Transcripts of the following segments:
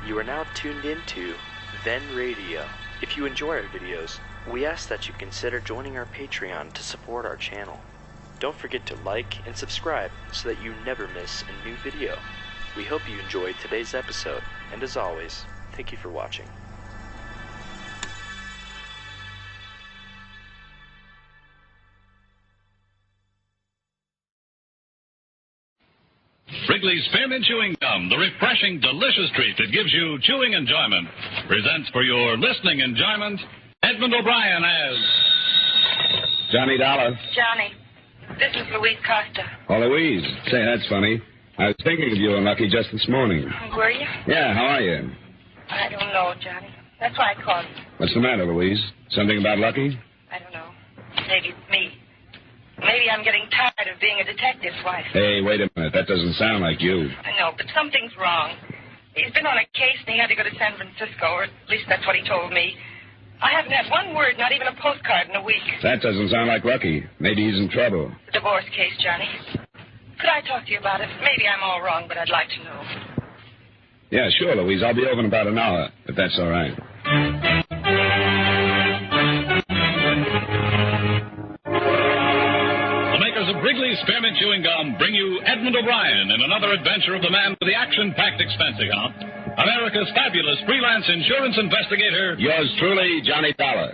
You are now tuned into Then Radio. If you enjoy our videos, we ask that you consider joining our Patreon to support our channel. Don't forget to like and subscribe so that you never miss a new video. We hope you enjoyed today's episode, and as always, thank you for watching. Wrigley's Spearmint Chewing Gum, the refreshing, delicious treat that gives you chewing enjoyment, presents for your listening enjoyment, Edmund O'Brien as... Johnny Dollar. Johnny, this is Louise Costa. Oh, Louise. Say, that's funny. I was thinking of you and Lucky just this morning. Were you? Yeah, how are you? I don't know, Johnny. That's why I called you. What's the matter, Louise? Something about Lucky? I don't know. Maybe it's me. Maybe I'm getting tired of being a detective's wife. Hey, wait a minute. That doesn't sound like you. I know, but something's wrong. He's been on a case and he had to go to San Francisco, or at least that's what he told me. I haven't had one word, not even a postcard in a week. That doesn't sound like Lucky. Maybe he's in trouble. The divorce case, Johnny. Could I talk to you about it? Maybe I'm all wrong, but I'd like to know. Yeah, sure, Louise. I'll be over in about an hour, if that's all right. Wrigley's Spearmint Chewing Gum bring you Edmund O'Brien in another adventure of the man with the action-packed expense account, America's fabulous freelance insurance investigator. Yours truly, Johnny Dollar.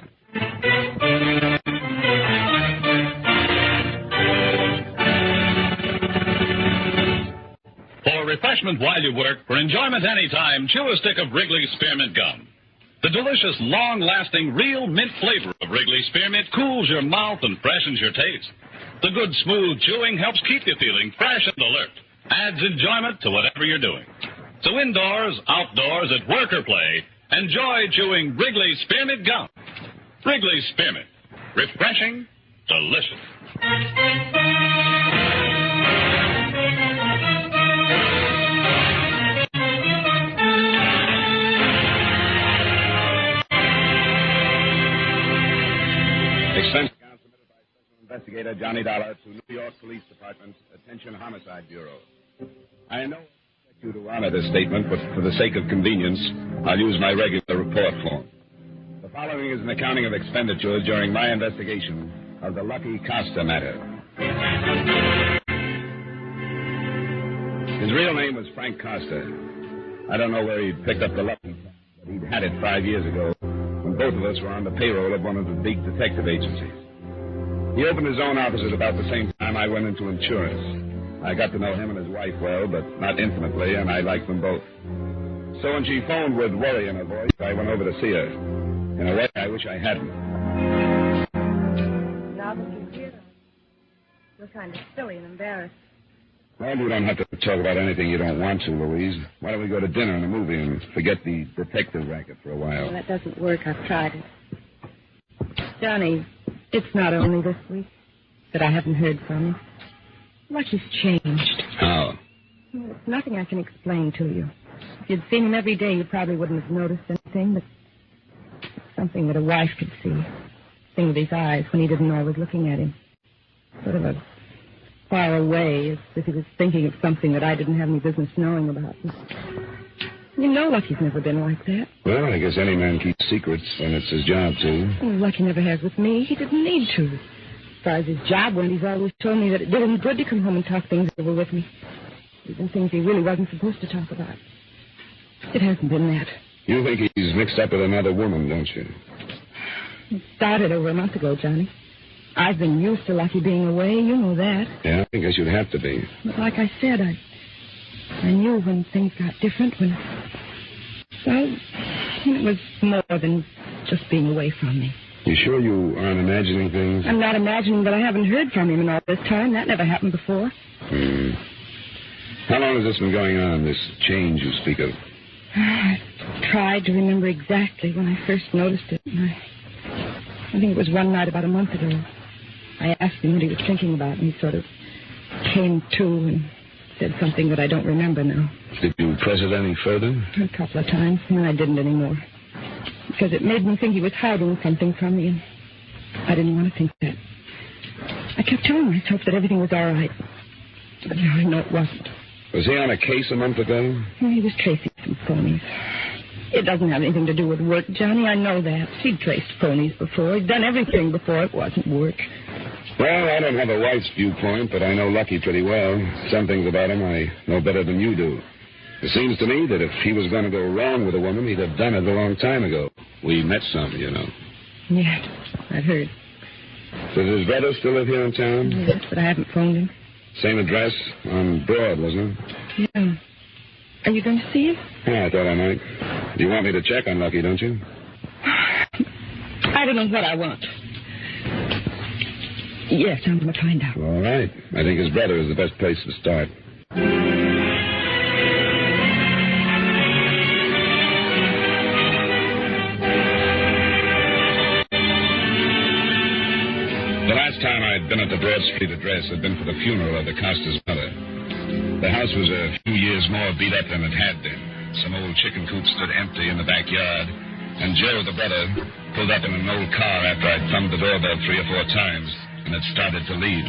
For refreshment while you work, for enjoyment anytime, chew a stick of Wrigley's Spearmint Gum. The delicious, long-lasting, real mint flavor of Wrigley's Spearmint cools your mouth and freshens your taste. The good, smooth chewing helps keep you feeling fresh and alert. Adds enjoyment to whatever you're doing. So indoors, outdoors, at work or play, enjoy chewing Wrigley's Spearmint Gum. Wrigley's Spearmint. Refreshing, delicious. Expense account submitted by Special Investigator Johnny Dollar to New York Police Department, Attention Homicide Bureau. I know I expect you to honor this statement, but for the sake of convenience, I'll use my regular report form. The following is an accounting of expenditures during my investigation of the Lucky Costa matter. His real name was Frank Costa. I don't know where he'd picked up the Lucky, but he'd had it 5 years ago, when both of us were on the payroll of one of the big detective agencies. He opened his own office at about the same time I went into insurance. I got to know him and his wife well, but not intimately, and I liked them both. So when she phoned with worry in her voice, I went over to see her. In a way, I wish I hadn't. Now that you're here, you're kind of silly and embarrassed. Well, you don't have to talk about anything you don't want to, Louise. Why don't we go to dinner and a movie and forget the detective racket for a while? Well, that doesn't work. I've tried it. Johnny, it's not only this week that I haven't heard from you. Lucky's changed. How? Well, it's nothing I can explain to you. If you'd seen him every day, you probably wouldn't have noticed anything, but it's something that a wife could see. Thing with his eyes when he didn't know I was looking at him. Sort of a far away, as if he was thinking of something that I didn't have any business knowing about. You know Lucky's never been like that. Well, I guess any man keeps secrets, and it's his job to. Well, Lucky never has with me. He didn't need to. As far as his job went, he's always told me that it did him good to come home and talk things over with me. Even things he really wasn't supposed to talk about. It hasn't been that. You think he's mixed up with another woman, don't you? It started over a month ago, Johnny. I've been used to Lucky being away. You know that. Yeah, I guess you'd have to be. But like I said, I knew when things got different, well, it was more than just being away from me. You sure you aren't imagining things? I'm not imagining that I haven't heard from him in all this time. That never happened before. How long has this been going on, this change you speak of? I tried to remember exactly when I first noticed it. I think it was one night about a month ago. I asked him what he was thinking about, and he sort of came to and said something that I don't remember now. Did you press it any further? A couple of times, and I didn't anymore. Because it made me think he was hiding something from me, and I didn't want to think that. I kept telling myself that everything was all right. But I know it wasn't. Was he on a case a month ago? He was tracing some phonies. It doesn't have anything to do with work, Johnny. I know that. He'd traced ponies before. He'd done everything before. It wasn't work. Well, I don't have a wife's viewpoint, but I know Lucky pretty well. Some things about him I know better than you do. It seems to me that if he was going to go wrong with a woman, he'd have done it a long time ago. We met some, you know. Yeah, I've heard. Does his brother still live here in town? Yes, but I haven't phoned him. Same address on Broad, wasn't it? Yeah. Are you going to see him? Yeah, I thought I might. You want me to check on Lucky, don't you? I don't know what I want. Yes, I'm going to find out. All right. I think his brother is the best place to start. The last time I'd been at the Broad Street address had been for the funeral of the Costa's mother. The house was a few years more beat up than it had been. Some old chicken coop stood empty in the backyard, and Joe, the brother, pulled up in an old car after I'd thumbed the doorbell 3 or 4 times, and had started to leave.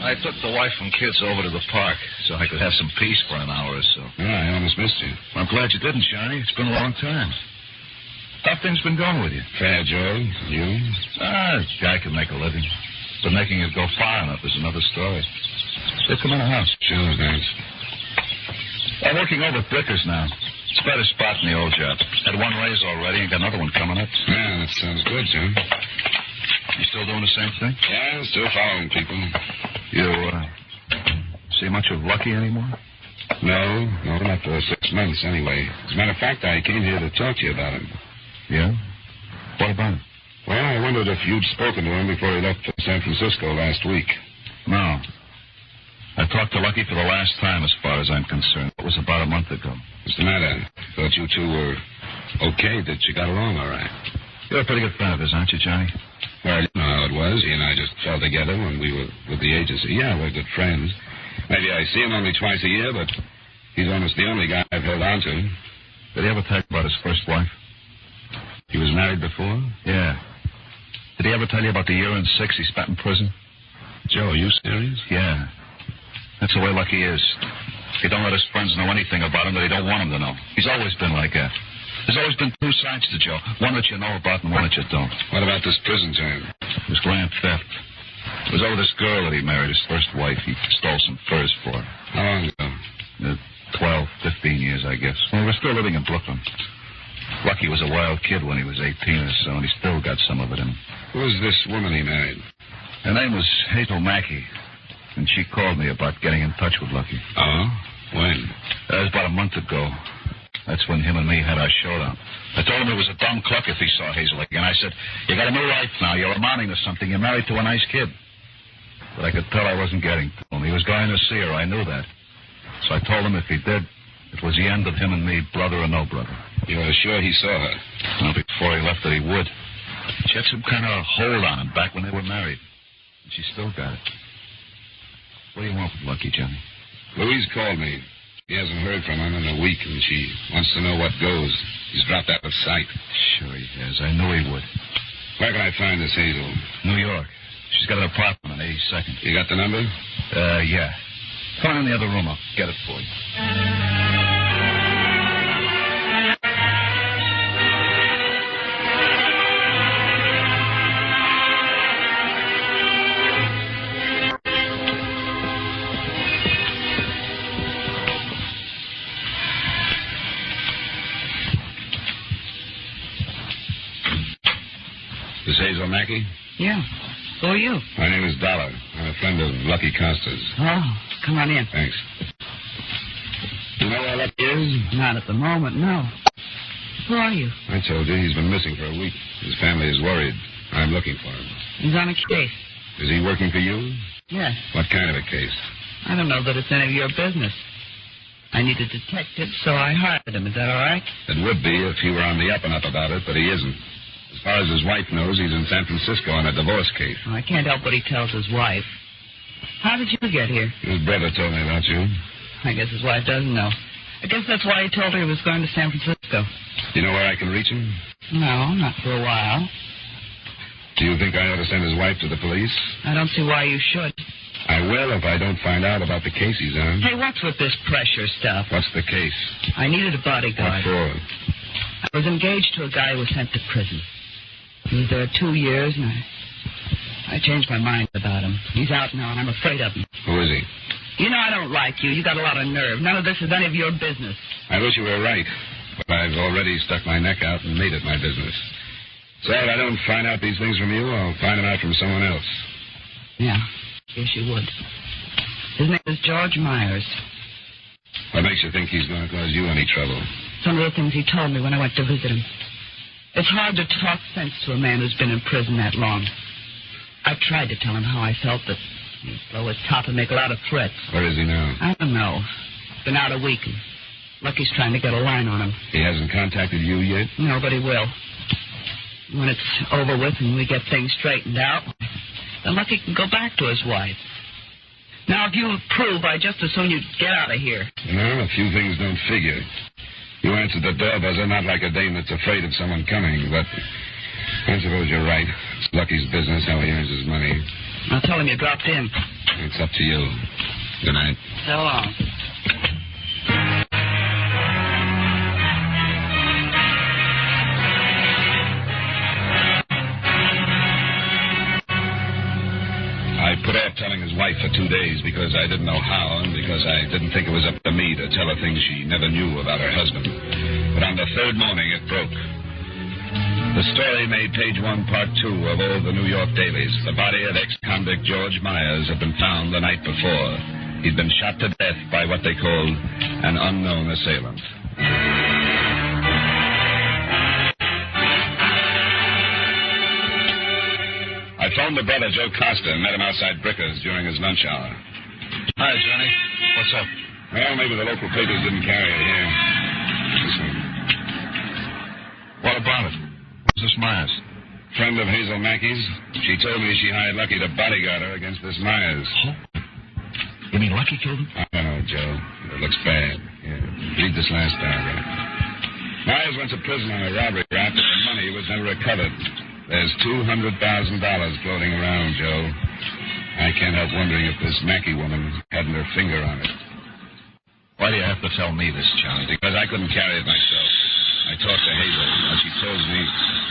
I took the wife and kids over to the park so I could have some peace for an hour or so. Yeah, I almost missed you. I'm glad you didn't, Johnny. It's been a long time. How things been going with you? Fair, Joe. You? A guy can make a living. But making it go far enough is another story. They come in the house. Sure, thanks. I'm working over at Bricker's now. It's a better spot than the old job. Had one raise already and got another one coming up. Yeah, that sounds good, Joe. You still doing the same thing? Yeah, still following people. You, see much of Lucky anymore? No, not for 6 months anyway. As a matter of fact, I came here to talk to you about him. Yeah? What about him? Well, I wondered if you'd spoken to him before he left for San Francisco last week. No. I talked to Lucky for the last time as far as I'm concerned. It was about a month ago. What's the matter? Thought you two were okay, that you got along all right. You're a pretty good friend of his, aren't you, Johnny? Well, you know how it was. He and I just fell together when we were with the agency. Yeah, we're good friends. Maybe I see him only twice a year, but he's almost the only guy I've held on to. Did he ever tell you about his first wife? He was married before? Yeah. Did he ever tell you about the year and 6 he spent in prison? Joe, are you serious? Yeah. That's the way Lucky is. He don't let his friends know anything about him that he don't want them to know. He's always been like that. There's always been 2 sides to Joe. One that you know about and one that you don't. What about this prison term? It was grand theft. It was over this girl that he married, his first wife. He stole some furs for her. How long ago? 12, 15 years, I guess. Well, we're still living in Brooklyn. Lucky was a wild kid when he was 18 or so, and he still got some of it in him. Who was this woman he married? Her name was Hazel Mackey, and she called me about getting in touch with Lucky. Oh? When? That was about a month ago. That's when him and me had our showdown. I told him it was a dumb cluck if he saw Hazel again. I said, you got a new life now. You're amounting to something. You're married to a nice kid. But I could tell I wasn't getting to him. He was going to see her. I knew that. So I told him if he did, it was the end of him and me, brother or no brother. You were sure he saw her? Well, before he left that he would. She had some kind of hold on him back when they were married. And she still got it. What do you want with Lucky, Johnny? Louise called me. He hasn't heard from him in a week, and she wants to know what goes. He's dropped out of sight. Sure he has. I knew he would. Where can I find this Hazel? New York. She's got an apartment on 82nd. You got the number? Yeah. Come on in the other room. I'll get it for you. This Hazel Mackey? Yeah. Who are you? My name is Dollar. I'm a friend of Lucky Costa's. Oh, come on in. Thanks. You know where Lucky is? Not at the moment, no. Who are you? I told you he's been missing for a week. His family is worried. I'm looking for him. He's on a case. Is he working for you? Yes. What kind of a case? I don't know that it's any of your business. I need a detective, so I hired him. Is that all right? It would be if he were on the up and up about it, but he isn't. As far as his wife knows, he's in San Francisco on a divorce case. Well, I can't help what he tells his wife. How did you get here? His brother told me about you. I guess his wife doesn't know. I guess that's why he told her he was going to San Francisco. Do you know where I can reach him? No, not for a while. Do you think I ought to send his wife to the police? I don't see why you should. I will if I don't find out about the case he's on. Hey, what's with this pressure stuff? What's the case? I needed a bodyguard. What for? I was engaged to a guy who was sent to prison. He was there 2 years, and I changed my mind about him. He's out now, and I'm afraid of him. Who is he? You know I don't like you. You got a lot of nerve. None of this is any of your business. I wish you were right, but I've already stuck my neck out and made it my business. So if I don't find out these things from you, I'll find them out from someone else. Yeah, yes you would. His name is George Myers. What makes you think he's going to cause you any trouble? Some of the things he told me when I went to visit him. It's hard to talk sense to a man who's been in prison that long. I tried to tell him how I felt, but he'd blow his top and make a lot of threats. Where is he now? I don't know. Been out a week, and Lucky's trying to get a line on him. He hasn't contacted you yet? No, but he will. When it's over with and we get things straightened out, then Lucky can go back to his wife. Now, if you approve, I just as soon you get out of here. No, a few things don't figure. You answered the door buzzer not like a dame that's afraid of someone coming, but I suppose you're right. It's Lucky's business how he earns his money. I'll tell him you dropped in. It's up to you. Good night. So long. I put off telling his wife for 2 days because I didn't know how and because I didn't think it was up to me to tell her things she never knew about her husband. But on the third morning, it broke. The story made page 1, part 2 of all the New York dailies. The body of ex-convict George Myers had been found the night before. He'd been shot to death by what they called an unknown assailant. I phoned the brother, Joe Costa, and met him outside Bricker's during his lunch hour. Hi, Johnny. What's up? Well, maybe the local papers didn't carry it here. Listen. What about it? Who's this Myers? Friend of Hazel Mackey's. She told me she hired Lucky to bodyguard her against this Myers. Oh. You mean Lucky killed him? I don't know, Joe. It looks bad. Yeah. Read this last paragraph. Myers went to prison on a robbery rap, but the money was never recovered. There's $200,000 floating around, Joe. I can't help wondering if this Mackey woman hadn't her finger on it. Why do you have to tell me this, Johnny? Because I couldn't carry it myself. I talked to Hazel, and she told me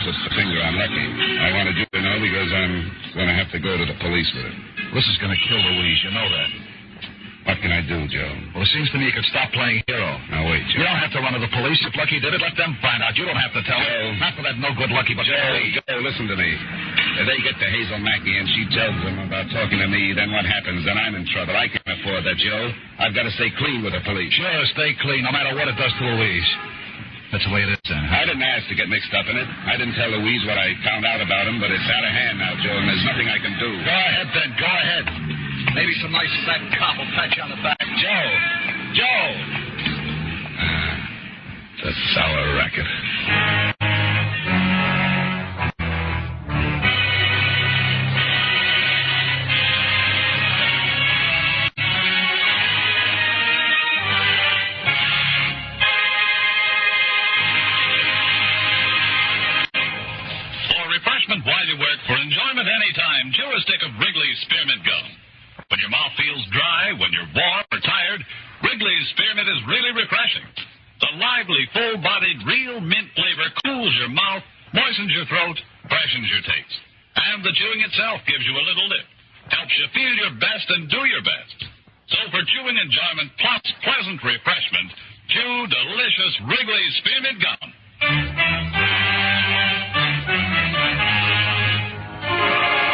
puts the finger on Lucky. I wanted you to know because I'm going to have to go to the police with it. This is going to kill Louise, you know that. What can I do, Joe? Well, it seems to me you could stop playing hero. Now, wait, Joe. You don't have to run to the police. If Lucky did it, let them find out. You don't have to tell them. Not for that no-good Lucky, but... Joe, listen to me. If they get to Hazel Mackey and she tells them about talking to me, then what happens? Then I'm in trouble. I can't afford that, Joe. I've got to stay clean with the police. Sure, stay clean, no matter what it does to Louise. That's the way it is, then. I didn't ask to get mixed up in it. I didn't tell Louise what I found out about him, but it's out of hand now, Joe, and there's nothing I can do. Go ahead, then. Go ahead. Maybe some nice fat cop will pat you on the back. Joe! Joe! It's a sour racket. For refreshment while you work, for enjoyment anytime, chew a stick of Wrigley's Spearmint Gum. When your mouth feels dry, when you're warm or tired, Wrigley's Spearmint is really refreshing. The lively, full-bodied, real mint flavor cools your mouth, moistens your throat, freshens your taste. And the chewing itself gives you a little lift, helps you feel your best and do your best. So for chewing enjoyment plus pleasant refreshment, chew delicious Wrigley's Spearmint Gum.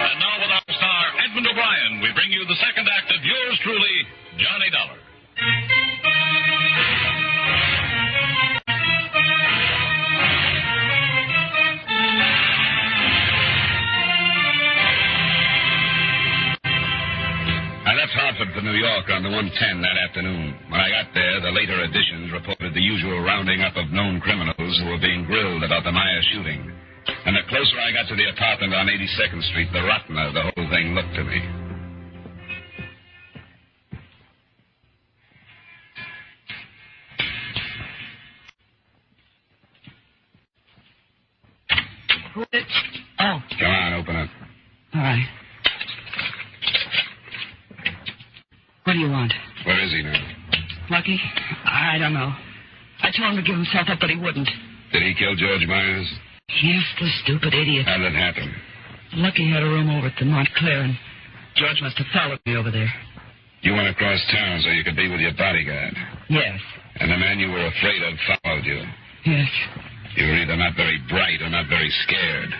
And now with our star, Edmund O'Brien, we bring you the second act of yours truly, Johnny Dollar. I left Hartford for New York on the 110 that afternoon. When I got there, the later editions reported the usual rounding up of known criminals who were being grilled about the Myers shooting. And the closer I got to the apartment on 82nd Street, the rottener the whole thing looked to me. Oh. Come on, open up. All right. you want? Where is he now? Lucky? I don't know. I told him to give himself up, but he wouldn't. Did he kill George Myers? Yes, the stupid idiot. How did it happen? Lucky had a room over at the Montclair, and George must have followed me over there. You went across town so you could be with your bodyguard. Yes. And the man you were afraid of followed you. Yes. You were either not very bright or not very scared.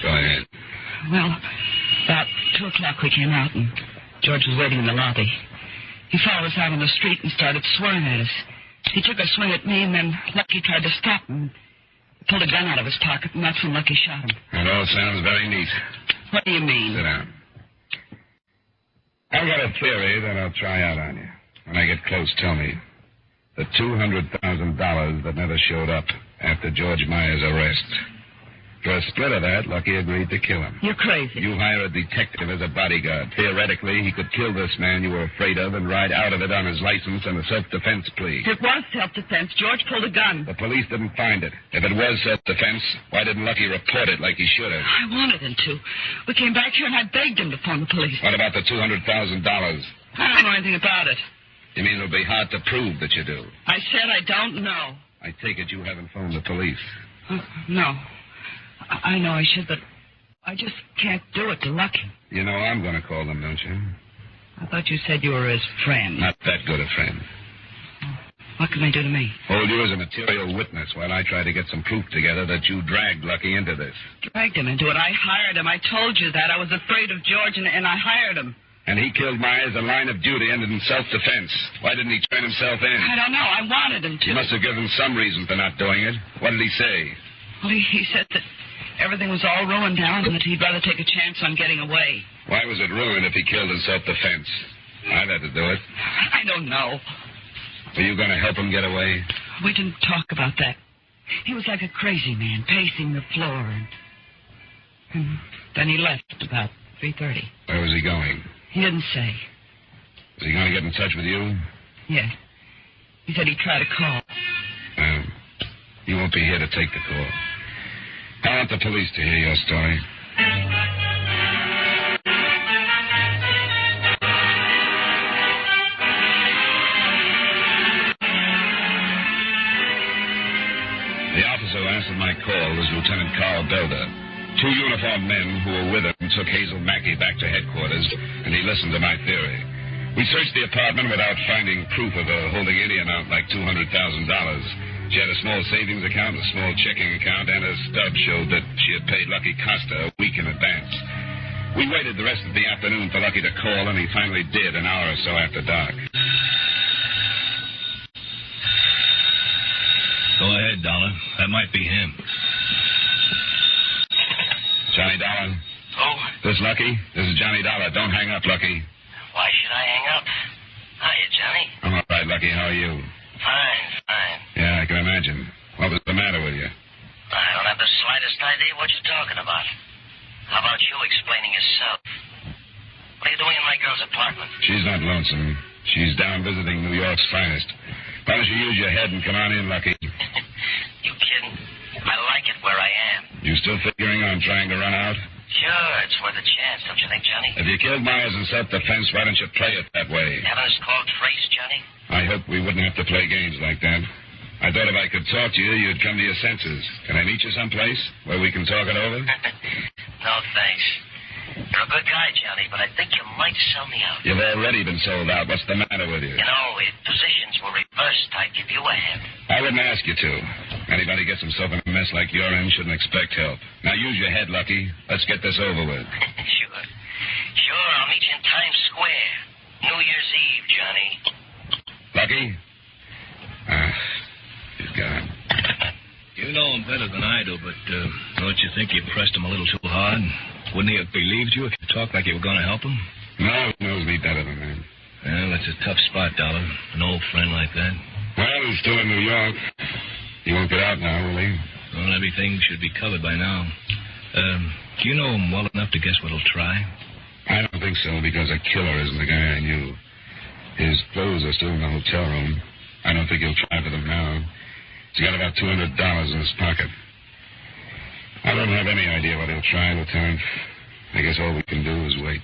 Go ahead. Well, about 2 o'clock we came out, and George was waiting in the lobby. He followed us out on the street and started swearing at us. He took a swing at me, and then Lucky tried to stop him. He pulled a gun out of his pocket, and that's when Lucky shot him. That all sounds very neat. What do you mean? Sit down. I've got a theory that I'll try out on you. When I get close, tell me. The $200,000 that never showed up after George Myers' arrest. For a split of that, Lucky agreed to kill him. You're crazy. You hire a detective as a bodyguard. Theoretically, he could kill this man you were afraid of and ride out of it on his license and a self-defense plea. It was self-defense. George pulled a gun. The police didn't find it. If it was self-defense, why didn't Lucky report it like he should have? I wanted him to. We came back here and I begged him to phone the police. What about the $200,000? I don't know anything about it. You mean it'll be hard to prove that you do? I said I don't know. I take it you haven't phoned the police. No. I know I should, but I just can't do it to Lucky. You know I'm going to call them, don't you? I thought you said you were his friend. Not that good a friend. What can they do to me? Hold you as a material witness while I try to get some proof together that you dragged Lucky into this. Dragged him into it? I hired him. I told you that. I was afraid of George, and I hired him. And he killed Myers in line of duty, ended in self-defense. Why didn't he turn himself in? I don't know. I wanted him to. You must have given some reason for not doing it. What did he say? Well, he said that everything was all ruined now and that he'd rather take a chance on getting away. Why was it ruined if he killed in self-defense? I'd have to do it. I don't know. Were you going to help him get away? We didn't talk about that. He was like a crazy man, pacing the floor. And then he left about 3:30. Where was he going? He didn't say. Was he going to get in touch with you? Yeah. He said he'd try to call. You won't be here to take the call. I want the police to hear your story. The officer who answered my call was Lieutenant Carl Belder. 2 uniformed men who were with him took Hazel Mackey back to headquarters, and he listened to my theory. We searched the apartment without finding proof of her holding any amount like $200,000. She had a small savings account, a small checking account, and a stub showed that she had paid Lucky Costa a week in advance. We waited the rest of the afternoon for Lucky to call, and he finally did an hour or so after dark. Go ahead, Dollar. That might be him. Johnny Dollar? Oh? This Lucky? This is Johnny Dollar. Don't hang up, Lucky. Why should I hang up? Hiya, Johnny. I'm all right, Lucky. How are you? Fine. Yeah, I can imagine. What was the matter with you? I don't have the slightest idea what you're talking about. How about you explaining yourself? What are you doing in my girl's apartment? She's not lonesome. She's down visiting New York's finest. Why don't you use your head and come on in, Lucky? You kidding? I like it where I am. You still figuring on trying to run out? Sure, it's worth a chance, don't you think, Johnny? If you killed Myers in self-defense, why don't you play it that way? Having us called trace, Johnny? I hope we wouldn't have to play games like that. I thought if I could talk to you, you'd come to your senses. Can I meet you someplace where we can talk it over? No, thanks. You're a good guy, Johnny, but I think you might sell me out. You've already been sold out. What's the matter with you? You know, if positions were reversed, I'd give you a hand. I wouldn't ask you to. Anybody gets himself in a mess like you're in shouldn't expect help. Now use your head, Lucky. Let's get this over with. Sure, I'll meet you in Times Square. New Year's Eve, Johnny. Lucky? He's gone. You know him better than I do, but don't you think you pressed him a little too hard? Wouldn't he have believed you if you talked like you were going to help him? No, he knows me better than that. Well, it's a tough spot, Dollar. An old friend like that. Well, he's still in New York. He won't get out now, will he? Well, everything should be covered by now. Do you know him well enough to guess what he'll try? I don't think so, because a killer isn't the guy I knew. His clothes are still in the hotel room. I don't think he'll try for them now. He's got about $200 in his pocket. I don't have any idea what he'll try, Lieutenant. I guess all we can do is wait.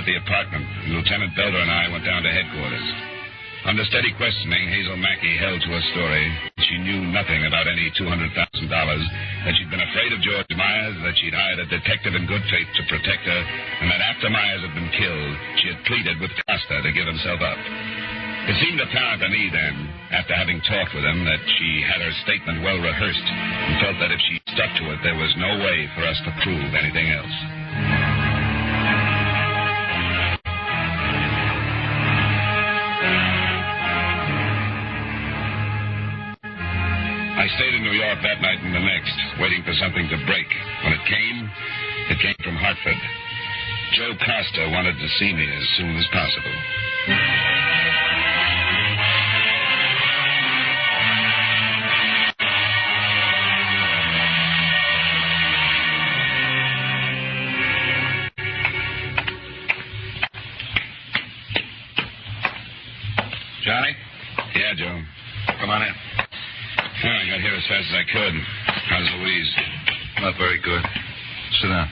at the apartment, and Lieutenant Belder and I went down to headquarters. Under steady questioning, Hazel Mackey held to her story. She knew nothing about any $200,000, that she'd been afraid of George Myers, that she'd hired a detective in good faith to protect her, and that after Myers had been killed, she had pleaded with Costa to give himself up. It seemed apparent to me then, after having talked with him, that she had her statement well rehearsed and felt that if she stuck to it, there was no way for us to prove anything else. I stayed in New York that night and the next, waiting for something to break. When it came from Hartford. Joe Costa wanted to see me as soon as possible. Johnny? Yeah, Joe. Come on in. I got here as fast as I could. How's Louise? Not very good. Sit down.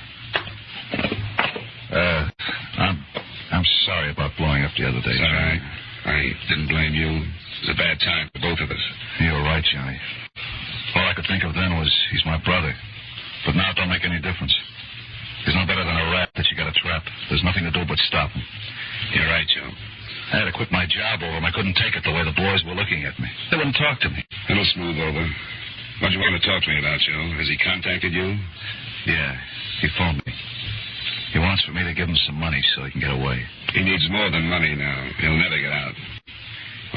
I'm sorry about blowing up the other day. Sorry. I didn't blame you. It was a bad time for both of us. You're right, Johnny. All I could think of then was he's my brother. But now it don't make any difference. He's no better than a rat that you got to trap. There's nothing to do but stop him. You're right, Joe. I had to quit my job over him. I couldn't take it the way the boys were looking at me. They wouldn't talk to me. It'll smooth over. What do you want to talk to me about, Joe? Has he contacted you? Yeah, he phoned me. He wants for me to give him some money so he can get away. He needs more than money now. He'll never get out.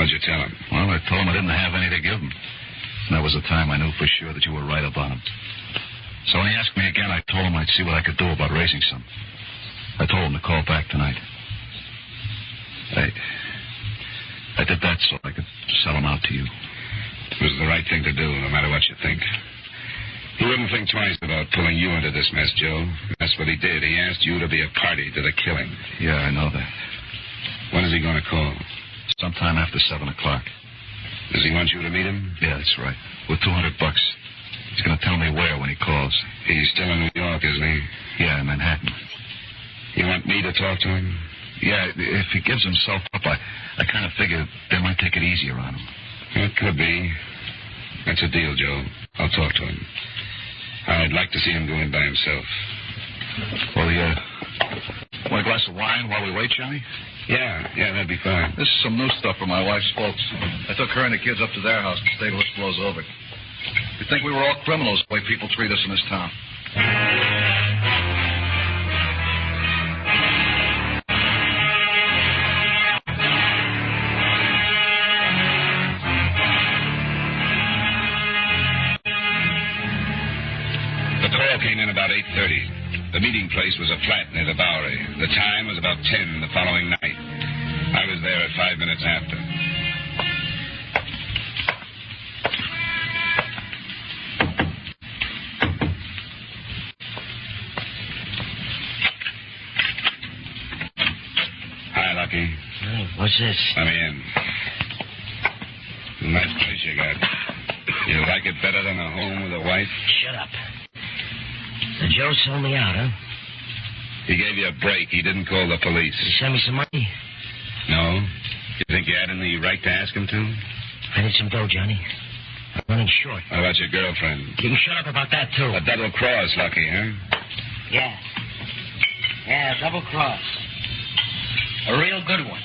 What'd you tell him? Well, I told him I didn't have any to give him. And that was the time I knew for sure that you were right about him. So when he asked me again, I told him I'd see what I could do about raising some. I told him to call back tonight. I did that so I could sell him out to you. It was the right thing to do, no matter what you think. He wouldn't think twice about pulling you into this mess, Joe. That's what he did. He asked you to be a party to the killing. Yeah, I know that. When is he going to call? Sometime after 7 o'clock. Does he want you to meet him? Yeah, that's right. With $200. He's going to tell me where when he calls. He's still in New York, isn't he? Yeah, in Manhattan. You want me to talk to him? Yeah, if he gives himself up, I kind of figure they might take it easier on him. It could be. That's a deal, Joe. I'll talk to him. I'd like to see him go in by himself. Well, want a glass of wine while we wait, Johnny? Yeah, that'd be fine. This is some new stuff from my wife's folks. I took her and the kids up to their house to stay till this blows over. You'd think we were all criminals the way people treat us in this town. Came in about 8:30. The meeting place was a flat near the Bowery. The time was about 10 the following night. I was there at 5 minutes after. Hi, Lucky. What's this? Let me in. Nice place you got. You like it better than a home with a wife? Shut up. So Joe sold me out, huh? He gave you a break. He didn't call the police. Did he send me some money? No? You think you had any right to ask him to? I need some dough, Johnny. I'm running short. What about your girlfriend? You can shut up about that, too. A double cross, Lucky, huh? Yeah, double cross. A real good one.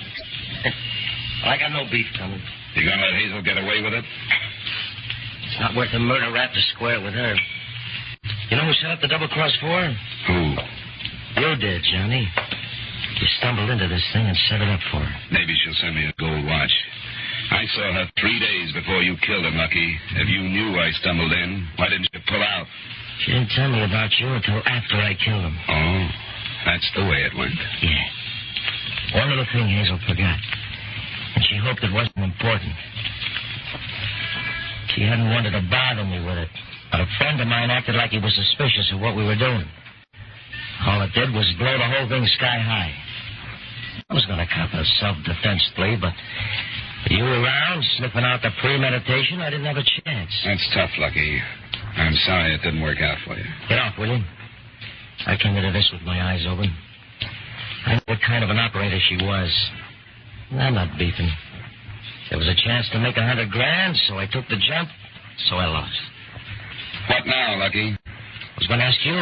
I got no beef coming. You gonna let Hazel get away with it? It's not worth a murder rap to square with her. You know who set up the double cross for her? Who? You did, Johnny. You stumbled into this thing and set it up for her. Maybe she'll send me a gold watch. I saw her 3 days before you killed him, Lucky. If you knew I stumbled in, why didn't you pull out? She didn't tell me about you until after I killed him. Oh, that's the way it went. Yeah. One little thing Hazel forgot. And she hoped it wasn't important. She hadn't wanted to bother me with it. But a friend of mine acted like he was suspicious of what we were doing. All it did was blow the whole thing sky high. I was going to cop a self-defense plea, but with you around, sniffing out the premeditation, I didn't have a chance. That's tough, Lucky. I'm sorry it didn't work out for you. Get off, will you? I came into this with my eyes open. I knew what kind of an operator she was. I'm not beefing. There was a chance to make $100,000, so I took the jump, so I lost. What now, Lucky? I was going to ask you.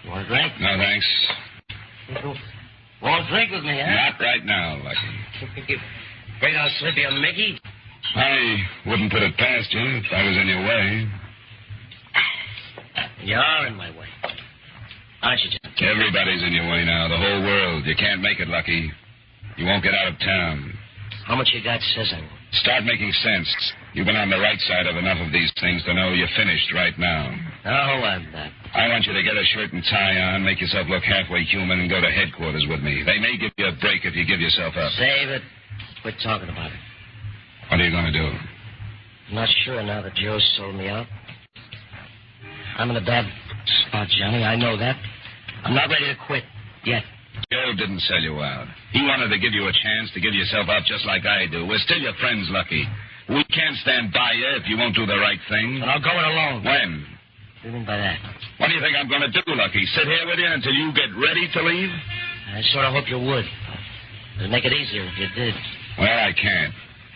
You want a drink? No, thanks. Won't drink with me, huh? Not right now, Lucky. Afraid I'll slip you a Mickey? I wouldn't put it past you if I was in your way. You're in my way. Aren't you, John? Everybody's in your way now, the whole world. You can't make it, Lucky. You won't get out of town. How much you got says I won't. Start making sense. You've been on the right side of enough of these things to know you're finished right now. No, I'm not. I want you to get a shirt and tie on, make yourself look halfway human, and go to headquarters with me. They may give you a break if you give yourself up. Save it. Quit talking about it. What are you going to do? I'm not sure now that Joe sold me out. I'm in a bad spot, Johnny. I know that. I'm not ready to quit yet. Joe didn't sell you out. He wanted to give you a chance to give yourself up just like I do. We're still your friends, Lucky. We can't stand by you if you won't do the right thing. But I'll go it alone. When? What do you mean by that? What do you think I'm going to do, Lucky? Sit here with you until you get ready to leave? I sort of hope you would. It'd make it easier if you did. Well, I can't.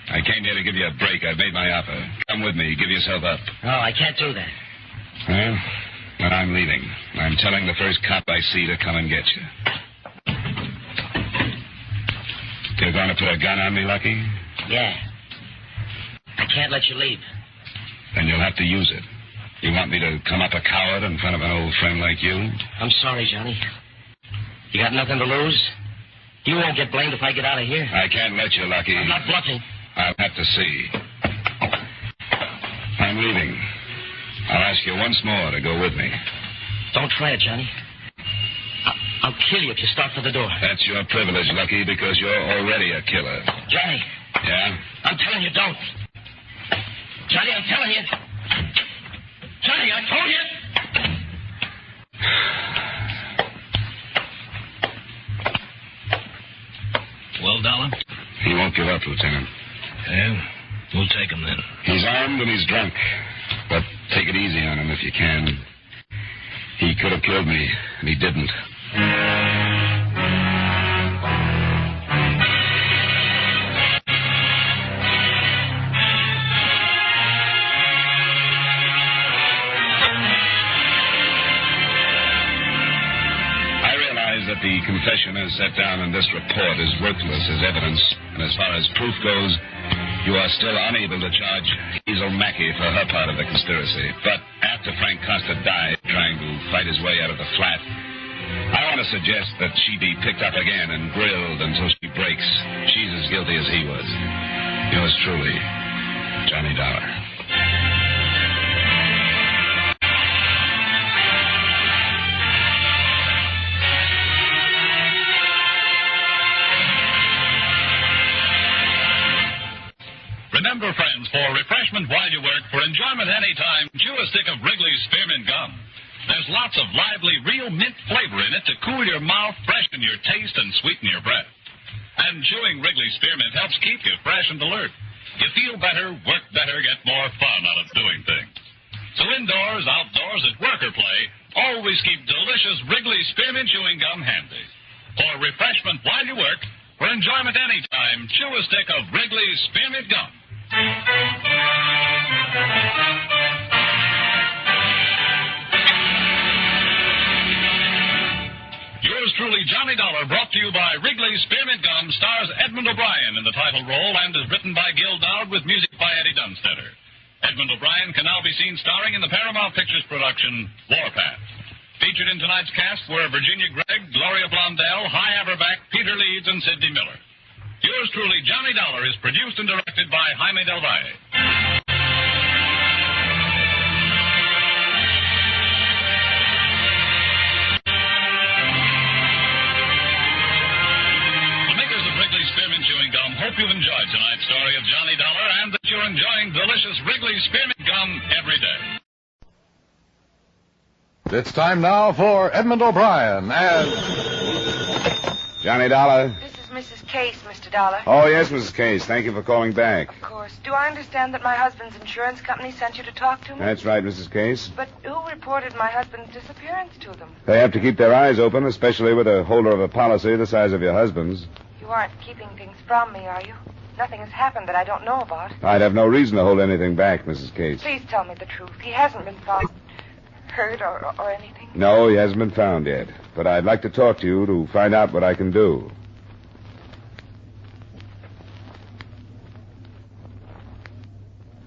I came here to give you a break. I've made my offer. Come with me. Give yourself up. No, I can't do that. Well, then I'm leaving. I'm telling the first cop I see to come and get you. You're going to put a gun on me, Lucky? Yeah. I can't let you leave. Then you'll have to use it. You want me to come up a coward in front of an old friend like you? I'm sorry, Johnny. You got nothing to lose? You won't get blamed if I get out of here. I can't let you, Lucky. I'm not bluffing. I'll have to see. I'm leaving. I'll ask you once more to go with me. Don't try it, Johnny. I'll kill you if you start for the door. That's your privilege, Lucky, because you're already a killer. Johnny. Yeah? I'm telling you, don't. Johnny, I'm telling you. Johnny, I told you. Well, Dollar? He won't give up, Lieutenant. Yeah, we'll take him then. He's armed and he's drunk. But take it easy on him if you can. He could have killed me, and he didn't. That the confession as set down in this report is worthless as evidence, and as far as proof goes, you are still unable to charge Hazel Mackey for her part of the conspiracy. But after Frank Costa died trying to fight his way out of the flat, I want to suggest that she be picked up again and grilled until she breaks. She's as guilty as he was. Yours truly, Johnny Dollar. Remember, friends, for refreshment while you work, for enjoyment anytime, chew a stick of Wrigley's Spearmint Gum. There's lots of lively, real mint flavor in it to cool your mouth, freshen your taste, and sweeten your breath. And chewing Wrigley's Spearmint helps keep you fresh and alert. You feel better, work better, get more fun out of doing things. So indoors, outdoors, at work or play, always keep delicious Wrigley's Spearmint Chewing Gum handy. For refreshment while you work, for enjoyment anytime, chew a stick of Wrigley's Spearmint Gum. Yours truly, Johnny Dollar, brought to you by Wrigley's Spearmint Gum, stars Edmund O'Brien in the title role and is written by Gil Dowd with music by Eddie Dunstetter. Edmund O'Brien can now be seen starring in the Paramount Pictures production, Warpath. Featured in tonight's cast were Virginia Gregg, Gloria Blondell, Hy Averback, Peter Leeds, and Sidney Miller. Yours truly, Johnny Dollar, is produced and directed by Jaime Del Valle. The makers of Wrigley's Spearmint Chewing Gum hope you've enjoyed tonight's story of Johnny Dollar and that you're enjoying delicious Wrigley's Spearmint Gum every day. It's time now for Edmund O'Brien and... Johnny Dollar. This is Mrs. Case, Mr. Dollar. Oh, yes, Mrs. Case. Thank you for calling back. Of course. Do I understand that my husband's insurance company sent you to talk to me? That's right, Mrs. Case. But who reported my husband's disappearance to them? They have to keep their eyes open, especially with a holder of a policy the size of your husband's. You aren't keeping things from me, are you? Nothing has happened that I don't know about. I'd have no reason to hold anything back, Mrs. Case. Please tell me the truth. He hasn't been found hurt or anything? No, he hasn't been found yet. But I'd like to talk to you to find out what I can do.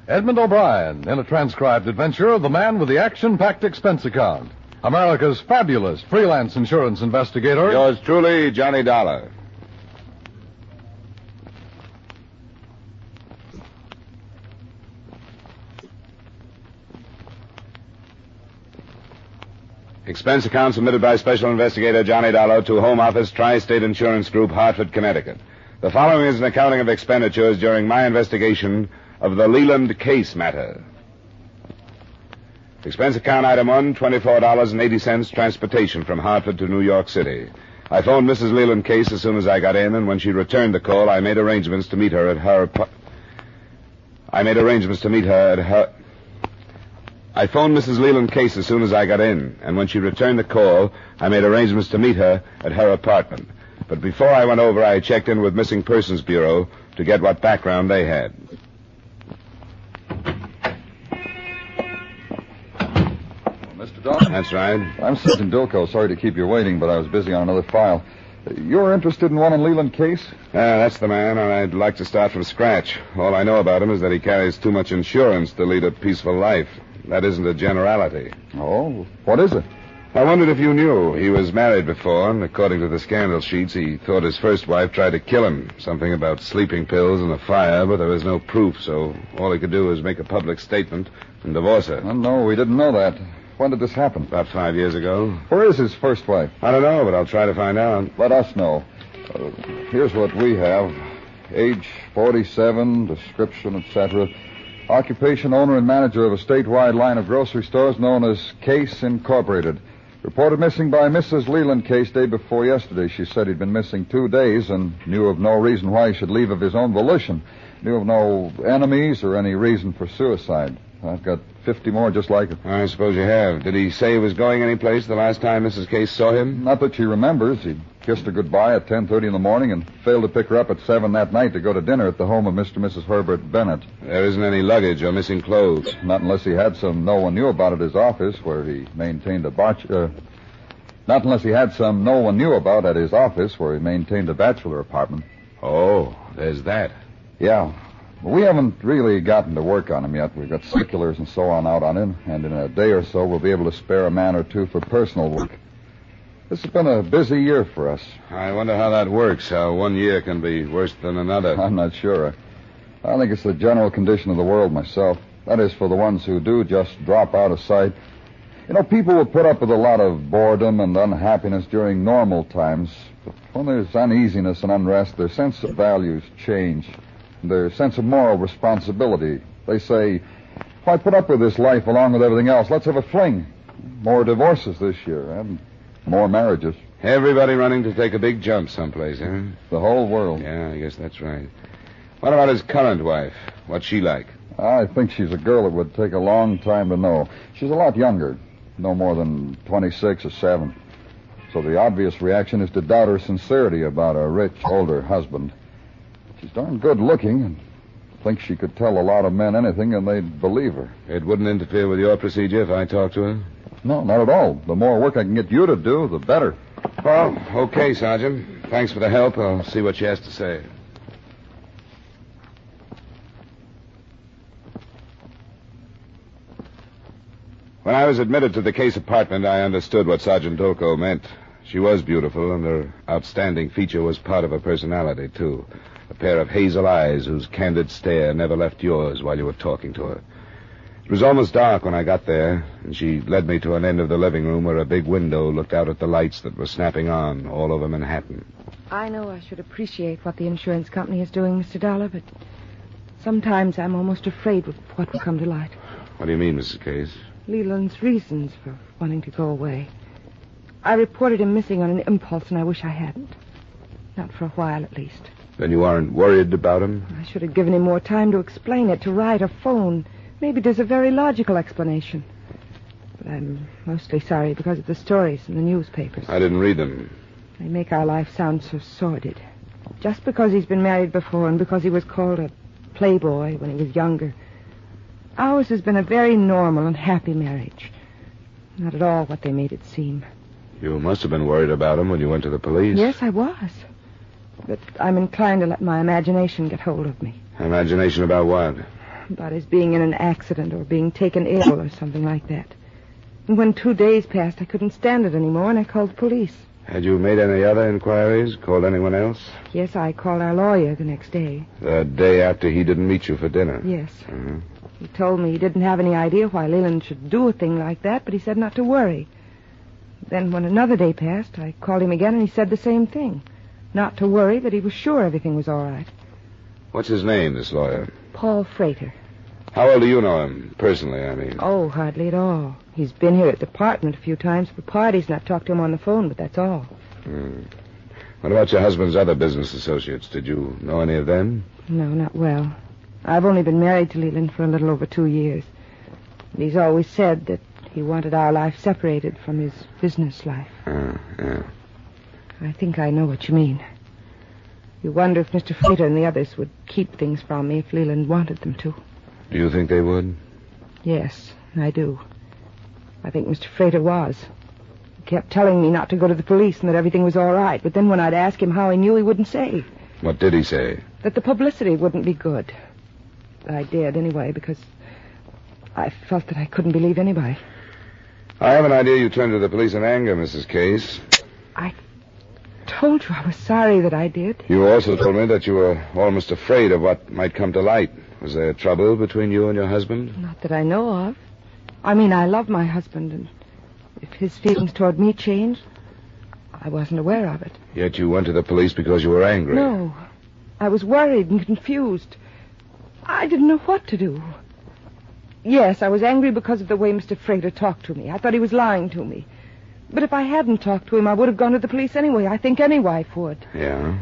Edmund O'Brien in a transcribed adventure of the man with the action-packed expense account. America's fabulous freelance insurance investigator. Yours truly, Johnny Dollar. Expense account submitted by Special Investigator Johnny Dollar to Home Office, Tri-State Insurance Group, Hartford, Connecticut. The following is an accounting of expenditures during my investigation of the Leland case matter. Expense account item 1, $24.80 transportation from Hartford to New York City. I phoned Mrs. Leland Case as soon as I got in, and when she returned the call, I made arrangements to meet her at her... I phoned Mrs. Leland Case as soon as I got in, and when she returned the call, I made arrangements to meet her at her apartment. But before I went over, I checked in with Missing Persons Bureau to get what background they had. Mr. Dawson? That's right. I'm Sergeant Dilko. Sorry to keep you waiting, but I was busy on another file. You're interested in one in Leland Case? That's the man, and I'd like to start from scratch. All I know about him is that he carries too much insurance to lead a peaceful life. That isn't a generality. Oh, what is it? I wondered if you knew. He was married before, and according to the scandal sheets, he thought his first wife tried to kill him. Something about sleeping pills and a fire, but there was no proof, so all he could do was make a public statement and divorce her. Oh, no, we didn't know that. When did this happen? About 5 years ago. Where is his first wife? I don't know, but I'll try to find out. Let us know. Here's what we have. Age 47, description, etc. Occupation, owner and manager of a statewide line of grocery stores known as Case Incorporated. Reported missing by Mrs. Leland Case day before yesterday. She said he'd been missing 2 days and knew of no reason why he should leave of his own volition. Knew of no enemies or any reason for suicide. I've got 50 more just like it. I suppose you have. Did he say he was going anyplace the last time Mrs. Case saw him? Not that she remembers. He kissed her goodbye at 10:30 in the morning and failed to pick her up at 7 that night to go to dinner at the home of Mr. and Mrs. Herbert Bennett. There isn't any luggage or missing clothes. Not unless he had some no one knew about at his office where he maintained a bachelor apartment. Oh, there's that. Yeah. We haven't really gotten to work on him yet. We've got circulars and so on out on him, and in a day or so we'll be able to spare a man or two for personal work. This has been a busy year for us. I wonder how that works, how 1 year can be worse than another. I'm not sure. I think it's the general condition of the world myself. That is, for the ones who do just drop out of sight. You know, people will put up with a lot of boredom and unhappiness during normal times, but when there's uneasiness and unrest, their sense of values change. Their sense of moral responsibility. They say, why put up with this life along with everything else? Let's have a fling. More divorces this year and more marriages. Everybody running to take a big jump someplace, huh? The whole world. Yeah, I guess that's right. What about his current wife? What's she like? I think she's a girl that would take a long time to know. She's a lot younger. No more than 26 or 7. So the obvious reaction is to doubt her sincerity about a rich, older husband. She's darn good looking and thinks she could tell a lot of men anything and they'd believe her. It wouldn't interfere with your procedure if I talked to her? No, not at all. The more work I can get you to do, the better. Well, okay, Sergeant. Thanks for the help. I'll see what she has to say. When I was admitted to the case apartment, I understood what Sergeant Dolko meant. She was beautiful, and her outstanding feature was part of her personality, too. A pair of hazel eyes whose candid stare never left yours while you were talking to her. It was almost dark when I got there, and she led me to an end of the living room where a big window looked out at the lights that were snapping on all over Manhattan. I know I should appreciate what the insurance company is doing, Mr. Dollar, but sometimes I'm almost afraid of what will come to light. What do you mean, Mrs. Case? Leland's reasons for wanting to go away. I reported him missing on an impulse, and I wish I hadn't. Not for a while, at least. Then you aren't worried about him? I should have given him more time to explain it, to write or phone. Maybe there's a very logical explanation. But I'm mostly sorry because of the stories in the newspapers. I didn't read them. They make our life sound so sordid. Just because he's been married before and because he was called a playboy when he was younger. Ours has been a very normal and happy marriage. Not at all what they made it seem. You must have been worried about him when you went to the police. Yes, I was. But I'm inclined to let my imagination get hold of me. Imagination about what? About his being in an accident or being taken ill or something like that. And when 2 days passed, I couldn't stand it anymore, and I called the police. Had you made any other inquiries? Called anyone else? Yes, I called our lawyer the next day. The day after he didn't meet you for dinner? Yes. Uh-huh. He told me he didn't have any idea why Leland should do a thing like that, but he said not to worry. Then when another day passed, I called him again, and he said the same thing. Not to worry, that he was sure everything was all right. What's his name, this lawyer? Paul Frater. How well do you know him, personally, I mean? Oh, hardly at all. He's been here at the department a few times for parties, and I've talked to him on the phone, but that's all. What about your husband's other business associates? Did you know any of them? No, not well. I've only been married to Leland for a little over 2 years. And he's always said that he wanted our life separated from his business life. Yeah. I think I know what you mean. You wonder if Mr. Frater and the others would keep things from me if Leland wanted them to. Do you think they would? Yes, I do. I think Mr. Frater was. He kept telling me not to go to the police and that everything was all right. But then when I'd ask him how he knew, he wouldn't say. What did he say? That the publicity wouldn't be good. I did anyway, because I felt that I couldn't believe anybody. I have an idea you turned to the police in anger, Mrs. Case. I told you I was sorry that I did. You also told me that you were almost afraid of what might come to light. Was there trouble between you and your husband? Not that I know of. I mean, I love my husband, and if his feelings toward me changed, I wasn't aware of it. Yet you went to the police because you were angry. No. I was worried and confused. I didn't know what to do. Yes, I was angry because of the way Mr. Frater talked to me. I thought he was lying to me. But if I hadn't talked to him, I would have gone to the police anyway. I think any wife would. Yeah?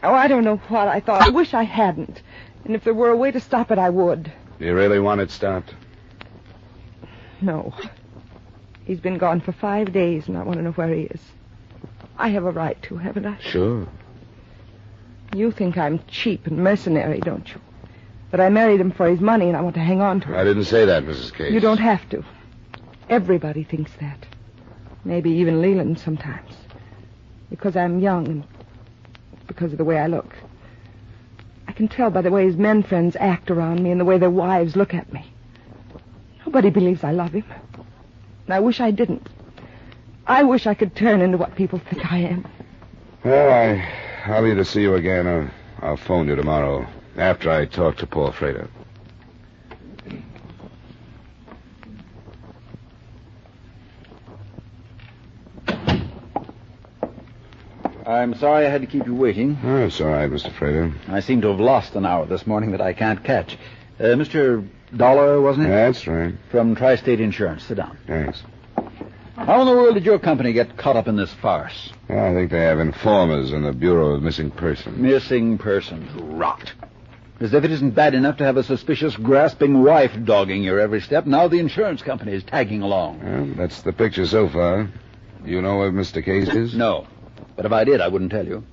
Oh, I don't know what I thought. I wish I hadn't. And if there were a way to stop it, I would. Do you really want it stopped? No. He's been gone for 5 days, and I want to know where he is. I have a right to, haven't I? Sure. You think I'm cheap and mercenary, don't you? That I married him for his money, and I want to hang on to it. I didn't say that, Mrs. Case. You don't have to. Everybody thinks that. Maybe even Leland sometimes. Because I'm young and because of the way I look. I can tell by the way his men friends act around me and the way their wives look at me. Nobody believes I love him. And I wish I didn't. I wish I could turn into what people think I am. Well, I'll either see you again or I'll phone you tomorrow after I talk to Paul Frater. I'm sorry I had to keep you waiting. Oh, it's all right, Mr. Frater. I seem to have lost an hour this morning that I can't catch. Mr. Dollar, wasn't it? That's right. From Tri-State Insurance. Sit down. Thanks. How in the world did your company get caught up in this farce? Well, I think they have informers in the Bureau of Missing Persons. Missing persons. Rot. As if it isn't bad enough to have a suspicious, grasping wife dogging your every step, now the insurance company is tagging along. Well, that's the picture so far. Do you know where Mr. Case is? No. But if I did, I wouldn't tell you.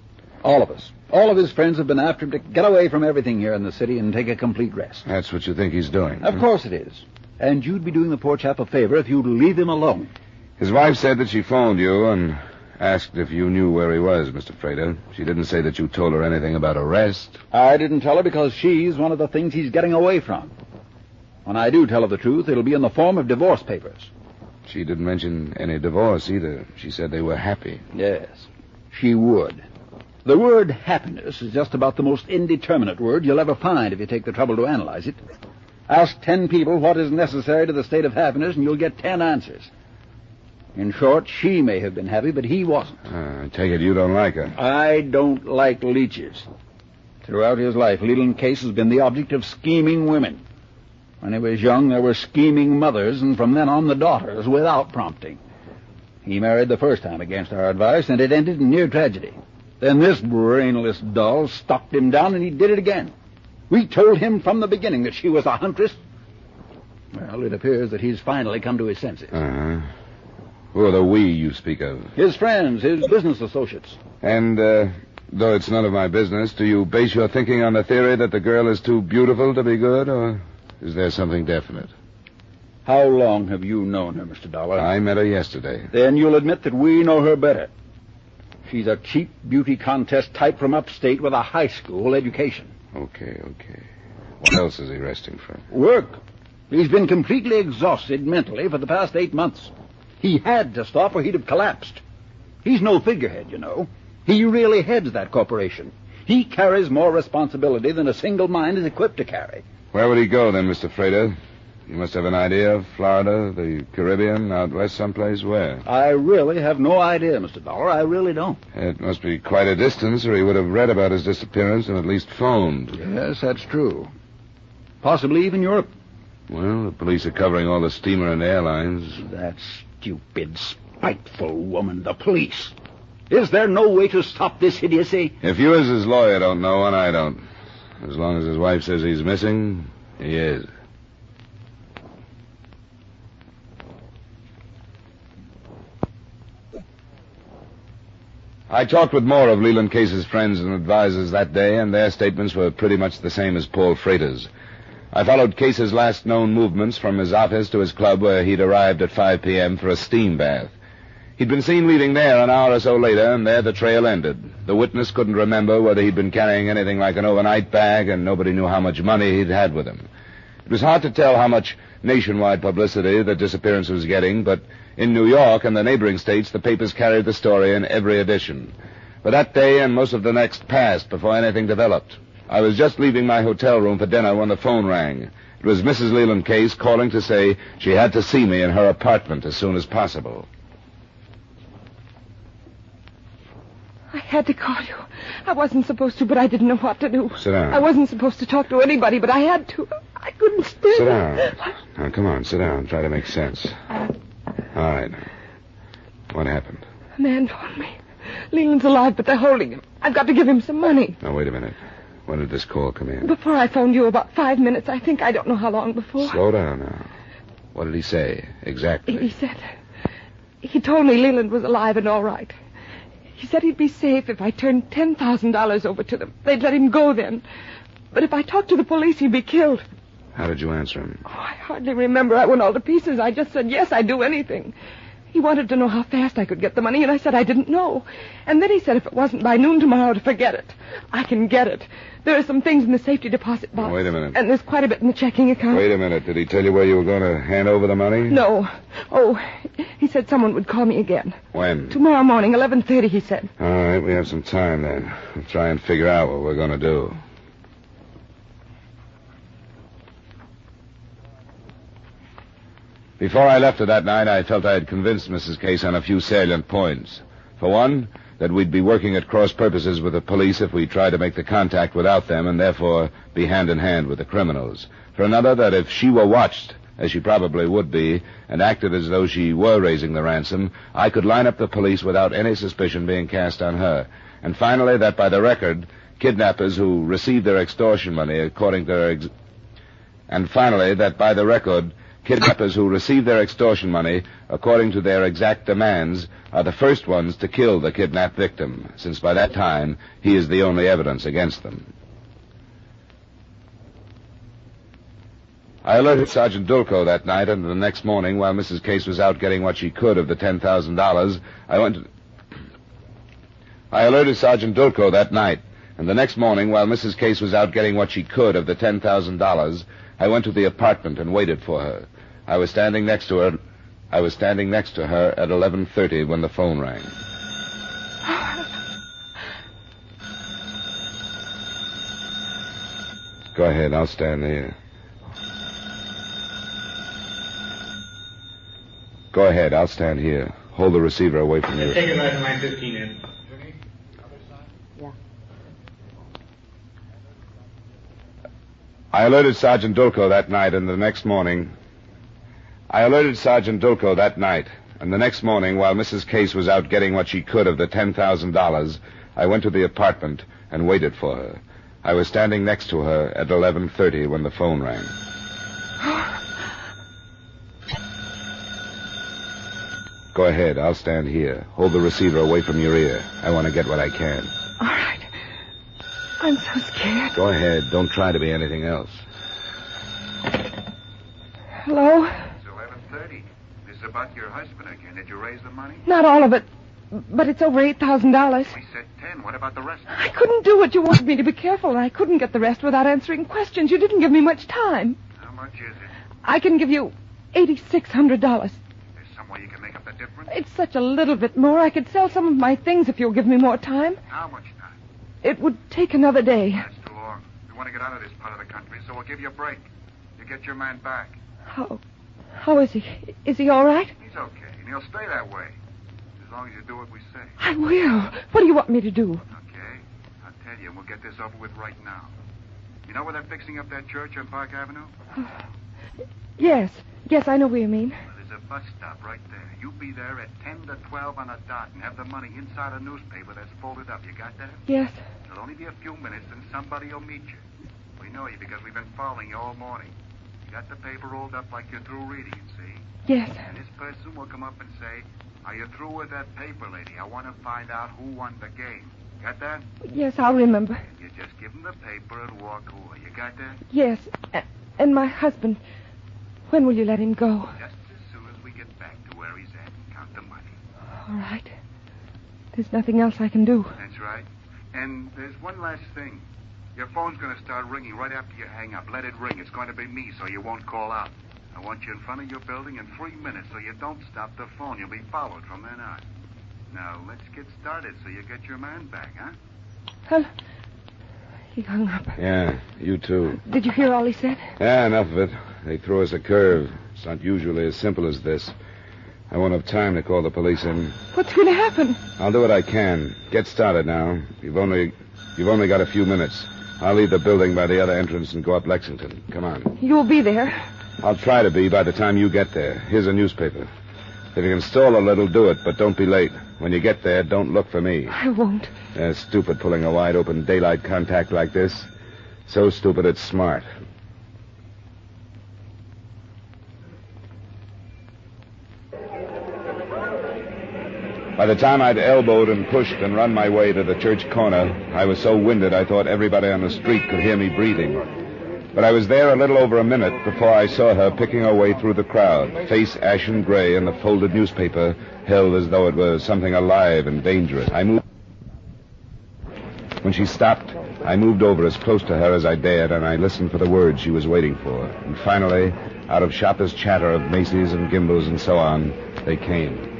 All of us. All of his friends have been after him to get away from everything here in the city and take a complete rest. That's what you think he's doing? Of course it is. And you'd be doing the poor chap a favor if you'd leave him alone. His wife said that she phoned you and asked if you knew where he was, Mr. Frater. She didn't say that you told her anything about arrest. I didn't tell her because she's one of the things he's getting away from. When I do tell her the truth, it'll be in the form of divorce papers. She didn't mention any divorce either. She said they were happy. Yes, she would. The word happiness is just about the most indeterminate word you'll ever find if you take the trouble to analyze it. Ask 10 people what is necessary to the state of happiness, and you'll get 10 answers. In short, she may have been happy, but he wasn't. I take it you don't like her. I don't like leeches. Throughout his life, Leland Case has been the object of scheming women. When he was young, there were scheming mothers, and from then on, the daughters, without prompting. He married the first time against our advice, and it ended in near tragedy. Then this brainless doll stalked him down, and he did it again. We told him from the beginning that she was a huntress. Well, it appears that he's finally come to his senses. Uh-huh. Who are the we you speak of? His friends, his business associates. And, though it's none of my business, do you base your thinking on the theory that the girl is too beautiful to be good, or is there something definite? How long have you known her, Mr. Dollar? I met her yesterday. Then you'll admit that we know her better. She's a cheap beauty contest type from upstate with a high school education. Okay. What else is he resting from? Work. He's been completely exhausted mentally for the past 8 months. He had to stop or he'd have collapsed. He's no figurehead, you know. He really heads that corporation. He carries more responsibility than a single mind is equipped to carry. Where would he go then, Mr. Frater? You must have an idea. Florida, the Caribbean, out west someplace. Where? I really have no idea, Mr. Dollar. I really don't. It must be quite a distance, or he would have read about his disappearance and at least phoned. Yes, that's true. Possibly even Europe. Well, the police are covering all the steamer and airlines. That stupid, spiteful woman, the police. Is there no way to stop this idiocy? If you as his lawyer don't know, and I don't. As long as his wife says he's missing, he is. I talked with more of Leland Case's friends and advisors that day, and their statements were pretty much the same as Paul Frater's. I followed Case's last known movements from his office to his club, where he'd arrived at 5 p.m. for a steam bath. He'd been seen leaving there an hour or so later, and there the trail ended. The witness couldn't remember whether he'd been carrying anything like an overnight bag, and nobody knew how much money he'd had with him. It was hard to tell how much nationwide publicity the disappearance was getting, but in New York and the neighboring states, the papers carried the story in every edition. But that day and most of the next passed before anything developed. I was just leaving my hotel room for dinner when the phone rang. It was Mrs. Leland Case calling to say she had to see me in her apartment as soon as possible. I had to call you. I wasn't supposed to, but I didn't know what to do. Sit down. I wasn't supposed to talk to anybody, but I had to. I couldn't stand it. Sit down. Now, come on, sit down. Try to make sense. All right. What happened? A man phoned me. Leland's alive, but they're holding him. I've got to give him some money. Now, wait a minute. When did this call come in? Before I phoned you, about 5 minutes, I think. I don't know how long before. Slow down now. What did he say, exactly? He said... He told me Leland was alive and all right. He said he'd be safe if I turned $10,000 over to them. They'd let him go then. But if I talked to the police, he'd be killed. How did you answer him? Oh, I hardly remember. I went all to pieces. I just said, yes, I'd do anything. He wanted to know how fast I could get the money, and I said I didn't know. And then he said if it wasn't by noon tomorrow, to forget it. I can get it. There are some things in the safety deposit box. Wait a minute. And there's quite a bit in the checking account. Wait a minute. Did he tell you where you were going to hand over the money? No. Oh, he said someone would call me again. When? Tomorrow morning, 11:30, he said. All right, we have some time then. We'll try and figure out what we're going to do. Before I left her that night, I felt I had convinced Mrs. Case on a few salient points. For one, that we'd be working at cross purposes with the police if we tried to make the contact without them and therefore be hand in hand with the criminals. For another, that if she were watched, as she probably would be, and acted as though she were raising the ransom, I could line up the police without any suspicion being cast on her. And finally, that by the record, kidnappers who received their extortion money according to their... Kidnappers who receive their extortion money according to their exact demands are the first ones to kill the kidnapped victim, since by that time he is the only evidence against them. I alerted Sergeant Dulco that night, and the next morning, while Mrs. Case was out getting what she could of the $10,000, I alerted Sergeant Dulco that night, and the next morning, while Mrs. Case was out getting what she could of the $10,000, I went to the apartment and waited for her. I was standing next to her at 11:30 when the phone rang. Go ahead, I'll stand here. Go ahead, I'll stand here. Hold the receiver away from you. Take it right to line 15 in. Yeah. I alerted Sergeant Dulco that night, and the next morning... And the next morning, while Mrs. Case was out getting what she could of the $10,000, I went to the apartment and waited for her. I was standing next to her at 11:30 when the phone rang. Go ahead. I'll stand here. Hold the receiver away from your ear. I want to get what I can. All right. I'm so scared. Go ahead. Don't try to be anything else. Hello? It's 11:30. This is about your husband again. Did you raise the money? Not all of it, but it's over $8,000. We said 10. What about the rest? I couldn't do it. You wanted me to be careful, and I couldn't get the rest without answering questions. You didn't give me much time. How much is it? I can give you $8,600. There's some way you can make up the difference? It's such a little bit more. I could sell some of my things if you'll give me more time. How much time? It would take another day. That's too long. We want to get out of this part of the country, so we'll give you a break. You get your man back. How is he? Is he all right? He's okay, and he'll stay that way. As long as you do what we say. I will. What do you want me to do? Okay. I'll tell you, and we'll get this over with right now. You know where they're fixing up that church on Park Avenue? Yes. Yes, I know what you mean. Well, there's a bus stop right there. You be there at 10 to 12 on a dot and have the money inside a newspaper that's folded up. You got that? Yes. It'll only be a few minutes, and somebody will meet you. We know you because we've been following you all morning. You got the paper rolled up like you're through reading it, see? Yes. And this person will come up and say, "Are you through with that paper, lady? I want to find out who won the game." Got that? Yes, I'll remember. You just give him the paper and walk away. You got that? Yes. And my husband, when will you let him go? Just as soon as we get back to where he's at and count the money. All right. There's nothing else I can do. That's right. And there's one last thing. Your phone's going to start ringing right after you hang up. Let it ring. It's going to be me, so you won't call out. I want you in front of your building in 3 minutes, so you don't stop the phone. You'll be followed from then on. Now, let's get started so you get your man back, huh? Well, he hung up. Yeah, you too. Did you hear all he said? Yeah, enough of it. They threw us a curve. It's not usually as simple as this. I won't have time to call the police in. What's going to happen? I'll do what I can. Get started now. You've only got a few minutes. I'll leave the building by the other entrance and go up Lexington. Come on. You'll be there. I'll try to be by the time you get there. Here's a newspaper. If you can stall a little, do it, but don't be late. When you get there, don't look for me. I won't. Stupid pulling a wide-open daylight contact like this. So stupid it's smart. By the time I'd elbowed and pushed and run my way to the church corner, I was so winded I thought everybody on the street could hear me breathing. But I was there a little over a minute before I saw her picking her way through the crowd, face ashen gray and the folded newspaper held as though it was something alive and dangerous. When she stopped, I moved over as close to her as I dared, and I listened for the words she was waiting for. And finally, out of shoppers' chatter of Macy's and Gimbel's and so on, they came.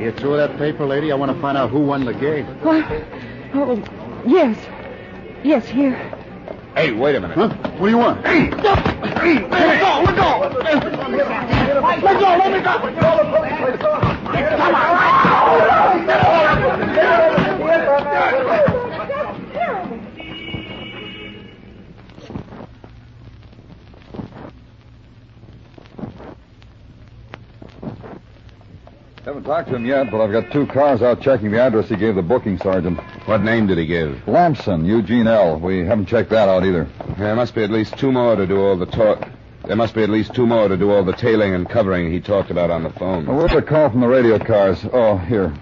You threw that paper, lady? I want to find out who won the game. What? Oh, yes. Yes, here. Hey, wait a minute. Huh? What do you want? Hey! Let go! Let go! Let go! Let me go! Come Haven't talked to him yet, but I've got 2 cars out checking the address he gave the booking sergeant. What name did he give? Lamson, Eugene L. We haven't checked that out either. There must be at least 2 more to do all the talk. There must be at least 2 more to do all the tailing and covering he talked about on the phone. Well, where's the call from the radio cars? Oh, here.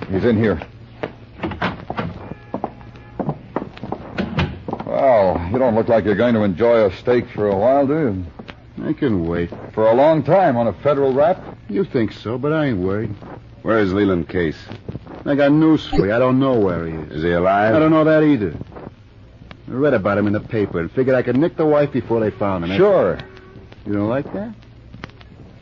He's in here. Well, you don't look like you're going to enjoy a steak for a while, do you? I can wait. For a long time on a federal rap? You think so, but I ain't worried. Where is Leland Case? I got news for you. I don't know where he is. Is he alive? I don't know that either. I read about him in the paper and figured I could nick the wife before they found him. Sure. You don't like that?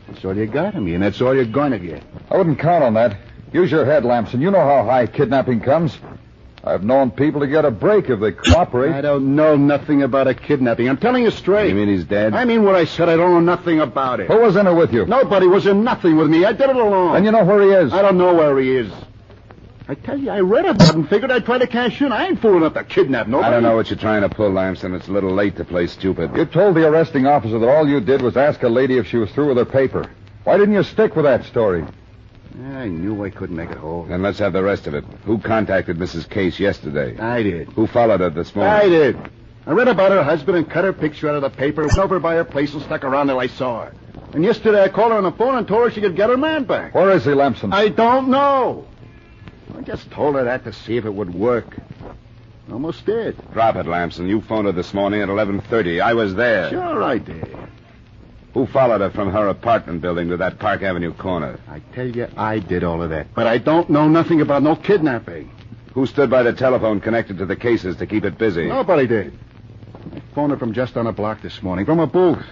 That's all you got of me, and that's all you're going to get. I wouldn't count on that. Use your head, Lamson. You know how high kidnapping comes. I've known people to get a break if they cooperate. I don't know nothing about a kidnapping. I'm telling you straight. You mean he's dead? I mean what I said. I don't know nothing about it. Who was in it with you? Nobody was in nothing with me. I did it alone. And you know where he is? I don't know where he is. I tell you, I read about it and figured I'd try to cash in. I ain't fool enough to kidnap nobody. I don't know what you're trying to pull, Lamson. It's a little late to play stupid. You told the arresting officer that all you did was ask a lady if she was through with her paper. Why didn't you stick with that story? I knew I couldn't make it whole. Then let's have the rest of it. Who contacted Mrs. Case yesterday? I did. Who followed her this morning? I did. I read about her husband and cut her picture out of the paper, went over by her place and stuck around till I saw her. And yesterday I called her on the phone and told her she could get her man back. Where is he, Lamson? I don't know. I just told her that to see if it would work. Almost did. Drop it, Lamson. You phoned her this morning at 11:30. I was there. Sure I did. Who followed her from her apartment building to that Park Avenue corner? I tell you, I did all of that. But I don't know nothing about no kidnapping. Who stood by the telephone connected to the cases to keep it busy? Nobody did. I phoned her from just down the block this morning, from a booth.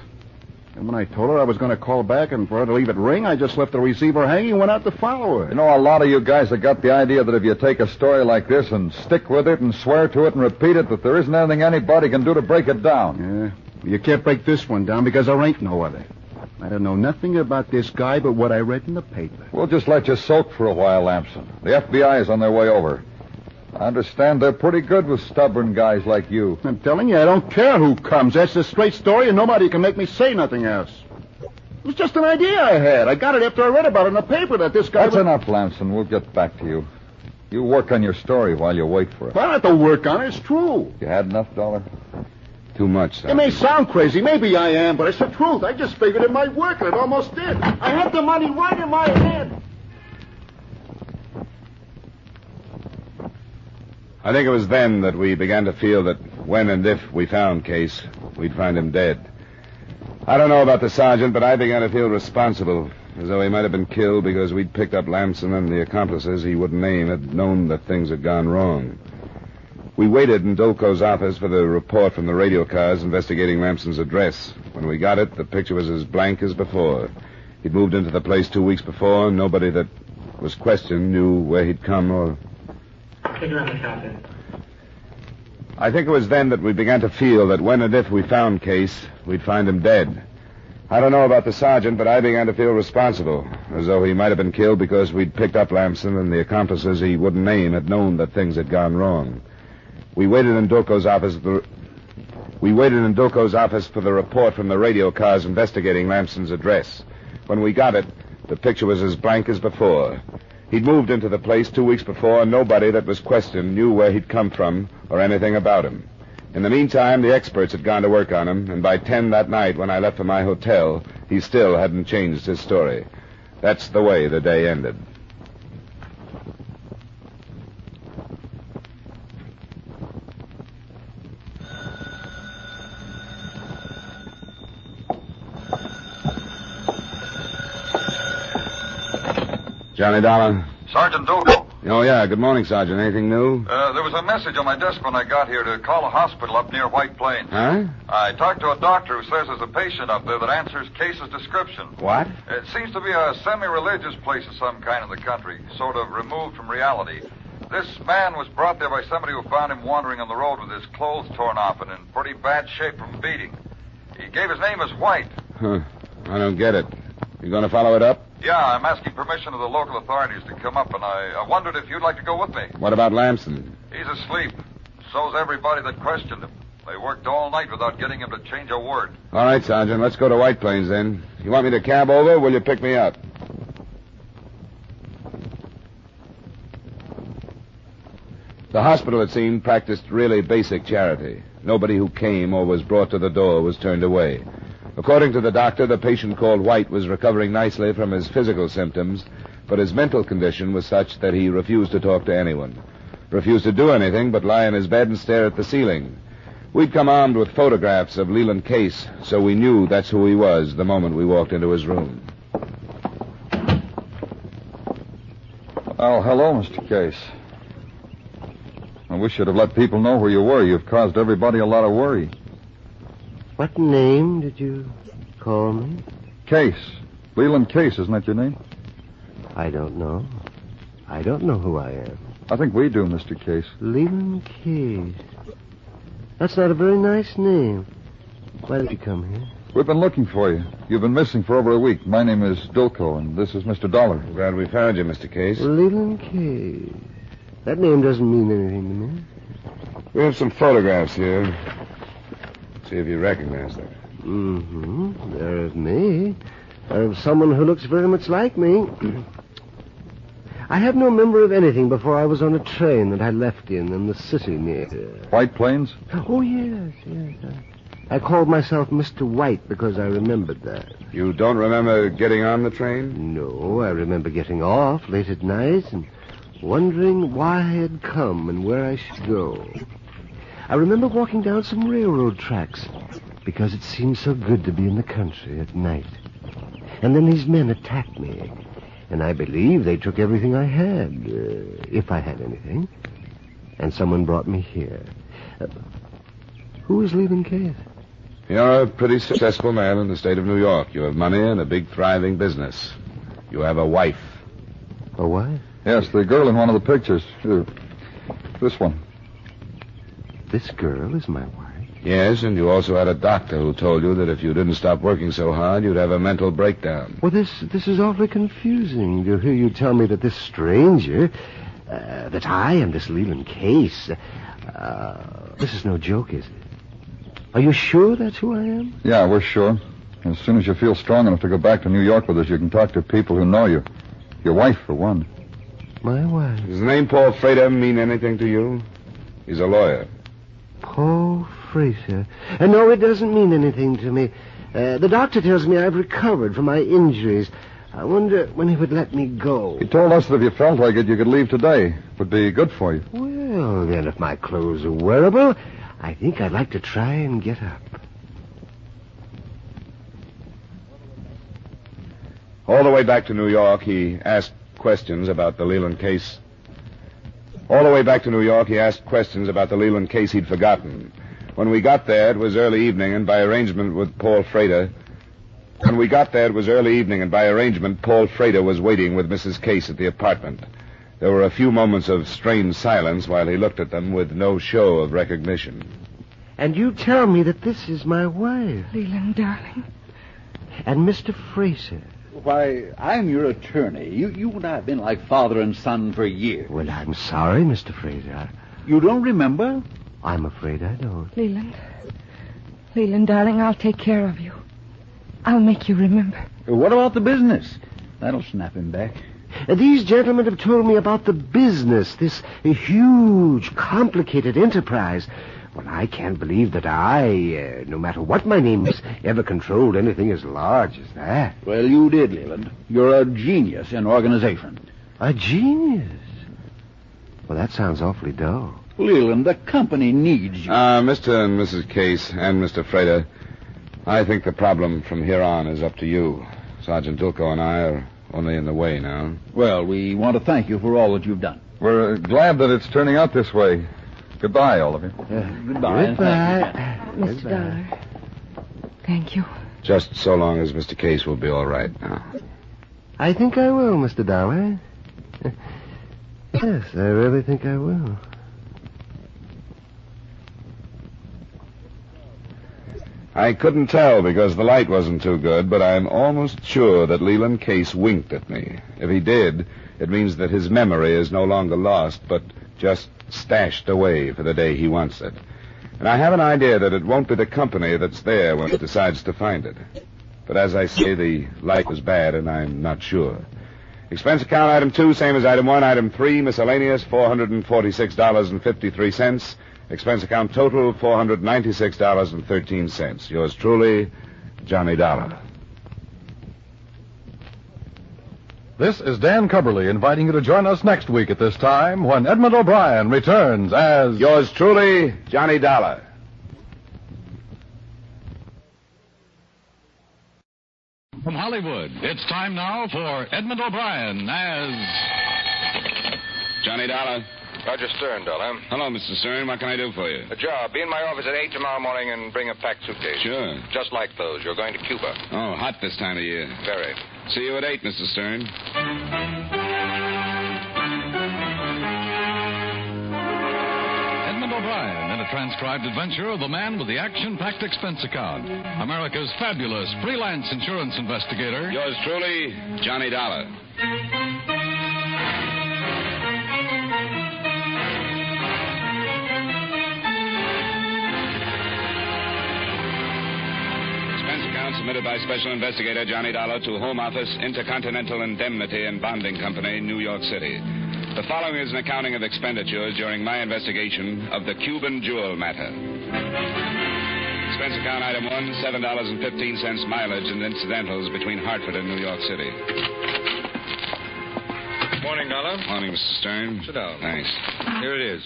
And when I told her I was going to call back and for her to leave it ring, I just left the receiver hanging and went out to follow her. You know, a lot of you guys have got the idea that if you take a story like this and stick with it and swear to it and repeat it, that there isn't anything anybody can do to break it down. Yeah. You can't break this one down because there ain't no other. I don't know nothing about this guy but what I read in the paper. We'll just let you soak for a while, Lamson. The FBI is on their way over. I understand they're pretty good with stubborn guys like you. I'm telling you, I don't care who comes. That's the straight story, and nobody can make me say nothing else. It was just an idea I had. I got it after I read about it in the paper that this guy... That's enough, Lamson. We'll get back to you. You work on your story while you wait for it. I don't have to work on it. It's true. You had enough, Dollar? Too much, sir. It may sound crazy. Maybe I am, but it's the truth. I just figured it might work, and it almost did. I had the money right in my hand. I think it was then that we began to feel that when and if we found Case, we'd find him dead. I don't know about the sergeant, but I began to feel responsible, as though he might have been killed because we'd picked up Lamson and the accomplices he wouldn't name had known that things had gone wrong. We waited in Dolko's office for the report from the radio cars investigating Lamson's address. When we got it, the picture was as blank as before. He'd moved into the place 2 weeks before, and nobody that was questioned knew where he'd come or... I think it was then that we began to feel that when and if we found Case, we'd find him dead. I don't know about the sergeant, but I began to feel responsible, as though he might have been killed because we'd picked up Lamson and the accomplices he wouldn't name had known that things had gone wrong. We waited in Dolko's office for the report from the radio cars investigating Lamson's address. When we got it, the picture was as blank as before. He'd moved into the place 2 weeks before, and nobody that was questioned knew where he'd come from or anything about him. In the meantime, the experts had gone to work on him, and by 10 that night when I left for my hotel, he still hadn't changed his story. That's the way the day ended. Johnny Dollar. Sergeant Dolko. Oh, yeah. Good morning, Sergeant. Anything new? There was a message on my desk when I got here to call a hospital up near White Plains. Huh? I talked to a doctor who says there's a patient up there that answers Case's description. What? It seems to be a semi-religious place of some kind in the country, sort of removed from reality. This man was brought there by somebody who found him wandering on the road with his clothes torn off and in pretty bad shape from beating. He gave his name as White. Huh. I don't get it. You going to follow it up? Yeah, I'm asking permission of the local authorities to come up, and I wondered if you'd like to go with me. What about Lamson? He's asleep. So's everybody that questioned him. They worked all night without getting him to change a word. All right, Sergeant. Let's go to White Plains, then. You want me to cab over, or will you pick me up? The hospital, it seemed, practiced really basic charity. Nobody who came or was brought to the door was turned away. According to the doctor, the patient called White was recovering nicely from his physical symptoms, but his mental condition was such that he refused to talk to anyone, refused to do anything but lie in his bed and stare at the ceiling. We'd come armed with photographs of Leland Case, so we knew that's who he was the moment we walked into his room. Oh, hello, Mr. Case. I wish you'd have let people know where you were. You've caused everybody a lot of worry. What name did you call me? Case. Leland Case, isn't that your name? I don't know. I don't know who I am. I think we do, Mr. Case. Leland Case. That's not a very nice name. Why did you come here? We've been looking for you. You've been missing for over a week. My name is Dolko, and this is Mr. Dollar. Glad we found you, Mr. Case. Leland Case. That name doesn't mean anything to me. We have some photographs here. See if you recognize them. Mm-hmm. They're of me. They're of someone who looks very much like me. I have no memory of anything before I was on a train that I left in the city near here. White Plains? Oh, yes. I called myself Mr. White because I remembered that. You don't remember getting on the train? No, I remember getting off late at night and wondering why I had come and where I should go. I remember walking down some railroad tracks because it seemed so good to be in the country at night. And then these men attacked me, and I believe they took everything I had, if I had anything. And someone brought me here. Who is Leland Case? You're a pretty successful man in the state of New York. You have money and a big, thriving business. You have a wife. A wife? Yes, the girl in one of the pictures. This one. This girl is my wife? Yes, and you also had a doctor who told you that if you didn't stop working so hard, you'd have a mental breakdown. Well, this is awfully confusing to hear you tell me that this stranger, that I am this Leland Case. This is no joke, is it? Are you sure that's who I am? Yeah, we're sure. As soon as you feel strong enough to go back to New York with us, you can talk to people who know you. Your wife, for one. My wife? Does the name Paul Frater mean anything to you? He's a lawyer. Paul Frater. No, it doesn't mean anything to me. The doctor tells me I've recovered from my injuries. I wonder when he would let me go. He told us that if you felt like it, you could leave today. It would be good for you. Well, then, if my clothes are wearable, I think I'd like to try and get up. All the way back to New York, he asked questions about the Leland case. All the way back to New York, he asked questions about the Leland case he'd forgotten. When we got there, it was early evening, and by arrangement with Paul Frater... When we got there, it was early evening, and by arrangement, Paul Frater was waiting with Mrs. Case at the apartment. There were a few moments of strained silence while he looked at them with no show of recognition. And you tell me that this is my wife. Leland, darling. And Mr. Fraser. Why, I'm your attorney. You and I have been like father and son for years. Well, I'm sorry, Mr. Fraser. You don't remember? I'm afraid I don't. Leland, darling, I'll take care of you. I'll make you remember. What about the business? That'll snap him back. These gentlemen have told me about the business, this huge, complicated enterprise. Well, I can't believe that I, no matter what my name is, ever controlled anything as large as that. Well, you did, Leland. You're a genius in organization. A genius? Well, that sounds awfully dull. Leland, the company needs you. Mr. and Mrs. Case and Mr. Frater, I think the problem from here on is up to you. Sergeant Dulco and I are only in the way now. Well, we want to thank you for all that you've done. We're glad that it's turning out this way. Goodbye, all of you. Goodbye. Mr. Dollar. Thank you. Just so long as Mr. Case will be all right now. I think I will, Mr. Dollar. Yes, I really think I will. I couldn't tell because the light wasn't too good, but I'm almost sure that Leland Case winked at me. If he did, it means that his memory is no longer lost, but just stashed away for the day he wants it. And I have an idea that it won't be the company that's there when it decides to find it. But as I say, the light was bad, and I'm not sure. Expense account item 2, same as item 1. Item 3, miscellaneous, $446.53. Expense account total, $496.13. Yours truly, Johnny Dollar. This is Dan Cubberly inviting you to join us next week at this time when Edmund O'Brien returns as... Yours truly, Johnny Dollar. From Hollywood, it's time now for Edmund O'Brien as... Johnny Dollar. Roger Stern, Dollar. Hello, Mr. Stern. What can I do for you? A job. Be in my office at 8 tomorrow morning and bring a packed suitcase. Sure. Just like those. You're going to Cuba. Oh, hot this time of year. Very. See you at 8, Mr. Stern. Edmund O'Brien in a transcribed adventure of the man with the action-packed expense account. America's fabulous freelance insurance investigator. Yours truly, Johnny Dollar. account submitted by Special Investigator Johnny Dollar to Home Office, Intercontinental Indemnity and Bonding Company, New York City. The following is an accounting of expenditures during my investigation of the Cuban jewel matter. Expense account item 1, $7.15 mileage and incidentals between Hartford and New York City. Morning, Dollar. Morning, Mr. Stern. Sit down. Thanks. Here it is.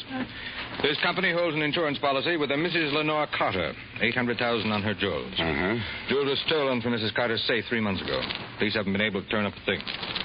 This company holds an insurance policy with a Mrs. Lenore Carter. $800,000 on her jewels. Jewels were stolen from Mrs. Carter's safe 3 months ago. Police haven't been able to turn up a thing.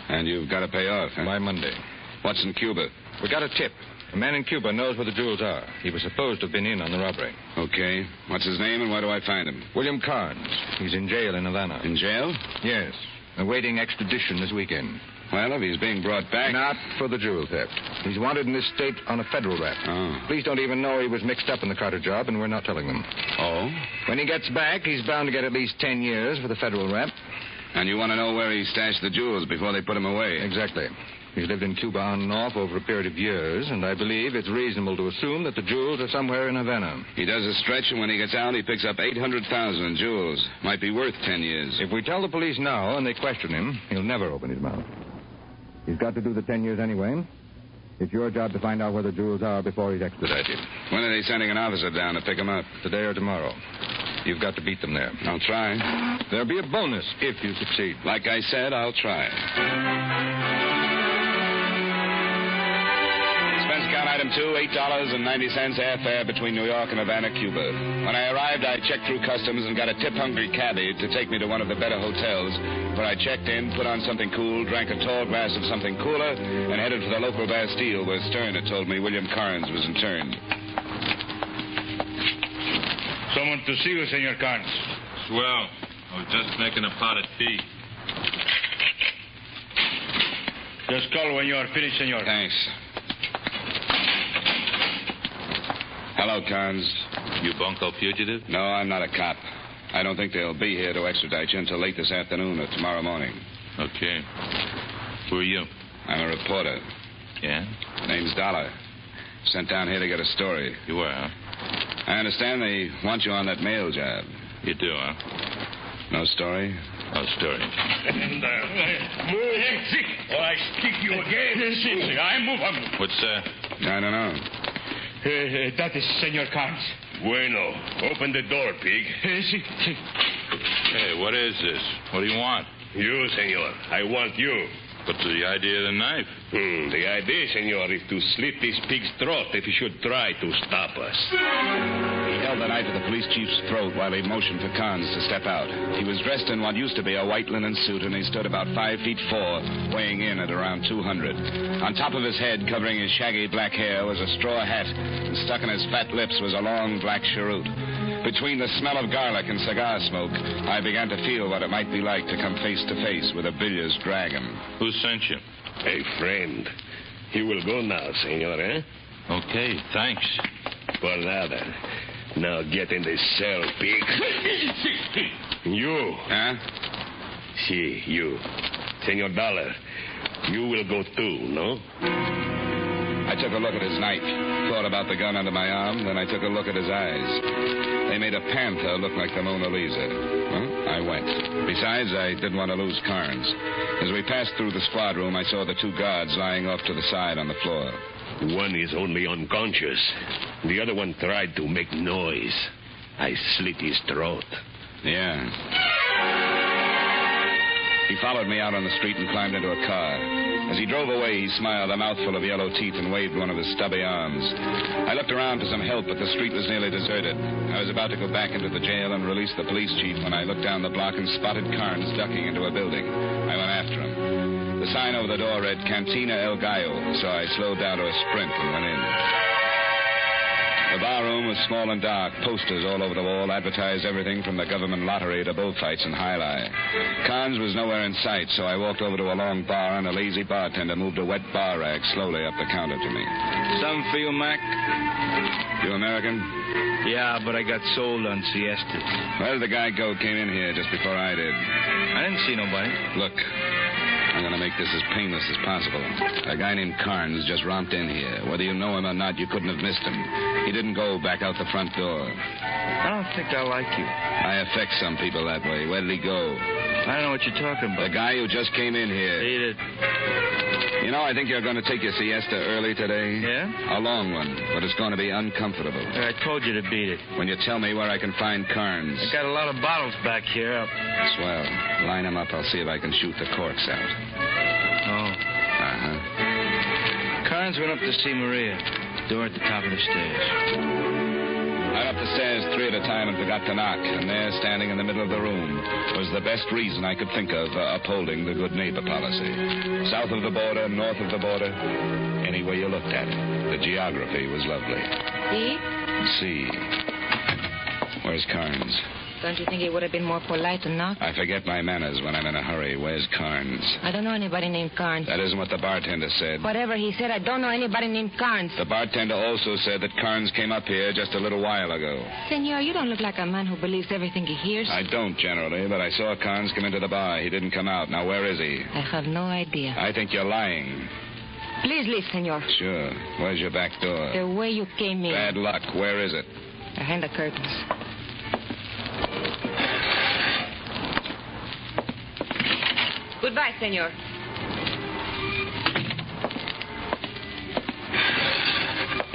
And you've got to pay off, huh? By Monday. What's in Cuba? We got a tip. A man in Cuba knows where the jewels are. He was supposed to have been in on the robbery. Okay. What's his name and where do I find him? William Carnes. He's in jail in Havana. In jail? Yes. Awaiting extradition this weekend. Well, if he's being brought back... Not for the jewel theft. He's wanted in this state on a federal rap. Oh. Police don't even know he was mixed up in the Carter job, and we're not telling them. Oh? When he gets back, he's bound to get at least 10 years for the federal rap. And you want to know where he stashed the jewels before they put him away? Exactly. He's lived in Cuba on and off over a period of years, and I believe it's reasonable to assume that the jewels are somewhere in Havana. He does a stretch, and when he gets out, he picks up $800,000 in jewels. Might be worth 10 years. If we tell the police now and they question him, he'll never open his mouth. He's got to do the 10 years anyway. It's your job to find out where the jewels are before he's extradited. When are they sending an officer down to pick him up? Today or tomorrow. You've got to beat them there. I'll try. There'll be a bonus if you succeed. Like I said, I'll try. Expense account item 2, $8.90 airfare between New York and Havana, Cuba. When I arrived, I checked through customs and got a tip-hungry cabbie to take me to one of the better hotels, where I checked in, put on something cool, drank a tall glass of something cooler, and headed for the local Bastille where Stern had told me William Carnes was interned. Someone to see you, Senor Carnes. Swell. I was just making a pot of tea. Just call when you are finished, senor. Thanks. Hello, Carnes. You bunco fugitive? No, I'm not a cop. I don't think they'll be here to extradite you until late this afternoon or tomorrow morning. Okay. Who are you? I'm a reporter. Yeah? Name's Dollar. Sent down here to get a story. You are, huh? I understand they want you on that mail job. You do, huh? No story? No story. And, I stick you again. I move on. What's that? I don't know. That is Senor Carnes. Bueno. Open the door, pig. Hey, what is this? What do you want? You, senor. I want you. What's the idea of the knife? The idea, senor, is to slit this pig's throat if he should try to stop us. He held the knife at the police chief's throat while he motioned for Carnes to step out. He was dressed in what used to be a white linen suit, and he stood about 5'4", weighing in at around 200. On top of his head, covering his shaggy black hair, was a straw hat, and stuck in his fat lips was a long black cheroot. Between the smell of garlic and cigar smoke, I began to feel what it might be like to come face to face with a bilious dragon. Who sent you? Hey, friend. You will go now, senor, eh? Okay, thanks. Por nada. Now get in the cell, pig. You. Huh? Si, you. Senor Dollar, you will go too, no? I took a look at his knife, thought about the gun under my arm, then I took a look at his eyes. They made a panther look like the Mona Lisa. Well, I went. Besides, I didn't want to lose Carnes. As we passed through the squad room, I saw the 2 guards lying off to the side on the floor. One is only unconscious. The other one tried to make noise. I slit his throat. Yeah. He followed me out on the street and climbed into a car. As he drove away, he smiled, a mouthful of yellow teeth, and waved one of his stubby arms. I looked around for some help, but the street was nearly deserted. I was about to go back into the jail and release the police chief when I looked down the block and spotted Carnes ducking into a building. I went after him. The sign over the door read Cantina El Gallo, so I slowed down to a sprint and went in. The barroom was small and dark. Posters all over the wall advertised everything from the government lottery to bullfights and jai-alai. Carnes was nowhere in sight, so I walked over to a long bar, and a lazy bartender moved a wet bar rag slowly up the counter to me. Some for you, Mac? You American? Yeah, but I got sold on siestas. Where did the guy go came in here just before I did? I didn't see nobody. Look. I'm going to make this as painless as possible. A guy named Carnes just romped in here. Whether you know him or not, you couldn't have missed him. He didn't go back out the front door. I don't think I like you. I affect some people that way. Where did he go? I don't know what you're talking about. The guy who just came in here. Beat it. You know, I think you're going to take your siesta early today. Yeah? A long one, but it's going to be uncomfortable. I told you to beat it. When you tell me where I can find Carnes. I got a lot of bottles back here. Swell. Line them up. I'll see if I can shoot the corks out. Oh. Uh-huh. Carnes went up to see Maria. Door at the top of the stairs. I went up the stairs 3 at a time and forgot to knock. And there, standing in the middle of the room, was the best reason I could think of for upholding the good neighbor policy. South of the border, north of the border, any way you looked at it. The geography was lovely. See? Where's Carnes? Don't you think it would have been more polite to knock? I forget my manners when I'm in a hurry. Where's Carnes? I don't know anybody named Carnes. That isn't what the bartender said. Whatever he said, I don't know anybody named Carnes. The bartender also said that Carnes came up here just a little while ago. Senor, you don't look like a man who believes everything he hears. I don't, generally, but I saw Carnes come into the bar. He didn't come out. Now, where is he? I have no idea. I think you're lying. Please leave, senor. Sure. Where's your back door? The way you came in. Bad luck. Where is it? Behind the curtains. Goodbye, senor.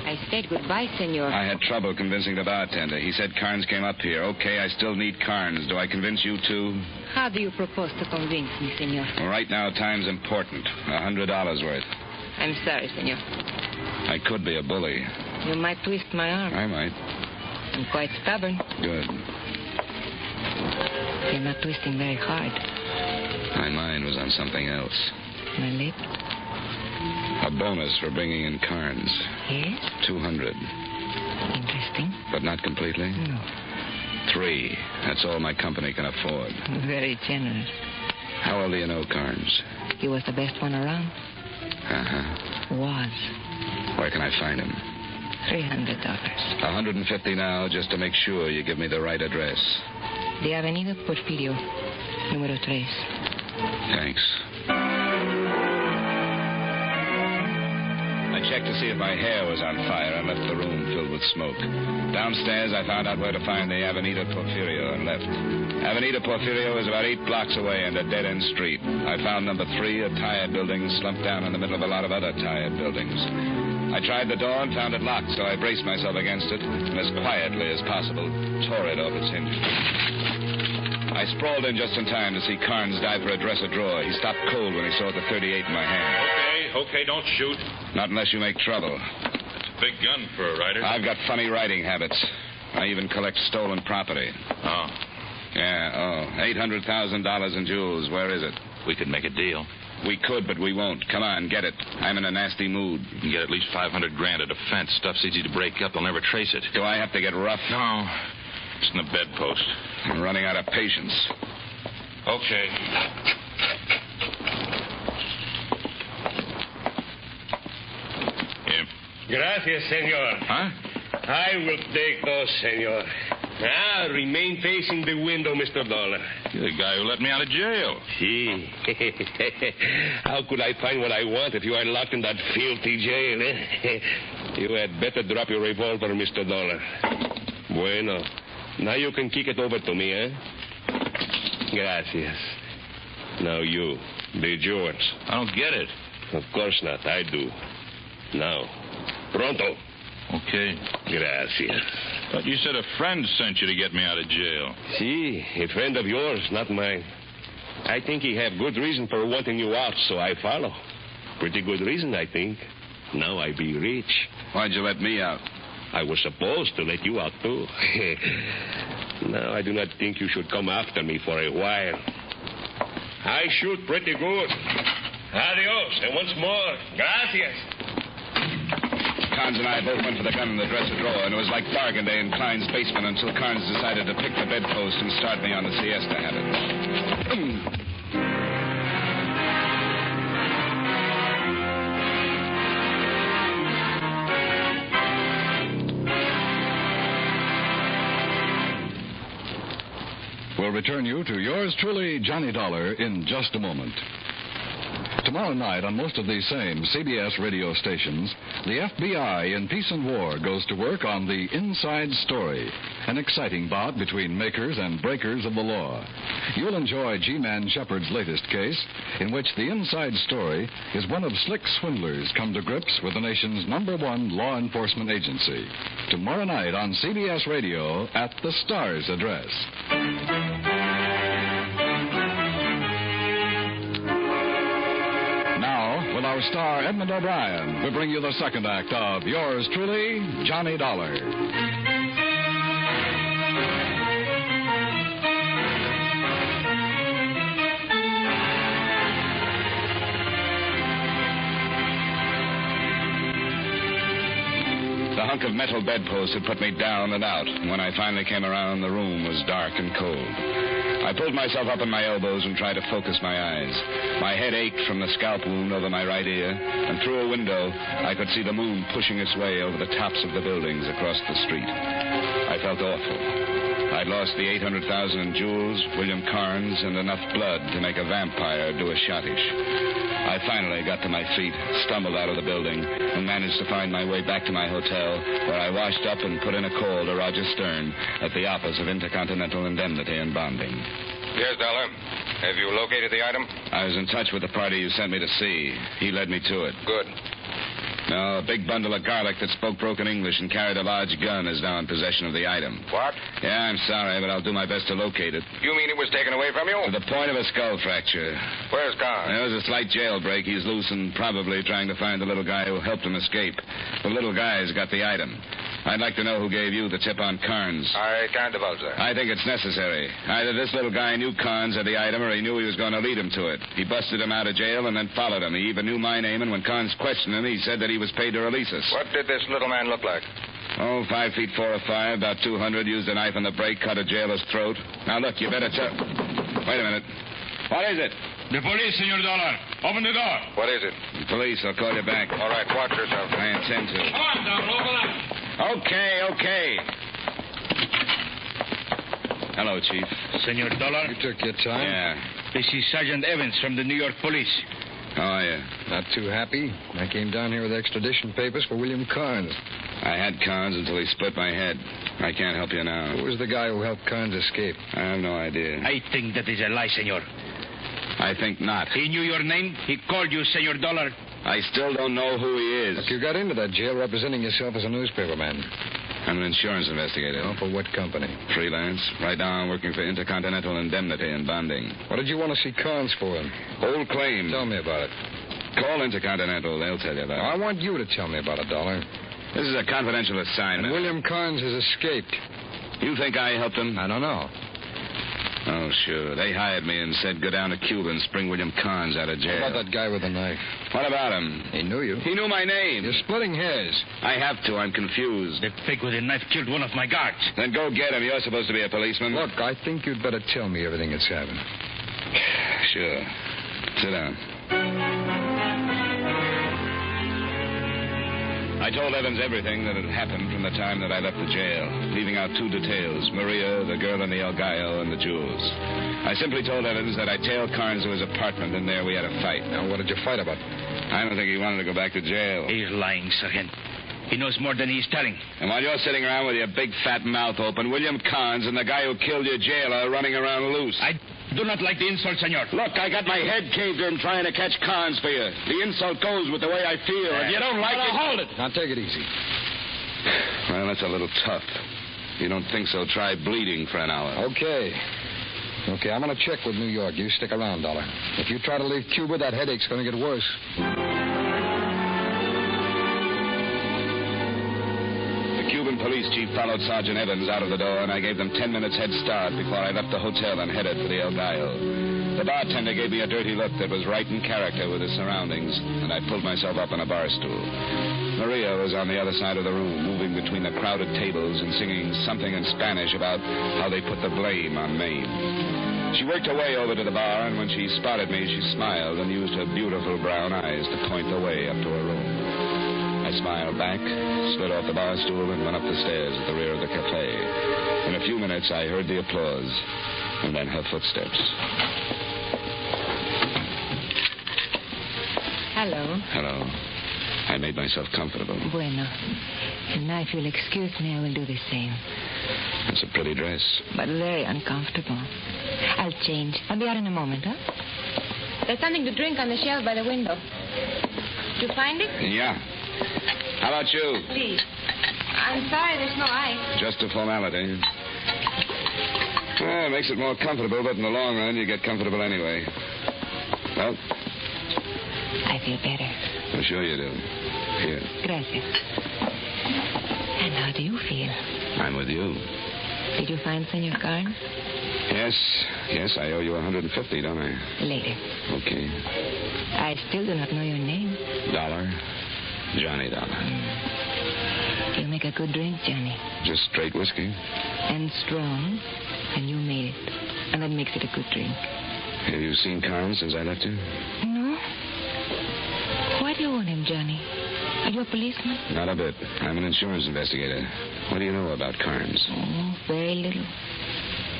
I said goodbye, senor. I had trouble convincing the bartender. He said Carnes came up here. Okay, I still need Carnes. Do I convince you, too? How do you propose to convince me, senor? Well, right now, time's important. $100 worth. I'm sorry, senor. I could be a bully. You might twist my arm. I might. I'm quite stubborn. Good. You're not twisting very hard. My mind was on something else. My lip? A bonus for bringing in Carnes. Yes? 200. Interesting. But not completely? No. 3. That's all my company can afford. Very generous. How well do you know Carnes? He was the best one around. Uh-huh. Was. Where can I find him? $300. 150 now, just to make sure you give me the right address. De Avenida Porfirio, número 3. Thanks. I checked to see if my hair was on fire and left the room filled with smoke. Downstairs, I found out where to find the Avenida Porfirio and left. Avenida Porfirio is about 8 blocks away and a dead-end street. I found number 3, a tired building, slumped down in the middle of a lot of other tired buildings. I tried the door and found it locked, so I braced myself against it and as quietly as possible tore it off its hinges. I sprawled in just in time to see Carnes dive for a dresser drawer. He stopped cold when he saw the .38 in my hand. Okay, don't shoot. Not unless you make trouble. That's a big gun for a rider. I've got funny riding habits. I even collect stolen property. Oh. Yeah, $800,000 in jewels. Where is it? We could make a deal. We could, but we won't. Come on, get it. I'm in a nasty mood. You can get at least $500,000 at a fence. Stuff's easy to break up. They'll never trace it. Do I have to get rough? No. It's in the bedpost. I'm running out of patience. Okay. Gracias, senor. Huh? I will take those, senor. Ah, remain facing the window, Mr. Dollar. You're the guy who let me out of jail. See. How could I find what I want if you are locked in that filthy jail, eh? You had better drop your revolver, Mr. Dollar. Bueno. Now you can kick it over to me, eh? Gracias. Now you, the yours. I don't get it. Of course not. I do. Now. Pronto. Okay. Gracias. But you said a friend sent you to get me out of jail. See, a friend of yours, not mine. I think he have good reason for wanting you out, so I follow. Pretty good reason, I think. Now I be rich. Why'd you let me out? I was supposed to let you out, too. Now, I do not think you should come after me for a while. I shoot pretty good. Adios, and once more, gracias. Carnes and I both went for the gun in the dresser drawer, and it was like bargain day in Klein's basement until Carnes decided to pick the bedpost and start me on the siesta habit. We'll return you to yours truly, Johnny Dollar, in just a moment. Tomorrow night on most of these same CBS radio stations, the FBI in Peace and War goes to work on The Inside Story, an exciting bout between makers and breakers of the law. You'll enjoy G-Man Shepard's latest case, in which the inside story is one of slick swindlers come to grips with the nation's #1 law enforcement agency. Tomorrow night on CBS Radio at the Star's address. With our star, Edmund O'Brien, we bring you the second act of yours truly, Johnny Dollar. The hunk of metal bedpost had put me down and out, and when I finally came around, the room was dark and cold. I pulled myself up on my elbows and tried to focus my eyes. My head ached from the scalp wound over my right ear, and through a window, I could see the moon pushing its way over the tops of the buildings across the street. I felt awful. I'd lost the $800,000 in jewels, William Carnes, and enough blood to make a vampire do a schottish. I finally got to my feet, stumbled out of the building, and managed to find my way back to my hotel, where I washed up and put in a call to Roger Stern at the Office of Intercontinental Indemnity and Bonding. Yes, Dollar. Have you located the item? I was in touch with the party you sent me to see. He led me to it. Good. No, a big bundle of garlic that spoke broken English and carried a large gun is now in possession of the item. What? Yeah, I'm sorry, but I'll do my best to locate it. You mean it was taken away from you? To the point of a skull fracture. Where's Carnes? There was a slight jailbreak. He's loose and probably trying to find the little guy who helped him escape. The little guy's got the item. I'd like to know who gave you the tip on Carnes. I can't divulge that. I think it's necessary. Either this little guy knew Carnes had the item or he knew he was going to lead him to it. He busted him out of jail and then followed him. He even knew my name, and when Carnes questioned him, he said that he was paid to release us. What did this little man look like? Oh, 5 feet 4 or 5, about 200, used a knife on the break, cut a jailer's throat. Now, look, you better tell... Wait a minute. What is it? The police, Senor Dollar. Open the door. What is it? The police. I'll call you back. All right, watch yourself. I intend to. Come on, Dollar, open up. Okay. Hello, Chief. Senor Dollar. You took your time? Yeah. This is Sergeant Evans from the New York Police. How are you? Not too happy. I came down here with extradition papers for William Carnes. I had Carnes until he split my head. I can't help you now. Who was the guy who helped Carnes escape? I have no idea. I think that is a lie, Senor. I think not. He knew your name. He called you Senor Dollar. I still don't know who he is. Look, you got into that jail representing yourself as a newspaperman. I'm an insurance investigator. Oh, for what company? Freelance. Right now I'm working for Intercontinental Indemnity and Bonding. What did you want to see Carnes for? Old claim. Tell me about it. Call Intercontinental. They'll tell you about it. I want you to tell me about it, Dollar. This is a confidential assignment. And William Carnes has escaped. You think I helped him? I don't know. Oh, sure. They hired me and said go down to Cuban and spring William Carnes out of jail. What about that guy with the knife? What about him? He knew you. He knew my name. You're splitting hairs. I have to. I'm confused. The pig with the knife killed one of my guards. Then go get him. You're supposed to be a policeman. Look, I think you'd better tell me everything that's happened. Sure. Sit down. I told Evans everything that had happened from the time that I left the jail, leaving out 2 details, Maria, the girl in the El Gallo, and the jewels. I simply told Evans that I tailed Carnes to his apartment, and there we had a fight. Now, what did you fight about? I don't think he wanted to go back to jail. He's lying, Sergeant. He knows more than he's telling. And while you're sitting around with your big fat mouth open, William Carnes and the guy who killed your jailer are running around loose. I do not like the insult, senor. Look, I got my head caved in trying to catch Carnes for you. The insult goes with the way I feel. If you don't like it... Hold it. Now, take it easy. Well, that's a little tough. If you don't think so, try bleeding for an hour. Okay, I'm going to check with New York. You stick around, Dollar. If you try to leave Cuba, that headache's going to get worse. Cuban police chief followed Sergeant Evans out of the door, and I gave them 10 minutes head start before I left the hotel and headed for the El Gallo. The bartender gave me a dirty look that was right in character with his surroundings, and I pulled myself up on a bar stool. Maria was on the other side of the room, moving between the crowded tables and singing something in Spanish about how they put the blame on Maine. She worked her way over to the bar, and when she spotted me, she smiled and used her beautiful brown eyes to point the way up to her room. I smiled back, slid off the bar stool, and went up the stairs at the rear of the cafe. In a few minutes, I heard the applause, and then her footsteps. Hello. Hello. I made myself comfortable. Bueno. And now if you'll excuse me, I will do the same. That's a pretty dress. But very uncomfortable. I'll change. I'll be out in a moment, huh? There's something to drink on the shelf by the window. Did you find it? Yeah. How about you? Please. I'm sorry there's no ice. Just a formality. Well, it makes it more comfortable, but in the long run, you get comfortable anyway. Well? I feel better. I'm sure you do. Here. Gracias. And how do you feel? I'm with you. Did you find Senor Carnes? Yes, I owe you $150, don't I? Later. Okay. I still do not know your name. Dollar. Johnny Dollar. You make a good drink, Johnny. Just straight whiskey? And strong. And you made it. And that makes it a good drink. Have you seen Carnes since I left you? No. Why do you want him, Johnny? Are you a policeman? Not a bit. I'm an insurance investigator. What do you know about Carnes? Oh, very little.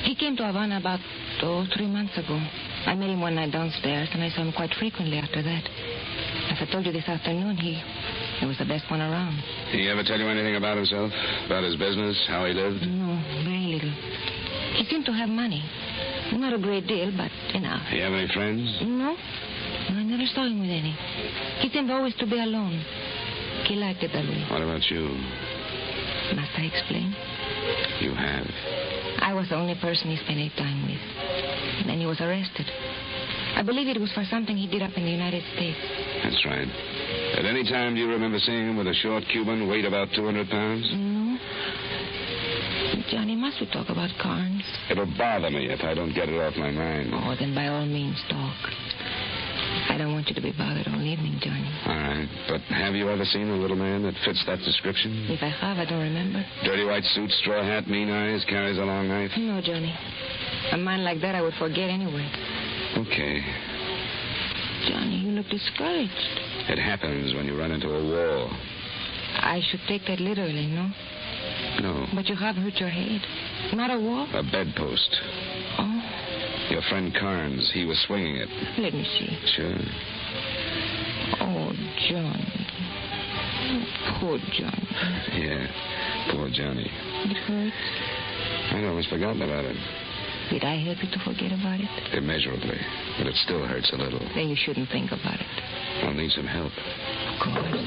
He came to Havana about, 3 months ago. I met him one night downstairs, and I saw him quite frequently after that. As I told you this afternoon, he was the best one around. Did he ever tell you anything about himself? About his business? How he lived? No, very little. He seemed to have money. Not a great deal, but enough. Do you have any friends? No. I never saw him with any. He seemed always to be alone. He liked it that way. What about you? Must I explain? You have. I was the only person he spent any time with. And then he was arrested. I believe it was for something he did up in the United States. That's right. At any time, do you remember seeing him with a short Cuban, weight about 200 pounds? No. Johnny, must we talk about Carnes? It'll bother me if I don't get it off my mind. Oh, then by all means, talk. I don't want you to be bothered all evening, Johnny. All right. But have you ever seen a little man that fits that description? If I have, I don't remember. Dirty white suit, straw hat, mean eyes, carries a long knife? No, Johnny. A man like that I would forget anyway. Okay. Johnny, you look discouraged. It happens when you run into a wall. I should take that literally, no? No. But you have hurt your head. Not a wall? A bedpost. Oh. Your friend Carnes, he was swinging it. Let me see. Sure. Oh, Johnny. Poor Johnny. Yeah, poor Johnny. It hurts. I'd almost forgotten about it. Did I help you to forget about it? Immeasurably. But it still hurts a little. Then you shouldn't think about it. I'll need some help. Of course.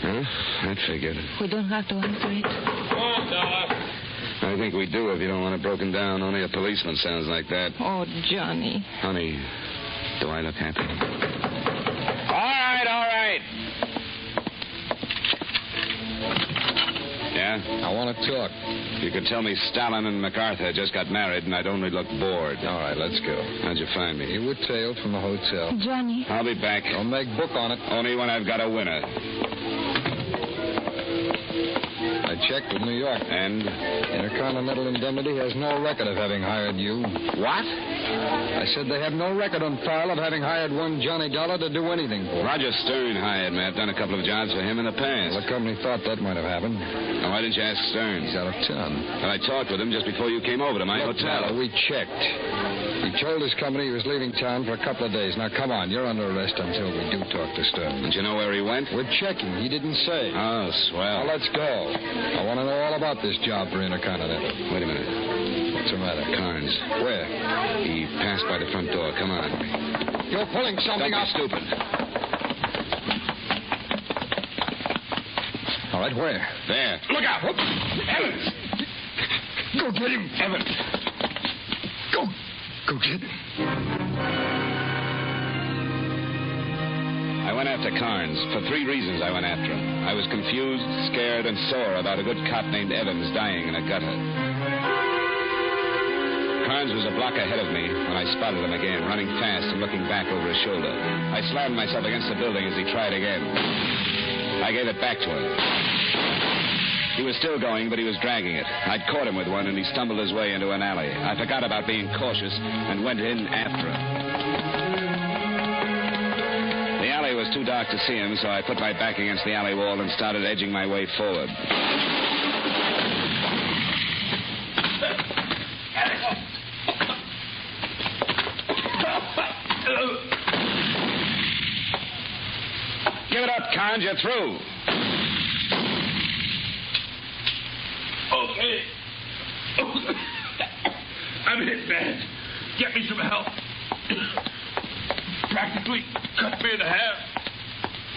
Huh? I'd figured. We don't have to answer it. I think we do if you don't want it broken down. Only a policeman sounds like that. Oh, Johnny. Honey, do I look happy? All right. Yeah? I want to talk. You could tell me Stalin and MacArthur just got married and I'd only look bored. All right, let's go. How'd you find me? You were tailed from the hotel. Johnny. I'll be back. Don't make book on it. Only when I've got a winner. I checked with New York. And? Intercontinental Indemnity has no record of having hired you. What? I said they have no record on file of having hired one Johnny Dollar to do anything for. Roger Stern hired me. I've done a couple of jobs for him in the past. Well, the company thought that might have happened. Now, why didn't you ask Stern? He's out of town. Well, I talked with him just before you came over to my hotel. Dollar, we checked. He told his company he was leaving town for a couple of days. Now, come on. You're under arrest until we do talk to Stern. Don't you know where he went? We're checking. He didn't say. Oh, swell. Now, let's go. I want to know all about this job for Intercontinental. Wait a minute. What's the matter? Carnes. Where? He passed by the front door. Come on. You're pulling something Don't up. be stupid. All right, where? There. Look out! Evans! Go get him. Evans! Go get him. I went after Carnes. For 3 reasons I went after him. I was confused, scared, and sore about a good cop named Evans dying in a gutter. Carnes was a block ahead of me when I spotted him again, running fast and looking back over his shoulder. I slammed myself against the building as he tried again. I gave it back to him. He was still going, but he was dragging it. I'd caught him with one, and he stumbled his way into an alley. I forgot about being cautious and went in after him. The alley was too dark to see him, so I put my back against the alley wall and started edging my way forward. Carnes, you're through. Okay. I'm hit bad. Get me some help. Practically cut me in half.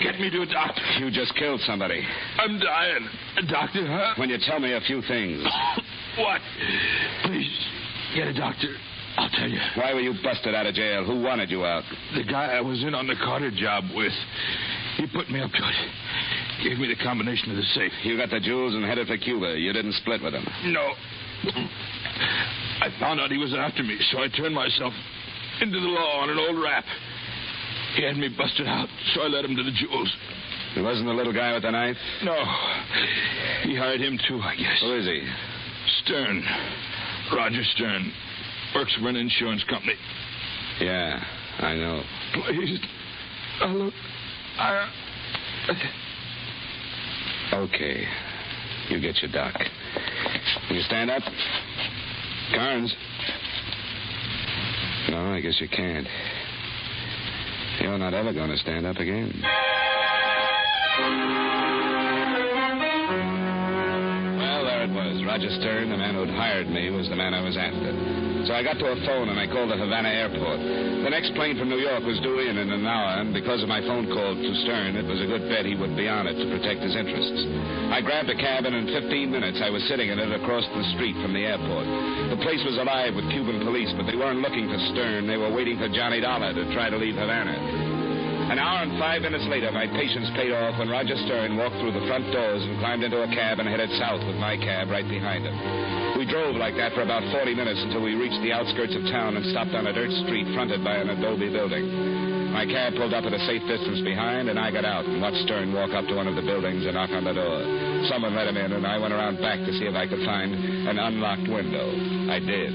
Get me to a doctor. You just killed somebody. I'm dying. A doctor, huh? When you tell me a few things. What? Please, get a doctor. I'll tell you. Why were you busted out of jail? Who wanted you out? The guy I was in on the Carter job with. He put me up to it. Gave me the combination of the safe. You got the jewels and headed for Cuba. You didn't split with him. No. I found out he was after me, so I turned myself into the law on an old rap. He had me busted out, so I led him to the jewels. It wasn't the little guy with the knife? No. He hired him, too, I guess. Who is he? Stern. Roger Stern. Works for an insurance company. Yeah, I know. Please. Look. Okay. You get your doc. Can you stand up? Carnes. No, I guess you can't. You're not ever going to stand up again. Well, there it was. Roger Stern, the man who'd hired me, was the man I was after. So I got to a phone and I called the Havana airport. The next plane from New York was due in an hour, and because of my phone call to Stern, it was a good bet he would be on it to protect his interests. I grabbed a cab, and in 15 minutes I was sitting in it across the street from the airport. The place was alive with Cuban police, but they weren't looking for Stern. They were waiting for Johnny Dollar to try to leave Havana. An hour and 5 minutes later, my patience paid off when Roger Stern walked through the front doors and climbed into a cab and headed south with my cab right behind him. We drove like that for about 40 minutes until we reached the outskirts of town and stopped on a dirt street fronted by an adobe building. My cab pulled up at a safe distance behind, and I got out and watched Stern walk up to one of the buildings and knock on the door. Someone let him in, and I went around back to see if I could find an unlocked window. I did.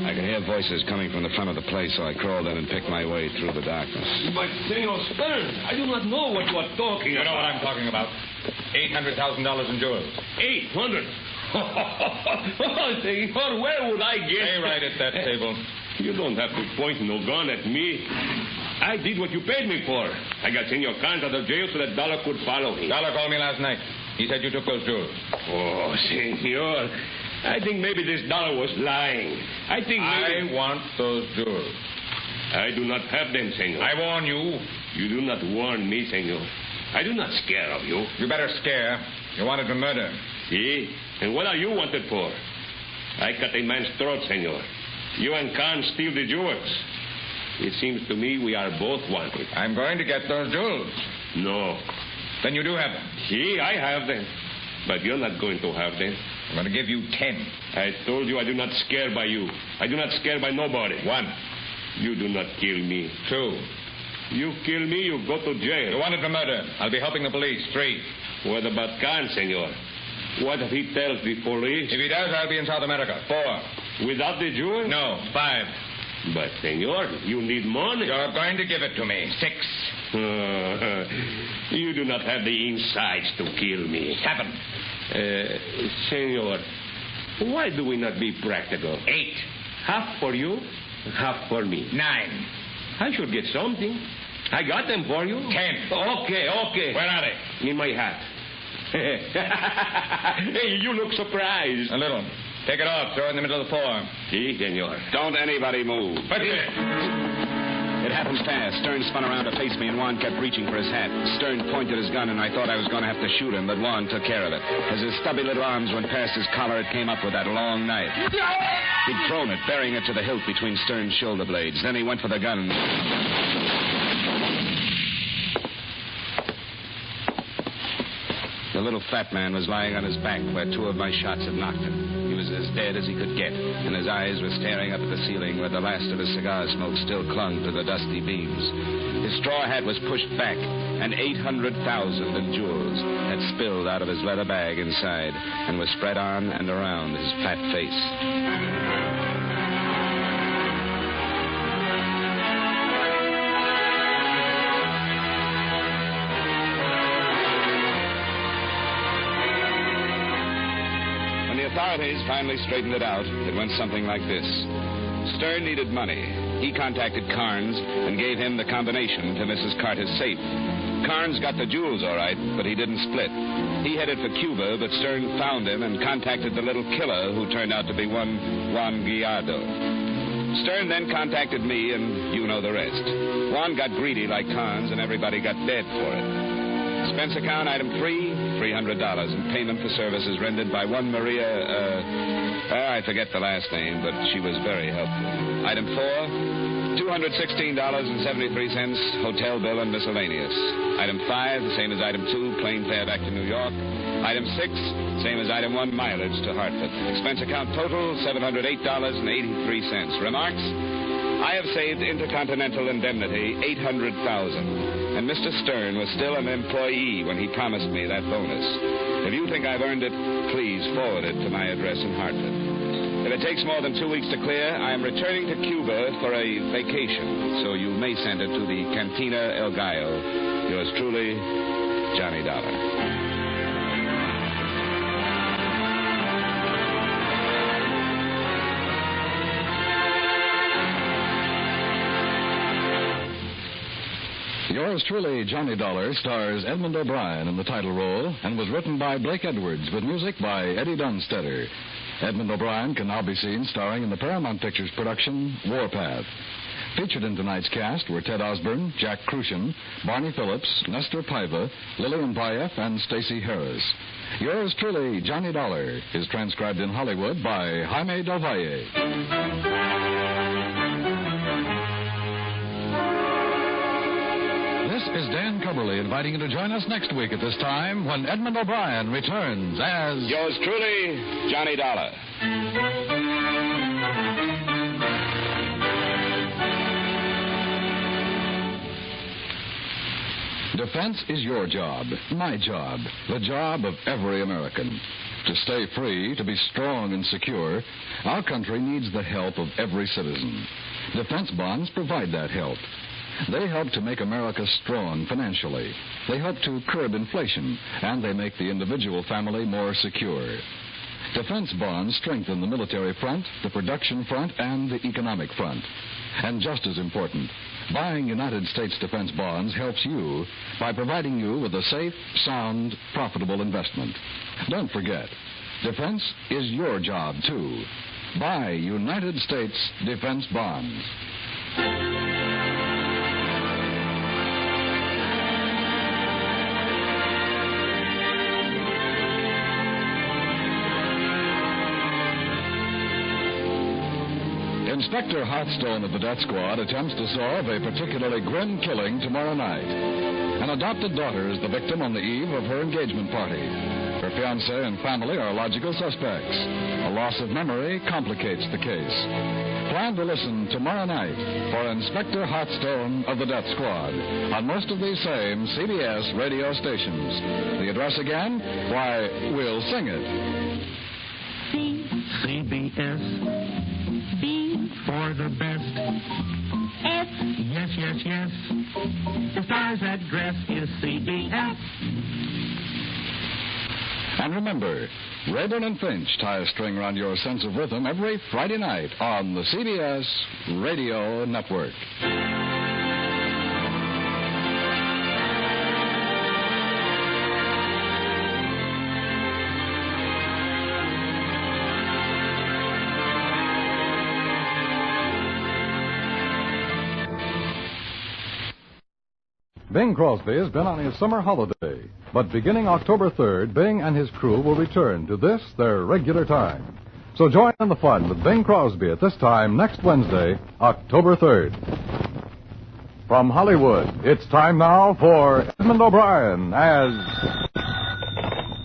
I could hear voices coming from the front of the place, so I crawled in and picked my way through the darkness. But, Senor Stern, I do not know what you are talking about. You know what I'm talking about. $800,000 in jewels. 800? Oh, Senor, where would I get... Stay right at that table. You don't have to point no gun at me. I did what you paid me for. I got Senor Carnes out of jail so that Dollar could follow him. Dollar called me last night. He said you took those jewels. Oh, Senor, I think maybe this Dollar was lying. I want those jewels. I do not have them, Senor. I warn you. You do not warn me, Senor. I do not scare of you. You better scare. You wanted to murder. See? And what are you wanted for? I cut a man's throat, Senor. You and Khan steal the jewels. It seems to me we are both wanted. I'm going to get those jewels. No. Then you do have them. See, I have them. But you're not going to have them. I'm going to give you 10. I told you I do not scare by you. I do not scare by nobody. 1. You do not kill me. 2. You kill me, you go to jail. You wanted for murder. I'll be helping the police. 3. What about Khan, Senor? What if he tells the police? If he does, I'll be in South America. 4. Without the jewel? No. 5. But, Senor, you need money. You're going to give it to me. 6. You do not have the insides to kill me. 7. Senor, why do we not be practical? 8. Half for you, half for me. 9. I should get something. I got them for you. 10. Okay. Where are they? In my hat. Hey, you look surprised. A little. Take it off. Throw it in the middle of the floor. Si, senor. Don't anybody move. But It happened fast. Stern spun around to face me, and Juan kept reaching for his hat. Stern pointed his gun, and I thought I was going to have to shoot him, but Juan took care of it. As his stubby little arms went past his collar, it came up with that long knife. He'd thrown it, burying it to the hilt between Stern's shoulder blades. Then he went for the gun. The little fat man was lying on his back where 2 of my shots had knocked him. He was as dead as he could get, and his eyes were staring up at the ceiling where the last of his cigar smoke still clung to the dusty beams. His straw hat was pushed back, and $800,000 in jewels had spilled out of his leather bag inside and was spread on and around his fat face. Authorities finally straightened it out. It went something like this. Stern needed money. He contacted Carnes and gave him the combination to Mrs. Carter's safe. Carnes got the jewels all right, but he didn't split. He headed for Cuba, but Stern found him and contacted the little killer who turned out to be one Juan Guiardo. Stern then contacted me, and you know the rest. Juan got greedy like Carnes, and everybody got dead for it. Expense account item 3, $300 in payment for services rendered by one Maria, I forget the last name, but she was very helpful. Item 4, $216.73, hotel bill and miscellaneous. Item 5, the same as item 2, plane fare back to New York. Item 6, same as item 1, mileage to Hartford. Expense account total, $708.83. Remarks? I have saved Intercontinental Indemnity $800,000, and Mr. Stern was still an employee when he promised me that bonus. If you think I've earned it, please forward it to my address in Hartford. If it takes more than 2 weeks to clear, I am returning to Cuba for a vacation, so you may send it to the Cantina El Gallo. Yours truly, Johnny Dollar. Yours truly, Johnny Dollar, stars Edmund O'Brien in the title role and was written by Blake Edwards with music by Eddie Dunstetter. Edmund O'Brien can now be seen starring in the Paramount Pictures production Warpath. Featured in tonight's cast were Ted Osborne, Jack Crucian, Barney Phillips, Nestor Paiva, Lillian Payef, and Stacey Harris. Yours truly, Johnny Dollar, is transcribed in Hollywood by Jaime Del Valle. This is Dan Coverly inviting you to join us next week at this time when Edmund O'Brien returns as... Yours truly, Johnny Dollar. Defense is your job, my job, the job of every American. To stay free, to be strong and secure, our country needs the help of every citizen. Defense bonds provide that help. They help to make America strong financially. They help to curb inflation, and they make the individual family more secure. Defense bonds strengthen the military front, the production front, and the economic front. And just as important, buying United States defense bonds helps you by providing you with a safe, sound, profitable investment. Don't forget, defense is your job, too. Buy United States defense bonds. Inspector Hearthstone of the Death Squad attempts to solve a particularly grim killing tomorrow night. An adopted daughter is the victim on the eve of her engagement party. Her fiancé and family are logical suspects. A loss of memory complicates the case. Plan to listen tomorrow night for Inspector Hearthstone of the Death Squad on most of these same CBS radio stations. The address again? Why, we'll sing it. CBS. B for the best. S. Yes, yes, yes. The star's address is CBS. And remember, Rayburn and Finch tie a string around your sense of rhythm every Friday night on the CBS Radio Network. Bing Crosby has been on his summer holiday, but beginning October 3rd, Bing and his crew will return to this, their regular time. So join in the fun with Bing Crosby at this time next Wednesday, October 3rd. From Hollywood, it's time now for Edmund O'Brien as...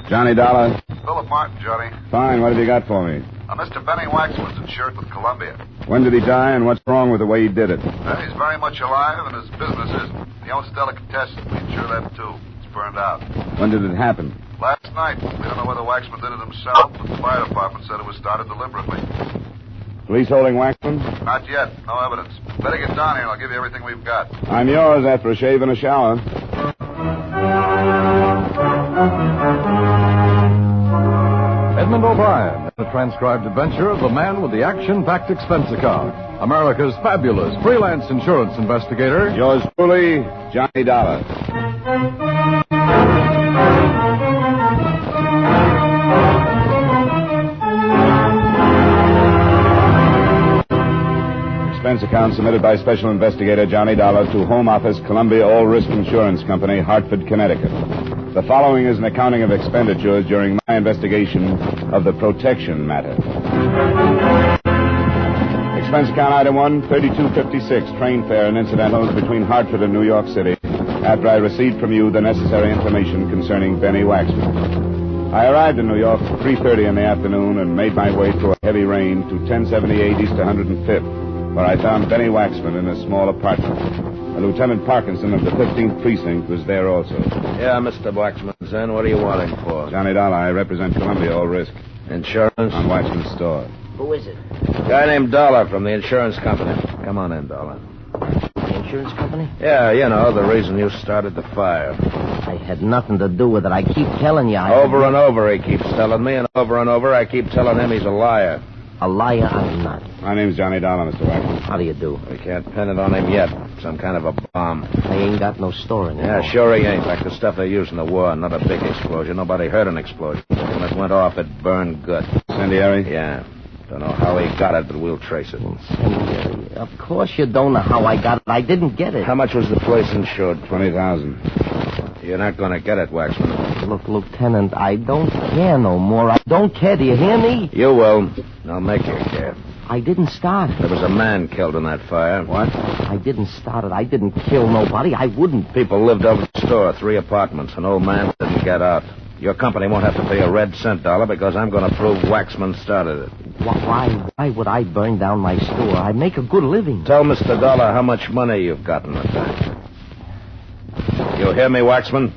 Johnny Dollar. Philip Martin, Johnny. Fine, what have you got for me? Mr. Benny Waxman's insured with Columbia. When did he die, and what's wrong with the way he did it? He's very much alive, and his business isn't. He owns Delicatessen. We insure that, too. It's burned out. When did it happen? Last night. We don't know whether Waxman did it himself, but the fire department said it was started deliberately. Police holding Waxman? Not yet. No evidence. Better get down here, and I'll give you everything we've got. I'm yours after a shave and a shower. Edmund O'Brien, the transcribed adventure of the man with the action-packed expense account. America's fabulous freelance insurance investigator. Yours truly, Johnny Dollar. Expense account submitted by Special Investigator Johnny Dollar to Home Office, Columbia All Risk Insurance Company, Hartford, Connecticut. The following is an accounting of expenditures during my investigation of the protection matter. Expense account item 1, $32.56, train fare and incidentals between Hartford and New York City, after I received from you the necessary information concerning Benny Waxman. I arrived in New York at 3:30 in the afternoon and made my way through a heavy rain to 1078 East 105th, where I found Benny Waxman in a small apartment. Lieutenant Parkinson of the 15th Precinct was there also. Yeah, Mr. Waxman's in. What are you wanting for? Johnny Dollar, I represent Columbia All Risk. Insurance? On Waxman's store. Who is it? Guy named Dollar from the insurance company. Come on in, Dollar. The insurance company? Yeah, you know, the reason you started the fire. I had nothing to do with it. I keep telling you. Over and over he keeps telling me, and over I keep telling him he's a liar. A liar I'm not. My name's Johnny Dollar, Mr. Waxman. How do you do? We can't pin it on him yet. Some kind of a bomb. I ain't got no store anymore. Yeah, sure he ain't. Like the stuff they used in the war. Not a big explosion. Nobody heard an explosion. When it went off, it burned good. Incendiary? Yeah. Don't know how he got it, but we'll trace it. Incendiary? Of course you don't know how I got it. I didn't get it. How much was the place insured? $20,000. You're not going to get it, Waxman. Look, Lieutenant, I don't care no more. I don't care. Do you hear me? You will. I'll make you care. I didn't start it. There was a man killed in that fire. What? I didn't start it. I didn't kill nobody. I wouldn't. People lived over the store, 3 apartments. An old man didn't get out. Your company won't have to pay a red cent, Dollar, because I'm going to prove Waxman started it. Why would I burn down my store? I make a good living. Tell Mr. Dollar how much money you've got in the bank. You hear me, Waxman?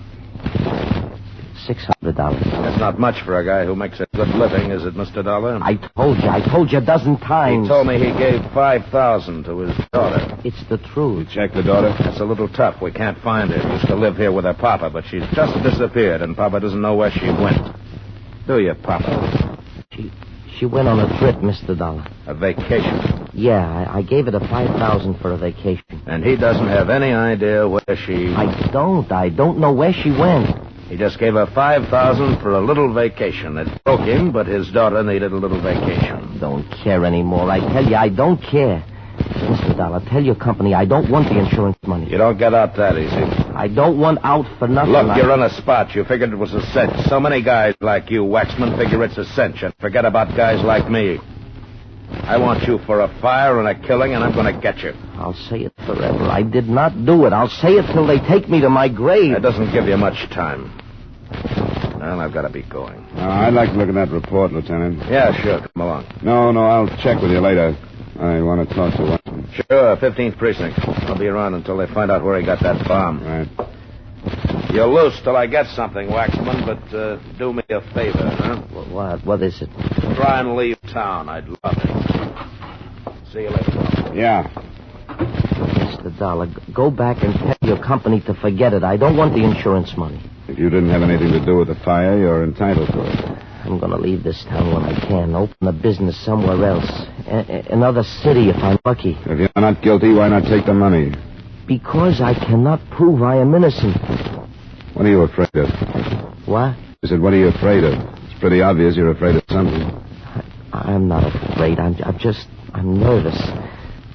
$600. That's not much for a guy who makes a good living, is it, Mr. Dollar? I told you a dozen times. He told me he gave $5,000 to his daughter. It's the truth. You checked the daughter? That's a little tough. We can't find her. Used to live here with her papa, but she's just disappeared, and Papa doesn't know where she went. Do you, Papa? She went on a trip, Mr. Dollar. A vacation? Yeah, I gave her the $5,000 for a vacation. And he doesn't have any idea where she... I don't know where she went. He just gave her $5,000 for a little vacation. It broke him, but his daughter needed a little vacation. Don't care anymore. I tell you, I don't care. Mr. Dollar, tell your company I don't want the insurance money. You don't get out that easy. I don't want out for nothing. Look, you're on a spot. You figured it was a cinch. So many guys like you, Waxman, figure it's a cinch, and forget about guys like me. I want you for a fire and a killing, and I'm going to get you. I'll say it forever. I did not do it. I'll say it till they take me to my grave. That doesn't give you much time. Well, I've got to be going. I'd like to look at that report, Lieutenant. Yeah, sure. Come along. No, I'll check with you later. I want to talk to Waxman. Sure, 15th Precinct. I'll be around until they find out where he got that bomb. Right. You're loose till I get something, Waxman, but do me a favor, huh? What is it? Try and leave town. I'd love it. See you later. Yeah. Mr. Dollar, go back and tell your company to forget it. I don't want the insurance money. If you didn't have anything to do with the fire, you're entitled to it. I'm going to leave this town when I can. Open a business somewhere else. Another city if I'm lucky. If you're not guilty, why not take the money? Because I cannot prove I am innocent. What are you afraid of? What? I said, what are you afraid of? It's pretty obvious you're afraid of something. I'm not afraid. I'm nervous.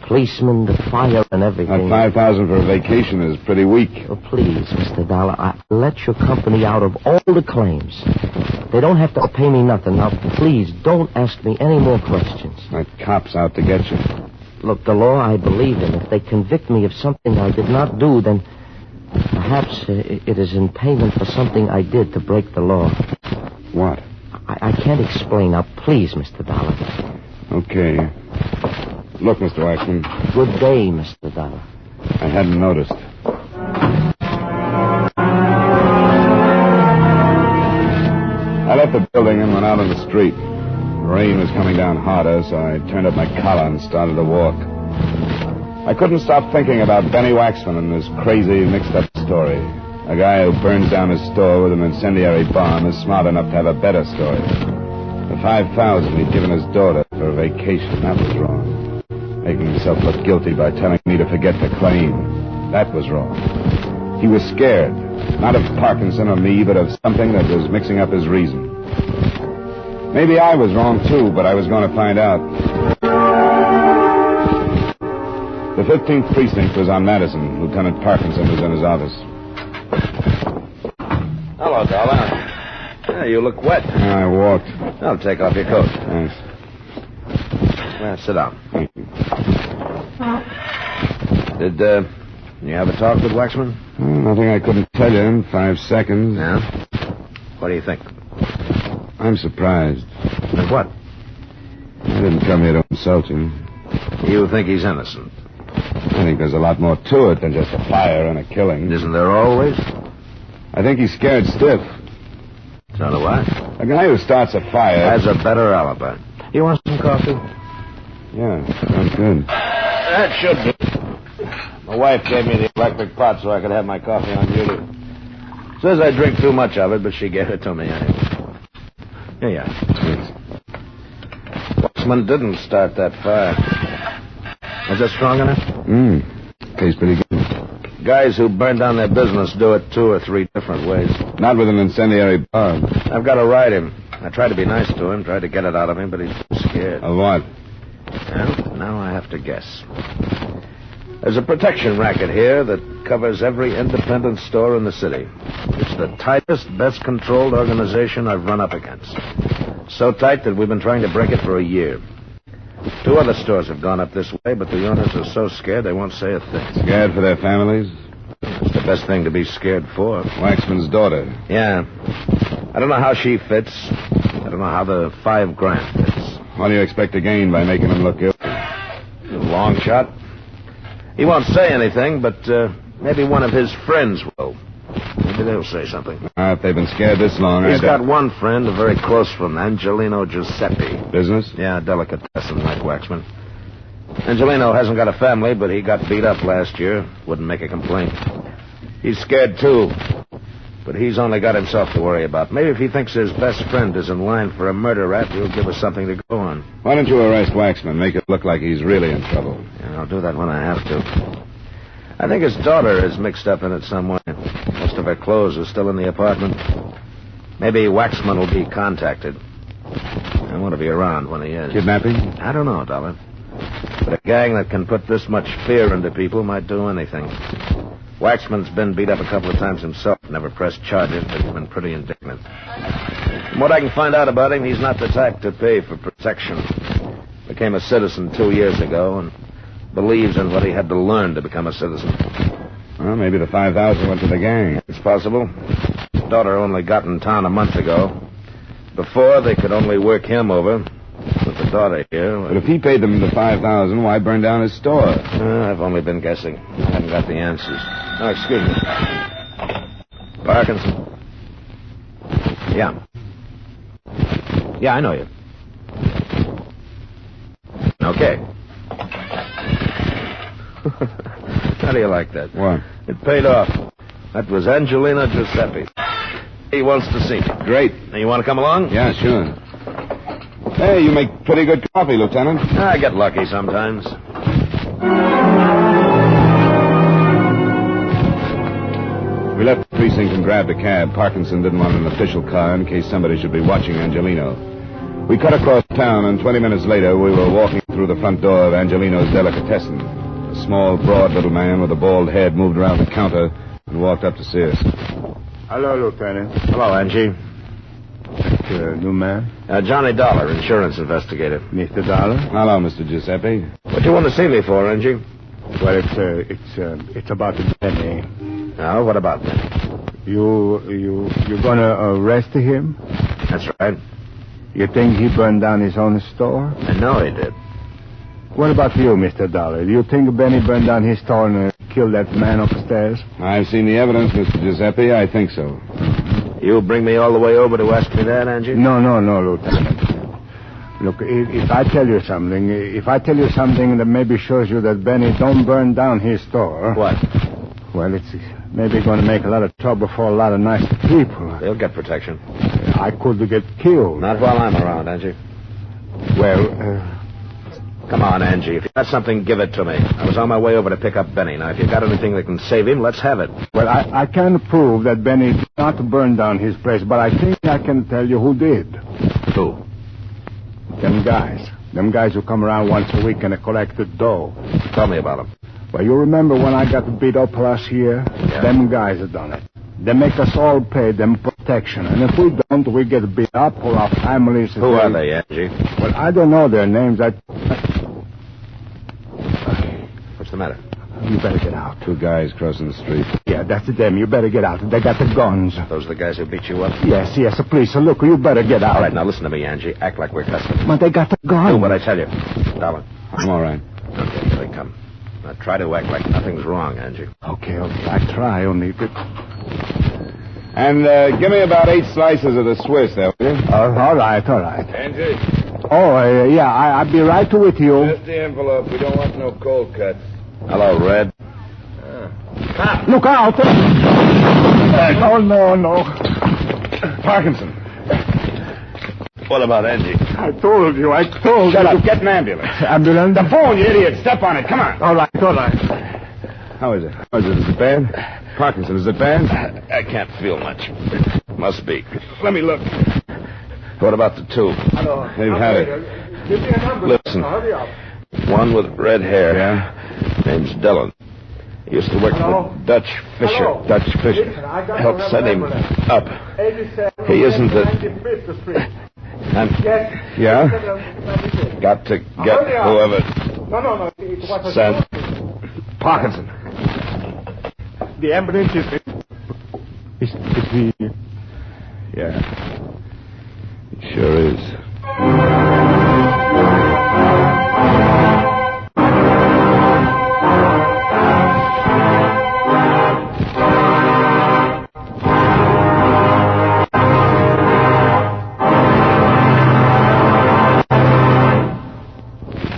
Policemen, the fire, and everything. That $5,000 for a vacation is pretty weak. Oh, please, Mr. Dollar, I let your company out of all the claims. They don't have to pay me nothing. Now, please, don't ask me any more questions. That cop's out to get you. Look, the law I believe in. If they convict me of something I did not do, then perhaps it is in payment for something I did to break the law. What? I can't explain. Now, please, Mr. Dollar. Okay. Look, Mr. Waxman. Good day, Mr. Dollar. I hadn't noticed. I left the building and went out on the street. The rain was coming down harder, so I turned up my collar and started to walk. I couldn't stop thinking about Benny Waxman and this crazy, mixed-up story. A guy who burns down his store with an incendiary bomb is smart enough to have a better story. The $5,000 he'd given his daughter for a vacation, that was wrong. Making himself look guilty by telling me to forget the claim, that was wrong. He was scared, not of Parkinson or me, but of something that was mixing up his reason. Maybe I was wrong, too, but I was going to find out. The 15th Precinct was on Madison. Lieutenant Parkinson was in his office. Hello, Dollar. Yeah, you look wet. I walked. I'll take off your coat. Thanks. Well, sit down. Thank you. Did you have a talk with Waxman? Nothing I couldn't tell you in 5 seconds. Yeah? What do you think? I'm surprised. With what? I didn't come here to insult you. You think he's innocent? I think there's a lot more to it than just a fire and a killing. Isn't there always? I think he's scared stiff. So do I. A guy who starts a fire... has a better alibi. You want some coffee? Yeah, sounds good. That should be. My wife gave me the electric pot so I could have my coffee on duty. Says I drink too much of it, but she gave it to me anyway. Here you are. Waxman didn't start that fire. Was it strong enough? Tastes pretty good. Guys who burn down their business do it 2 or 3 different ways. Not with an incendiary bomb. I've got to ride him. I tried to be nice to him, tried to get it out of him, but he's too scared. Of what? Well, now I have to guess. There's a protection racket here that covers every independent store in the city. It's the tightest, best-controlled organization I've run up against. So tight that we've been trying to break it for a year. 2 other stores have gone up this way, but the owners are so scared they won't say a thing. Scared for their families? It's the best thing to be scared for. Waxman's daughter. Yeah. I don't know how she fits. I don't know how the $5,000 fits. What do you expect to gain by making him look guilty? Long shot. He won't say anything, but maybe one of his friends will. Maybe they'll say something. If they've been scared this long, He's got one friend, a very close friend, Angelino Giuseppe. Business? Yeah, delicatessen like Waxman. Angelino hasn't got a family, but he got beat up last year. Wouldn't make a complaint. He's scared, too. But he's only got himself to worry about. Maybe if he thinks his best friend is in line for a murder rap, he'll give us something to go on. Why don't you arrest Waxman? Make it look like he's really in trouble. Yeah, I'll do that when I have to. I think his daughter is mixed up in it some way. Most of her clothes are still in the apartment. Maybe Waxman will be contacted. I want to be around when he is. Kidnapping? I don't know, Dollar. But a gang that can put this much fear into people might do anything. Waxman's been beat up a couple of times himself. Never pressed charges, but he's been pretty indignant. From what I can find out about him, he's not the type to pay for protection. Became a citizen 2 years ago and believes in what he had to learn to become a citizen. Well, maybe the $5,000 went to the gang. It's possible. His daughter only got in town a month ago. Before, they could only work him over. With the daughter here... But if he paid them the $5,000, why burn down his store? I've only been guessing. I haven't got the answers. Oh, excuse me. Parkinson. Yeah. Yeah, I know you. Okay. How do you like that? What? It paid off. That was Angelina Giuseppe. He wants to see me. Great. Now, you want to come along? Yeah, sure. Hey, you make pretty good coffee, Lieutenant. I get lucky sometimes. We left the precinct and grabbed a cab. Parkinson didn't want an official car in case somebody should be watching Angelino. We cut across town, and 20 minutes later, we were walking through the front door of Angelino's delicatessen. A small, broad little man with a bald head moved around the counter and walked up to see us. Hello, Lieutenant. Hello, Angie. New man? Johnny Dollar, insurance investigator. Mr. Dollar? Hello, Mr. Giuseppe. What do you want to see me for, Angie? Well, it's about Benny. Oh, what about that? You gonna arrest him? That's right. You think he burned down his own store? I know he did. What about you, Mr. Dollar? Do you think Benny burned down his store and killed that man upstairs? I've seen the evidence, Mr. Giuseppe. I think so. You'll bring me all the way over to ask me that, Angie? No, Lieutenant. Look, if I tell you something that maybe shows you that Benny don't burn down his store... What? Well, it's maybe going to make a lot of trouble for a lot of nice people. They'll get protection. I could get killed. Not while I'm around, Angie. Well, Come on, Angie. If you got something, give it to me. I was on my way over to pick up Benny. Now, if you got anything that can save him, let's have it. Well, I can't prove that Benny did not burn down his place, but I think I can tell you who did. Who? Them guys. Them guys who come around once a week and collect the dough. Tell me about them. Well, you remember when I got beat up last year? Yeah. Them guys have done it. They make us all pay them protection. And if we don't, we get beat up or our families... Who are they, Angie? Well, I don't know their names. What's the matter? You better get out. Two guys crossing the street. Yeah, that's them. You better get out. They got the guns. Those are the guys who beat you up? Yes, please. Look, you better get out. All right, now listen to me, Angie. Act like we're customers. But they got the guns. Do what I tell you. Darling. I'm all right. Okay, here they come. Now try to act like nothing's wrong, Angie. Okay. I try, only... And give me about 8 slices of the Swiss, there, will you? All right. Angie? Oh, yeah, I'll be right with you. Just the envelope. We don't want no cold cuts. Hello, Red. Look out! Oh, no. Parkinson. What about Angie? I told you. Shut up. Get an ambulance. Ambulance? The phone, you idiot. Step on it. Come on. All right. How is it? Is it bad? Parkinson, is it bad? I can't feel much. Must be. Let me look. What about the two? Hello. They've had it. Give me a number. Listen. Hurry up. One with red hair. Yeah? Name's Leland. He used to work for Dutch Fisher. Hello. Dutch Fisher. Listen, I got Help to send him remember up. 87, He isn't the... 95th Street. I'm... Yes. Yeah? Got to get Hurry up. whoever No. It was sent. Parkinson. The ambulance is the... Yeah. It sure is.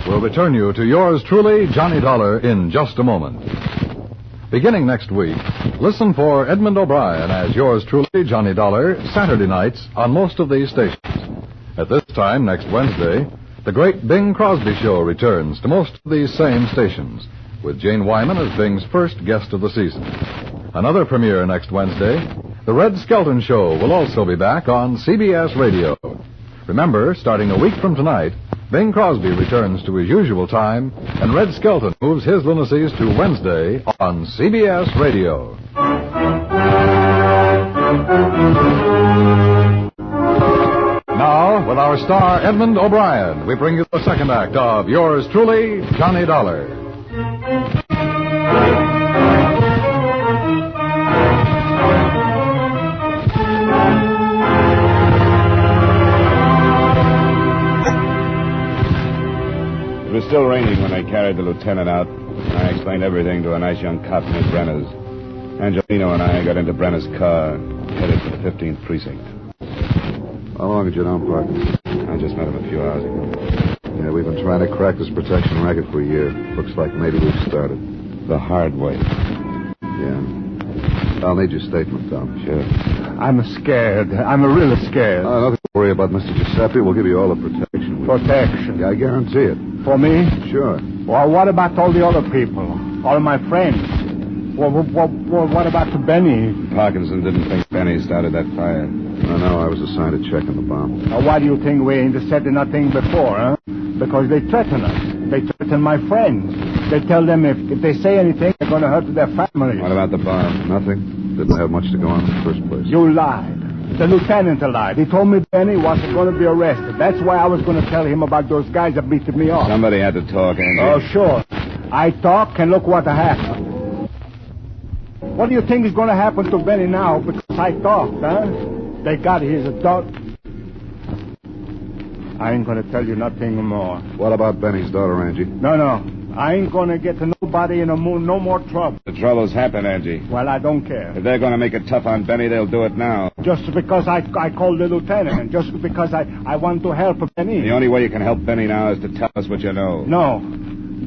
We'll return you to yours truly, Johnny Dollar, in just a moment. Beginning next week, listen for Edmund O'Brien as yours truly, Johnny Dollar, Saturday nights on most of these stations. At this time, next Wednesday, the great Bing Crosby Show returns to most of these same stations, with Jane Wyman as Bing's first guest of the season. Another premiere next Wednesday, The Red Skelton Show will also be back on CBS Radio. Remember, starting a week from tonight, Bing Crosby returns to his usual time, and Red Skelton moves his lunacies to Wednesday on CBS Radio. Now, with our star Edmund O'Brien, we bring you the second act of yours truly, Johnny Dollar. It was still raining when they carried the lieutenant out. I explained everything to a nice young cop named Brenner's. Angelino and I got into Brenner's car and headed for the 15th precinct. How long had you known Parkinson? I just met him a few hours ago. Yeah, we've been trying to crack this protection racket for a year. Looks like maybe we've started. The hard way. Yeah. I'll need your statement, Tom. Sure. I'm scared. I'm really scared. Nothing to worry about, Mr. Giuseppe. We'll give you all the protection. Protection? Yeah, I guarantee it. For me? Sure. Well, what about all the other people? All my friends? Well, what about Benny? Parkinson didn't think Benny started that fire. No, I was assigned to check on the bomb. Now, why do you think we ain't said nothing before, huh? Because they threaten us. They threaten my friends. They tell them if they say anything, they're going to hurt their families. What about the bomb? Nothing. Didn't have much to go on in the first place. You lied. The lieutenant lied. He told me Benny wasn't going to be arrested. That's why I was going to tell him about those guys that beat me up. Somebody had to talk, Andy. Oh, sure. I talk, and look what happened. What do you think is going to happen to Benny now because I talked, huh? They got his adult. I ain't going to tell you nothing more. What about Benny's daughter, Angie? No. I ain't going to get to nobody in no more trouble. The trouble's happened, Angie. Well, I don't care. If they're going to make it tough on Benny, they'll do it now. Just because I called the lieutenant, just because I want to help Benny. The only way you can help Benny now is to tell us what you know. No.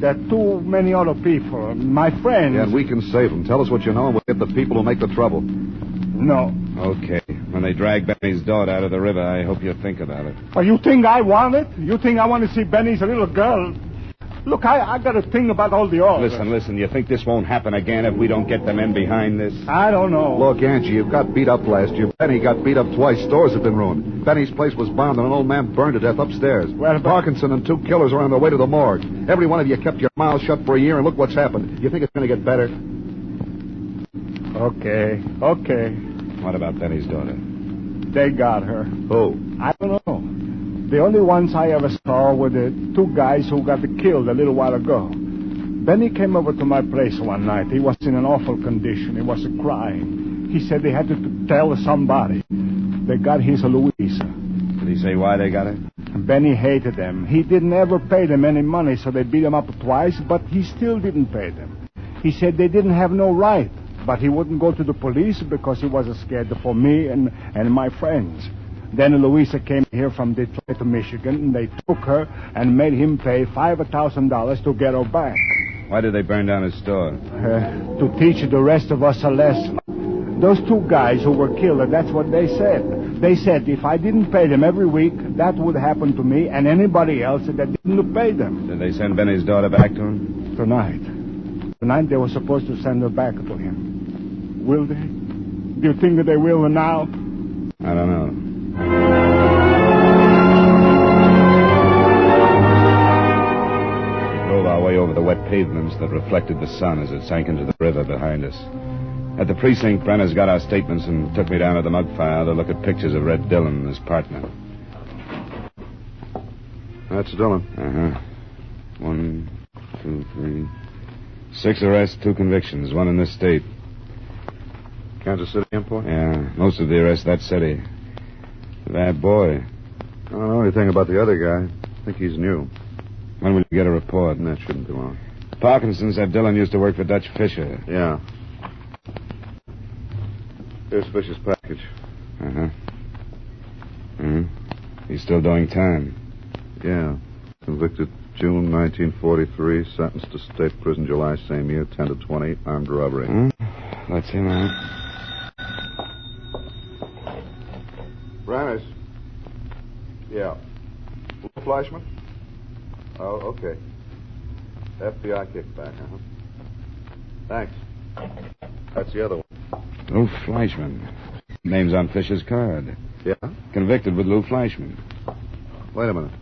There are too many other people. My friends. Yeah, and we can save them. Tell us what you know, and we'll get the people who make the trouble. No. Okay. When When they drag Benny's daughter out of the river, I hope you'll think about it. Oh, you think I want it? You think I want to see Benny's a little girl? Look, I got to think about all the orders. Listen. You think this won't happen again if we don't get the men behind this? I don't know. Look, Angie, you got beat up last year. Benny got beat up twice. Stores have been ruined. Benny's place was bombed and an old man burned to death upstairs. Well, Parkinson and 2 killers are on their way to the morgue. Every one of you kept your mouth shut for a year, and look what's happened. You think it's going to get better? Okay. What about Benny's daughter? They got her. Who? I don't know. The only ones I ever saw were the 2 guys who got killed a little while ago. Benny came over to my place one night. He was in an awful condition. He was crying. He said they had to tell somebody. They got his Louisa. Did he say why they got her? Benny hated them. He didn't ever pay them any money, so they beat him up twice, but he still didn't pay them. He said they didn't have no right, but he wouldn't go to the police because he was scared for me and my friends. Then Louisa came here from Detroit to Michigan, and they took her and made him pay $5,000 to get her back. Why did they burn down his store? To teach the rest of us a lesson. Those 2 guys who were killed, that's what they said. They said if I didn't pay them every week, that would happen to me and anybody else that didn't pay them. Did they send Benny's daughter back to him? Tonight they were supposed to send her back to him. Will they? Do you think that they will now? I don't know. We drove our way over the wet pavements that reflected the sun as it sank into the river behind us. At the precinct, Brenner's got our statements and took me down to the mug file to look at pictures of Red Dillon and his partner. That's Dillon. 1, 2, 3... 6 arrests, 2 convictions, 1 in this state. Kansas City import? Yeah, most of the arrests that city. Bad boy. I don't know anything about the other guy. I think he's new. When will you get a report? That shouldn't be long. Parkinson said Dillon used to work for Dutch Fisher. Yeah. Here's Fisher's package. He's still doing time. Yeah. Convicted June 1943. Sentenced to state prison July same year. 10 to 20. Armed robbery. Let's him out. Branners. Yeah. Fleischman? Oh, okay. FBI kickback, Thanks. That's the other one. Lou Fleischman. Name's on Fisher's card. Yeah? Convicted with Lou Fleischman. Wait a minute.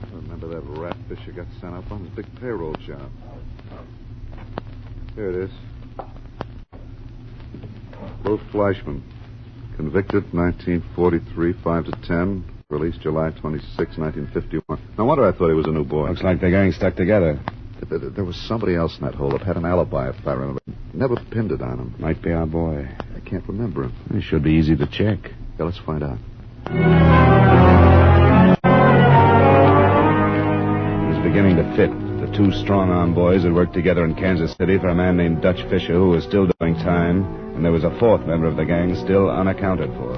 I remember that rat Fisher got sent up on his big payroll job. Here it is. Lou Fleischman. Convicted 1943, 5 to 10. Released July 26, 1951. No wonder I thought he was a new boy. Looks like the gang stuck together. There was somebody else in that holdup. Had an alibi, if I remember. Never pinned it on him. Might be our boy. I can't remember him. It should be easy to check. Yeah, let's find out. It was beginning to fit. The 2 strong-arm boys had worked together in Kansas City for a man named Dutch Fisher, who was still doing time, and there was a 4th member of the gang still unaccounted for.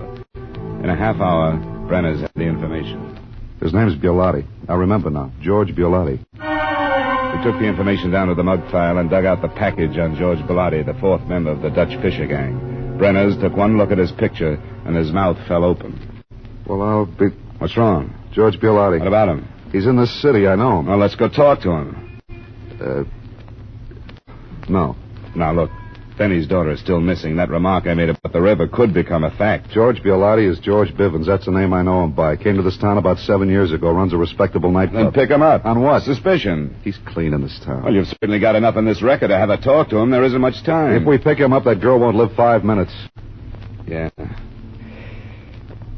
In a half hour, Brenner's had the information. His name's Biolotti. I remember now. George Biolotti. We took the information down to the mug file and dug out the package on George Biolotti, the 4th member of the Dutch Fisher gang. Brenner's took one look at his picture, and his mouth fell open. Well, I'll be... What's wrong? George Biolotti. What about him? He's in this city, I know him. Well, let's go talk to him. No. Now, look. Benny's daughter is still missing. That remark I made about the river could become a fact. George Biolotti is George Bivens. That's the name I know him by. Came to this town about 7 years ago. Runs a respectable nightclub. Then pick him up. On what? Suspicion. He's clean in this town. Well, you've certainly got enough in this record to have a talk to him. There isn't much time. If we pick him up, that girl won't live 5 minutes. Yeah.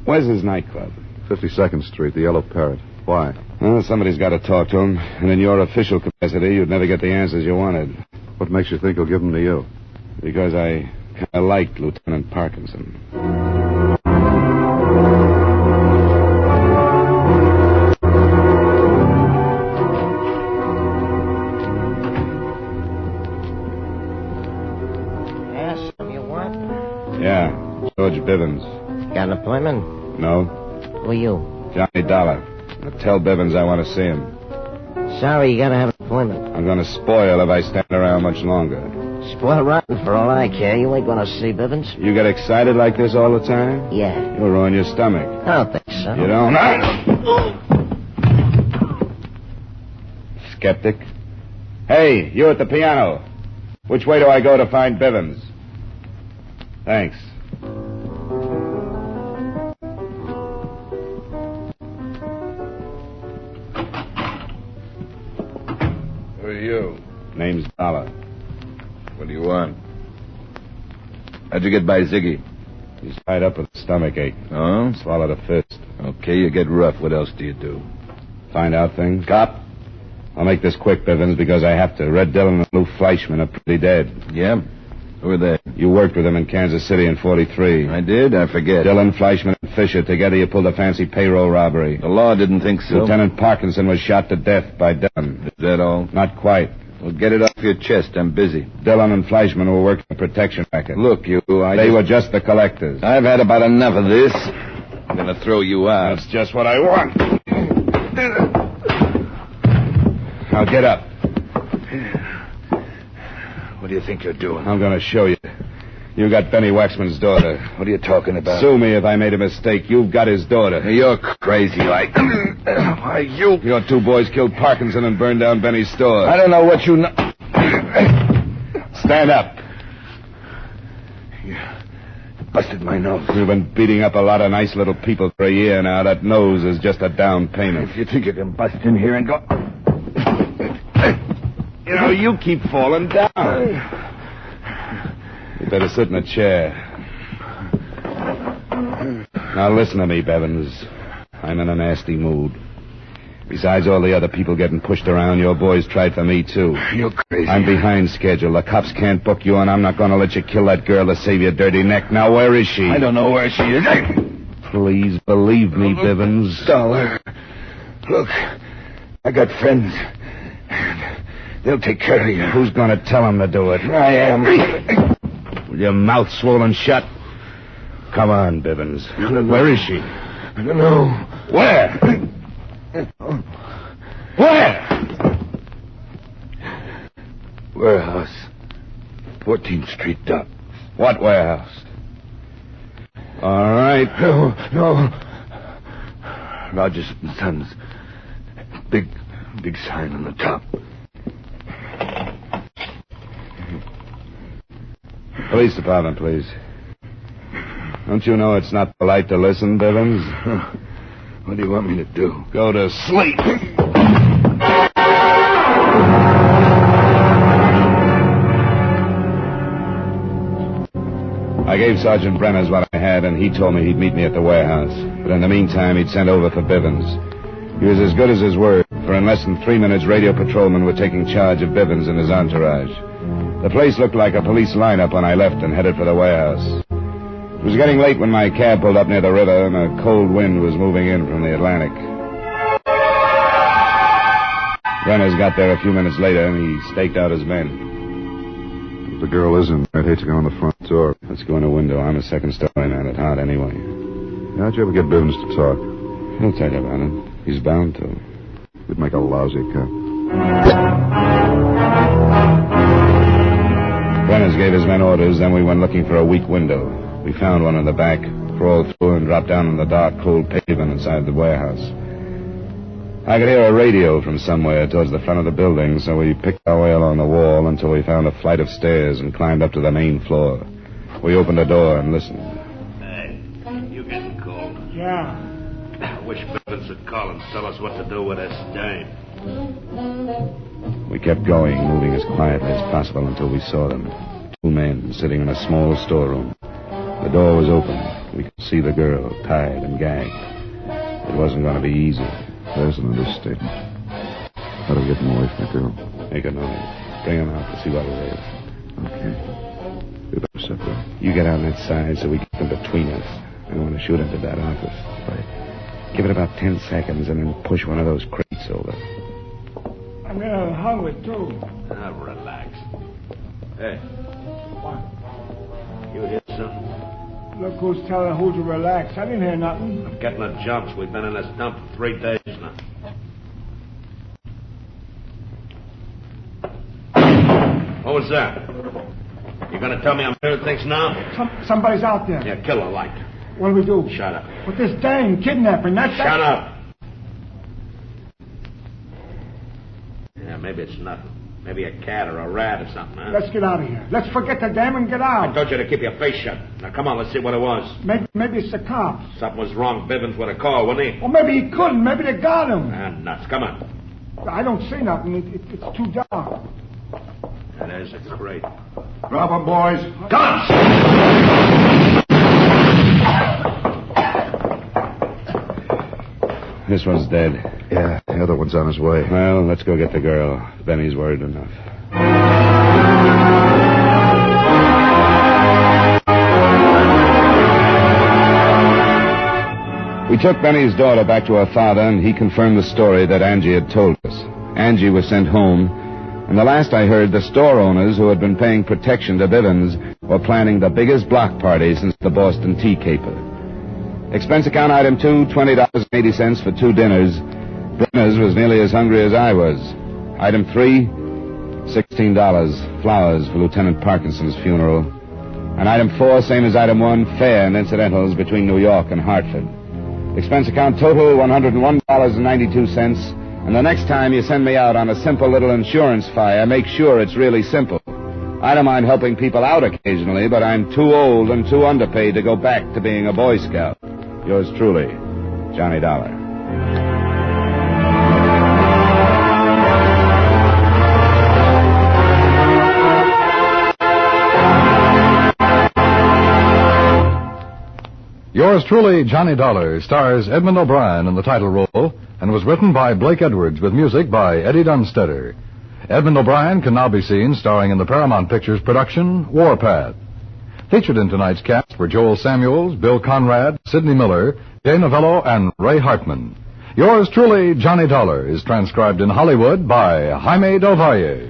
Where's his nightclub? 52nd Street, the Yellow Parrot. Why? Well, somebody's got to talk to him. And in your official capacity, you'd never get the answers you wanted. What makes you think he'll give them to you? Because I kind of liked Lieutenant Parkinson. Yes, you want? Yeah, George Bivens. Got an appointment? No. Who are you? Johnny Dollar. Now tell Bivens I want to see him. Sorry, you gotta have an appointment. I'm going to spoil if I stand around much longer. Spoil rotten for all I care. You ain't gonna see Bivens. You get excited like this all the time? Yeah. You'll ruin your stomach. I don't think so. You don't? Skeptic. Hey, you at the piano. Which way do I go to find Bivens? Thanks. Who are you? Name's Dollar. What do you want? How'd you get by Ziggy? He's tied up with a stomach ache. Oh? Swallowed a fist. Okay, you get rough. What else do you do? Find out things? Cop? I'll make this quick, Bivens, because I have to. Red Dillon and Lou Fleischman are pretty dead. Yeah? Who are they? You worked with them in Kansas City in 43. I did? I forget. Dillon, Fleischman, and Fisher. Together you pulled a fancy payroll robbery. The law didn't think so. Lieutenant Parkinson was shot to death by Dillon. Is that all? Not quite. Well, get it off your chest. I'm busy. Dillon and Fleischman were working a protection racket. Look, you, They were just the collectors. I've had about enough of this. I'm going to throw you out. That's just what I want. Now get up. What do you think you're doing? I'm going to show you. You got Benny Waxman's daughter. What are you talking about? Sue me if I made a mistake. You've got his daughter. You're crazy, like. Why, you... Your two boys killed Parkinson and burned down Benny's store. I don't know what you know. Stand up. You busted my nose. You've been beating up a lot of nice little people for a year now. That nose is just a down payment. If you think you can bust in here and go... You know, you keep falling down. You better sit in a chair. Now listen to me, Bevins. I'm in a nasty mood. Besides all the other people getting pushed around, your boys tried for me, too. You're crazy. I'm behind schedule. The cops can't book you, and I'm not going to let you kill that girl to save your dirty neck. Now, where is she? I don't know where she is. Please, believe me, Bivens. Dollar. Look, I got friends. They'll take care of you. Who's going to tell them to do it? I am. With your mouth swollen shut? Come on, Bivens. Where is she? I don't know. Where? Where? Warehouse. 14th Street dock. What warehouse? All right. No. Rogers and Sons. Big sign on the top. Police department, please. Don't you know it's not polite to listen, Bivens? What do you want me to do? Go to sleep. I gave Sergeant Brenner's what I had, and he told me he'd meet me at the warehouse. But in the meantime, he'd sent over for Bivens. He was as good as his word, for in less than 3 minutes, radio patrolmen were taking charge of Bivens and his entourage. The place looked like a police lineup when I left and headed for the warehouse. It was getting late when my cab pulled up near the river, and a cold wind was moving in from the Atlantic. Brenner's got there a few minutes later, and he staked out his men. If the girl isn't, I'd hate to go in the front door. Let's go in a window. I'm a second-story man at heart anyway. How'd you ever get Bivens to talk? He'll tell you about it. He's bound to. He'd make a lousy cop. Brenner's gave his men orders, then we went looking for a weak window. We found one in the back, crawled through, and dropped down on the dark, cold pavement inside the warehouse. I could hear a radio from somewhere towards the front of the building, so we picked our way along the wall until we found a flight of stairs and climbed up to the main floor. We opened a door and listened. Hey, you getting cold? Yeah. I wish Bivens would call and tell us what to do with this dame. We kept going, moving as quietly as possible until we saw them. 2 men sitting in a small storeroom. The door was open. We could see the girl, tied and gagged. It wasn't going to be easy. There's an understatement. How do we get them away from the girl? Make a noise. Bring them out to see what it is. Okay. We better separate. You get on that side so we get them between us. I want to shoot into that office. Right. Give it about 10 seconds and then push one of those crates over. I'm getting hungry, too. Relax. Hey. What? You hear something? Look who's telling who to relax. I didn't hear nothing. I'm getting the jumps. We've been in this dump for 3 days now. What was that? You gonna tell me I'm hearing things now? Somebody's out there. Yeah, kill the light. What do we do? Shut up. With this dang kidnapping, Shut up. Yeah, maybe it's nothing. Maybe a cat or a rat or something, huh? Let's get out of here. Let's forget the dam and get out. I told you to keep your face shut. Now, come on, let's see what it was. Maybe it's the cops. Something was wrong. Bivens would have called, wouldn't he? Or maybe he couldn't. Maybe they got him. Nuts. Come on. I don't see nothing. It's too dark. That is, it's great. Drop 'em, boys. Guns! This one's dead. Yeah, the other one's on his way. Well, let's go get the girl. Benny's worried enough. We took Benny's daughter back to her father, and he confirmed the story that Angie had told us. Angie was sent home, and the last I heard, the store owners who had been paying protection to Bivens were planning the biggest block party since the Boston tea caper. Expense account item 2, $20.80 for 2 dinners. Brenner's was nearly as hungry as I was. Item 3, $16, flowers for Lieutenant Parkinson's funeral. And item 4, same as item 1, fare and incidentals between New York and Hartford. Expense account total, $101.92. And the next time you send me out on a simple little insurance fire, make sure it's really simple. I don't mind helping people out occasionally, but I'm too old and too underpaid to go back to being a Boy Scout. Yours truly, Johnny Dollar. Yours truly, Johnny Dollar, stars Edmund O'Brien in the title role and was written by Blake Edwards with music by Eddie Dunstetter. Edmund O'Brien can now be seen starring in the Paramount Pictures production Warpath. Featured in tonight's cast were Joel Samuels, Bill Conrad, Sidney Miller, Jay Novello, and Ray Hartman. Yours truly, Johnny Dollar, is transcribed in Hollywood by Jaime Del Valle.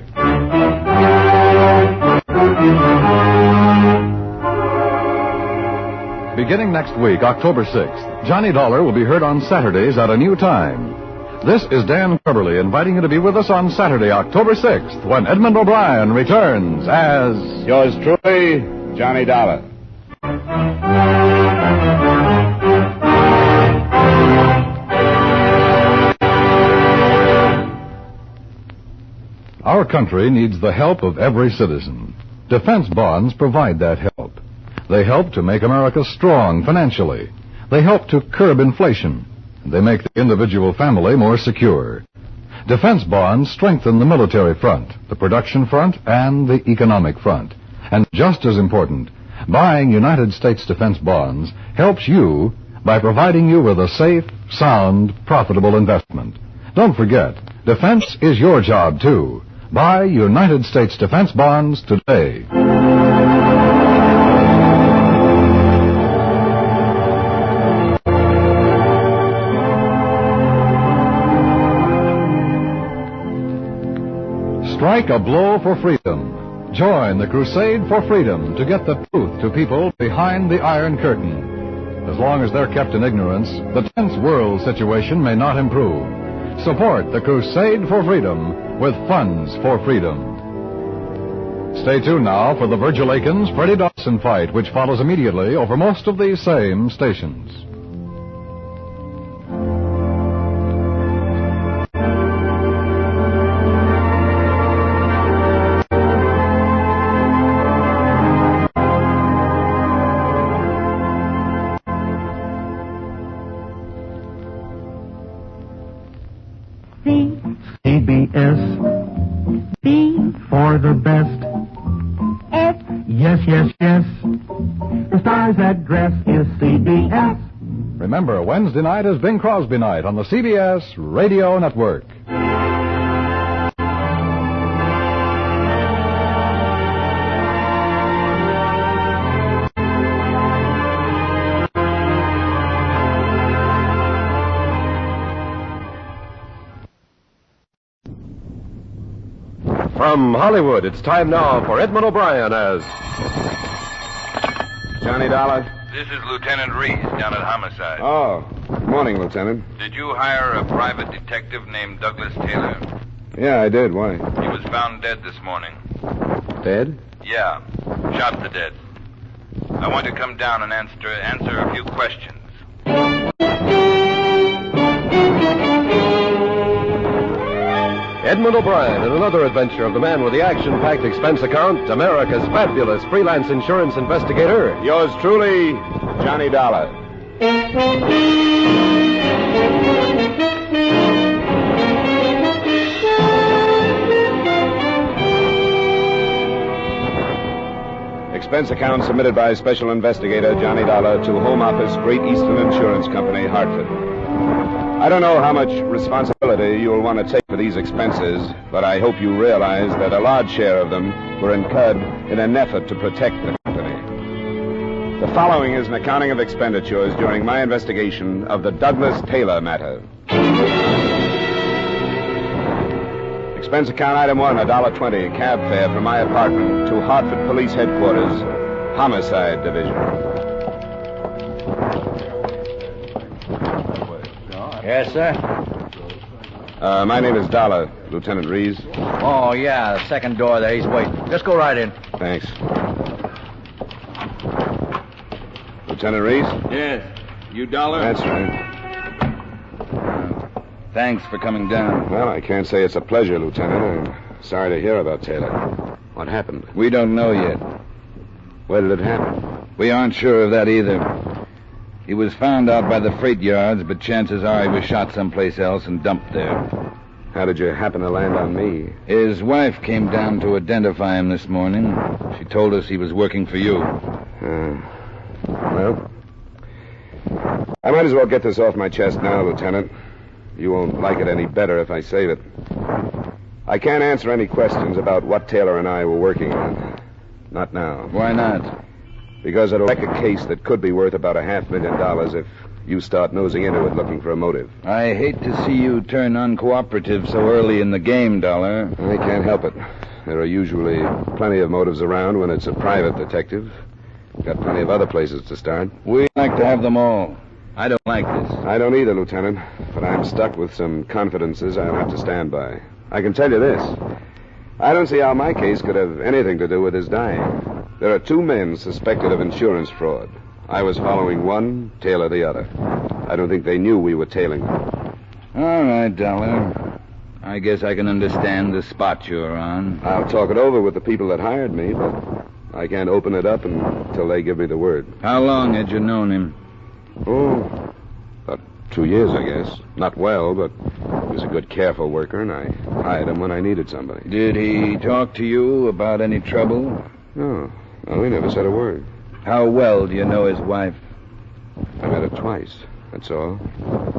Beginning next week, October 6th, Johnny Dollar will be heard on Saturdays at a new time. This is Dan Cubberly inviting you to be with us on Saturday, October 6th, when Edmund O'Brien returns as... Yours truly, Johnny Dollar. Our country needs the help of every citizen. Defense bonds provide that help. They help to make America strong financially. They help to curb inflation. They make the individual family more secure. Defense bonds strengthen the military front, the production front, and the economic front. And just as important, buying United States defense bonds helps you by providing you with a safe, sound, profitable investment. Don't forget, defense is your job, too. Buy United States defense bonds today. Strike a blow for freedom. Join the crusade for freedom to get the truth to people behind the Iron Curtain. As long as they're kept in ignorance, the tense world situation may not improve. Support the crusade for freedom with funds for freedom. Stay tuned now for the Virgil Akins-Freddie Dawson fight, which follows immediately over most of these same stations. CBS, B for the best. F, yes, yes, yes. The star's address is CBS. Remember, Wednesday night is Bing Crosby night on the CBS Radio Network. From Hollywood, it's time now for Edmund O'Brien as... Johnny Dollar? This is Lieutenant Reese down at Homicide. Oh, good morning, Lieutenant. Did you hire a private detective named Douglas Taylor? Yeah, I did. Why? He was found dead this morning. Dead? Yeah. Shot the dead. I want you to come down and answer a few questions. Edmund O'Brien in another adventure of the man with the action-packed expense account, America's fabulous freelance insurance investigator. Yours truly, Johnny Dollar. Expense account submitted by Special Investigator Johnny Dollar to Home Office, Great Eastern Insurance Company, Hartford. I don't know how much responsibility you'll want to take for these expenses, but I hope you realize that a large share of them were incurred in an effort to protect the company. The following is an accounting of expenditures during my investigation of the Douglas Taylor matter. Expense account item 1, $1.20, cab fare from my apartment to Hartford Police Headquarters, Homicide Division. Yes, sir? My name is Dollar, Lieutenant Reeves. Oh, yeah, the second door there. He's waiting. Just go right in. Thanks. Lieutenant Reeves? Yes. You Dollar? That's right. Thanks for coming down. Well, I can't say it's a pleasure, Lieutenant. I'm sorry to hear about Taylor. What happened? We don't know yet. Where did it happen? We aren't sure of that either. He was found out by the freight yards, but chances are he was shot someplace else and dumped there. How did you happen to land on me? His wife came down to identify him this morning. She told us he was working for you. Well, I might as well get this off my chest now, Lieutenant. You won't like it any better if I save it. I can't answer any questions about what Taylor and I were working on. Not now. Why not? Because it'll wreck a case that could be worth about $500,000 if you start nosing into it looking for a motive. I hate to see you turn uncooperative so early in the game, Dollar. I can't help it. There are usually plenty of motives around when it's a private detective. Got plenty of other places to start. We like to have them all. I don't like this. I don't either, Lieutenant. But I'm stuck with some confidences I'll have to stand by. I can tell you this. I don't see how my case could have anything to do with his dying. There are two men suspected of insurance fraud. I was following one, Taylor the other. I don't think they knew we were tailing them. All right, Dollar. I guess I can understand the spot you're on. I'll talk it over with the people that hired me, but I can't open it up until they give me the word. How long had you known him? Oh, about 2 years, I guess. Not well, but he was a good, careful worker, and I hired him when I needed somebody. Did he talk to you about any trouble? No, he never said a word. How well do you know his wife? I met her twice, that's all.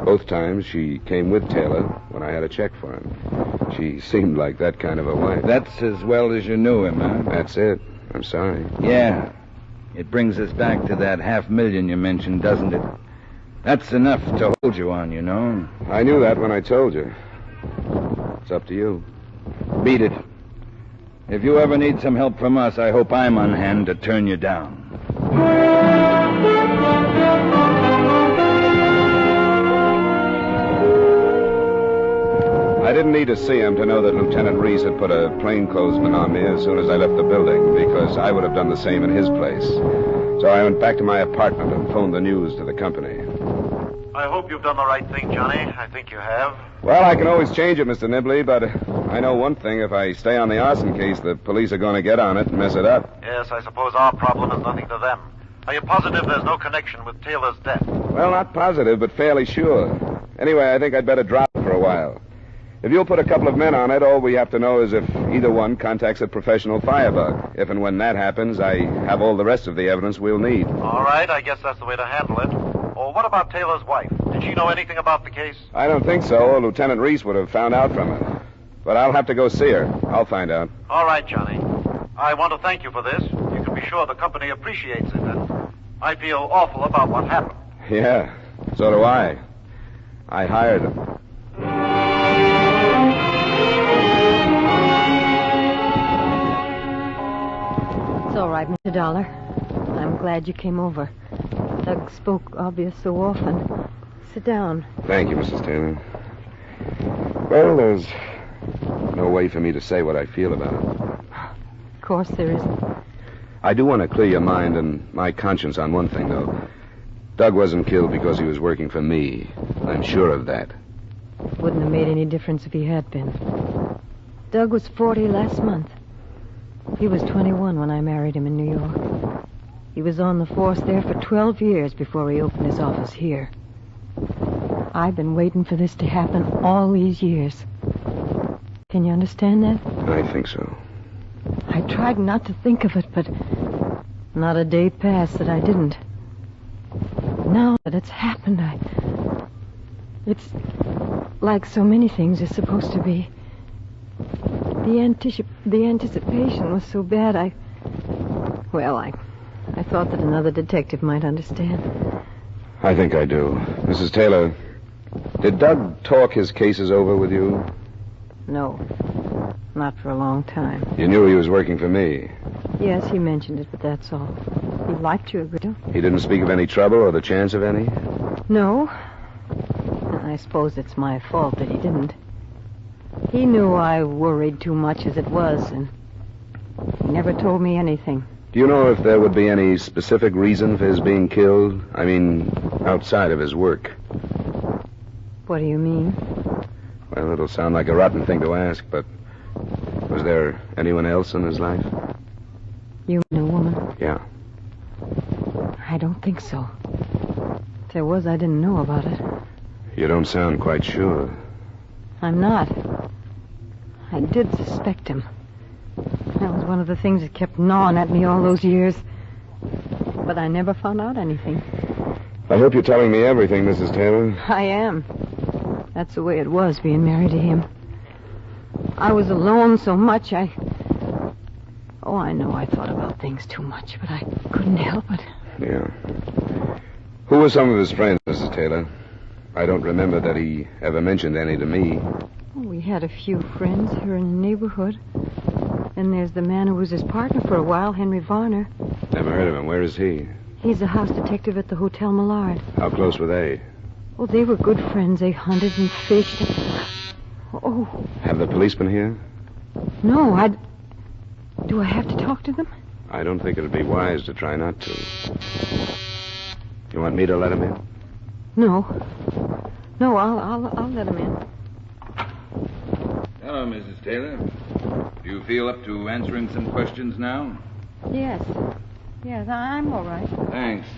Both times she came with Taylor when I had a check for him. She seemed like that kind of a wife. That's as well as you knew him, huh? That's it. I'm sorry. Yeah. It brings us back to that $500,000 you mentioned, doesn't it? That's enough to hold you on, you know. I knew that when I told you. It's up to you. Beat it. If you ever need some help from us, I hope I'm on hand to turn you down. I didn't need to see him to know that Lieutenant Reese had put a plainclothesman on me as soon as I left the building, because I would have done the same in his place. So I went back to my apartment and phoned the news to the company. I hope you've done the right thing, Johnny. I think you have. Well, I can always change it, Mr. Nibley, but I know one thing. If I stay on the arson case, the police are going to get on it and mess it up. Yes, I suppose our problem is nothing to them. Are you positive there's no connection with Taylor's death? Well, not positive, but fairly sure. Anyway, I think I'd better drop for a while. If you'll put a couple of men on it, all we have to know is if either one contacts a professional firebug. If and when that happens, I have all the rest of the evidence we'll need. All right, I guess that's the way to handle it. Or what about Taylor's wife? Did she know anything about the case? I don't think so, or Lieutenant Reese would have found out from her. But I'll have to go see her. I'll find out. All right, Johnny. I want to thank you for this. You can be sure the company appreciates it, and I feel awful about what happened. Yeah, so do I. I hired him. It's all right, Mr. Dollar. I'm glad you came over. Doug spoke obvious so often. Sit down. Thank you, Mrs. Taylor. Well, there's no way for me to say what I feel about it. Of course there isn't. I do want to clear your mind and my conscience on one thing, though. Doug wasn't killed because he was working for me. I'm sure of that. Wouldn't have made any difference if he had been. Doug was 40 last month. He was 21 when I married him in New York. He was on the force there for 12 years before he opened his office here. I've been waiting for this to happen all these years. Can you understand that? I think so. I tried not to think of it, but not a day passed that I didn't. Now that it's happened, it's like so many things are supposed to be. The anticipation was so bad, I thought that another detective might understand. I think I do. Mrs. Taylor, did Doug talk his cases over with you? No, not for a long time. You knew he was working for me. Yes, he mentioned it, but that's all. He liked you a great deal. He didn't speak of any trouble or the chance of any? No. I suppose it's my fault that he didn't. He knew I worried too much as it was, and he never told me anything. Do you know if there would be any specific reason for his being killed? I mean, outside of his work. What do you mean? Well, it'll sound like a rotten thing to ask, but was there anyone else in his life? You mean a woman? Yeah. I don't think so. If there was, I didn't know about it. You don't sound quite sure. I'm not. I did suspect him. That was one of the things that kept gnawing at me all those years. But I never found out anything. I hope you're telling me everything, Mrs. Taylor. I am. That's the way it was, being married to him. I was alone so much, I know I thought about things too much, but I couldn't help it. Yeah. Who were some of his friends, Mrs. Taylor? I don't remember that he ever mentioned any to me. We had a few friends here in the neighborhood. Then there's the man who was his partner for a while, Henry Varner. Never heard of him. Where is he? He's a house detective at the Hotel Millard. How close were they? Oh, they were good friends. They hunted and fished. Oh. Have the police been here? No, Do I have to talk to them? I don't think it would be wise to try not to. You want me to let him in? No. No, I'll let him in. Hello, Mrs. Taylor. Do you feel up to answering some questions now? Yes. Yes, I'm all right. Thanks.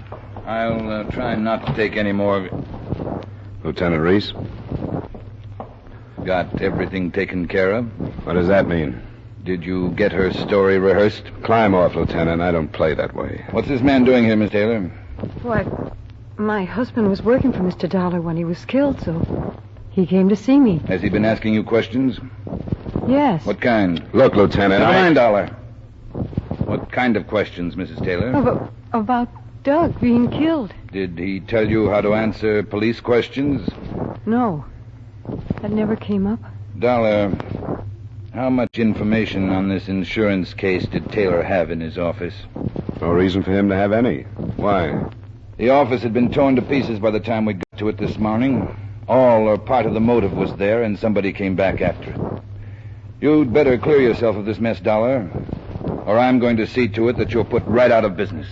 I'll try not to take any more of it. Lieutenant Reese? Got everything taken care of? What does that mean? Did you get her story rehearsed? Climb off, Lieutenant. I don't play that way. What's this man doing here, Miss Taylor? Why, my husband was working for Mr. Dollar when he was killed, so he came to see me. Has he been asking you questions? Yes. What kind? Look, Lieutenant, Never mind, Dollar. What kind of questions, Mrs. Taylor? About Doug being killed. Did he tell you how to answer police questions? No. That never came up. Dollar, how much information on this insurance case did Taylor have in his office? No reason for him to have any. Why? The office had been torn to pieces by the time we got to it this morning. All or part of the motive was there, and somebody came back after it. You'd better clear yourself of this mess, Dollar, or I'm going to see to it that you're put right out of business.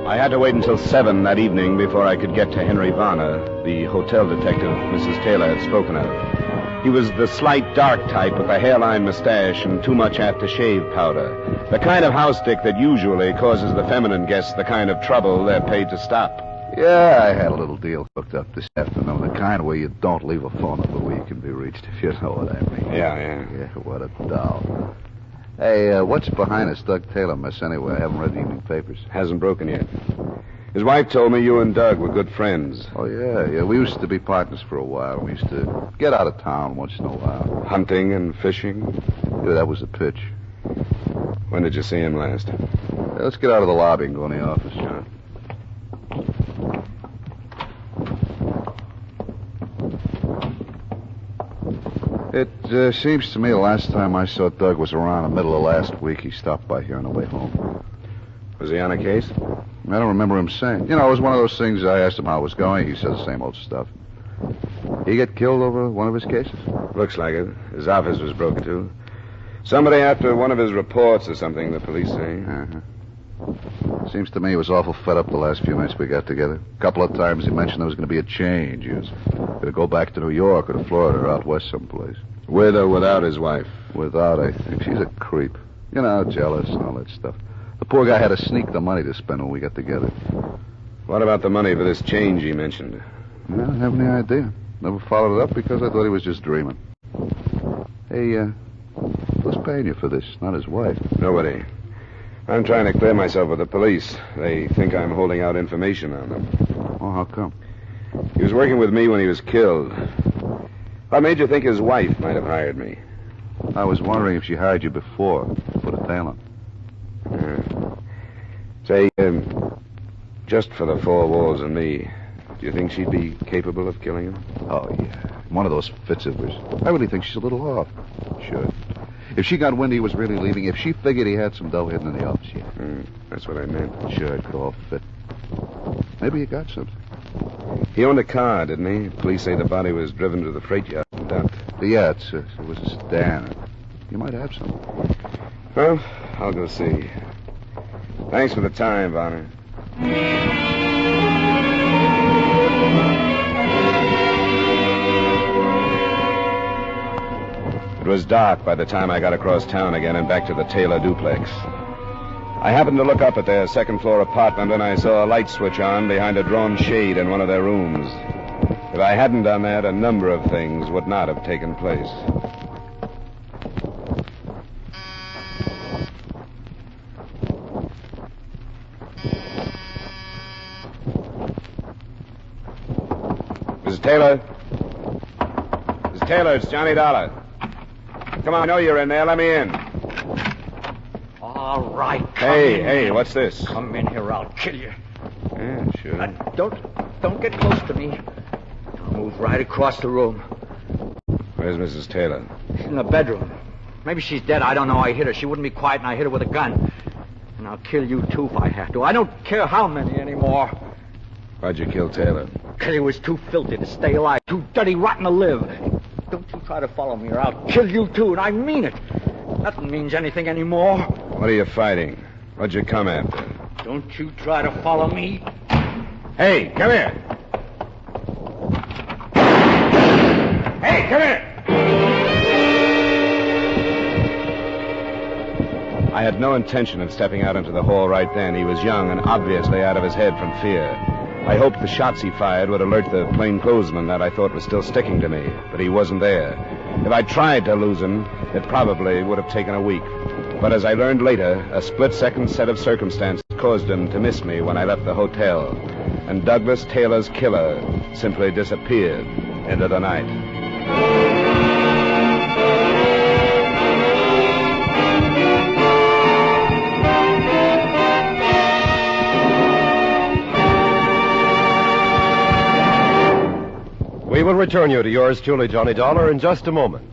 I had to wait until 7 that evening before I could get to Henry Varner, the hotel detective Mrs. Taylor had spoken of. He was the slight dark type with a hairline mustache and too much aftershave powder. The kind of house dick that usually causes the feminine guests the kind of trouble they're paid to stop. Yeah, I had a little deal hooked up this afternoon, the kind where you don't leave a phone number where you can be reached, if you know what I mean. Yeah. Yeah, what a doll. Hey, what's behind this Doug Taylor mess anyway? I haven't read the evening papers. Hasn't broken yet. His wife told me you and Doug were good friends. Oh, yeah. We used to be partners for a while. We used to get out of town once in a while. Hunting and fishing? Yeah, that was the pitch. When did you see him last? Let's get out of the lobby and go in the office. Sure. It seems to me the last time I saw Doug was around the middle of last week. He stopped by here on the way home. Was he on a case? I don't remember him saying. You know, it was one of those things I asked him how it was going. He said the same old stuff. He get killed over one of his cases? Looks like it. His office was broken, too. Somebody after one of his reports or something, the police say. Uh-huh. Seems to me he was awful fed up the last few nights we got together. A couple of times he mentioned there was going to be a change. He was going to go back to New York or to Florida or out west someplace. With or without his wife? Without, I think. She's a creep. You know, jealous and all that stuff. The poor guy had to sneak the money to spend when we got together. What about the money for this change he mentioned? I don't have any idea. Never followed it up because I thought he was just dreaming. Hey, who's paying you for this? Not his wife. Nobody. I'm trying to clear myself with the police. They think I'm holding out information on them. Oh, how come? He was working with me when he was killed. What made you think his wife might have hired me? I was wondering if she hired you before to put a tail on. Say, just for the four walls and me, do you think she'd be capable of killing him? Oh, yeah. One of those fits of hers. I really think she's a little off. Sure. If she got wind he was really leaving, if she figured he had some dough hidden in the office, yeah. That's what I meant. Sure, it could all fit. Maybe he got something. He owned a car, didn't he? Police say the body was driven to the freight yard and dumped. Yeah, it was a sedan. You might have some. Well, I'll go see. Thanks for the time, Bonner. It was dark by the time I got across town again and back to the Taylor duplex. I happened to look up at their second-floor apartment, and I saw a light switch on behind a drawn shade in one of their rooms. If I hadn't done that, a number of things would not have taken place. Mrs. Taylor? Mrs. Taylor, it's Johnny Dollar. Come on, I know you're in there. Let me in. All right. Hey, what's this? Come in here, or I'll kill you. Yeah, sure. Don't get close to me. I'll move right across the room. Where's Mrs. Taylor? She's in the bedroom. Maybe she's dead. I don't know. I hit her. She wouldn't be quiet, and I hit her with a gun. And I'll kill you, too, if I have to. I don't care how many anymore. Why'd you kill Taylor? Because he was too filthy to stay alive, too dirty rotten to live. Don't you try to follow me, or I'll kill you, too, and I mean it. Nothing means anything anymore. What are you fighting? What'd you come after? Don't you try to follow me. Hey, come here. Hey, come here. I had no intention of stepping out into the hall right then. He was young and obviously out of his head from fear. I hoped the shots he fired would alert the plainclothesman that I thought was still sticking to me, but he wasn't there. If I tried to lose him, it probably would have taken a week. But as I learned later, a split-second set of circumstances caused him to miss me when I left the hotel. And Douglas Taylor's killer simply disappeared into the night. We will return you to yours truly, Johnny Dollar, in just a moment.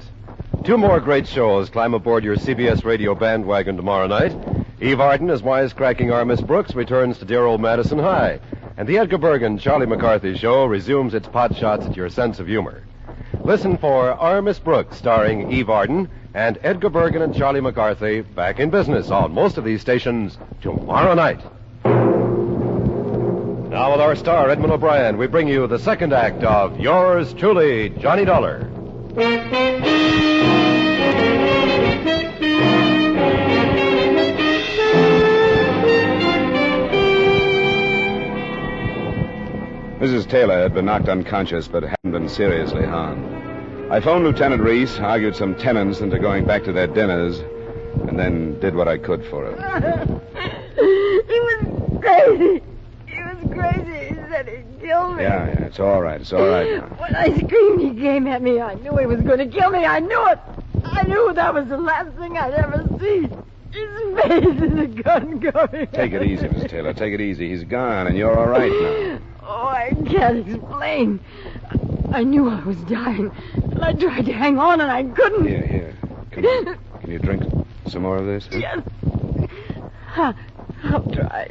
Two more great shows climb aboard your CBS radio bandwagon tomorrow night. Eve Arden, as wisecracking our Miss Brooks, returns to dear old Madison High. And the Edgar Bergen, Charlie McCarthy show resumes its pot shots at your sense of humor. Listen for Our Miss Brooks, starring Eve Arden, and Edgar Bergen and Charlie McCarthy back in business on most of these stations tomorrow night. Now with our star, Edmund O'Brien, we bring you the second act of yours truly, Johnny Dollar. Mrs. Taylor had been knocked unconscious, but hadn't been seriously harmed. I phoned Lieutenant Reese, argued some tenants into going back to their dinners, and then did what I could for her. He was crazy. He was crazy. He said he'd kill me. Yeah, it's all right. It's all right now. When I screamed, he came at me. I knew he was going to kill me. I knew it. I knew that was the last thing I'd ever see. His face and the gun going. Take it easy, Mrs. Taylor. Take it easy. He's gone, and you're all right now. Oh, I can't explain. I knew I was dying, and I tried to hang on, and I couldn't. Here. Can you drink some more of this? Huh? Yes. I'll try.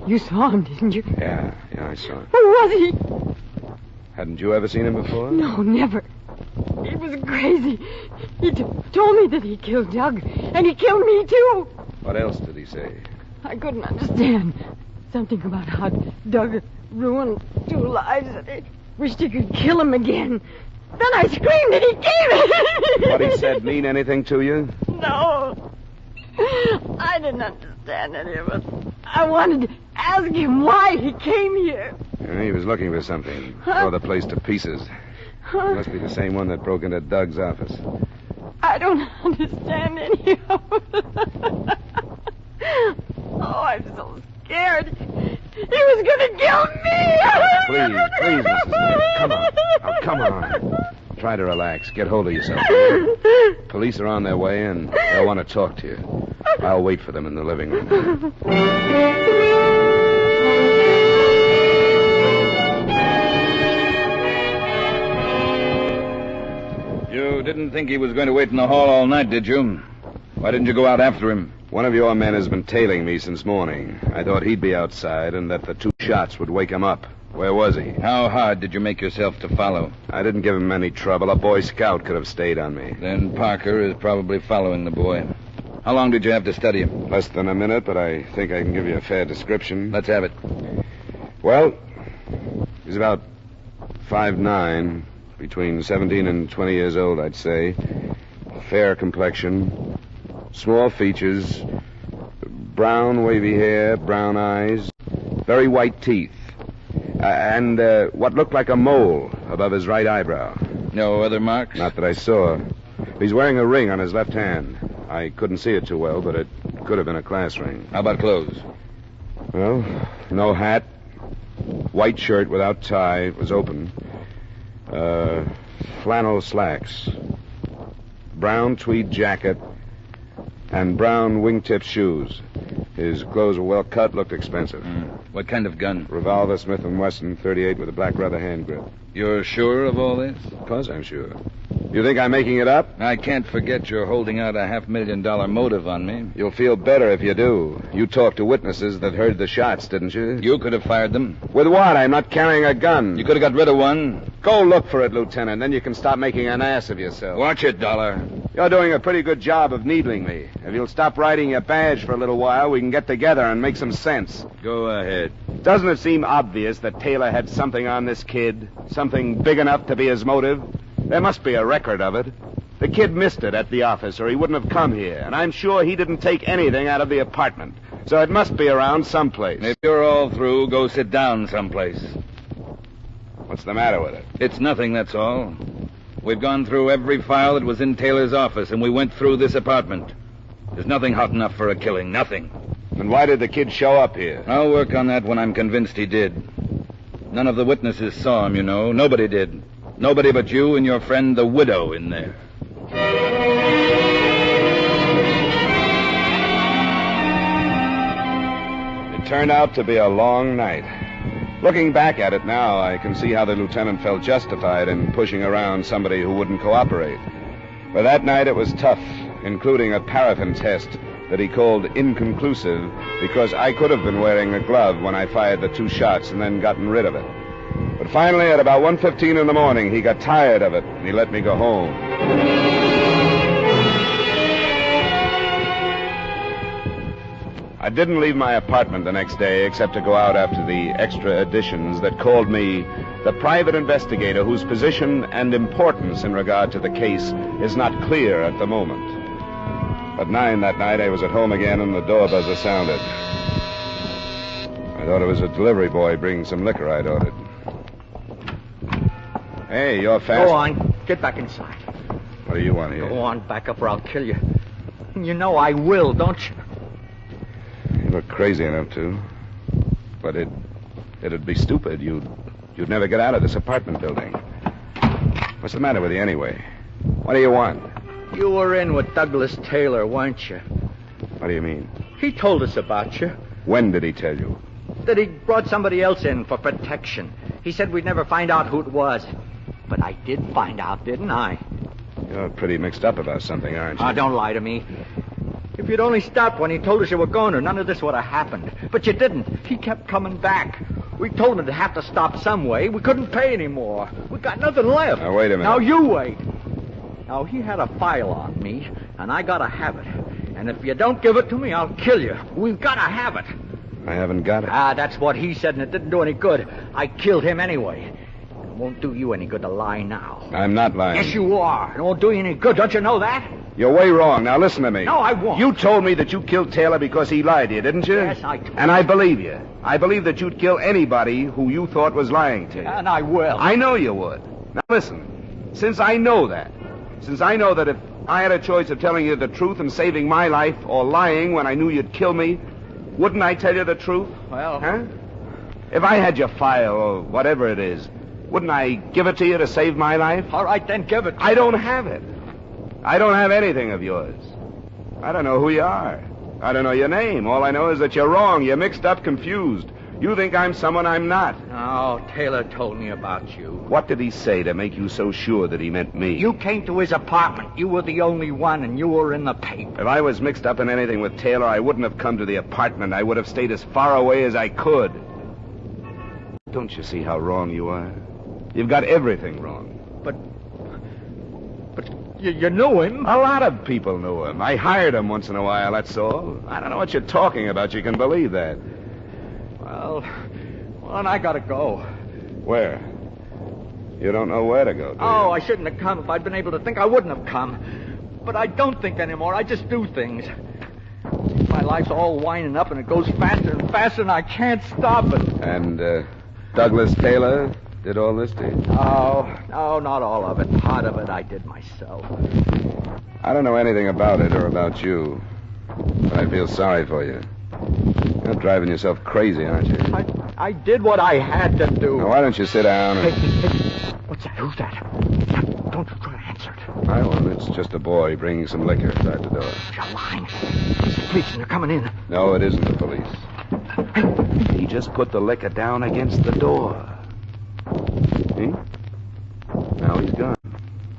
You saw him, didn't you? Yeah, I saw him. Who was he? Hadn't you ever seen him before? No, never. He was crazy. He told me that he killed Doug, and he killed me, too. What else did he say? I couldn't understand. Something about how Doug ruined 2 lives, and he wished he could kill him again. Then I screamed, and he came. What he said mean anything to you? No. I didn't understand any of it. I wanted to ask him why he came here. Yeah, he was looking for something. Tore the place to pieces. It must be the same one that broke into Doug's office. I don't understand any of it. Oh, I'm so scared. He was going to kill me. Please, Mrs. Smith. Come on. Oh, come on. Try to relax. Get hold of yourself. Police are on their way, and they'll want to talk to you. I'll wait for them in the living room. You didn't think he was going to wait in the hall all night, did you? Why didn't you go out after him? One of your men has been tailing me since morning. I thought he'd be outside and that the 2 shots would wake him up. Where was he? How hard did you make yourself to follow? I didn't give him any trouble. A Boy Scout could have stayed on me. Then Parker is probably following the boy. How long did you have to study him? Less than a minute, but I think I can give you a fair description. Let's have it. Well, he's about 5'9", between 17 and 20 years old, I'd say. Fair complexion, small features, brown wavy hair, brown eyes, very white teeth, and what looked like a mole above his right eyebrow. No other marks? Not that I saw. He's wearing a ring on his left hand. I couldn't see it too well, but it could have been a class ring. How about clothes? Well, no hat, white shirt without tie, it was open, flannel slacks, brown tweed jacket, and brown wingtip shoes. His clothes were well cut, looked expensive. What kind of gun? Revolver, Smith & Wesson, .38 with a black rubber hand grip. You're sure of all this? Of course I'm sure. You think I'm making it up? I can't forget you're holding out a $500,000 motive on me. You'll feel better if you do. You talked to witnesses that heard the shots, didn't you? You could have fired them. With what? I'm not carrying a gun. You could have got rid of one. Go look for it, Lieutenant. Then you can stop making an ass of yourself. Watch it, Dollar. You're doing a pretty good job of needling me. If you'll stop riding your badge for a little while, we can get together and make some sense. Go ahead. Doesn't it seem obvious that Taylor had something on this kid? Something big enough to be his motive? There must be a record of it. The kid missed it at the office, or he wouldn't have come here. And I'm sure he didn't take anything out of the apartment. So it must be around someplace. If you're all through, go sit down someplace. What's the matter with it? It's nothing, that's all. We've gone through every file that was in Taylor's office, and we went through this apartment. There's nothing hot enough for a killing. Nothing. Then why did the kid show up here? I'll work on that when I'm convinced he did. None of the witnesses saw him, you know. Nobody did. Nobody but you and your friend, the widow, in there. It turned out to be a long night. Looking back at it now, I can see how the lieutenant felt justified in pushing around somebody who wouldn't cooperate. But that night it was tough, including a paraffin test that he called inconclusive because I could have been wearing a glove when I fired the 2 shots and then gotten rid of it. But finally, at about 1:15 in the morning, he got tired of it, and he let me go home. I didn't leave my apartment the next day except to go out after the extra editions that called me the private investigator whose position and importance in regard to the case is not clear at the moment. At 9 that night, I was at home again, and the door buzzer sounded. I thought it was a delivery boy bringing some liquor I'd ordered. Hey, you're fast. Go on. Get back inside. What do you want here? Go on, back up or I'll kill you. You know I will, don't you? You look crazy enough to. But it'd be stupid. You'd never get out of this apartment building. What's the matter with you anyway? What do you want? You were in with Douglas Taylor, weren't you? What do you mean? He told us about you. When did he tell you? That he brought somebody else in for protection. He said we'd never find out who it was. But I did find out, didn't I? You're pretty mixed up about something, aren't you? Don't lie to me. If you'd only stopped when he told us you were going, none of this would have happened. But you didn't. He kept coming back. We told him it'd have to stop some way. We couldn't pay anymore. We got nothing left. Now, wait a minute. Now, you wait. Now, he had a file on me, and I gotta have it. And if you don't give it to me, I'll kill you. We've gotta have it. I haven't got it. That's what he said, and it didn't do any good. I killed him anyway. It won't do you any good to lie now. I'm not lying. Yes, you are. It won't do you any good. Don't you know that? You're way wrong. Now, listen to me. No, I won't. You told me that you killed Taylor because he lied to you, didn't you? Yes, I told And I believe you. I believe that you'd kill anybody who you thought was lying to you. And I will. I know you would. Now, listen. Since I know that if I had a choice of telling you the truth and saving my life or lying when I knew you'd kill me, wouldn't I tell you the truth? Well... Huh? If I had your file or whatever it is, wouldn't I give it to you to save my life? All right, then give it. I don't have it. I don't have anything of yours. I don't know who you are. I don't know your name. All I know is that you're wrong. You're mixed up, confused. You think I'm someone I'm not. No, Taylor told me about you. What did he say to make you so sure that he meant me? You came to his apartment. You were the only one, and you were in the paper. If I was mixed up in anything with Taylor, I wouldn't have come to the apartment. I would have stayed as far away as I could. Don't you see how wrong you are? You've got everything wrong. But you knew him? A lot of people knew him. I hired him once in a while, that's all. I don't know what you're talking about. You can believe that. Well, and I gotta go. Where? You don't know where to go, do you? Oh, I shouldn't have come. If I'd been able to think, I wouldn't have come. But I don't think anymore. I just do things. My life's all winding up, and it goes faster and faster, and I can't stop it. And, Douglas Taylor did all this to you? No, not all of it. Part of it I did myself. I don't know anything about it or about you, but I feel sorry for you. You're driving yourself crazy, aren't you? I did what I had to do. Now, why don't you sit down and... Hey, what's that? Who's that? Don't you try to answer it. I won't. It's just a boy bringing some liquor outside the door. You're lying. It's the police, and they're coming in. No, it isn't the police. He just put the liquor down against the door. See? Now he's gone.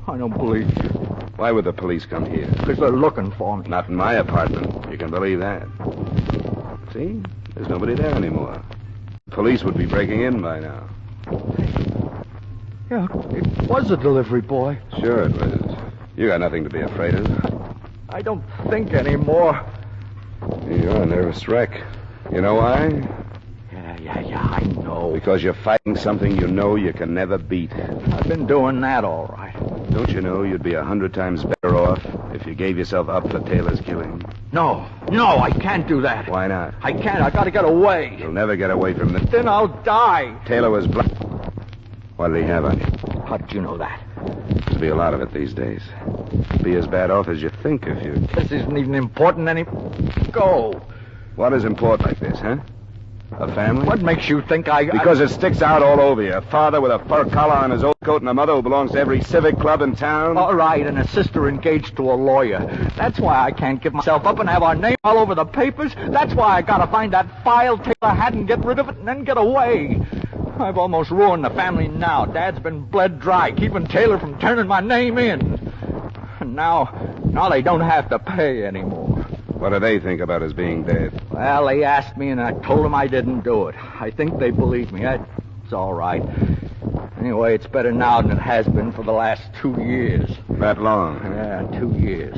I don't believe you. Why would the police come here? Because they're looking for me. Not in my apartment. You can believe that. See? There's nobody there anymore. The police would be breaking in by now. Yeah, it was a delivery boy. Sure it was. You got nothing to be afraid of. I don't think anymore. You're a nervous wreck. You know why? Yeah, I know. Because you're fighting something you know you can never beat. I've been doing that all right. Don't you know you'd be 100 times better off if you gave yourself up for Taylor's killing? No, I can't do that. Why not? I can't. I gotta get away. You'll never get away from this. Then I'll die. Taylor was black. What did he have on you? How did you know that? There'll be a lot of it these days. Be as bad off as you think if you... This isn't even important Go. What is important like this, huh? A family? What makes you think Because it sticks out all over you. A father with a fur collar on his overcoat and a mother who belongs to every civic club in town. All right, and a sister engaged to a lawyer. That's why I can't give myself up and have our name all over the papers. That's why I gotta find that file Taylor had and get rid of it and then get away. I've almost ruined the family now. Dad's been bled dry, keeping Taylor from turning my name in. And now they don't have to pay anymore. What do they think about his being dead? Well, they asked me, and I told them I didn't do it. I think they believe me. That's all right. Anyway, it's better now than it has been for the last 2 years. That long? Yeah, 2 years.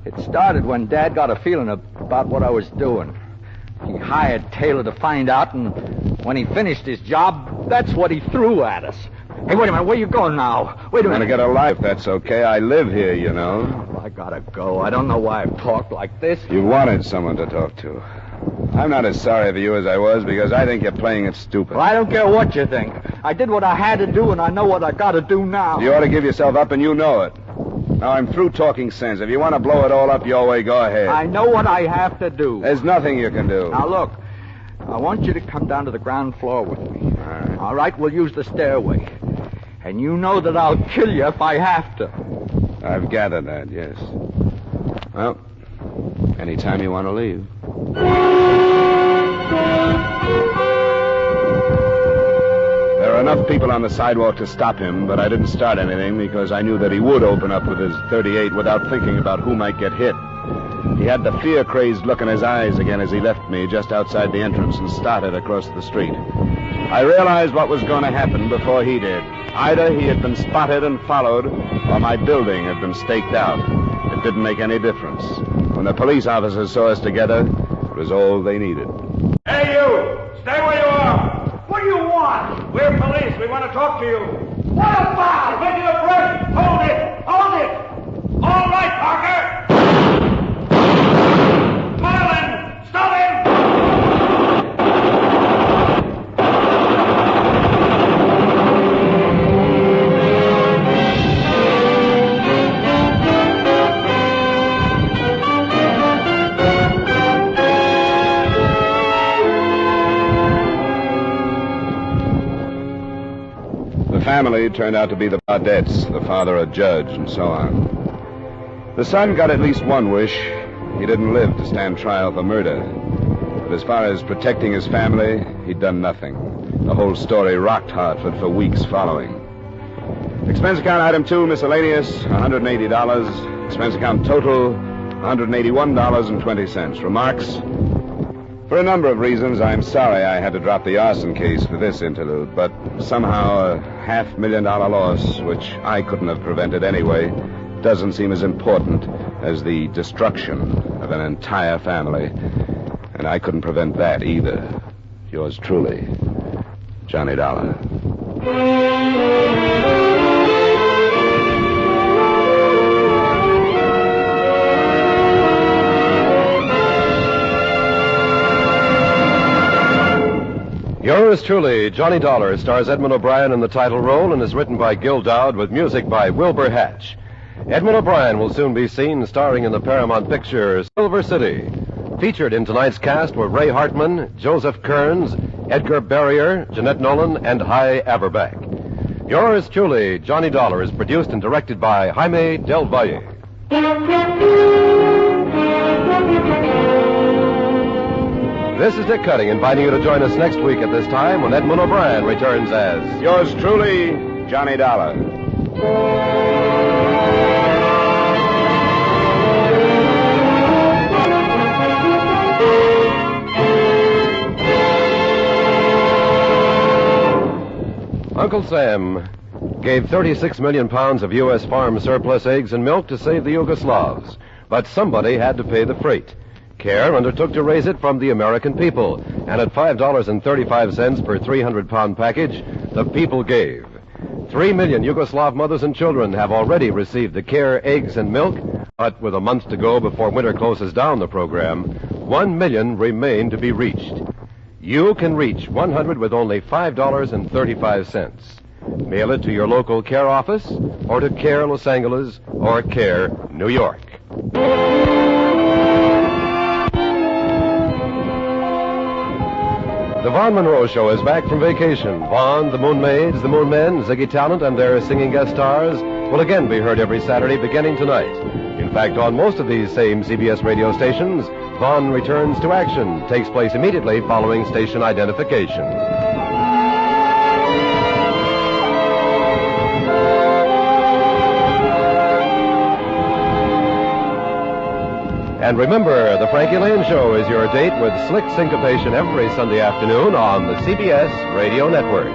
It started when Dad got a feeling about what I was doing. He hired Taylor to find out, and when he finished his job, that's what he threw at us. Hey, wait a minute. Where you going now? Wait a minute. I'm gonna get a life, that's okay. I live here, you know. Well, I gotta go. I don't know why I've talked like this. You wanted someone to talk to. I'm not as sorry for you as I was because I think you're playing it stupid. Well, I don't care what you think. I did what I had to do, and I know what I gotta do now. You ought to give yourself up, and you know it. Now, I'm through talking sense. If you want to blow it all up your way, go ahead. I know what I have to do. There's nothing you can do. Now, look. I want you to come down to the ground floor with me. All right, we'll use the stairway. And you know that I'll kill you if I have to. I've gathered that, yes. Well, anytime you want to leave. There are enough people on the sidewalk to stop him, but I didn't start anything because I knew that he would open up with his .38 without thinking about who might get hit. He had the fear-crazed look in his eyes again as he left me just outside the entrance and started across the street. I realized what was going to happen before he did. Either he had been spotted and followed, or my building had been staked out. It didn't make any difference. When the police officers saw us together, it was all they needed. Hey, you! Stay where you are! What do you want? We're police. We want to talk to you. What about? Making a break! Hold it! Hold it! All right, Parker! Merrill! Stop him! The family turned out to be the Baudettes, the father a judge, and so on. The son got at least one wish. He didn't live to stand trial for murder. But as far as protecting his family, he'd done nothing. The whole story rocked Hartford for weeks following. Expense account item 2, miscellaneous, $180. Expense account total, $181.20. Remarks? For a number of reasons, I'm sorry I had to drop the arson case for this interlude, but somehow a $500,000 loss, which I couldn't have prevented anyway, doesn't seem as important as the destruction of an entire family. And I couldn't prevent that either. Yours truly, Johnny Dollar. Yours truly, Johnny Dollar, stars Edmund O'Brien in the title role and is written by Gil Dowd with music by Wilbur Hatch. Edmund O'Brien will soon be seen starring in the Paramount picture Silver City. Featured in tonight's cast were Ray Hartman, Joseph Kearns, Edgar Barrier, Jeanette Nolan, and Hy Averback. Yours truly, Johnny Dollar, is produced and directed by Jaime Del Valle. This is Dick Cutting, inviting you to join us next week at this time when Edmund O'Brien returns as... Yours truly, Johnny Dollar. Uncle Sam gave 36 million pounds of U.S. farm surplus eggs and milk to save the Yugoslavs. But somebody had to pay the freight. CARE undertook to raise it from the American people, and at $5.35 per 300-pound package, the people gave. 3 million Yugoslav mothers and children have already received the CARE eggs and milk, but with a month to go before winter closes down the program, 1 million remain to be reached. You can reach 100 with only $5.35. Mail it to your local CARE office, or to CARE Los Angeles, or CARE New York. The Vaughn Monroe Show is back from vacation. Vaughn, the Moon Maids, the Moon Men, Ziggy Talent, and their singing guest stars will again be heard every Saturday beginning tonight. In fact, on most of these same CBS radio stations, Vaughn returns to action, takes place immediately following station identification. And remember, the Frankie Lane Show is your date with slick syncopation every Sunday afternoon on the CBS Radio Network.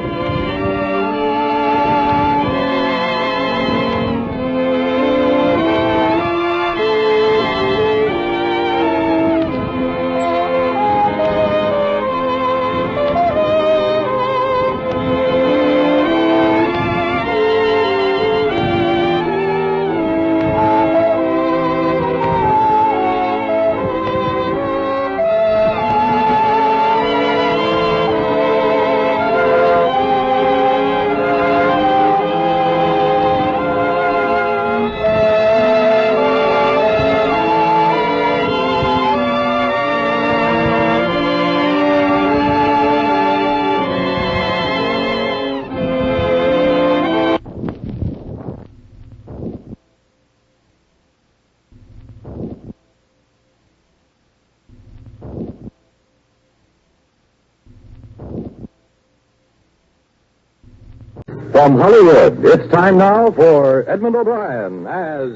From Hollywood, it's time now for Edmund O'Brien as...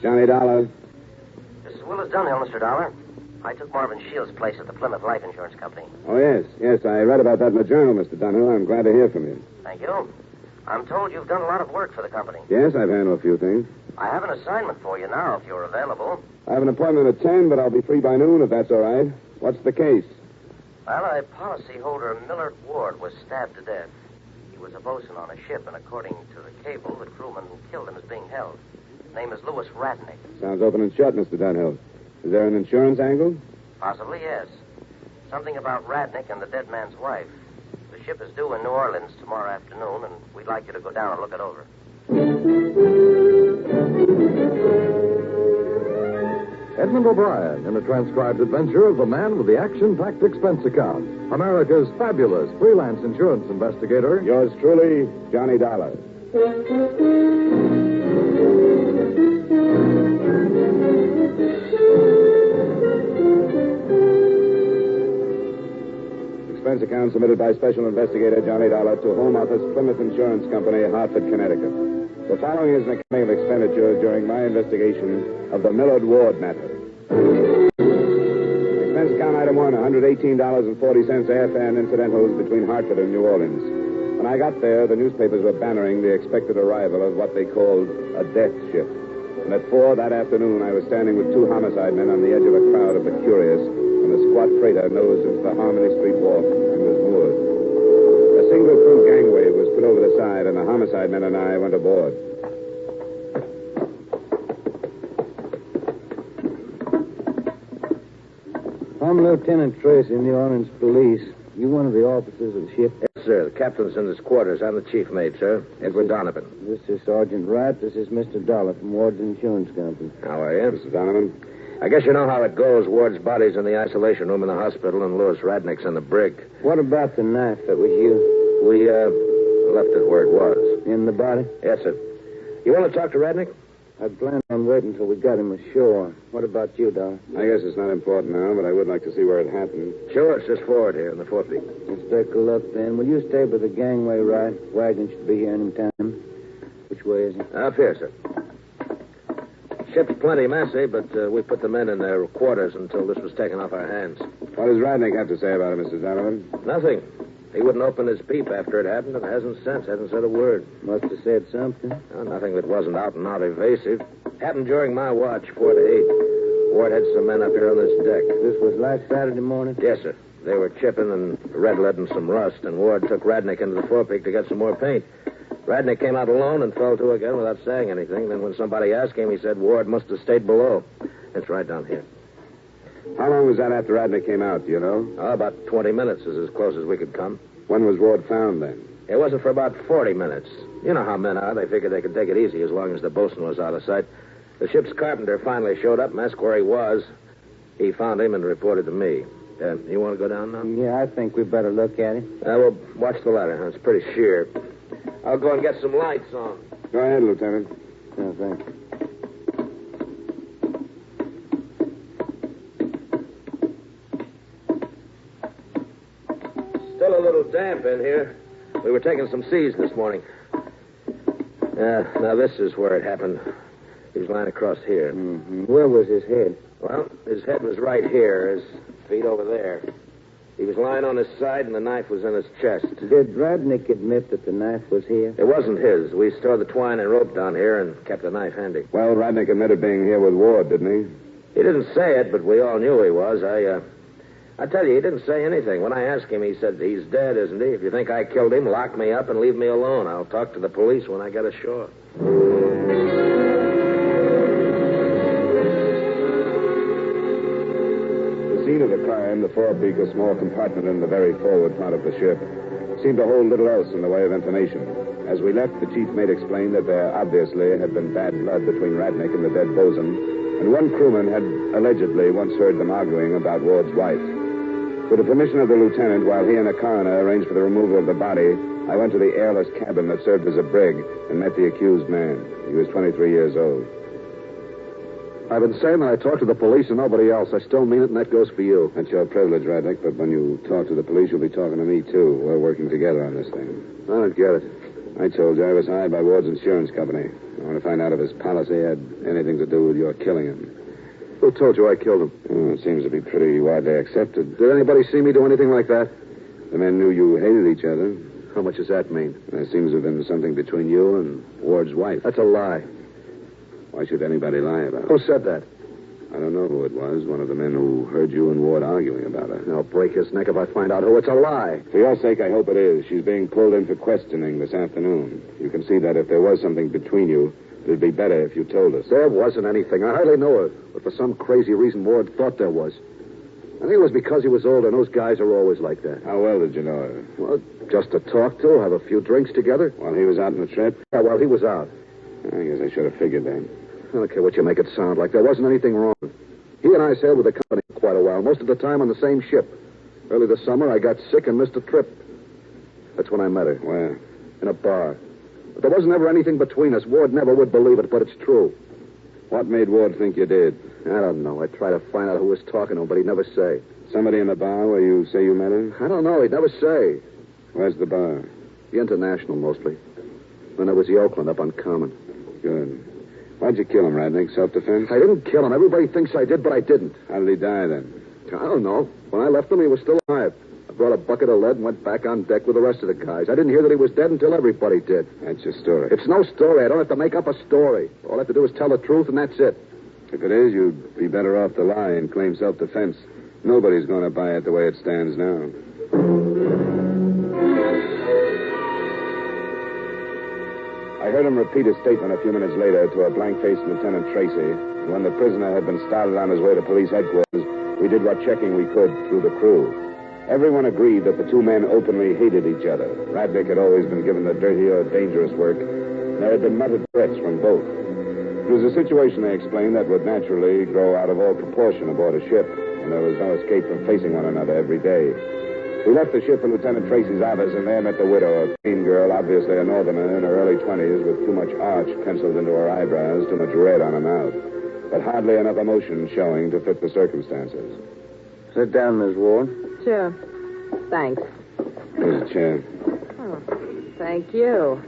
Johnny Dollar. Will is Dunhill, Mr. Dollar. I took Marvin Shields' place at the Plymouth Life Insurance Company. Oh, yes. Yes, I read about that in the journal, Mr. Dunhill. I'm glad to hear from you. Thank you. I'm told you've done a lot of work for the company. Yes, I've handled a few things. I have an assignment for you now, if you're available. I have an appointment at 10, but I'll be free by noon, if that's all right. What's the case? Well, a policyholder, Millard Ward, was stabbed to death. He was a bosun on a ship, and according to the cable, the crewman who killed him is being held. His name is Louis Ratnick. Sounds open and shut, Mr. Dunhill. Is there an insurance angle? Possibly, yes. Something about Ratnick and the dead man's wife. The ship is due in New Orleans tomorrow afternoon, and we'd like you to go down and look it over. Edmund O'Brien in a transcribed adventure of the man with the action-packed expense account. America's fabulous freelance insurance investigator. Yours truly, Johnny Dollar. Expense account submitted by Special Investigator Johnny Dollar to Home Office, Plymouth Insurance Company, Hartford, Connecticut. The following is an accounting of expenditure during my investigation of the Millard Ward matter. Expense account item 1, $118.40 airfare and incidentals between Hartford and New Orleans. When I got there, the newspapers were bannering the expected arrival of what they called a death ship. And at 4 that afternoon, I was standing with 2 homicide men on the edge of a crowd of the curious when the squat freighter nosed into the Harmony Street wharf and was moored. A single crew gangway was put over the side, and the homicide men and I went aboard. I'm Lieutenant Tracy, New Orleans Police. You one of the officers of the ship? Yes, sir. The captain's in his quarters. I'm the chief mate, sir. Edward Donovan. This is Sergeant Wright. This is Mr. Dollar from Ward's Insurance Company. How are you? Mr. Donovan. I guess you know how it goes. Ward's body's in the isolation room in the hospital, and Louis Radnick's in the brig. What about the knife that was used? We, left it where it was. In the body? Yes, sir. You want to talk to Radnick? I planned on waiting until we got him ashore. What about you, Dollar? I guess it's not important now, but I would like to see where it happened. Sure, it's just forward here in the forepeak. Let's take a look, then. Will you stay by the gangway, right? Wagon should be here any time. Which way is it? Up here, sir. Ship's plenty messy, but we put the men in their quarters until this was taken off our hands. What does Radnick have to say about it, Mr. Donovan? Nothing. He wouldn't open his peep after it happened, and hasn't since. Hasn't said a word. Must have said something. Oh, nothing that wasn't out and out evasive. Happened during my watch, 4 to 8. Ward had some men up here on this deck. This was last Saturday morning? Yes, sir. They were chipping and red lead and some rust, and Ward took Radnick into the forepeak to get some more paint. Radnick came out alone and fell to again without saying anything. Then when somebody asked him, he said Ward must have stayed below. It's right down here. How long was that after Radnick came out, do you know? Oh, about 20 minutes is as close as we could come. When was Ward found, then? It wasn't for about 40 minutes. You know how men are. They figured they could take it easy as long as the bosun was out of sight. The ship's carpenter finally showed up and asked where he was. He found him and reported to me. You want to go down now? Yeah, I think we better look at him. We'll watch the ladder. It's pretty sheer. I'll go and get some lights on. Go ahead, Lieutenant. Oh, thanks. Still a little damp in here. We were taking some seas this morning. Now this is where it happened. He was lying across here. Mm-hmm. Where was his head? Well, his head was right here, his feet over there. He was lying on his side, and the knife was in his chest. Did Radnick admit that the knife was here? It wasn't his. We stored the twine and rope down here and kept the knife handy. Well, Radnick admitted being here with Ward, didn't he? He didn't say it, but we all knew he was. I tell you, he didn't say anything. When I asked him, he said, he's dead, isn't he? If you think I killed him, lock me up and leave me alone. I'll talk to the police when I get ashore. The scene of the crime, the forepeak, a small compartment in the very forward part of the ship, seemed to hold little else in the way of information. As we left, the chief mate explained that there obviously had been bad blood between Radnick and the dead bosun, and one crewman had allegedly once heard them arguing about Ward's wife. With the permission of the lieutenant, while he and a coroner arranged for the removal of the body, I went to the airless cabin that served as a brig and met the accused man. He was 23 years old. I've been saying that I talked to the police and nobody else. I still mean it, and that goes for you. That's your privilege, Radnick, but when you talk to the police, you'll be talking to me, too. We're working together on this thing. I don't get it. I told you I was hired by Ward's insurance company. I want to find out if his policy had anything to do with your killing him. Who told you I killed him? Oh, it seems to be pretty widely accepted. Did anybody see me do anything like that? The men knew you hated each other. How much does that mean? There seems to have been something between you and Ward's wife. That's a lie. Why should anybody lie about it? Who said that? I don't know who it was. One of the men who heard you and Ward arguing about her. I'll break his neck if I find out who. It's a lie. For your sake, I hope it is. She's being pulled in for questioning this afternoon. You can see that if there was something between you, it'd be better if you told us. There wasn't anything. I hardly knew her. But for some crazy reason, Ward thought there was. I think it was because he was older, and those guys are always like that. How well did you know her? Well, just to talk to, have a few drinks together. While he was out on the trip? Yeah, while he was out. I guess I should have figured that. I don't care what you make it sound like. There wasn't anything wrong. He and I sailed with the company for quite a while, most of the time on the same ship. Early this summer, I got sick and missed a trip. That's when I met her. Where? In a bar. But there wasn't ever anything between us. Ward never would believe it, but it's true. What made Ward think you did? I don't know. I tried to find out who was talking to him, but he'd never say. Somebody in the bar where you say you met her? I don't know. He'd never say. Where's the bar? The International, mostly. Then there was the Oakland up on Common. Good. Why'd you kill him, Radnick? Self-defense? I didn't kill him. Everybody thinks I did, but I didn't. How did he die, then? I don't know. When I left him, he was still alive. I brought a bucket of lead and went back on deck with the rest of the guys. I didn't hear that he was dead until everybody did. That's your story. It's no story. I don't have to make up a story. All I have to do is tell the truth, and that's it. If it is, you'd be better off to lie and claim self-defense. Nobody's going to buy it the way it stands now. I heard him repeat his statement a few minutes later to a blank-faced Lieutenant Tracy. And when the prisoner had been started on his way to police headquarters, we did what checking we could through the crew. Everyone agreed that the two men openly hated each other. Radnick had always been given the dirty or dangerous work. There had been muttered threats from both. It was a situation, they explained, that would naturally grow out of all proportion aboard a ship, and there was no escape from facing one another every day. We left the ship in Lieutenant Tracy's office and there met the widow, a clean girl, obviously a northerner in her early 20s, with too much arch penciled into her eyebrows, too much red on her mouth, but hardly enough emotion showing to fit the circumstances. Sit down, Miss Ward. Sure. Thanks. Here's a chair. Oh, thank you.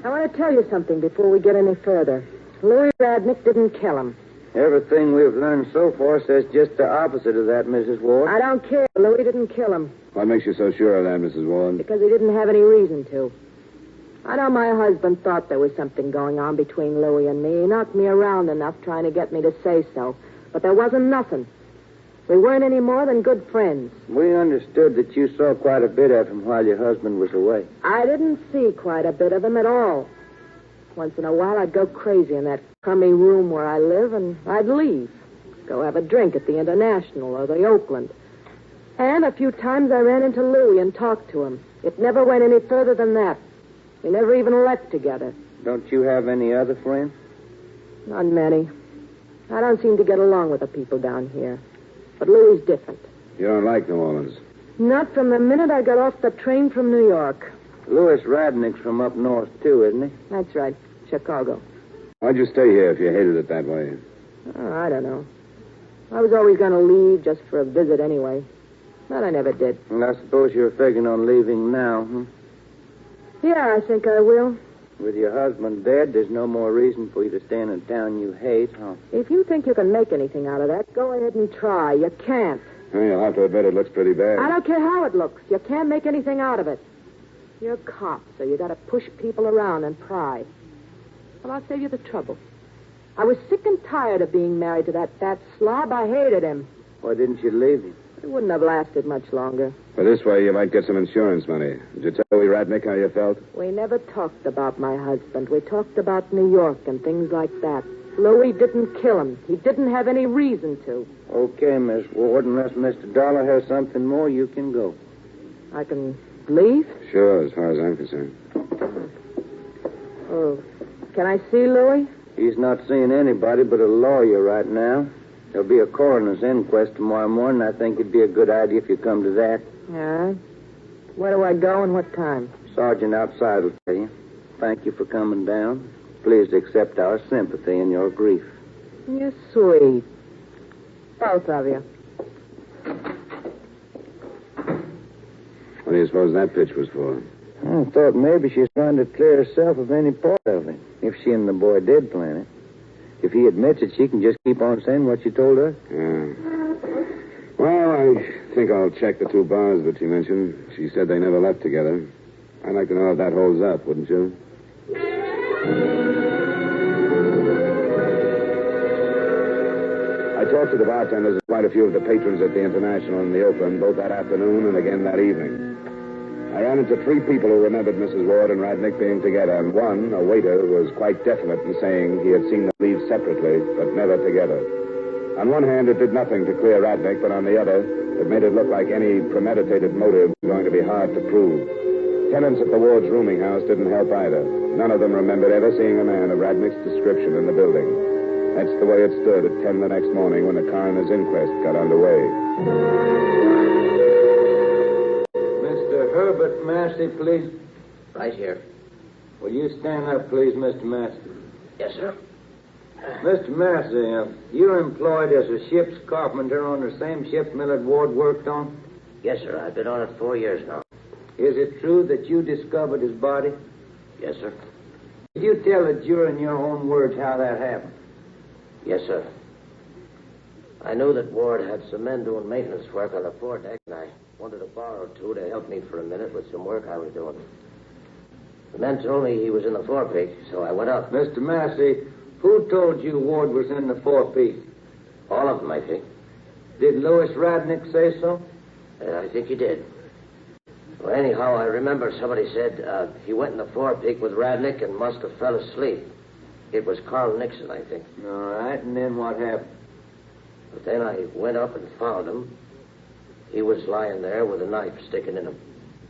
I want to tell you something before we get any further. Louis Radnick didn't kill him. Everything we've learned so far says just the opposite of that, Mrs. Ward. I don't care. Louis didn't kill him. What makes you so sure of that, Mrs. Ward? Because he didn't have any reason to. I know my husband thought there was something going on between Louis and me. He knocked me around enough trying to get me to say so. But there wasn't nothing. We weren't any more than good friends. We understood that you saw quite a bit of him while your husband was away. I didn't see quite a bit of him at all. Once in a while, I'd go crazy in that crummy room where I live, and I'd leave. Go have a drink at the International or the Oakland. And a few times I ran into Louis and talked to him. It never went any further than that. We never even left together. Don't you have any other friends? Not many. I don't seem to get along with the people down here. But Louis is different. You don't like New Orleans? Not from the minute I got off the train from New York. Louis Radnick's from up north, too, isn't he? That's right. Chicago. Why'd you stay here if you hated it that way? Oh, I don't know. I was always going to leave just for a visit anyway. But I never did. And I suppose you're figuring on leaving now, huh? Yeah, I think I will. With your husband dead, there's no more reason for you to stay in a town you hate, huh? If you think you can make anything out of that, go ahead and try. You can't. Well, you'll have to admit it looks pretty bad. I don't care how it looks. You can't make anything out of it. You're a cop, so you got to push people around and pry. Well, I'll save you the trouble. I was sick and tired of being married to that fat slob. I hated him. Why didn't you leave him? It wouldn't have lasted much longer. But this way, you might get some insurance money. Did you tell Louis Radnick how you felt? We never talked about my husband. We talked about New York and things like that. Louis didn't kill him. He didn't have any reason to. Okay, Miss Ward, unless Mr. Dollar has something more, you can go. I can leave? Sure, as far as I'm concerned. Oh, can I see Louis? He's not seeing anybody but a lawyer right now. There'll be a coroner's inquest tomorrow morning. I think it'd be a good idea if you come to that. All right. Where do I go and what time? Sergeant outside will tell you. Thank you for coming down. Please accept our sympathy in your grief. You're sweet. Both of you. What do you suppose that pitch was for? I thought maybe she's trying to clear herself of any part of it, if she and the boy did plan it. If he admits it, she can just keep on saying what she told us. Yeah. Well, I think I'll check the 2 bars that she mentioned. She said they never left together. I'd like to know if that holds up, wouldn't you? I talked to the bartenders and quite a few of the patrons at the International in the Oakland, both that afternoon and again that evening. I ran into 3 people who remembered Mrs. Ward and Radnick being together, and one, a waiter, was quite definite in saying he had seen them leave separately, but never together. On one hand, it did nothing to clear Radnick, but on the other, it made it look like any premeditated motive was going to be hard to prove. Tenants at the Ward's rooming house didn't help either. None of them remembered ever seeing a man of Radnick's description in the building. That's the way it stood at 10 the next morning when the coroner's inquest got underway. Mr. Herbert Massey, please. Right here. Will you stand up, please, Mr. Massey? Yes, sir. Mr. Massey, you're employed as a ship's carpenter on the same ship Millard Ward worked on? Yes, sir. I've been on it 4 years now. Is it true that you discovered his body? Yes, sir. Could you tell the jury in your own words how that happened? Yes, sir. I knew that Ward had some men doing maintenance work on the foredeck, and I wanted to borrow 2 to help me for a minute with some work I was doing. The men told me he was in the forepeak, so I went up. Mr. Massey, who told you Ward was in the forepeak? All of them, I think. Did Louis Radnick say so? I think he did. Well, anyhow, I remember somebody said he went in the forepeak with Radnick and must have fell asleep. It was Carl Nixon, I think. All right, and then what happened? But then I went up and found him. He was lying there with a knife sticking in him.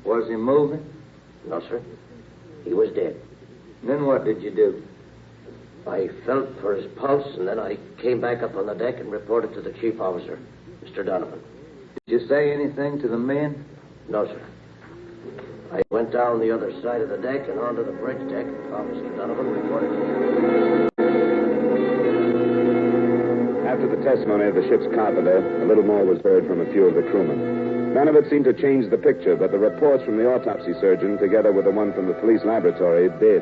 Was he moving? No, sir. He was dead. Then what did you do? I felt for his pulse, and then I came back up on the deck and reported to the chief officer, Mr. Donovan. Did you say anything to the men? No, sir. I went down the other side of the deck and onto the bridge deck and found Mr. Donovan reported to him. After the testimony of the ship's carpenter, a little more was heard from a few of the crewmen. None of it seemed to change the picture, but the reports from the autopsy surgeon, together with the one from the police laboratory, did.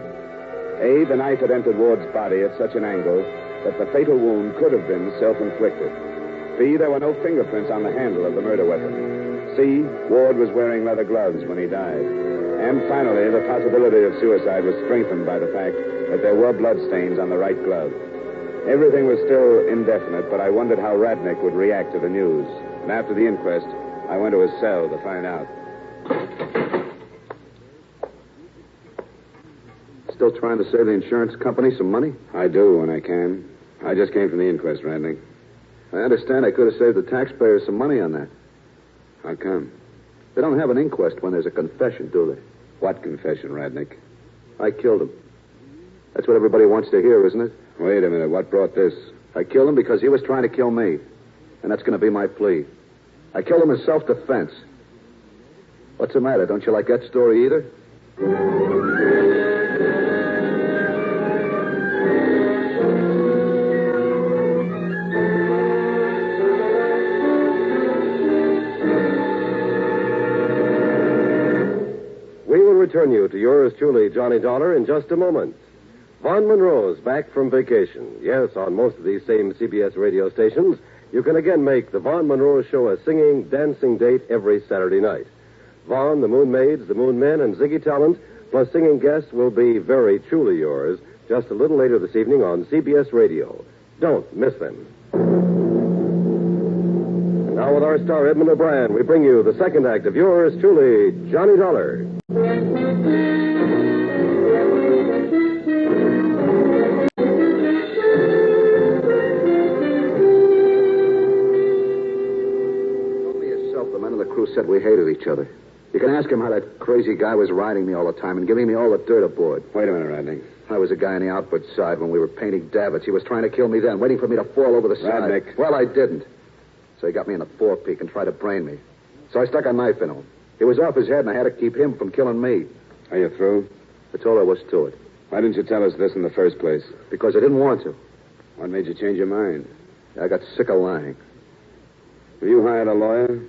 A, the knife had entered Ward's body at such an angle that the fatal wound could have been self-inflicted. B, there were no fingerprints on the handle of the murder weapon. C, Ward was wearing leather gloves when he died. And finally, the possibility of suicide was strengthened by the fact that there were bloodstains on the right glove. Everything was still indefinite, but I wondered how Radnick would react to the news. And after the inquest, I went to his cell to find out. Still trying to save the insurance company some money? I do when I can. I just came from the inquest, Radnick. I understand I could have saved the taxpayers some money on that. How come? They don't have an inquest when there's a confession, do they? What confession, Radnick? I killed him. That's what everybody wants to hear, isn't it? Wait a minute. What brought this? I killed him because he was trying to kill me. And that's going to be my plea. I killed him in self-defense. What's the matter? Don't you like that story either? We will return you to yours truly, Johnny Dollar, in just a moment. Vaughn Monroe's back from vacation. Yes, on most of these same CBS radio stations, you can again make the Vaughn Monroe Show a singing, dancing date every Saturday night. Vaughn, the Moon Maids, the Moon Men, and Ziggy Talent, plus singing guests will be very truly yours just a little later this evening on CBS Radio. Don't miss them. And now with our star, Edmund O'Brien, we bring you the second act of yours truly, Johnny Dollar. Said we hated each other. You can ask him how that crazy guy was riding me all the time and giving me all the dirt aboard. Wait a minute, Radnick. I was a guy on the outward side when we were painting davits. He was trying to kill me then, waiting for me to fall over the side. Radnick. Well, I didn't. So he got me in the forepeak and tried to brain me. So I stuck a knife in him. He was off his head, and I had to keep him from killing me. Are you through? That's all there was to it. Why didn't you tell us this in the first place? Because I didn't want to. What made you change your mind? I got sick of lying. Have you hired a lawyer?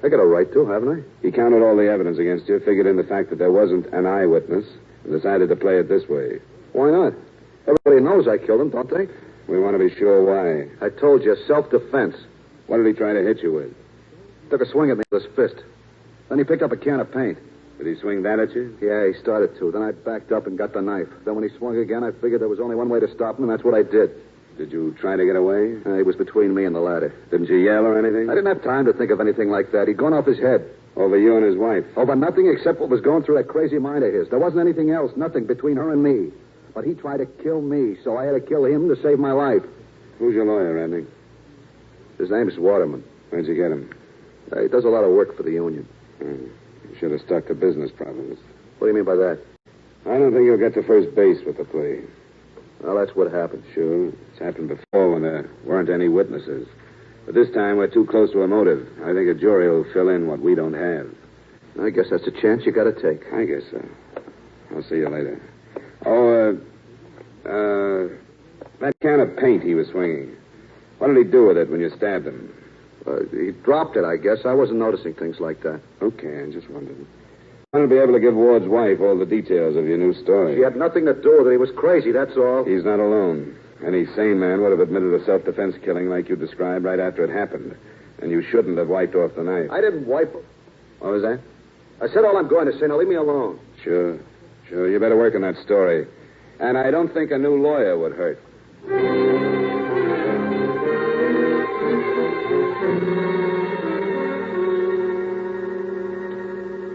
I got a right to, haven't I? He counted all the evidence against you, figured in the fact that there wasn't an eyewitness, and decided to play it this way. Why not? Everybody knows I killed him, don't they? We want to be sure why. I told you, self-defense. What did he try to hit you with? Took a swing at me with his fist. Then he picked up a can of paint. Did he swing that at you? Yeah, he started to. Then I backed up and got the knife. Then when he swung again, I figured there was only one way to stop him, and that's what I did. Did you try to get away? He was between me and the ladder. Didn't you yell or anything? I didn't have time to think of anything like that. He'd gone off his head. Over you and his wife? Over nothing except what was going through that crazy mind of his. There wasn't anything else, nothing between her and me. But he tried to kill me, so I had to kill him to save my life. Who's your lawyer, Radney? His name's Waterman. Where'd you get him? He does a lot of work for the union. You should have stuck to business problems. What do you mean by that? I don't think you'll get to first base with the plea. Well, that's what happened. Sure. It's happened before when there weren't any witnesses. But this time we're too close to a motive. I think a jury will fill in what we don't have. I guess that's a chance you got to take. I guess so. I'll see you later. That can of paint he was swinging. What did he do with it when you stabbed him? He dropped it, I guess. I wasn't noticing things like that. Okay, I just wondered. I want to be able to give Ward's wife all the details of your new story. She had nothing to do with it. He was crazy, that's all. He's not alone. Any sane man would have admitted a self-defense killing like you described right after it happened. And you shouldn't have wiped off the knife. I didn't wipe it. What was that? I said all I'm going to say. Now leave me alone. Sure. You better work on that story. And I don't think a new lawyer would hurt.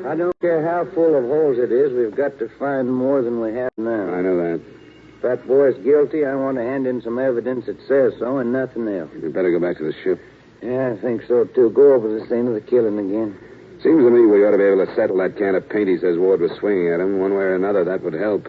I don't care how full of holes it is, we've got to find more than we have now. I know that. If that boy's guilty, I want to hand in some evidence that says so and nothing else. You'd better go back to the ship. Yeah, I think so, too. Go over the scene of the killing again. Seems to me we ought to be able to settle that can of paint he says Ward was swinging at him. One way or another, that would help.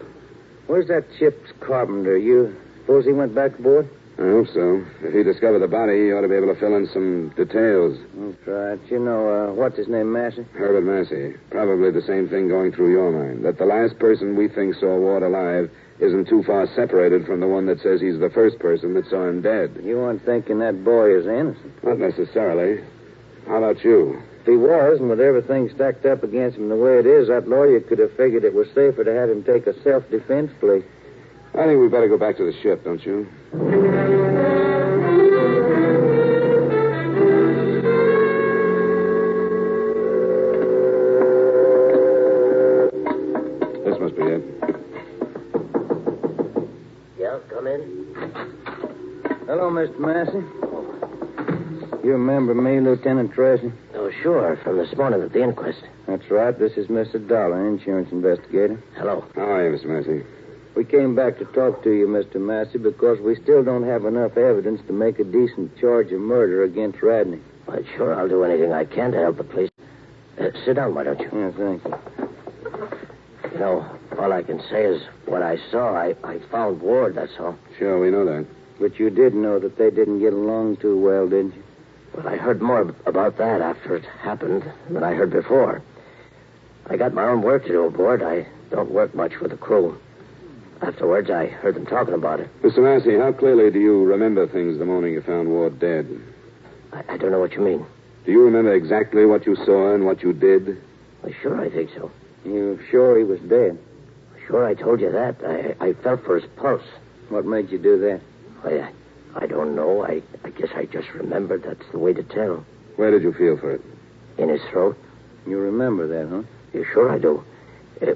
Where's that ship's carpenter? You suppose he went back aboard? I hope so. If he discovered the body, he ought to be able to fill in some details. That's right. You know, what's his name, Massey? Herbert Massey. Probably the same thing going through your mind. That the last person we think saw Ward alive isn't too far separated from the one that says he's the first person that saw him dead. You aren't thinking that boy is innocent? Not necessarily. How about you? If he was, and with everything stacked up against him the way it is, that lawyer could have figured it was safer to have him take a self-defense plea. I think we better go back to the ship, don't you? This must be it. Yeah, come in. Hello, Mr. Massey. You remember me, Lieutenant Tracy? Oh, sure, from this morning at the inquest. That's right. This is Mr. Dollar, insurance investigator. Hello. How are you, Mr. Massey? We came back to talk to you, Mr. Massey, because we still don't have enough evidence to make a decent charge of murder against Radney. Well, sure, I'll do anything I can to help the police. Sit down, why don't you? Yeah, thank you. You know, all I can say is what I saw. I found Ward, that's all. Sure, we know that. But you did know that they didn't get along too well, didn't you? Well, I heard more about that after it happened than I heard before. I got my own work to do aboard. I don't work much with the crew. Afterwards, I heard them talking about it. Mr. Massey, how clearly do you remember things the morning you found Ward dead? I don't know what you mean. Do you remember exactly what you saw and what you did? Well, sure, I think so. You sure he was dead? Sure, I told you that. I felt for his pulse. What made you do that? Well, I don't know. I guess I just remembered that's the way to tell. Where did you feel for it? In his throat. You remember that, huh? Yeah, sure I do.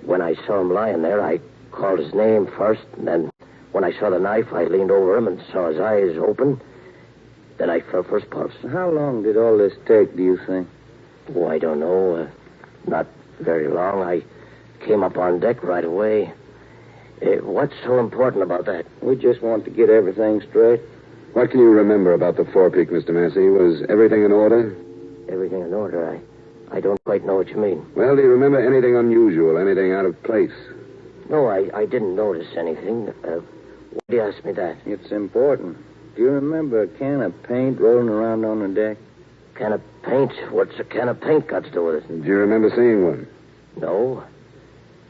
When I saw him lying there, I called his name first, and then when I saw the knife, I leaned over him and saw his eyes open. Then I felt for his pulse. How long did all this take, do you think? Oh, I don't know. Not very long. I came up on deck right away. What's so important about that? We just want to get everything straight. What can you remember about the forepeak, Mr. Massey? Was everything in order? Everything in order? I don't quite know what you mean. Well, do you remember anything unusual, anything out of place? No, I didn't notice anything. Why do you ask me that? It's important. Do you remember a can of paint rolling around on the deck? Can of paint? What's a can of paint got to do with it? Do you remember seeing one? No.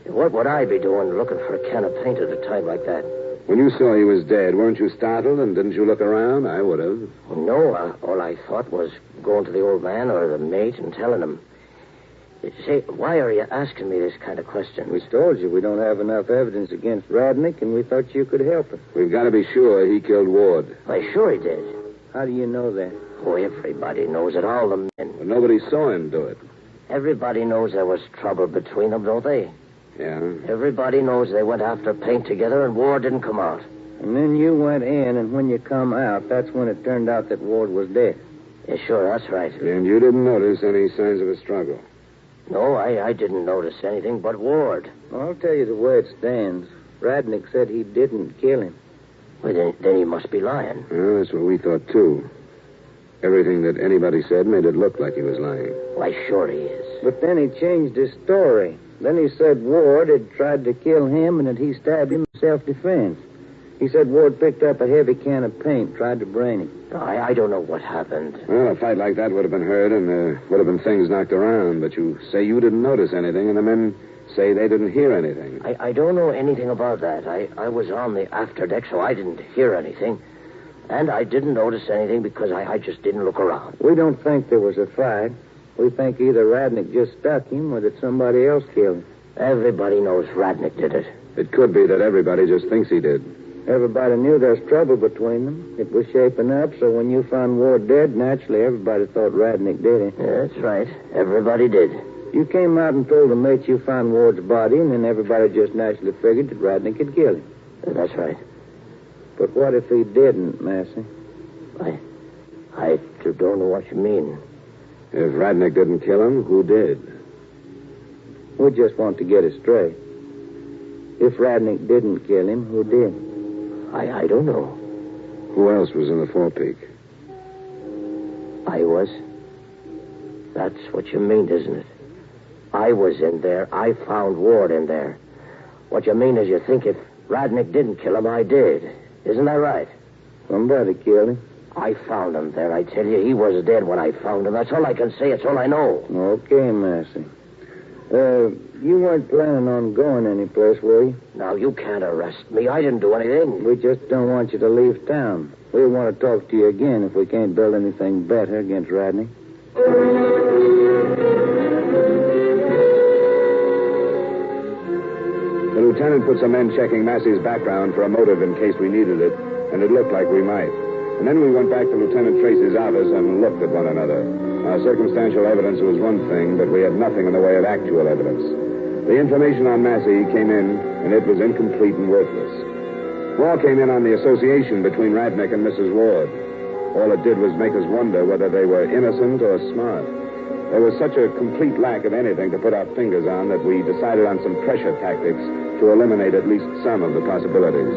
What would I be doing looking for a can of paint at a time like that? When you saw he was dead, weren't you startled and didn't you look around? I would have. No, all I thought was going to the old man or the mate and telling him. Say, why are you asking me this kind of question? We told you we don't have enough evidence against Radnick, and we thought you could help us. We've got to be sure he killed Ward. Why, sure he did. How do you know that? Oh, everybody knows it, all the men. But nobody saw him do it. Everybody knows there was trouble between them, don't they? Yeah. Everybody knows they went after paint together and Ward didn't come out. And then you went in, and when you come out, that's when it turned out that Ward was dead. Yeah, sure, that's right. And you didn't notice any signs of a struggle? No, I didn't notice anything but Ward. Well, I'll tell you the way it stands. Radnick said he didn't kill him. Well, then he must be lying. Well, that's what we thought, too. Everything that anybody said made it look like he was lying. Why, sure he is. But then he changed his story. Then he said Ward had tried to kill him and that he stabbed him in self-defense. He said Ward picked up a heavy can of paint, tried to brain him. I don't know what happened. Well, a fight like that would have been heard and there would have been things knocked around, but you say you didn't notice anything and the men say they didn't hear anything. I don't know anything about that. I was on the afterdeck, so I didn't hear anything. And I didn't notice anything because I just didn't look around. We don't think there was a fight. We think either Radnick just stuck him or that somebody else killed him. Everybody knows Radnick did it. It could be that everybody just thinks he did. Everybody knew there's trouble between them. It was shaping up, so when you found Ward dead, naturally everybody thought Radnick did it. Yeah, that's right. Everybody did. You came out and told the mates you found Ward's body, and then everybody just naturally figured that Radnick had killed him. That's right. But what if he didn't, Massey? I don't know what you mean. If Radnick didn't kill him, who did? We just want to get it straight. If Radnick didn't kill him, who did? I don't know. Who else was in the forepeak? I was. That's what you mean, isn't it? I was in there. I found Ward in there. What you mean is you think if Radnick didn't kill him, I did. Isn't that right? Somebody killed him. I found him there. I tell you, he was dead when I found him. That's all I can say. It's all I know. Okay, Massey. You weren't planning on going anyplace, were you? Now, you can't arrest me. I didn't do anything. We just don't want you to leave town. We want to talk to you again if we can't build anything better against Radnick. The lieutenant put some men checking Massey's background for a motive in case we needed it, and it looked like we might. And then we went back to Lieutenant Tracy's office and looked at one another. Our circumstantial evidence was one thing, but we had nothing in the way of actual evidence. The information on Massey came in, and it was incomplete and worthless. More came in on the association between Radnick and Mrs. Ward. All it did was make us wonder whether they were innocent or smart. There was such a complete lack of anything to put our fingers on that we decided on some pressure tactics to eliminate at least some of the possibilities.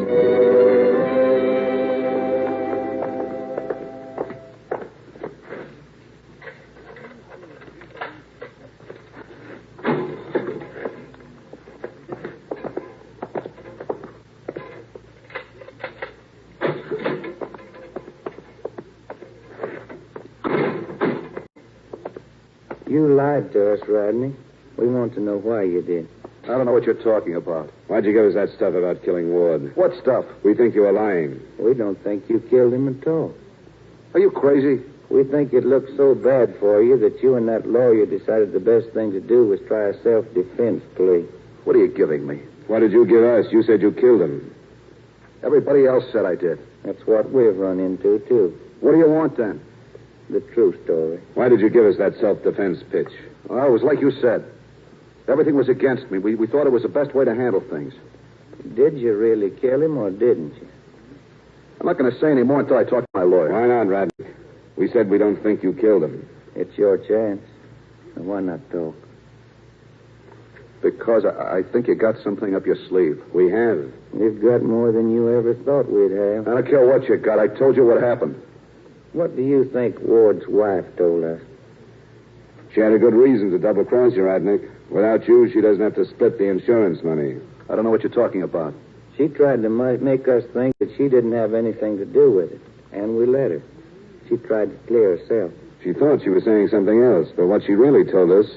You lied to us, Radnick. We want to know why you did. I don't know what you're talking about. Why'd you give us that stuff about killing Ward? What stuff? We think you were lying. We don't think you killed him at all. Are you crazy? We think it looked so bad for you that you and that lawyer decided the best thing to do was try a self-defense plea. What are you giving me? What did you give us? You said you killed him. Everybody else said I did. That's what we've run into, too. What do you want, then? The true story. Why did you give us that self-defense pitch? Well, it was like you said. Everything was against me. We thought it was the best way to handle things. Did you really kill him or didn't you? I'm not going to say any more until I talk to my lawyer. Why not, Radnick? We said we don't think you killed him. It's your chance. And why not talk? Because I think you got something up your sleeve. We have. You've got more than you ever thought we'd have. I don't care what you got. I told you what happened. What do you think Ward's wife told us? She had a good reason to double-cross you, Radnick. Without you, she doesn't have to split the insurance money. I don't know what you're talking about. She tried to make us think that she didn't have anything to do with it, and we let her. She tried to clear herself. She thought she was saying something else, but what she really told us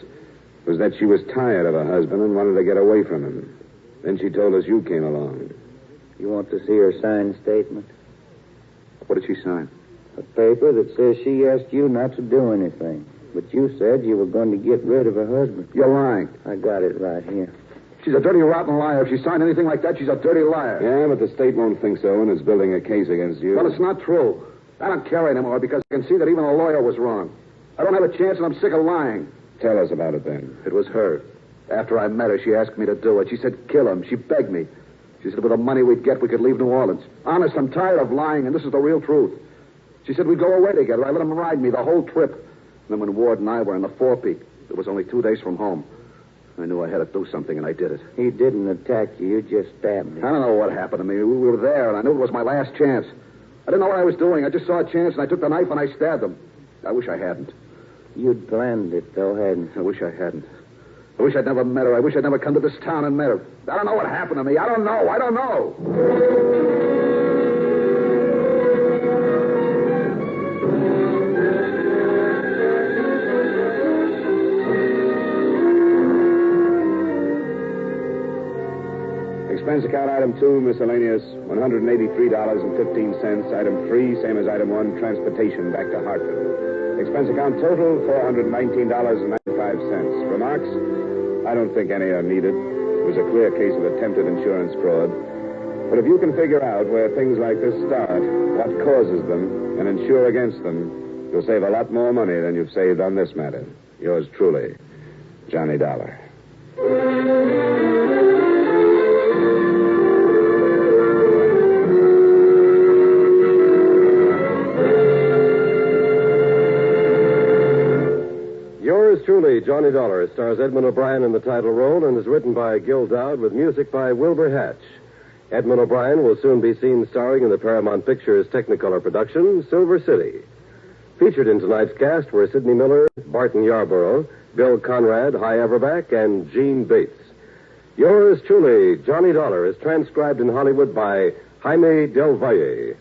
was that she was tired of her husband and wanted to get away from him. Then she told us you came along. You want to see her signed statement? What did she sign? A paper that says she asked you not to do anything, but you said you were going to get rid of her husband. You're lying. I got it right here. She's a dirty, rotten liar. If she signed anything like that, she's a dirty liar. Yeah, but the state won't think so and is building a case against you. Well, it's not true. I don't care anymore because I can see that even a lawyer was wrong. I don't have a chance and I'm sick of lying. Tell us about it then. It was her. After I met her, she asked me to do it. She said, kill him. She begged me. She said with the money we'd get, we could leave New Orleans. Honest, I'm tired of lying, and this is the real truth. She said we'd go away together. I let him ride me the whole trip. And then when Ward and I were in the forepeak, it was only 2 days from home. I knew I had to do something, and I did it. He didn't attack you. You just stabbed him. I don't know what happened to me. We were there, and I knew it was my last chance. I didn't know what I was doing. I just saw a chance, and I took the knife, and I stabbed him. I wish I hadn't. You'd planned it, though, hadn't you? I wish I hadn't. I wish I'd never met her. I wish I'd never come to this town and met her. I don't know what happened to me. I don't know. I don't know. Expense account item 2, miscellaneous, $183.15. Item 3, same as item 1, transportation back to Hartford. Expense account total, $419.95. Remarks? I don't think any are needed. It was a clear case of attempted insurance fraud. But if you can figure out where things like this start, what causes them, and insure against them, you'll save a lot more money than you've saved on this matter. Yours truly, Johnny Dollar. Yours truly, Johnny Dollar, stars Edmund O'Brien in the title role and is written by Gil Dowd with music by Wilbur Hatch. Edmund O'Brien will soon be seen starring in the Paramount Pictures Technicolor production, Silver City. Featured in tonight's cast were Sidney Miller, Barton Yarborough, Bill Conrad, Hy Everback, and Gene Bates. Yours truly, Johnny Dollar, is transcribed in Hollywood by Jaime Del Valle.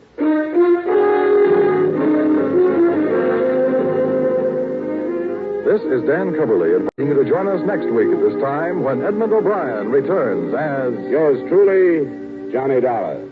This is Dan Coverly inviting you to join us next week at this time when Edmund O'Brien returns as... Yours truly, Johnny Dollar.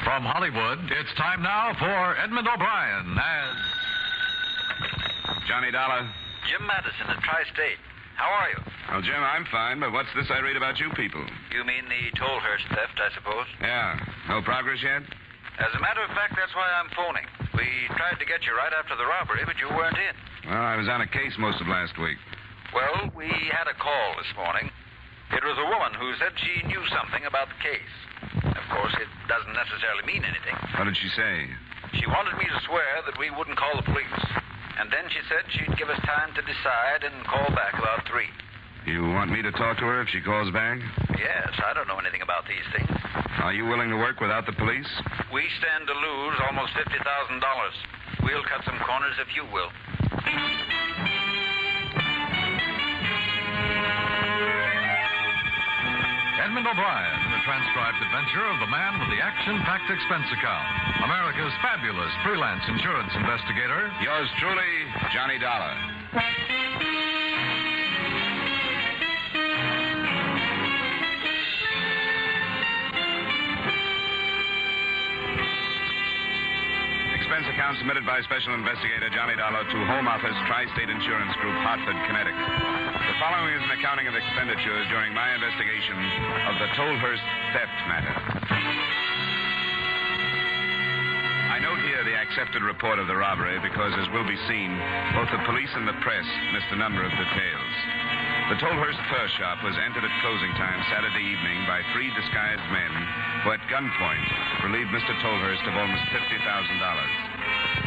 From Hollywood, it's time now for Edmund O'Brien as... Johnny Dollar. Jim Madison at Tri-State. How are you? Well, Jim, I'm fine, but what's this I read about you people? You mean the Tolhurst theft, I suppose? Yeah. No progress yet? As a matter of fact, that's why I'm phoning. We tried to get you right after the robbery, but you weren't in. Well, I was on a case most of last week. Well, we had a call this morning. It was a woman who said she knew something about the case. Of course, it doesn't necessarily mean anything. What did she say? She wanted me to swear that we wouldn't call the police. And then she said she'd give us time to decide and call back about 3. You want me to talk to her if she calls back? Yes, I don't know anything about these things. Are you willing to work without the police? We stand to lose almost $50,000. We'll cut some corners if you will. Edmund O'Brien in the transcribed adventure of the man with the action-packed expense account. America's fabulous freelance insurance investigator. Yours truly, Johnny Dollar. Expense account submitted by Special Investigator Johnny Dollar to Home Office, Tri-State Insurance Group, Hartford, Connecticut. The following is an accounting of expenditures during my investigation of the Tolhurst theft matter. I note here the accepted report of the robbery because, as will be seen, both the police and the press missed a number of details. The Tolhurst fur shop was entered at closing time Saturday evening by 3 disguised men who, at gunpoint, relieved Mr. Tolhurst of almost $50,000.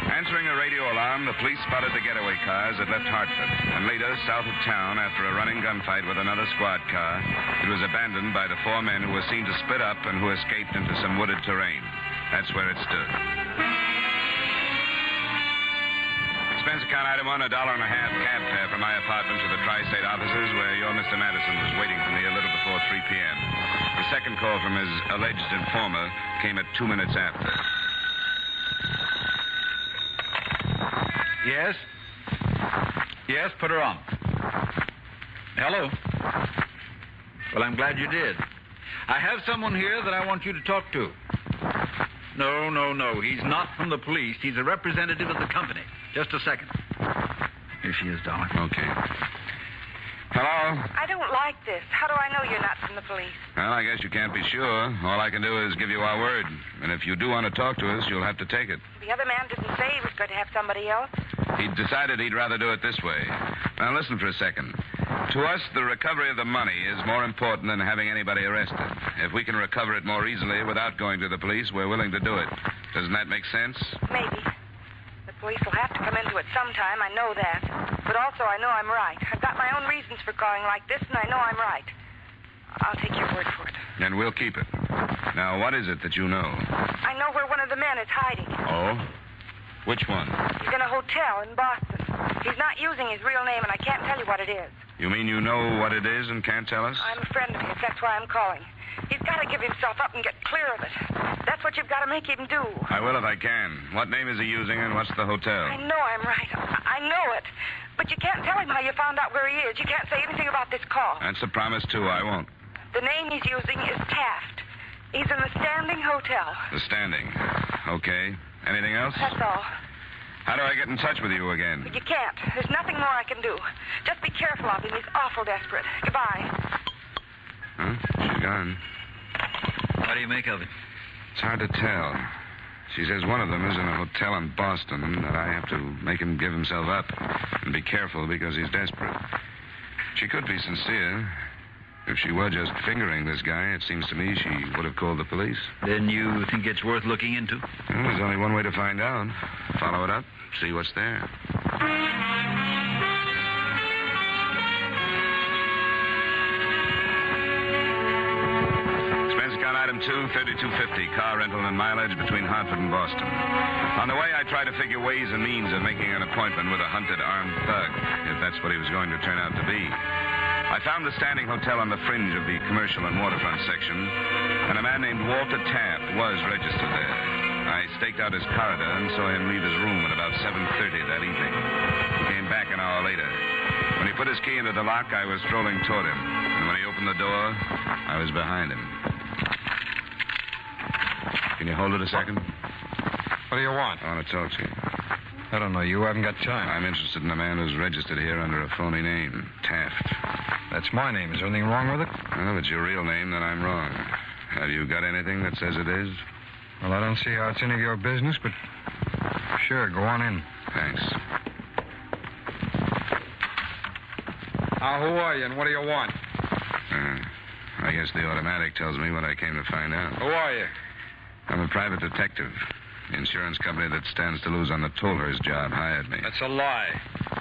Answering a radio alarm, the police spotted the getaway cars that left Hartford. And later, south of town, after a running gunfight with another squad car, it was abandoned by the 4 men who were seen to split up and who escaped into some wooded terrain. That's where it stood. Expense account item 1, $1.50 cab fare from my apartment to the tri-state offices where your Mr. Madison was waiting for me a little before 3 p.m. The second call from his alleged informer came at 2 minutes after. Yes? Yes, put her on. Hello? Well, I'm glad you did. I have someone here that I want you to talk to. No. He's not from the police. He's a representative of the company. Just a second. Here she is, darling. Okay. Hello? I don't like this. How do I know you're not from the police? Well, I guess you can't be sure. All I can do is give you our word. And if you do want to talk to us, you'll have to take it. The other man didn't say he was going to have somebody else. He decided he'd rather do it this way. Now, listen for a second. To us, the recovery of the money is more important than having anybody arrested. If we can recover it more easily without going to the police, we're willing to do it. Doesn't that make sense? Maybe. The police will have to come into it sometime, I know that. But also, I know I'm right. I've got my own reasons for calling like this, and I know I'm right. I'll take your word for it. And we'll keep it. Now, what is it that you know? I know where one of the men is hiding. Oh? Which one? He's in a hotel in Boston. He's not using his real name, and I can't tell you what it is. You mean you know what it is and can't tell us? I'm a friend of his. That's why I'm calling. He's got to give himself up and get clear of it. That's what you've got to make him do. I will if I can. What name is he using and what's the hotel? I know I'm right. I know it. But you can't tell him how you found out where he is. You can't say anything about this call. That's a promise, too. I won't. The name he's using is Taft. He's in the Standing Hotel. The Standing. Okay. Anything else? That's all. How do I get in touch with you again? You can't. There's nothing more I can do. Just be careful of him. He's awful desperate. Goodbye. Huh? She's gone. What do you make of it? It's hard to tell. She says one of them is in a hotel in Boston and that I have to make him give himself up and be careful because he's desperate. She could be sincere. If she were just fingering this guy, it seems to me she would have called the police. Then you think it's worth looking into? Well, there's only one way to find out. Follow it up, see what's there. Expense account item 2, $32.50, car rental and mileage between Hartford and Boston. On the way, I tried to figure ways and means of making an appointment with a hunted armed thug, if that's what he was going to turn out to be. I found the Standing Hotel on the fringe of the commercial and waterfront section, and a man named Walter Taft was registered there. I staked out his corridor and saw him leave his room at about 7:30 that evening. He came back an hour later. When he put his key into the lock, I was strolling toward him, and when he opened the door, I was behind him. Can you hold it a second? What do you want? I want to talk to you. I don't know. You haven't got time. I'm interested in a man who's registered here under a phony name, Taft. That's my name. Is there anything wrong with it? Well, if it's your real name, then I'm wrong. Have you got anything that says it is? Well, I don't see how it's any of your business, but sure, go on in. Thanks. Now, who are you and what do you want? I guess the automatic tells me what I came to find out. Who are you? I'm a private detective. The insurance company that stands to lose on the Tolhurst job hired me. That's a lie.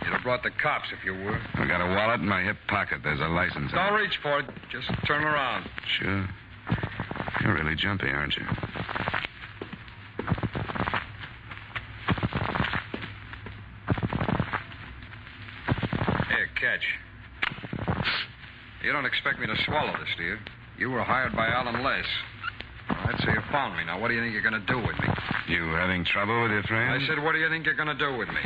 You'd have brought the cops if you were. I got a wallet in my hip pocket. There's a license. Don't reach for it. Just turn around. Sure. You're really jumpy, aren't you? Here, catch. You don't expect me to swallow this, do you? You were hired by Alan Les. All right, so you found me. Now, what do you think you're going to do with me? You having trouble with your friend? I said, what do you think you're going to do with me?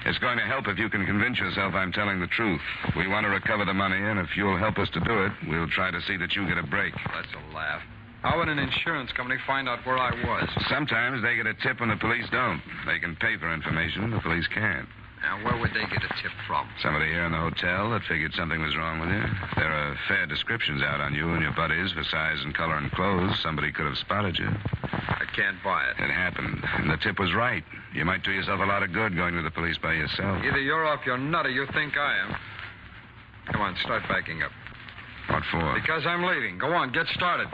It's going to help if you can convince yourself I'm telling the truth. We want to recover the money, and if you'll help us to do it, we'll try to see that you get a break. That's a laugh. How would an insurance company find out where I was? Sometimes they get a tip when the police don't. They can pay for information, the police can't. Now, where would they get a tip from? Somebody here in the hotel that figured something was wrong with you. There are fair descriptions out on you and your buddies for size and color and clothes. Somebody could have spotted you. I can't buy it. It happened, and the tip was right. You might do yourself a lot of good going to the police by yourself. Either you're off your nut or you think I am. Come on, start backing up. What for? Because I'm leaving. Go on, get started.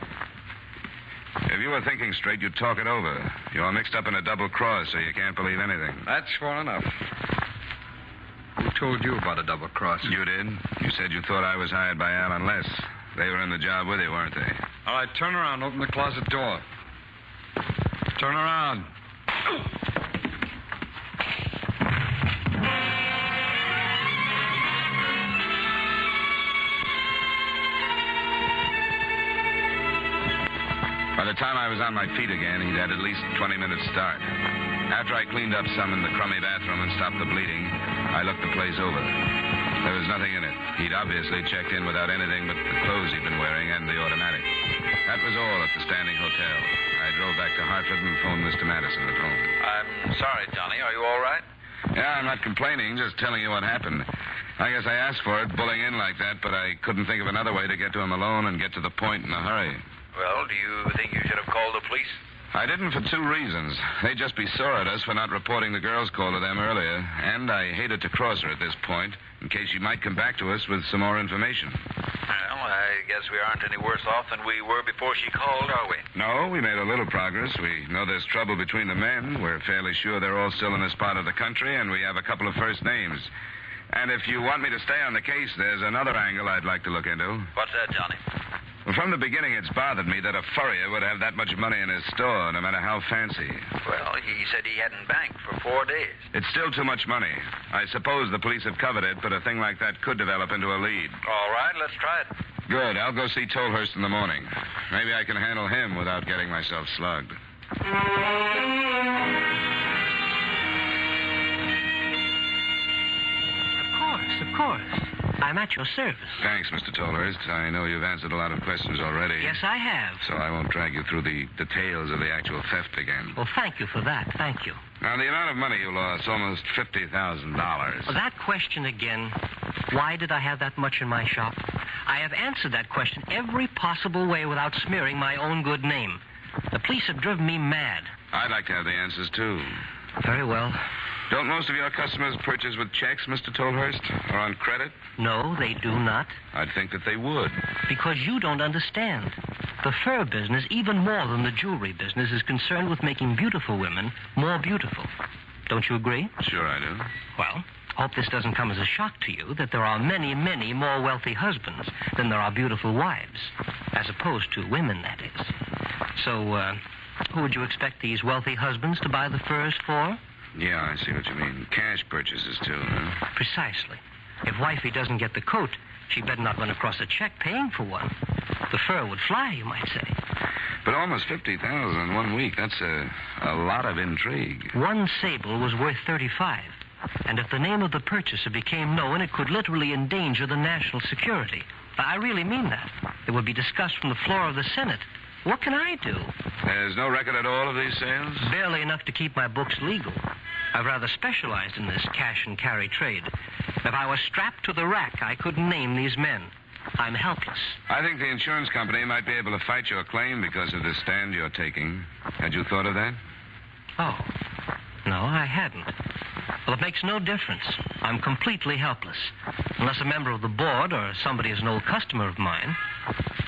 If you were thinking straight, you'd talk it over. You're mixed up in a double cross, so you can't believe anything. That's far enough. Who told you about a double cross? You did. You said you thought I was hired by Alan Les. They were in the job with you, weren't they? All right, turn around. Open the closet door. Turn around. the time I was on my feet again, he'd had at least 20 minutes start. After I cleaned up some in the crummy bathroom and stopped the bleeding, I looked the place over. There was nothing in it. He'd obviously checked in without anything but the clothes he'd been wearing and the automatic. That was all at the Standing Hotel. I drove back to Hartford and phoned Mr. Madison at home. I'm sorry, Johnny. Are you all right? Yeah, I'm not complaining, just telling you what happened. I guess I asked for it, bullying in like that, but I couldn't think of another way to get to him alone and get to the point in a hurry. Well, do you think you should have called the police? I didn't for two reasons. They'd just be sore at us for not reporting the girl's call to them earlier, and I hated to cross her at this point, in case she might come back to us with some more information. Well, I guess we aren't any worse off than we were before she called, are we? No, we made a little progress. We know there's trouble between the men. We're fairly sure they're all still in this part of the country, and we have a couple of first names. And if you want me to stay on the case, there's another angle I'd like to look into. What's that, Johnny? Well, from the beginning, it's bothered me that a furrier would have that much money in his store, no matter how fancy. Well, he said he hadn't banked for 4 days. It's still too much money. I suppose the police have covered it, but a thing like that could develop into a lead. All right, let's try it. Good. I'll go see Tolhurst in the morning. Maybe I can handle him without getting myself slugged. Of course. I'm at your service. Thanks, Mr. Tolhurst. I know you've answered a lot of questions already. Yes, I have. So I won't drag you through the details of the actual theft again. Well, thank you for that. Thank you. Now, the amount of money you lost, almost $50,000. That question again. Why did I have that much in my shop? I have answered that question every possible way without smearing my own good name. The police have driven me mad. I'd like to have the answers, too. Very well. Don't most of your customers purchase with checks, Mr. Tolhurst? Or on credit? No, they do not. I'd think that they would. Because you don't understand. The fur business, even more than the jewelry business, is concerned with making beautiful women more beautiful. Don't you agree? Sure I do. Well, hope this doesn't come as a shock to you that there are many, many more wealthy husbands than there are beautiful wives. As opposed to women, that is. So, who would you expect these wealthy husbands to buy the furs for? Yeah, I see what you mean. Cash purchases, too, huh? Precisely. If wifey doesn't get the coat, she better not run across a check paying for one. The fur would fly, you might say. But almost $50,000 in 1 week, that's a lot of intrigue. One sable was worth $35,000. And if the name of the purchaser became known, it could literally endanger the national security. I really mean that. It would be discussed from the floor of the Senate. What can I do? There's no record at all of these sales? Barely enough to keep my books legal. I've rather specialized in this cash and carry trade. If I was strapped to the rack, I couldn't name these men. I'm helpless. I think the insurance company might be able to fight your claim because of the stand you're taking. Had you thought of that? Oh. No, I hadn't. Well, it makes no difference. I'm completely helpless. Unless a member of the board or somebody is an old customer of mine.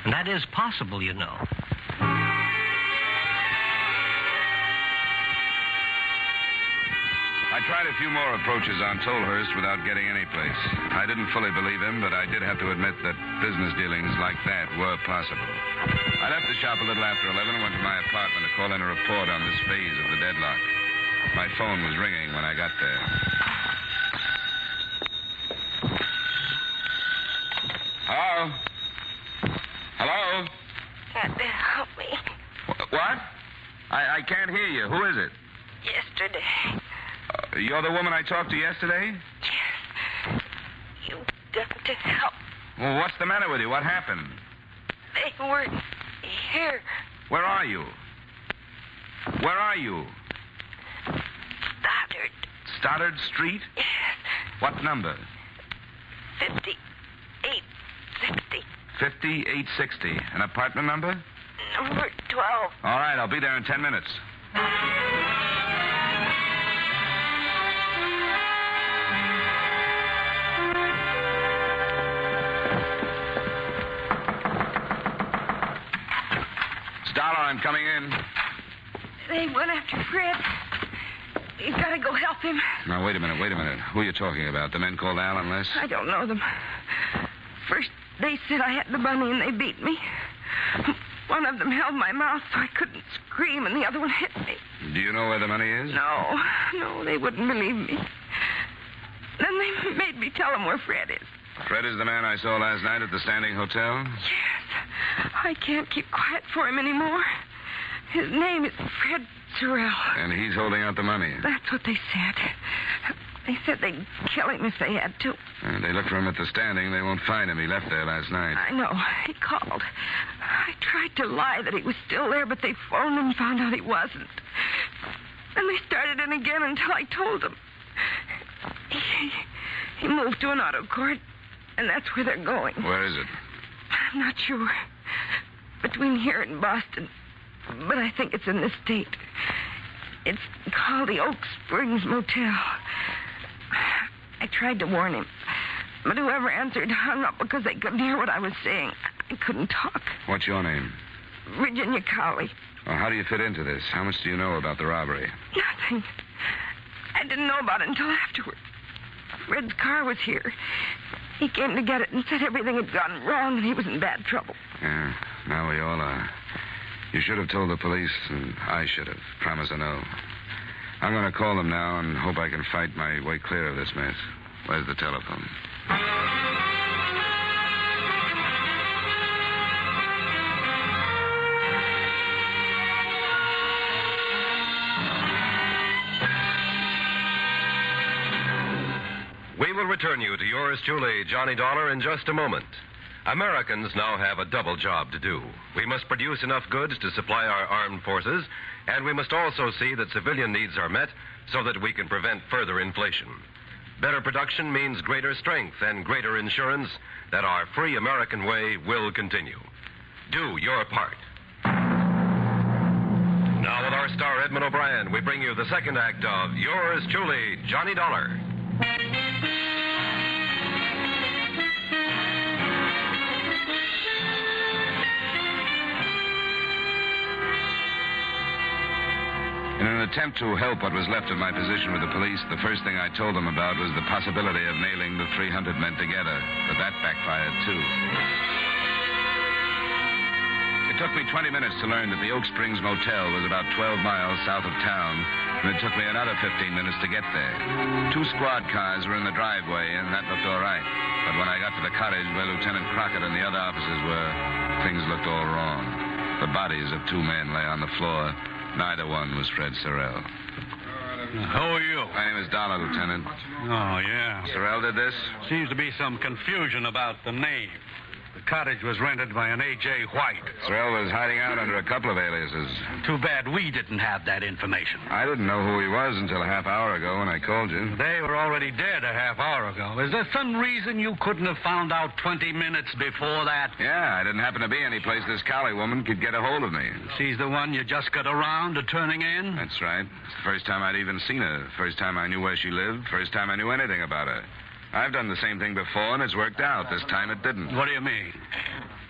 And that is possible, you know. I tried a few more approaches on Tolhurst without getting any place. I didn't fully believe him, but I did have to admit that business dealings like that were possible. I left the shop a little after 11 and went to my apartment to call in a report on this phase of the deadlock. My phone was ringing when I got there. Hello? Hello? Can't they help me? What? I can't hear you. Who is it? Yesterday. You're the woman I talked to yesterday? Yes. You got to help. Well, what's the matter with you? What happened? They weren't here. Where are you? Where are you? Stoddard. Stoddard Street? Yes. What number? 5860. 5860. An apartment number? Number 12. All right, I'll be there in 10 minutes. Dollar, I'm coming in. They went after Fred. You've got to go help him. Now, wait a minute. Who are you talking about? The men called Al and Les? I don't know them. First, they said I had the money and they beat me. One of them held my mouth so I couldn't scream, and the other one hit me. Do you know where the money is? No, they wouldn't believe me. Then they made me tell them where Fred is. Fred is the man I saw last night at the Standing Hotel? Yes. I can't keep quiet for him anymore. His name is Fred Sorrell. And he's holding out the money. That's what they said. They said they'd kill him if they had to. And they look for him at the standing. They won't find him. He left there last night. I know. He called. I tried to lie that he was still there, but they phoned and found out he wasn't. Then they started in again until I told them. He moved to an auto court, and that's where they're going. Where is it? I'm not sure. Between here and Boston. But I think it's in the state. It's called the Oak Springs Motel. I tried to warn him, but whoever answered hung up because they couldn't hear what I was saying. I couldn't talk. What's your name? Virginia Cowley. Well, how do you fit into this? How much do you know about the robbery? Nothing. I didn't know about it until afterward. Fred's car was here. He came to get it and said everything had gone wrong and he was in bad trouble. Yeah, now we all are. You should have told the police, and I should have. Promise I know. I'm going to call them now and hope I can fight my way clear of this mess. Where's the telephone? We will return you to yours truly, Johnny Dollar, in just a moment. Americans now have a double job to do. We must produce enough goods to supply our armed forces, and we must also see that civilian needs are met so that we can prevent further inflation. Better production means greater strength and greater insurance that our free American way will continue. Do your part. Now, with our star Edmund O'Brien, we bring you the second act of Yours Truly, Johnny Dollar. In an attempt to help what was left of my position with the police, the first thing I told them about was the possibility of nailing the 300 men together. But that backfired, too. It took me 20 minutes to learn that the Oak Springs Motel was about 12 miles south of town, and it took me another 15 minutes to get there. 2 squad cars were in the driveway, and that looked all right. But when I got to the cottage where Lieutenant Crockett and the other officers were, things looked all wrong. The bodies of 2 men lay on the floor. Neither one was Fred Sorrell. Who are you? My name is Dollar, Lieutenant. Oh, yeah. Sorrell did this? Seems to be some confusion about the name. The cottage was rented by an A.J. White. Sorrell was hiding out under a couple of aliases. Too bad we didn't have that information. I didn't know who he was until a half hour ago when I called you. They were already dead a half hour ago. Is there some reason you couldn't have found out 20 minutes before that? Yeah, I didn't happen to be any place this Cowley woman could get a hold of me. She's the one you just got around to turning in? That's right. It's the first time I'd even seen her. First time I knew where she lived. First time I knew anything about her. I've done the same thing before, and it's worked out. This time it didn't. What do you mean?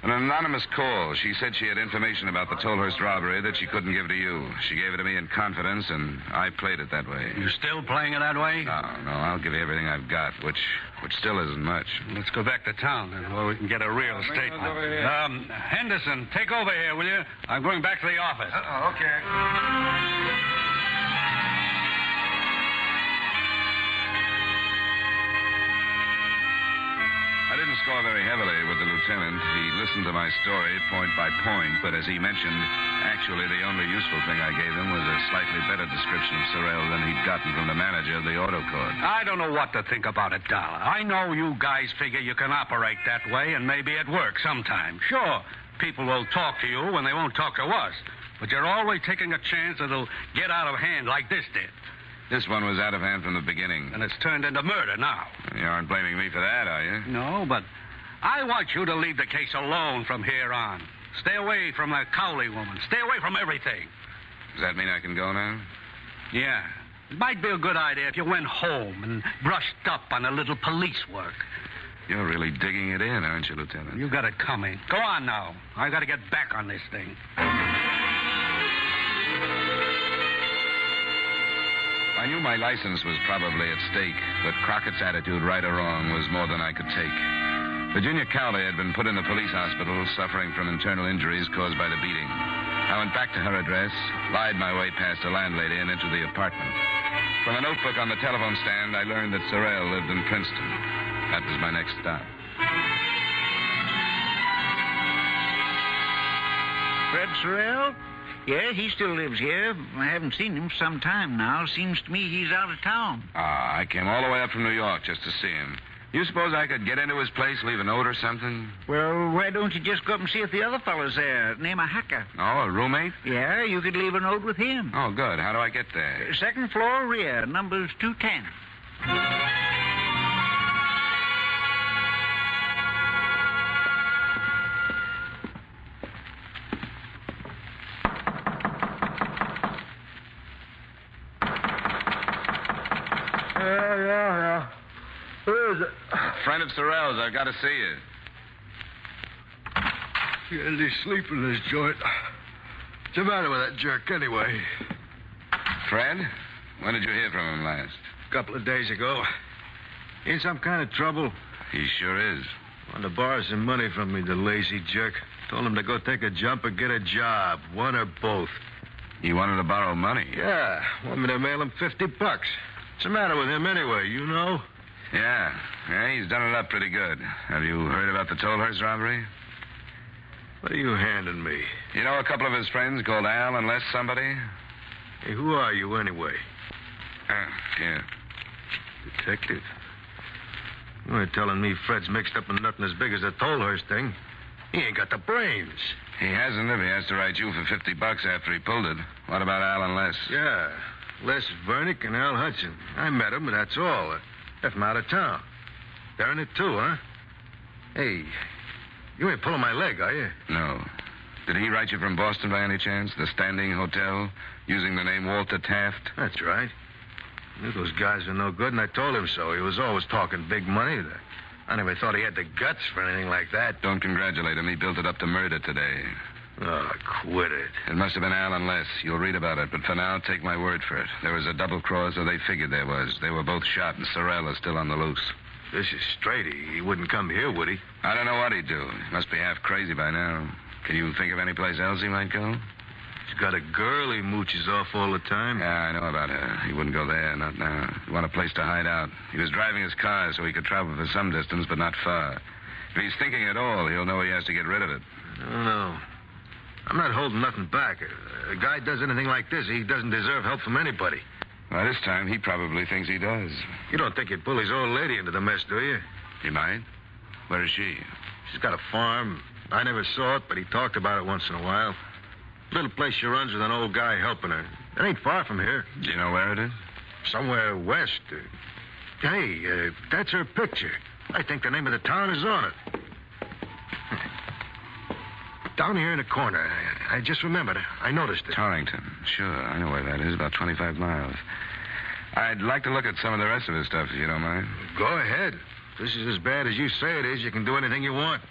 An anonymous call. She said she had information about the Tolhurst robbery that she couldn't give to you. She gave it to me in confidence, and I played it that way. You still playing it that way? No, I'll give you everything I've got, which still isn't much. Let's go back to town, then, where we can get a real statement. Henderson, take over here, will you? I'm going back to the office. Okay. I didn't score very heavily with the lieutenant. He listened to my story point by point, but as he mentioned, actually the only useful thing I gave him was a slightly better description of Sorrell than he'd gotten from the manager of the auto court. I don't know what to think about it, Dollar. I know you guys figure you can operate that way, and maybe it works sometimes. Sure, people will talk to you when they won't talk to us, but you're always taking a chance that it'll get out of hand like this did. This one was out of hand from the beginning. And it's turned into murder now. You aren't blaming me for that, are you? No, but I want you to leave the case alone from here on. Stay away from that Cowley woman. Stay away from everything. Does that mean I can go now? Yeah. It might be a good idea if you went home and brushed up on a little police work. You're really digging it in, aren't you, Lieutenant? You got it coming. Go on now. I got to get back on this thing. I knew my license was probably at stake, but Crockett's attitude, right or wrong, was more than I could take. Virginia Cowley had been put in the police hospital suffering from internal injuries caused by the beating. I went back to her address, lied my way past the landlady and into the apartment. From a notebook on the telephone stand, I learned that Sorrell lived in Princeton. That was my next stop. Fred Sorrell? Yeah, he still lives here. I haven't seen him some time now. Seems to me he's out of town. Ah, I came all the way up from New York just to see him. You suppose I could get into his place, leave a note or something? Well, why don't you just go up and see if the other fellow's there? Name a Hacker. Oh, a roommate? Yeah, you could leave a note with him. Oh, good. How do I get there? Second floor, rear. Number's 210. Yeah. Who is it? Friend of Sorrell's. I've got to see you. Can't he sleep in this joint? What's the matter with that jerk, anyway? Fred? When did you hear from him last? A couple of days ago. In some kind of trouble? He sure is. Wanted to borrow some money from me, the lazy jerk. Told him to go take a jump or get a job. One or both. He wanted to borrow money? Yeah. Want me to mail him $50. What's the matter with him anyway, you know? Yeah, he's done it up pretty good. Have you heard about the Tolhurst robbery? What are you handing me? You know a couple of his friends called Al and Les somebody? Hey, who are you anyway? Here. Detective? You ain't telling me Fred's mixed up in nothing as big as the Tolhurst thing. He ain't got the brains. He hasn't if he has to write you for $50 after he pulled it. What about Al and Les? Yeah, Les Vernick and Al Hudson. I met them, but that's all. Left them out of town. They're in it too, huh? Hey, you ain't pulling my leg, are you? No. Did he write you from Boston by any chance? The Standing Hotel? Using the name Walter Taft? That's right. I knew those guys were no good, and I told him so. He was always talking big money. I never thought he had the guts for anything like that. Don't congratulate him. He built it up to murder today. Oh, quit it. It must have been Al and Les. You'll read about it, but for now, take my word for it. There was a double cross, or they figured there was. They were both shot, and Sorrell is still on the loose. This is straight. He wouldn't come here, would he? I don't know what he'd do. He must be half crazy by now. Can you think of any place else he might go? He's got a girl he mooches off all the time. Yeah, I know about her. He wouldn't go there, not now. He wanted a place to hide out. He was driving his car so he could travel for some distance, but not far. If he's thinking at all, he'll know he has to get rid of it. I don't know. I'm not holding nothing back. A guy does anything like this, he doesn't deserve help from anybody. Well, this time, he probably thinks he does. You don't think he'd pull his old lady into the mess, do you? He might. Where is she? She's got a farm. I never saw it, but he talked about it once in a while. Little place she runs with an old guy helping her. It ain't far from here. Do you know where it is? Somewhere west. Hey, that's her picture. I think the name of the town is on it. Down here in the corner. I just remembered. I noticed it. Torrington. Sure, I know where that is. About 25 miles. I'd like to look at some of the rest of his stuff, if you don't mind. Go ahead. If this is as bad as you say it is, you can do anything you want.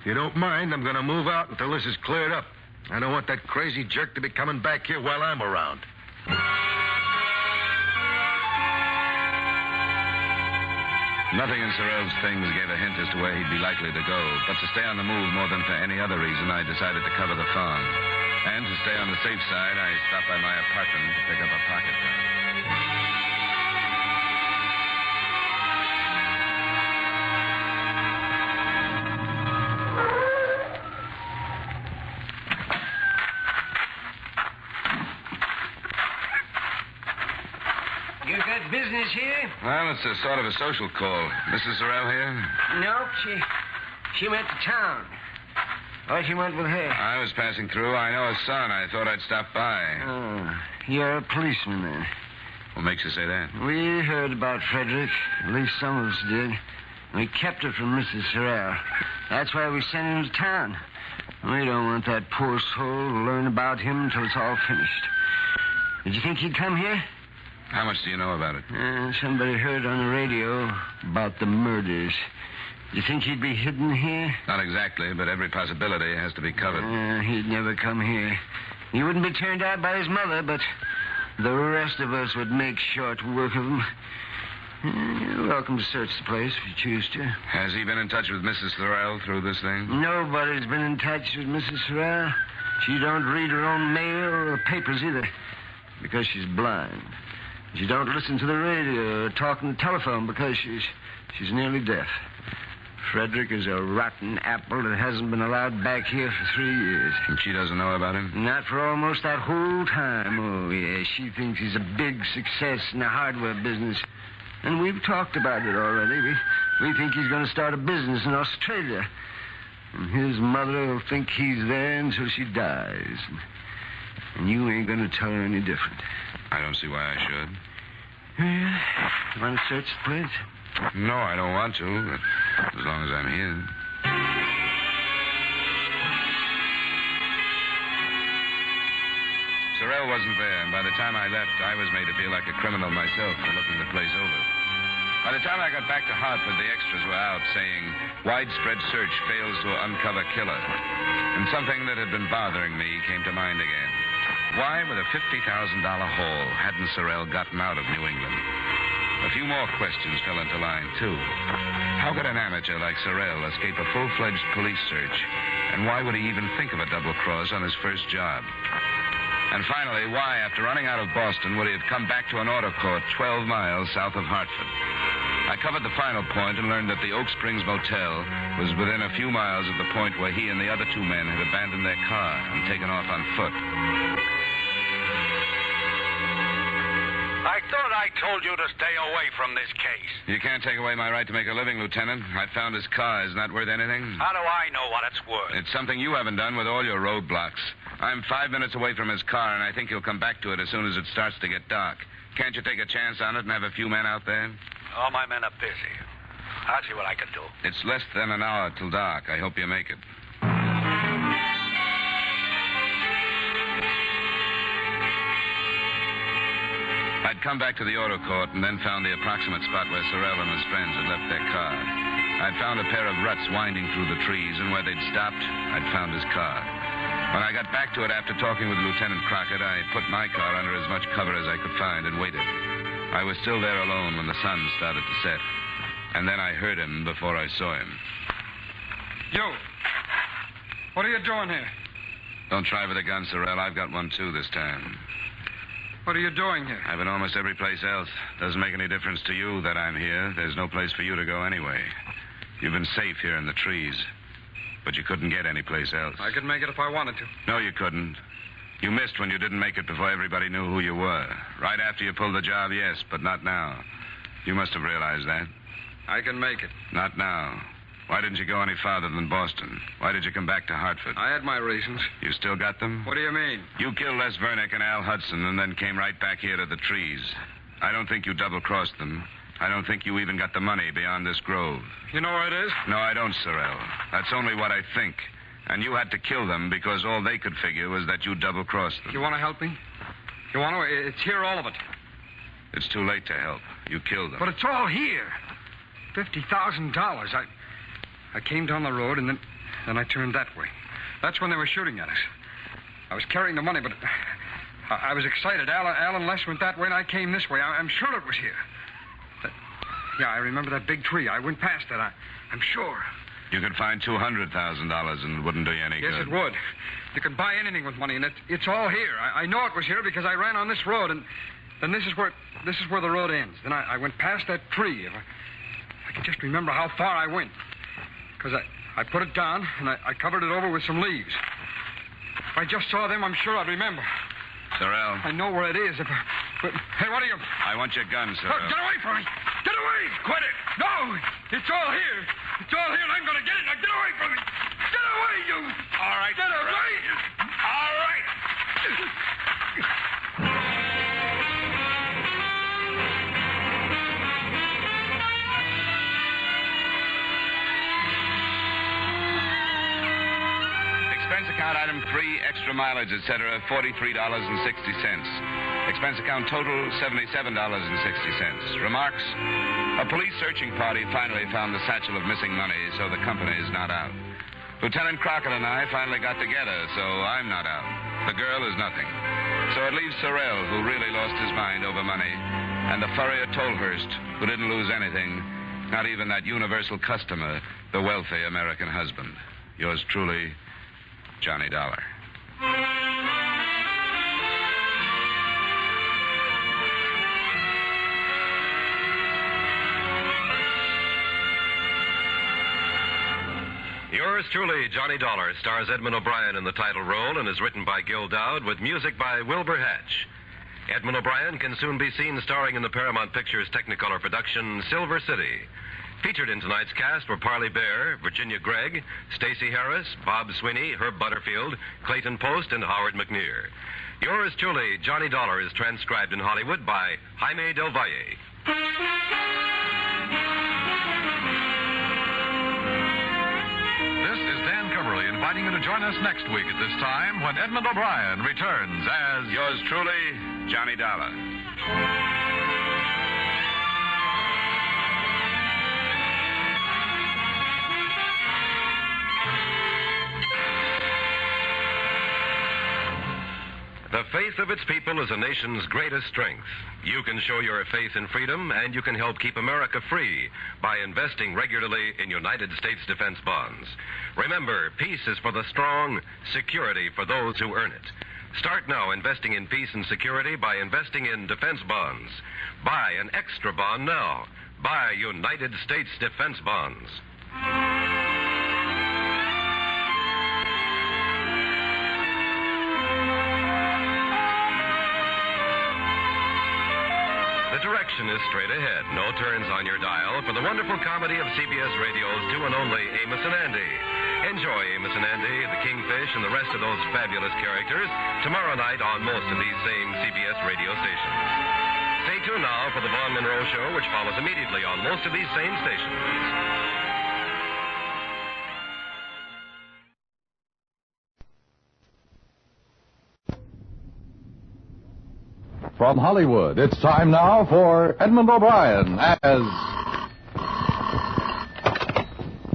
If you don't mind, I'm going to move out until this is cleared up. I don't want that crazy jerk to be coming back here while I'm around. Nothing in Sorrell's things gave a hint as to where he'd be likely to go, but to stay on the move more than for any other reason, I decided to cover the farm. And to stay on the safe side, I stopped by my apartment to pick up a pocket gun. You got business here? Well, it's a sort of a social call. Mrs. Sorrell here? Nope, she went to town. Or she went with her. I was passing through. I know her son. I thought I'd stop by. Oh, you're a policeman then. What makes you say that? We heard about Frederick. At least some of us did. We kept it from Mrs. Sorrell. That's why we sent him to town. We don't want that poor soul to learn about him until it's all finished. Did you think he'd come here? How much do you know about it? Somebody heard on the radio about the murders. Do you think he'd be hidden here? Not exactly, but every possibility has to be covered. He'd never come here. He wouldn't be turned out by his mother, but the rest of us would make short work of him. You're welcome to search the place if you choose to. Has he been in touch with Mrs. Sorrell through this thing? Nobody's been in touch with Mrs. Sorrell. She don't read her own mail or the papers either, because she's blind. She don't listen to the radio or talk on the telephone because she's nearly deaf. Frederick is a rotten apple that hasn't been allowed back here for 3 years. And she doesn't know about him? Not for almost that whole time. Oh, yeah. She thinks he's a big success in the hardware business. And we've talked about it already. We think he's going to start a business in Australia. And his mother will think he's there until she dies. And you ain't going to tell her any different. I don't see why I should. Yeah. You want to search the place? No, I don't want to, but as long as I'm here. Sorrell wasn't there, and by the time I left, I was made to feel like a criminal myself for looking the place over. By the time I got back to Hartford, the extras were out saying, widespread search fails to uncover killer. And something that had been bothering me came to mind again. Why, with a $50,000 haul, hadn't Sorrell gotten out of New England? A few more questions fell into line, too. How could an amateur like Sorrell escape a full-fledged police search? And why would he even think of a double cross on his first job? And finally, why, after running out of Boston, would he have come back to an auto court 12 miles south of Hartford? I covered the final point and learned that the Oak Springs Motel was within a few miles of the point where he and the other two men had abandoned their car and taken off on foot. I thought I told you to stay away from this case. You can't take away my right to make a living, Lieutenant. I found his car. Isn't that worth anything? How do I know what it's worth? It's something you haven't done with all your roadblocks. I'm 5 minutes away from his car, and I think he'll come back to it as soon as it starts to get dark. Can't you take a chance on it and have a few men out there? All my men are busy. I'll see what I can do. It's less than an hour till dark. I hope you make it. I'd come back to the auto court and then found the approximate spot where Sorrell and his friends had left their car. I'd found a pair of ruts winding through the trees, and where they'd stopped, I'd found his car. When I got back to it after talking with Lieutenant Crockett, I put my car under as much cover as I could find and waited. I was still there alone when the sun started to set. And then I heard him before I saw him. You! What are you doing here? Don't try with a gun, Sorrell. I've got one, too, this time. What are you doing here? I've been almost every place else. Doesn't make any difference to you that I'm here. There's no place for you to go anyway. You've been safe here in the trees. But you couldn't get any place else. I could make it if I wanted to. No, you couldn't. You missed when you didn't make it before everybody knew who you were. Right after you pulled the job, yes, but not now. You must have realized that. I can make it. Not now. Why didn't you go any farther than Boston? Why did you come back to Hartford? I had my reasons. You still got them? What do you mean? You killed Les Vernick and Al Hudson and then came right back here to the trees. I don't think you double-crossed them. I don't think you even got the money beyond this grove. You know where it is? No, I don't, Sorrell. That's only what I think. And you had to kill them because all they could figure was that you double-crossed them. You want to help me? You want to? It's here, all of it. It's too late to help. You killed them. But it's all here. $50,000. I came down the road, and then I turned that way. That's when they were shooting at us. I was carrying the money, but I was excited. Al and Les went that way, and I came this way. I'm sure it was here. Yeah, I remember that big tree. I went past that. I'm sure. You could find $200,000 and it wouldn't do you any good. Yes, it would. You could buy anything with money, and it's all here. I know it was here because I ran on this road, and then this is where the road ends. Then I went past that tree. If I could just remember how far I went. Because I put it down, and I covered it over with some leaves. If I just saw them, I'm sure I'd remember. Sorrell. I know where it is. Hey, what are you... I want your gun, Sorrell. Get away from me! Get away! Quit it! No! It's all here. It's all here, and I'm going to get it. Now get away from me! Get away, you! All right. Get away! All right. Expense account item 3, extra mileage, etc., $43.60. Expense account total, $77.60. Remarks: a police searching party finally found the satchel of missing money, so the company is not out. Lieutenant Crockett and I finally got together, so I'm not out. The girl is nothing. So it leaves Sorrell, who really lost his mind over money, and the furrier Tolhurst, who didn't lose anything, not even that universal customer, the wealthy American husband. Yours truly, Johnny Dollar. Yours truly, Johnny Dollar, stars Edmund O'Brien in the title role and is written by Gil Dowd with music by Wilbur Hatch. Edmund O'Brien can soon be seen starring in the Paramount Pictures Technicolor production Silver City. Featured in tonight's cast were Parley Bear, Virginia Gregg, Stacey Harris, Bob Sweeney, Herb Butterfield, Clayton Post, and Howard McNear. Yours truly, Johnny Dollar, is transcribed in Hollywood by Jaime Del Valle. This is Dan Coverly inviting you to join us next week at this time when Edmund O'Brien returns as... Yours truly, Johnny Dollar. The faith of its people is a nation's greatest strength. You can show your faith in freedom, and you can help keep America free by investing regularly in United States defense bonds. Remember, peace is for the strong, security for those who earn it. Start now investing in peace and security by investing in defense bonds. Buy an extra bond now. Buy United States defense bonds. The direction is straight ahead. No turns on your dial for the wonderful comedy of CBS Radio's two and only Amos and Andy. Enjoy Amos and Andy, the Kingfish, and the rest of those fabulous characters tomorrow night on most of these same CBS radio stations. Stay tuned now for the Vaughn Monroe Show, which follows immediately on most of these same stations. From Hollywood, it's time now for Edmund O'Brien as...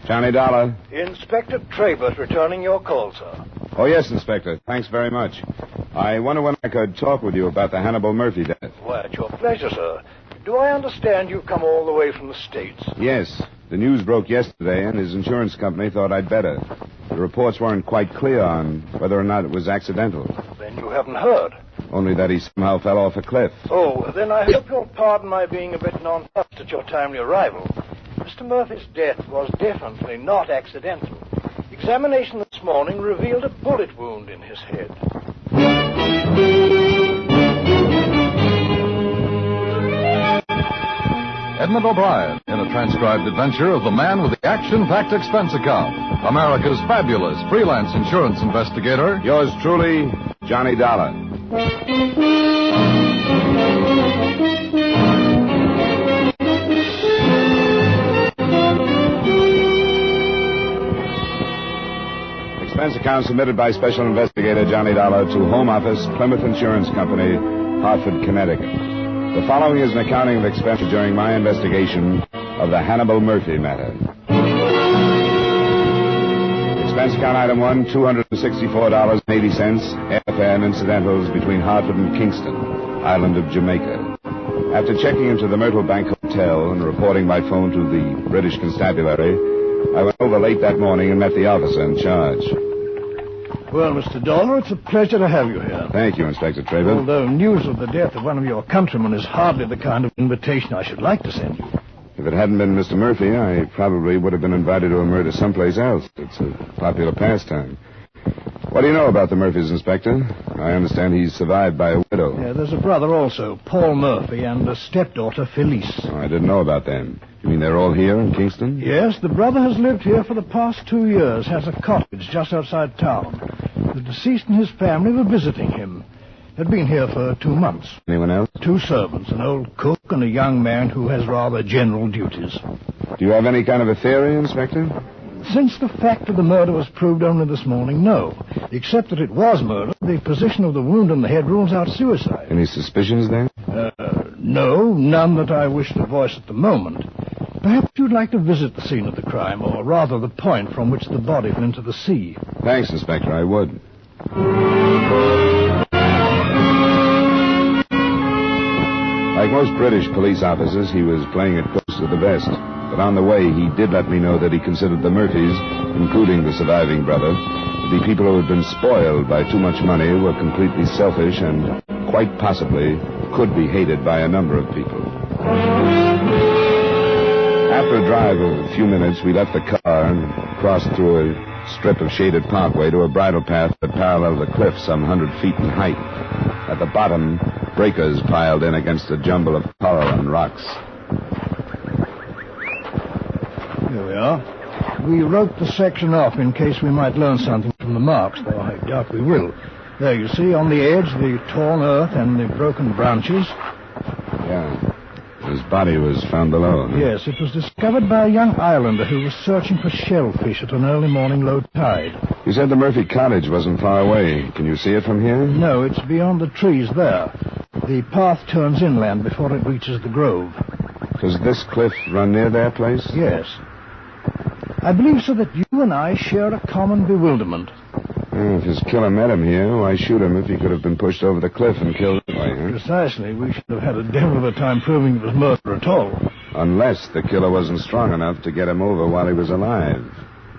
Johnny Dollar. Inspector Traber's returning your call, sir. Oh, yes, Inspector. Thanks very much. I wonder when I could talk with you about the Hannibal Murphy death. Why, at your pleasure, sir. Do I understand you've come all the way from the States? Yes. The news broke yesterday, and his insurance company thought I'd better. The reports weren't quite clear on whether or not it was accidental. Then you haven't heard. Only that he somehow fell off a cliff. Oh, then I hope you'll pardon my being a bit nonplussed at your timely arrival. Mr. Murphy's death was definitely not accidental. Examination this morning revealed a bullet wound in his head. Edmund O'Brien in a transcribed adventure of the man with the action-packed expense account, America's fabulous freelance insurance investigator. Yours truly, Johnny Dollar. Expense account submitted by Special Investigator Johnny Dollar to Home Office, Plymouth Insurance Company, Hartford, Connecticut. The following is an accounting of expenses during my investigation of the Hannibal Murphy matter. Expense account item 1, $264.80, airfare and incidentals between Hartford and Kingston, island of Jamaica. After checking into the Myrtle Bank Hotel and reporting by phone to the British Constabulary, I went over late that morning and met the officer in charge. Well, Mr. Dollar, it's a pleasure to have you here. Thank you, Inspector Traber. Although news of the death of one of your countrymen is hardly the kind of invitation I should like to send you. If it hadn't been Mr. Murphy, I probably would have been invited to a murder someplace else. It's a popular pastime. What do you know about the Murphys, Inspector? I understand he's survived by a widow. Yeah, there's a brother also, Paul Murphy, and a stepdaughter, Felice. Oh, I didn't know about them. You mean they're all here in Kingston? Yes, the brother has lived here for the past 2 years, has a cottage just outside town. The deceased and his family were visiting him. They'd been here for 2 months. Anyone else? 2 servants, an old cook and a young man who has rather general duties. Do you have any kind of a theory, Inspector? Since the fact of the murder was proved only this morning, no. Except that it was murder, the position of the wound in the head rules out suicide. Any suspicions, then? No, none that I wish to voice at the moment. Perhaps you'd like to visit the scene of the crime, or rather the point from which the body fell into the sea. Thanks, Inspector, I would. Like most British police officers, he was playing it close to the vest. But on the way, he did let me know that he considered the Murphys, including the surviving brother, to be people who had been spoiled by too much money, were completely selfish, and quite possibly could be hated by a number of people. After a drive of a few minutes, we left the car and crossed through a strip of shaded parkway to a bridle path that paralleled the cliff some 100 feet in height. At the bottom, breakers piled in against a jumble of coral and rocks. Here we are. We wrote the section off in case we might learn something from the marks, though I doubt we will. There, you see, on the edge, the torn earth and the broken branches. Yeah. His body was found below. Huh? Yes, it was discovered by a young islander who was searching for shellfish at an early morning low tide. You said the Murphy cottage wasn't far away. Can you see it from here? No, it's beyond the trees there. The path turns inland before it reaches the grove. Does this cliff run near their place? Yes. I believe, sir, that you and I share a common bewilderment. If his killer met him here, why shoot him if he could have been pushed over the cliff and killed that way, huh? Precisely. We should have had a devil of a time proving it was murder at all. Unless the killer wasn't strong enough to get him over while he was alive.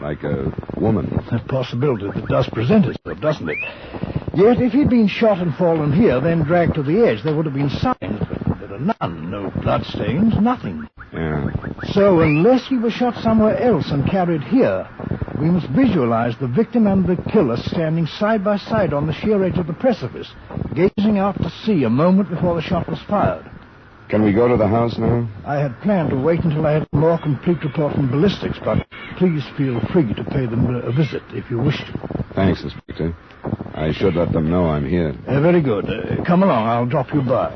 Like a woman. A possibility that does present itself, doesn't it? Yet, if he'd been shot and fallen here, then dragged to the edge, there would have been signs, but there are none. No bloodstains, nothing. Yeah. So, unless he was shot somewhere else and carried here, we must visualize the victim and the killer standing side by side on the sheer edge of the precipice, gazing out to sea a moment before the shot was fired. Can we go to the house now? I had planned to wait until I had a more complete report from ballistics, but please feel free to pay them a visit if you wish to. Thanks, Inspector. I should let them know I'm here. Very good. Come along. I'll drop you by.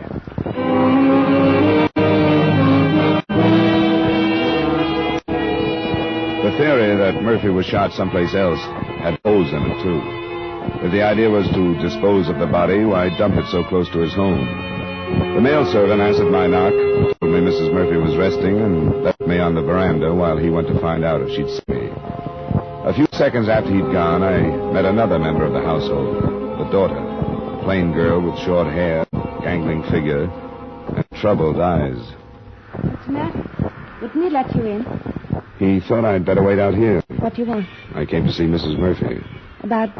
The theory that Murphy was shot someplace else had holes in it, too. If the idea was to dispose of the body, why dump it so close to his home? The mail servant answered my knock, told me Mrs. Murphy was resting, and left me on the veranda while he went to find out if she'd see me. A few seconds after he'd gone, I met another member of the household, the daughter, a plain girl with short hair, gangling figure, and troubled eyes. What's the matter? Wouldn't he let you in? He thought I'd better wait out here. What do you want? I came to see Mrs. Murphy. About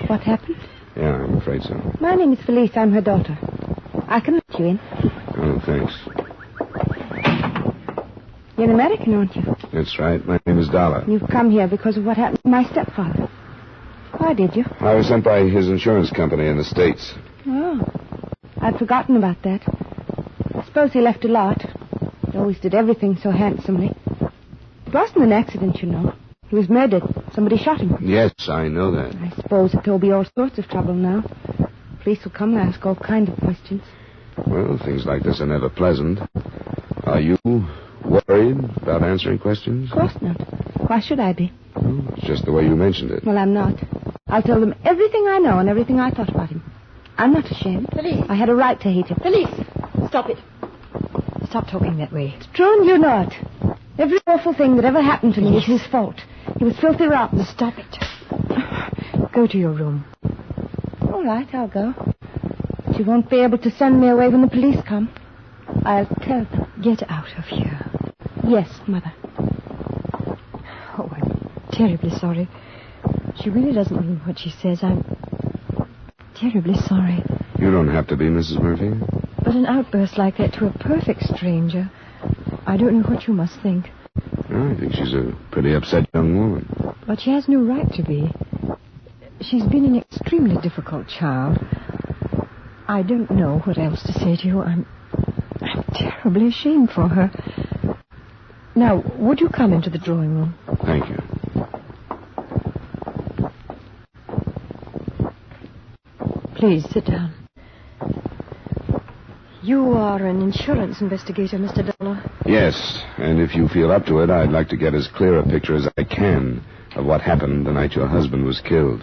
what happened? Yeah, I'm afraid so. My name is Felice. I'm her daughter. I can let you in. Oh, thanks. You're an American, aren't you? That's right. My name is Dollar. You've come here because of what happened to my stepfather. Why did you? I was sent by his insurance company in the States. Oh, I'd forgotten about that. I suppose he left a lot. He always did everything so handsomely. It wasn't an accident, you know. He was murdered. Somebody shot him. Yes, I know that. I suppose that there'll be all sorts of trouble now. Police will come and ask all kinds of questions. Well, things like this are never pleasant. Are you worried about answering questions? Of course not. Why should I be? Oh, it's just the way you mentioned it. Well, I'm not. I'll tell them everything I know and everything I thought about him. I'm not ashamed. Felice. I had a right to hate him. Felice, stop it. Stop talking that way. It's true and you know it. Every awful thing that ever happened to me is his fault. He was filthy rotten. Stop it. Go to your room. All right, I'll go. But you won't be able to send me away when the police come. I'll tell them. Get out of here. Yes, Mother. Oh, I'm terribly sorry. She really doesn't mean what she says. I'm terribly sorry. You don't have to be, Mrs. Murphy. But an outburst like that to a perfect stranger, I don't know what you must think. I think she's a pretty upset young woman. But she has no right to be. She's been an extremely difficult child. I don't know what else to say to you. I'm terribly ashamed for her. Now, would you come into the drawing room? Thank you. Please, sit down. You are an insurance investigator, Mr. Dollar. Yes, and if you feel up to it, I'd like to get as clear a picture as I can of what happened the night your husband was killed.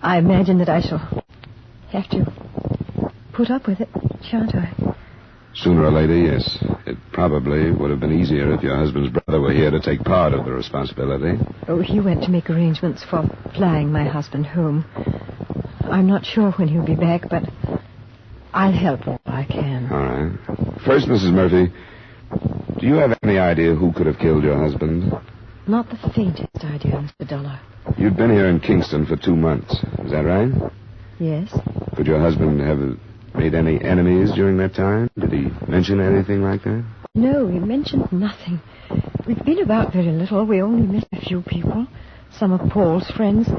I imagine that I shall have to put up with it, shan't I? Sooner or later, yes. It probably would have been easier if your husband's brother were here to take part of the responsibility. Oh, he went to make arrangements for flying my husband home. I'm not sure when he'll be back, but I'll help all I can. All right. First, Mrs. Murphy, do you have any idea who could have killed your husband? Not the faintest idea, Mr. Dollar. You'd been here in Kingston for 2 months. Is that right? Yes. Could your husband have made any enemies during that time? Did he mention anything like that? No, he mentioned nothing. We've been about very little. We only met a few people. Some of Paul's friends.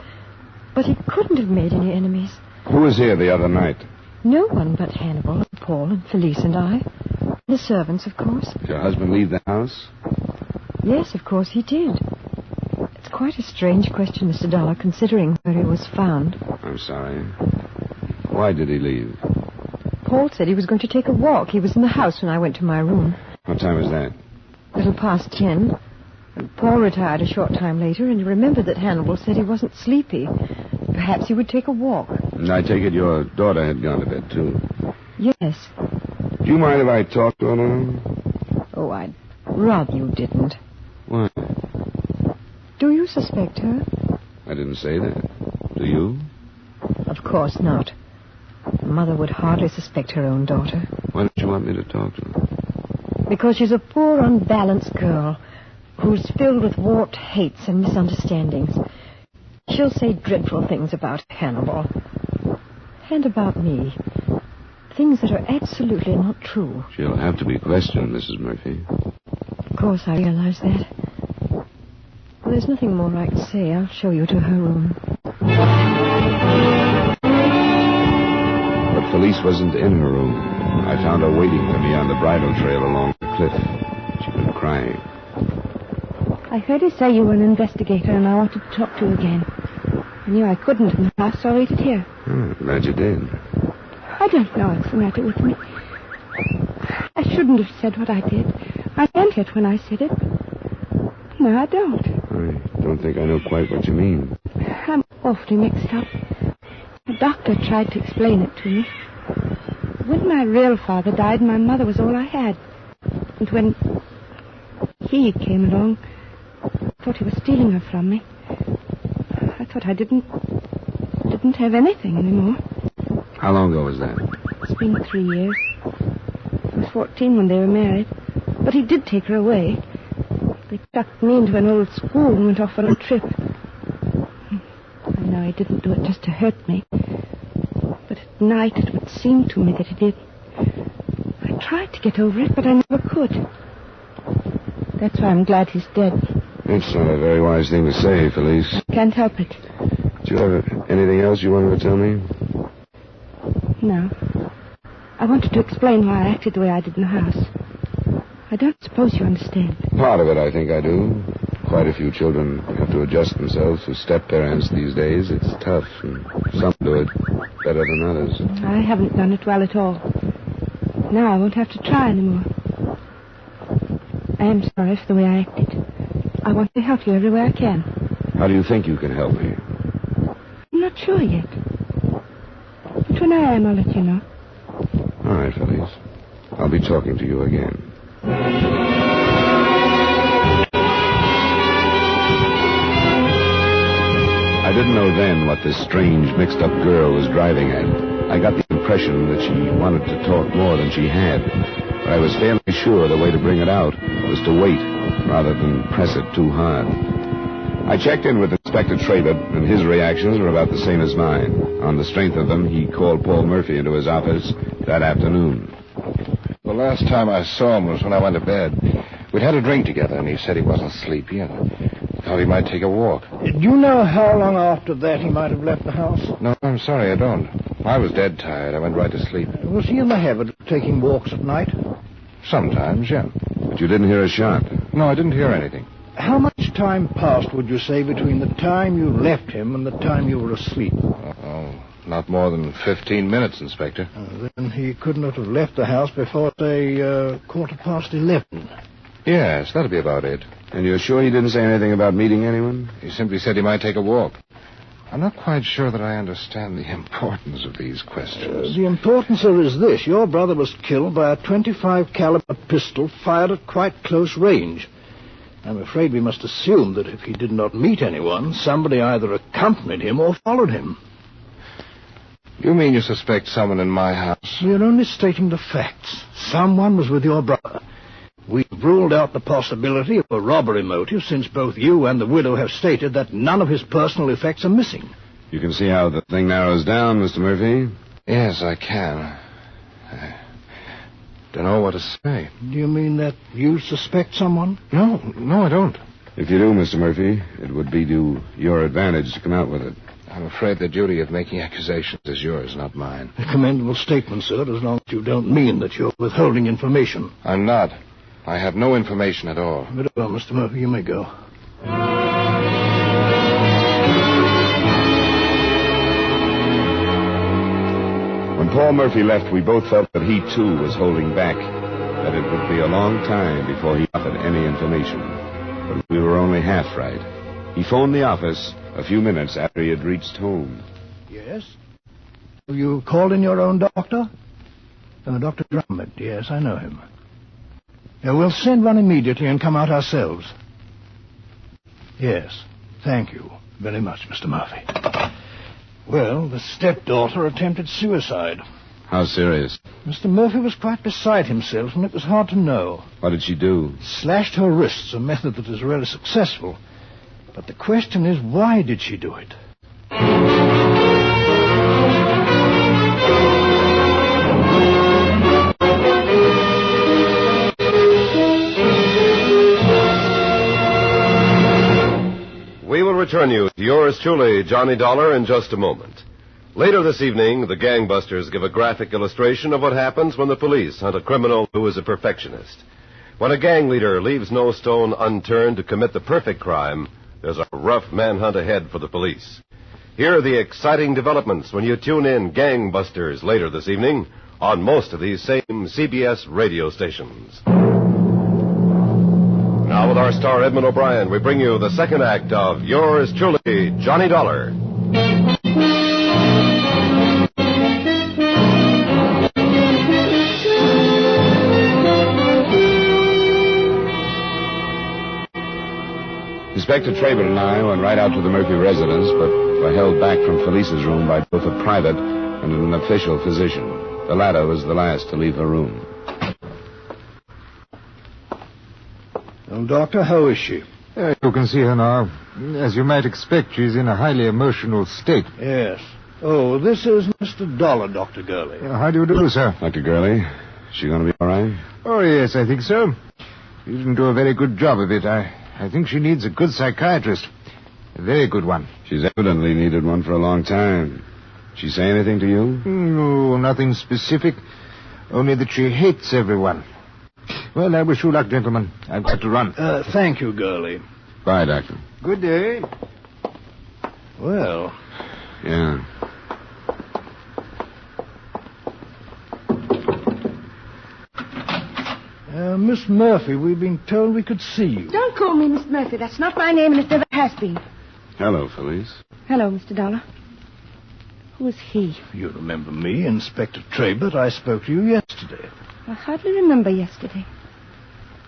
But he couldn't have made any enemies. Who was here the other night? No one but Hannibal and Paul and Felice and I. The servants, of course. Did your husband leave the house? Yes, of course he did. It's quite a strange question, Mr. Dollar, considering where he was found. I'm sorry. Why did he leave? Paul said he was going to take a walk. He was in the house when I went to my room. What time was that? A little past 10. And Paul retired a short time later, and he remembered that Hannibal said he wasn't sleepy. Perhaps he would take a walk. And I take it your daughter had gone to bed, too. Yes. Do you mind if I talk to her now? Oh, I'd rather you didn't. Why? Do you suspect her? I didn't say that. Do you? Of course not. A mother would hardly suspect her own daughter. Why don't you want me to talk to her? Because she's a poor, unbalanced girl who's filled with warped hates and misunderstandings. She'll say dreadful things about Hannibal. And about me. Things that are absolutely not true. She'll have to be questioned, Mrs. Murphy. Of course, I realize that. Well, there's nothing more I can say. I'll show you to her room. But Felice wasn't in her room. I found her waiting for me on the bridle trail along the cliff. She'd been crying. I heard you say you were an investigator, and I wanted to talk to you again. I knew I couldn't in the house, so I waited here. Glad you did. I don't know what's the matter with me. I shouldn't have said what I did. I meant it when I said it. No, I don't. I don't think I know quite what you mean. I'm awfully mixed up. The doctor tried to explain it to me. When my real father died, my mother was all I had. And when he came along, I thought he was stealing her from me. I thought I didn't have anything anymore. How long ago was that? It's been 3 years. I was 14 when they were married. But he did take her away. They tucked me into an old school and went off on a trip. I know he didn't do it just to hurt me. But at night it would seem to me that he did. I tried to get over it, but I never could. That's why I'm glad he's dead. It's not a very wise thing to say, Felice. Can't help it. Do you have anything else you wanted to tell me? No. I wanted to explain why I acted the way I did in the house. I don't suppose you understand. Part of it, I think I do. Quite a few children have to adjust themselves to step-parents these days. It's tough, and some do it better than others. I haven't done it well at all. Now I won't have to try anymore. I am sorry for the way I acted. I want to help you every way I can. How do you think you can help me? I'm not sure yet. But when I am, I'll let you know. All right, Felice. I'll be talking to you again. I didn't know then what this strange, mixed-up girl was driving at. I got the impression that she wanted to talk more than she had. But I was fairly sure the way to bring it out was to wait, rather than press it too hard. I checked in with Inspector Traber, and his reactions were about the same as mine. On the strength of them, he called Paul Murphy into his office that afternoon. The last time I saw him was when I went to bed. We'd had a drink together, and he said he wasn't sleepy and thought he might take a walk. Do you know how long after that he might have left the house? No, I'm sorry, I don't. I was dead tired. I went right to sleep. Was he in the habit of taking walks at night? Sometimes, yeah. But you didn't hear a shot? No, I didn't hear anything. How much time passed, would you say, between the time you left him and the time you were asleep? Oh, not more than 15 minutes, Inspector. Then he could not have left the house before, say, 11:15. Yes, that'd be about it. And you're sure he didn't say anything about meeting anyone? He simply said he might take a walk. I'm not quite sure that I understand the importance of these questions. The importance is this. Your brother was killed by a .25 caliber pistol fired at quite close range. I'm afraid we must assume that if he did not meet anyone, somebody either accompanied him or followed him. You mean you suspect someone in my house? We're only stating the facts. Someone was with your brother. We've ruled out the possibility of a robbery motive since both you and the widow have stated that none of his personal effects are missing. You can see how the thing narrows down, Mr. Murphy? Yes, I can. Don't know what to say. Do you mean that you suspect someone? No, I don't. If you do, Mr. Murphy, it would be to your advantage to come out with it. I'm afraid the duty of making accusations is yours, not mine. A commendable statement, sir, as long as you don't mean that you're withholding information. I'm not. I have no information at all. Very well, Mr. Murphy, you may go. When Paul Murphy left, we both felt that he, too, was holding back, that it would be a long time before he offered any information. But we were only half right. He phoned the office a few minutes after he had reached home. Yes? Have you called in your own doctor? Dr. Drummond. Yes, I know him. We'll send one immediately and come out ourselves. Yes. Thank you very much, Mr. Murphy. Well, the stepdaughter attempted suicide. How serious? Mr. Murphy was quite beside himself, and it was hard to know. What did she do? Slashed her wrists, a method that is really successful. But the question is, why did she do it? We will return you to yours truly, Johnny Dollar, in just a moment. Later this evening, the gangbusters give a graphic illustration of what happens when the police hunt a criminal who is a perfectionist. When a gang leader leaves no stone unturned to commit the perfect crime, there's a rough manhunt ahead for the police. Here are the exciting developments when you tune in Gangbusters later this evening on most of these same CBS radio stations. Now with our star Edmund O'Brien, we bring you the second act of Yours Truly, Johnny Dollar. Inspector Trayvell and I went right out to the Murphy residence, but were held back from Felice's room by both a private and an official physician. The latter was the last to leave her room. Well, Doctor, how is she? You can see her now. As you might expect, she's in a highly emotional state. Yes. Oh, this is Mr. Dollar, Dr. Gurley. How do you do, sir? Dr. Gurley, is she going to be all right? Oh, yes, I think so. You didn't do a very good job of it. I think she needs a good psychiatrist. A very good one. She's evidently needed one for a long time. She say anything to you? No, nothing specific. Only that she hates everyone. Well, I wish you luck, gentlemen. I've got to run. Thank you, Gurley. Bye, Doctor. Good day. Well. Yeah. Miss Murphy, we've been told we could see you. Don't call me Miss Murphy. That's not my name, and it never has been. Hello, Felice. Hello, Mr. Dollar. Who is he? You remember me, Inspector Trayvell. I spoke to you yesterday. I hardly remember yesterday.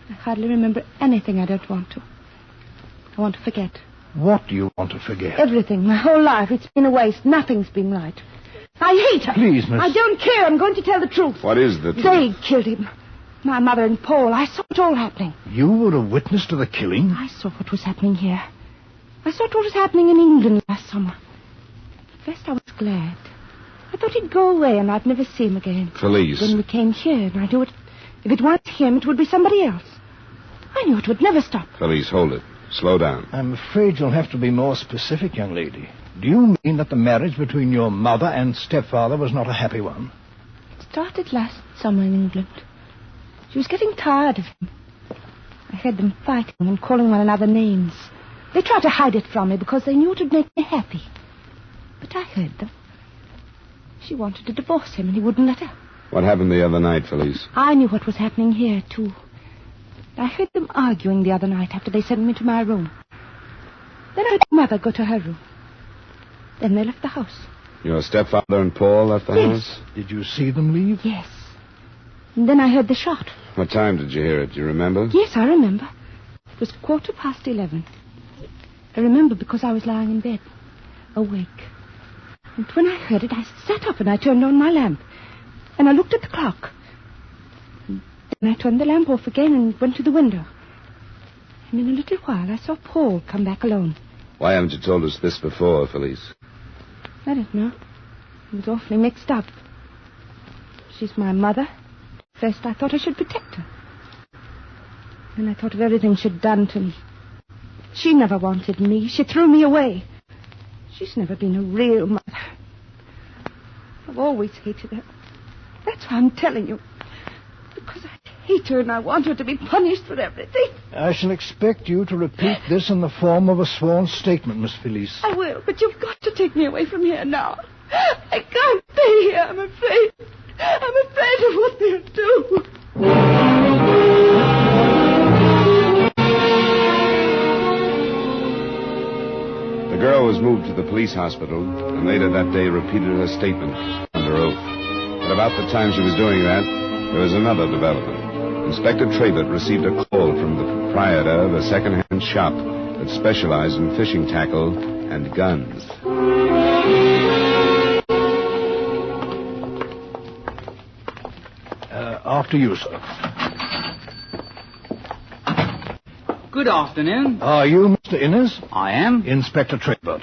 I hardly remember anything I don't want to. I want to forget. What do you want to forget? Everything. My whole life. It's been a waste. Nothing's been right. I hate her. Please, Miss. I don't care. I'm going to tell the truth. What is the truth? They killed him. My mother and Paul. I saw it all happening. You were a witness to the killing? I saw what was happening here. I saw what was happening in England last summer. First, I was glad. I thought he'd go away and I'd never see him again. Felice. Then we came here, and I knew it. If it weren't him, it would be somebody else. I knew it would never stop. Felice, hold it. Slow down. I'm afraid you'll have to be more specific, young lady. Do you mean that the marriage between your mother and stepfather was not a happy one? It started last summer in England. She was getting tired of him. I heard them fighting and calling one another names. They tried to hide it from me because they knew it would make me happy. But I heard them. She wanted to divorce him, and he wouldn't let her. What happened the other night, Felice? I knew what was happening here, too. I heard them arguing the other night after they sent me to my room. Then I heard Mother go to her room. Then they left the house. Your stepfather and Paul left the house? Did you see them leave? Yes. And then I heard the shot. What time did you hear it? Do you remember? Yes, I remember. It was 11:15. I remember because I was lying in bed, awake. And when I heard it, I sat up and I turned on my lamp. And I looked at the clock. And then I turned the lamp off again and went to the window. And in a little while, I saw Paul come back alone. Why haven't you told us this before, Felice? I don't know. It was awfully mixed up. She's my mother, First, I thought I should protect her. Then I thought of everything she'd done to me. She never wanted me. She threw me away. She's never been a real mother. I've always hated her. That's why I'm telling you. Because I hate her and I want her to be punished for everything. I shall expect you to repeat this in the form of a sworn statement, Miss Felice. I will, but you've got to take me away from here now. I can't stay here. I'm afraid. I'm afraid of what they'll do. The girl was moved to the police hospital, and later that day repeated her statement under oath. But about the time she was doing that, there was another development. Inspector Trabert received a call from the proprietor of a second-hand shop that specialized in fishing tackle and guns. After you, sir. Good afternoon. Are you Mr. Innes? I am. Inspector Trabert.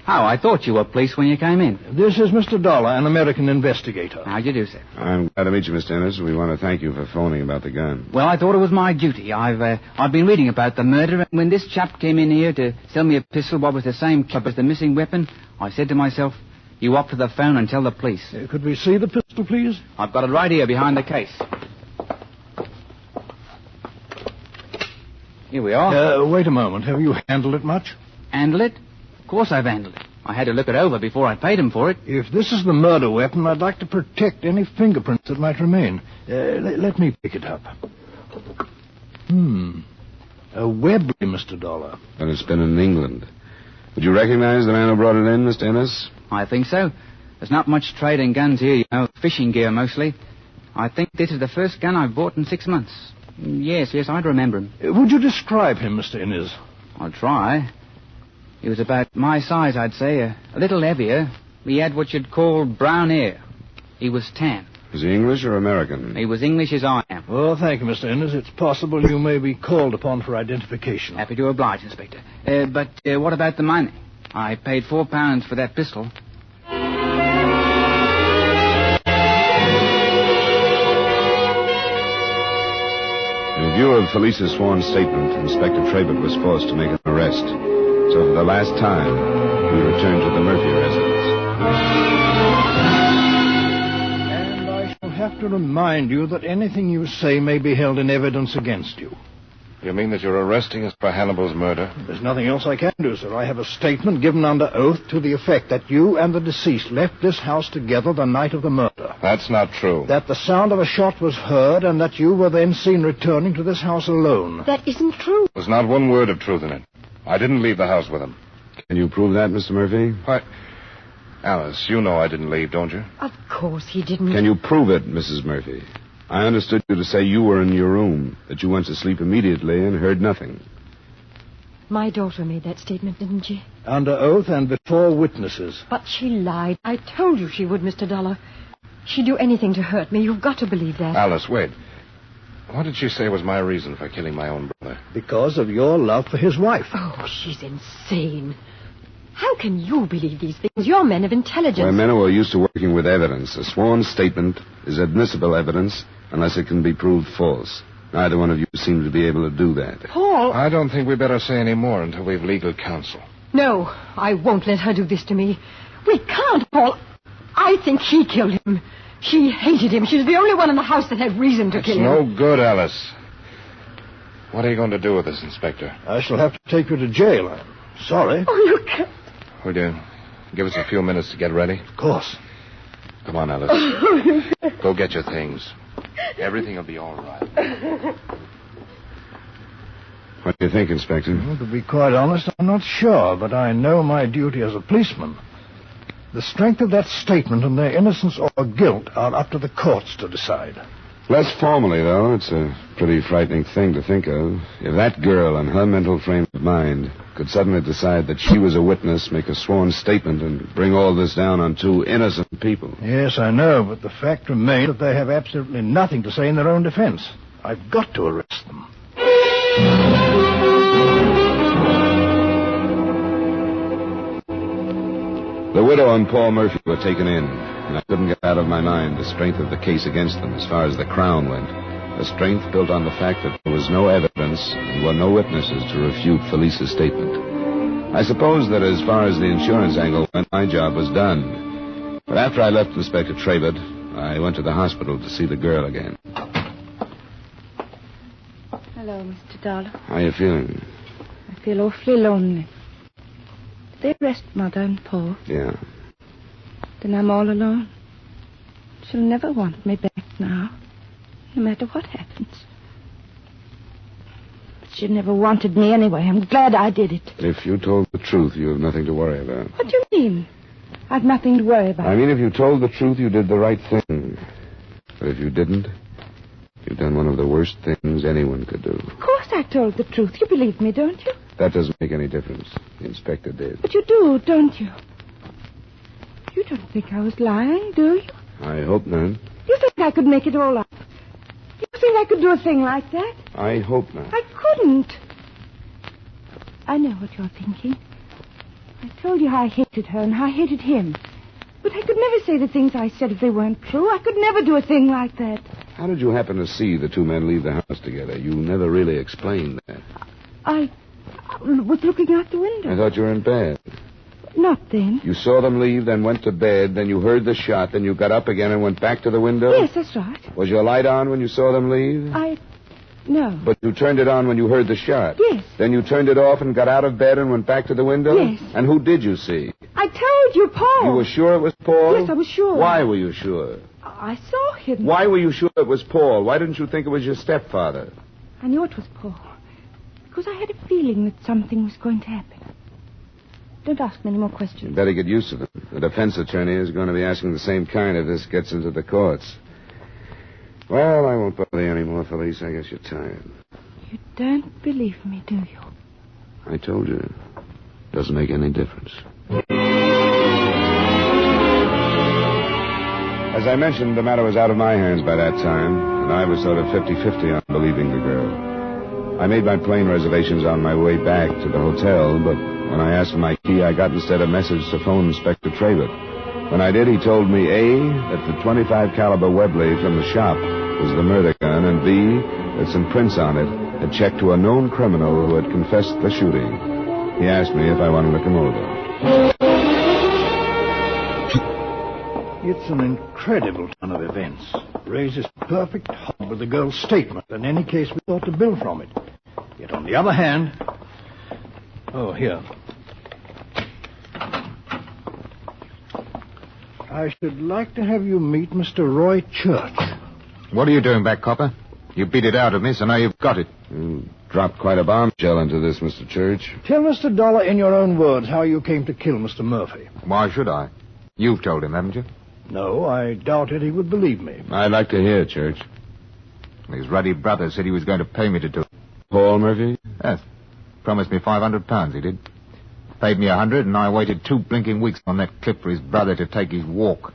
Oh, I thought you were police when you came in. This is Mr. Dollar, an American investigator. How'd you do, sir? I'm glad to meet you, Mr. Innes. We want to thank you for phoning about the gun. Well, I thought it was my duty. I've been reading about the murder, and when this chap came in here to sell me a pistol, what was the same chap as the missing weapon, I said to myself, you up to the phone and tell the police. Could we see the pistol, please? I've got it right here behind the case. Here we are. Wait a moment. Have you handled it much? Handled it? Of course I've handled it. I had to look it over before I paid him for it. If this is the murder weapon, I'd like to protect any fingerprints that might remain. Let me pick it up. A Webley, Mr. Dollar. But it's been in England. Would you recognize the man who brought it in, Mr. Innes? I think so. There's not much trade in guns here, you know. Fishing gear, mostly. I think this is the first gun I've bought in 6 months. Yes, I'd remember him. Would you describe him, Mr. Innes? I'll try. He was about my size, I'd say. A little heavier. He had what you'd call brown hair. He was tan. Is he English or American? He was English as I am. Well, thank you, Mr. Innes. It's possible you may be called upon for identification. Happy to oblige, Inspector. But what about the money? I paid £4 for that pistol. In view of Felice's sworn statement, Inspector Trabert was forced to make an arrest. So for the last time, we returned to the Murphy residence. And I shall have to remind you that anything you say may be held in evidence against you. You mean that you're arresting us for Hannibal's murder? There's nothing else I can do, sir. I have a statement given under oath to the effect that you and the deceased left this house together the night of the murder. That's not true. That the sound of a shot was heard and that you were then seen returning to this house alone. That isn't true. There's not one word of truth in it. I didn't leave the house with him. Can you prove that, Mr. Murphy? Alice, you know I didn't leave, don't you? Of course he didn't. Can you prove it, Mrs. Murphy? I understood you to say you were in your room, that you went to sleep immediately and heard nothing. My daughter made that statement, didn't she? Under oath and before witnesses. But she lied. I told you she would, Mr. Dollar. She'd do anything to hurt me. You've got to believe that. Alice, wait. What did she say was my reason for killing my own brother? Because of your love for his wife. Oh, she's insane. How can you believe these things? You're men of intelligence. We're men who are used to working with evidence. A sworn statement is admissible evidence unless it can be proved false. Neither one of you seem to be able to do that. Paul! I don't think we better say any more until we've legal counsel. No, I won't let her do this to me. We can't, Paul. I think she killed him. She hated him. She was the only one in the house that had reason to kill him. It's no good, Alice. What are you going to do with this, Inspector? I shall have to take you to jail. I'm sorry. Oh, you can't. Will you give us a few minutes to get ready? Of course. Come on, Alice. Go get your things. Everything will be all right. What do you think, Inspector? Well, to be quite honest, I'm not sure, but I know my duty as a policeman. The strength of that statement and their innocence or guilt are up to the courts to decide. Less formally, though, it's a pretty frightening thing to think of. If that girl, in her mental frame of mind, could suddenly decide that she was a witness, make a sworn statement, and bring all this down on two innocent people. Yes, I know, but the fact remains that they have absolutely nothing to say in their own defense. I've got to arrest them. The widow and Paul Murphy were taken in. and I couldn't get out of my mind the strength of the case against them as far as the Crown went. A strength built on the fact that there was no evidence and were no witnesses to refute Felice's statement. I suppose that as far as the insurance angle went, my job was done. But after I left Inspector Trabert, I went to the hospital to see the girl again. Hello, Mr. Dollar. How are you feeling? I feel awfully lonely. Did they arrest Mother and Paul? Yeah. Then I'm all alone. She'll never want me back now, no matter what happens. But she never wanted me anyway. I'm glad I did it. If you told the truth, you have nothing to worry about. What do you mean? I've nothing to worry about. I mean, if you told the truth, you did the right thing. But if you didn't, you've done one of the worst things anyone could do. Of course I told the truth. You believe me, don't you? That doesn't make any difference. The inspector did. But you do, don't you? You don't think I was lying, do you? I hope not. You think I could make it all up? You think I could do a thing like that? I hope not. I couldn't. I know what you're thinking. I told you how I hated her and how I hated him. But I could never say the things I said if they weren't true. I could never do a thing like that. How did you happen to see the two men leave the house together? You never really explained that. I was looking out the window. I thought you were in bed. Not then. You saw them leave, then went to bed, then you heard the shot, then you got up again and went back to the window? Yes, that's right. Was your light on when you saw them leave? No. But you turned it on when you heard the shot? Yes. Then you turned it off and got out of bed and went back to the window? Yes. And who did you see? I told you, Paul. You were sure it was Paul? Yes, I was sure. Why were you sure? I saw him. Why were you sure it was Paul? Why didn't you think it was your stepfather? I knew it was Paul. Because I had a feeling that something was going to happen. Don't ask me any more questions. You'd better get used to them. The defense attorney is going to be asking the same kind if this gets into the courts. Well, I won't bother you anymore, Felice. I guess you're tired. You don't believe me, do you? I told you. Doesn't make any difference. As I mentioned, the matter was out of my hands by that time, and I was sort of 50-50 on believing the girl. I made my plane reservations on my way back to the hotel, but when I asked for my key, I got instead a message to phone Inspector Trabert. When I did, he told me, A, that the .25 caliber Webley from the shop was the murder gun, and B, that some prints on it had checked to a known criminal who had confessed the shooting. He asked me if I wanted to come over. It's an incredible turn of events. Raises perfect hub with the girl's statement in any case we ought to build from it. Yet on the other hand... Oh, here. I should like to have you meet Mr. Roy Church. What are you doing back, Copper? You beat it out of me, so now you've got it. You dropped quite a bombshell into this, Mr. Church. Tell Mr. Dollar in your own words how you came to kill Mr. Murphy. Why should I? You've told him, haven't you? No, I doubted he would believe me. I'd like to hear, Church. His ruddy brother said he was going to pay me to do it. Paul Murphy? Yes. Promised me £500, he did. Paid me 100, and I waited 2 blinking weeks on that cliff for his brother to take his walk.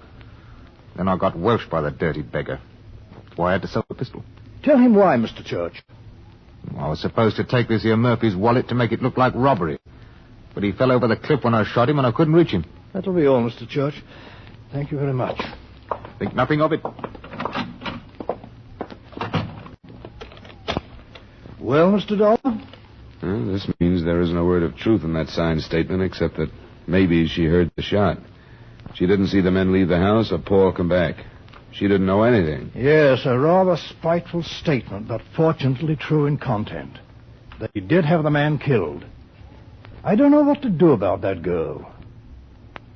Then I got welched by the dirty beggar. That's why I had to sell the pistol. Tell him why, Mr. Church. I was supposed to take this here Murphy's wallet to make it look like robbery. But he fell over the cliff when I shot him, and I couldn't reach him. That'll be all, Mr. Church. Thank you very much. Think nothing of it. Well, Mr. Dollar? Well, this means there isn't a word of truth in that signed statement, except that maybe she heard the shot. She didn't see the men leave the house or Paul come back. She didn't know anything. Yes, a rather spiteful statement, but fortunately true in content. That he did have the man killed. I don't know what to do about that girl.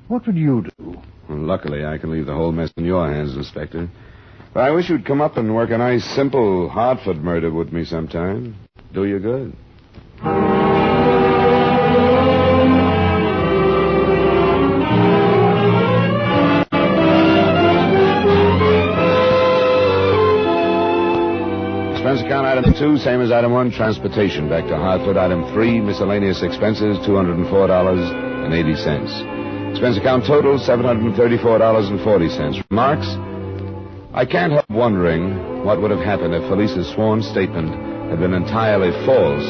What would you do? Well, luckily, I can leave the whole mess in your hands, Inspector. But I wish you'd come up and work a nice, simple Hartford murder with me sometime. Do you good. Expense account item 2, same as item 1, transportation back to Hartford. Item 3, miscellaneous expenses, $204.80. Expense account total, $734.40. Remarks? I can't help wondering what would have happened if Felice's sworn statement had been entirely false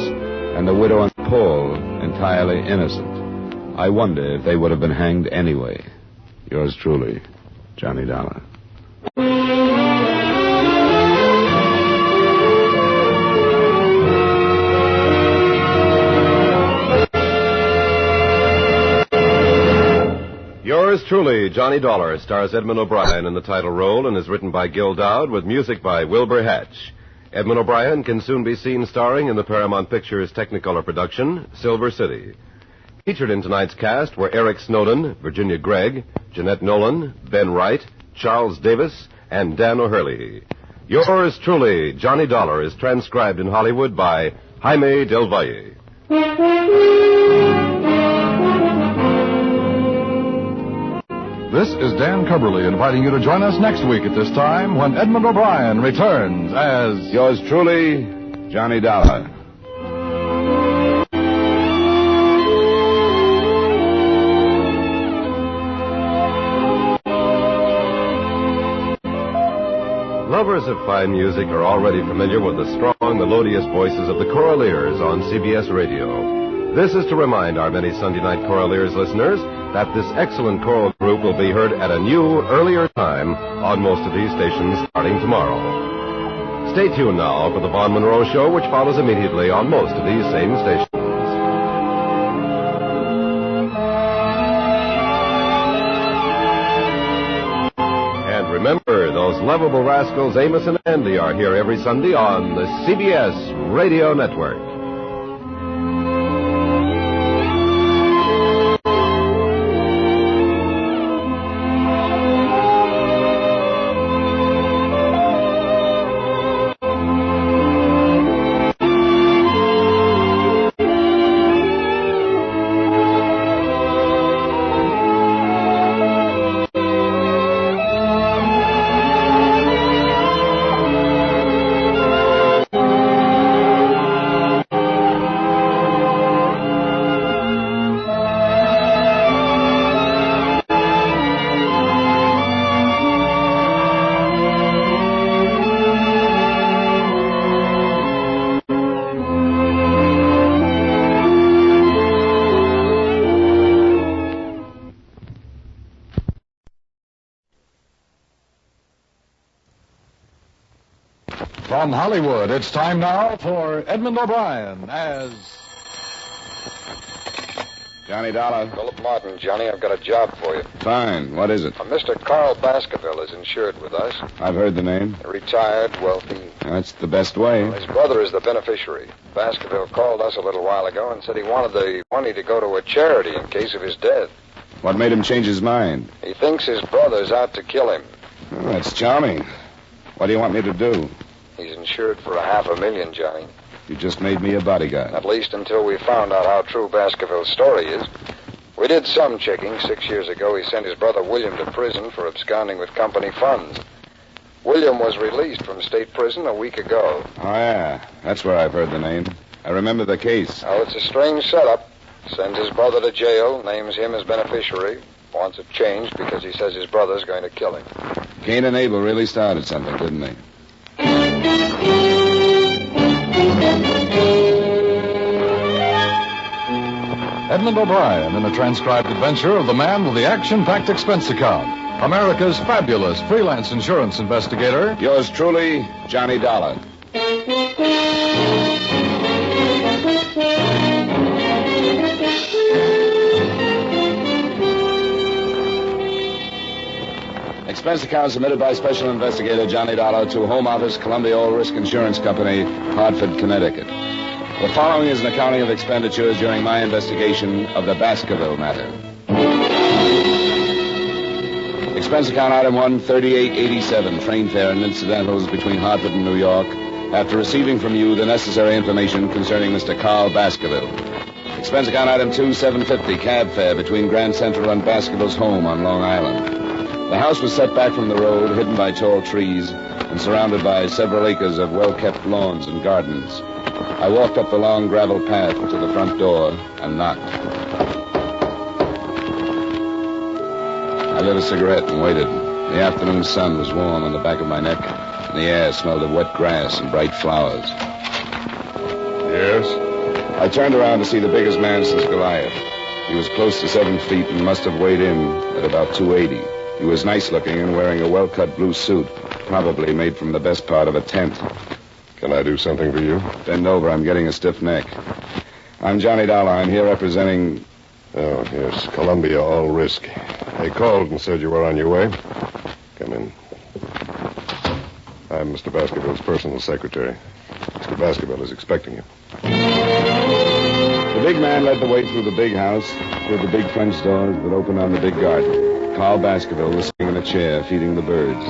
and the widow and Paul entirely innocent. I wonder if they would have been hanged anyway. Yours truly, Johnny Dollar. Yours truly, Johnny Dollar, stars Edmund O'Brien in the title role and is written by Gil Dowd with music by Wilbur Hatch. Edmund O'Brien can soon be seen starring in the Paramount Pictures Technicolor production, Silver City. Featured in tonight's cast were Eric Snowden, Virginia Gregg, Jeanette Nolan, Ben Wright, Charles Davis, and Dan O'Hurley. Yours truly, Johnny Dollar, is transcribed in Hollywood by Jaime Del Valle. This is Dan Cubberly inviting you to join us next week at this time when Edmund O'Brien returns as... Yours truly, Johnny Dollar. Lovers of fine music are already familiar with the strong, melodious voices of the Choraleers on CBS Radio. This is to remind our many Sunday night Choraleers listeners that this excellent choral group will be heard at a new, earlier time on most of these stations starting tomorrow. Stay tuned now for the Vaughn Monroe Show, which follows immediately on most of these same stations. And remember, those lovable rascals Amos and Andy are here every Sunday on the CBS Radio Network. From Hollywood, it's time now for Edmund O'Brien as... Johnny Dollar. Philip Martin, Johnny, I've got a job for you. Fine. What is it? Mr. Carl Baskerville is insured with us. I've heard the name. Retired, wealthy. That's the best way. Well, his brother is the beneficiary. Baskerville called us a little while ago and said he wanted the money to go to a charity in case of his death. What made him change his mind? He thinks his brother's out to kill him. Oh, that's charming. What do you want me to do? He's insured for $500,000, Johnny. You just made me a bodyguard. At least until we found out how true Baskerville's story is. We did some checking. 6 years ago, he sent his brother William to prison for absconding with company funds. William was released from state prison a week ago. Oh, yeah. That's where I've heard the name. I remember the case. Oh, it's a strange setup. Sends his brother to jail, names him as beneficiary, wants it changed because he says his brother's going to kill him. Cain and Abel really started something, didn't they? Edmund O'Brien in a transcribed adventure of the man with the action-packed expense account. America's fabulous freelance insurance investigator. Yours truly, Johnny Dollar. Expense account submitted by Special Investigator Johnny Dollar to Home Office, Columbia All Risk Insurance Company, Hartford, Connecticut. The following is an accounting of expenditures during my investigation of the Baskerville matter. Expense account item 1, 3887, train fare and incidentals between Hartford and New York, after receiving from you the necessary information concerning Mr. Carl Baskerville. Expense account item 2, 750, cab fare between Grand Central and Baskerville's home on Long Island. The house was set back from the road, hidden by tall trees, and surrounded by several acres of well-kept lawns and gardens. I walked up the long gravel path to the front door and knocked. I lit a cigarette and waited. The afternoon sun was warm on the back of my neck, and the air smelled of wet grass and bright flowers. Yes? I turned around to see the biggest man since Goliath. He was close to 7 feet and must have weighed in at about 280. He was nice looking and wearing a well-cut blue suit, probably made from the best part of a tent. Can I do something for you? Bend over. I'm getting a stiff neck. I'm Johnny Dollar. I'm here representing... Oh, yes, Columbia All Risk. They called and said you were on your way. Come in. I'm Mr. Baskerville's personal secretary. Mr. Baskerville is expecting you. The big man led the way through the big house, through the big French doors that opened on the big garden. Carl Baskerville was sitting in a chair, feeding the birds.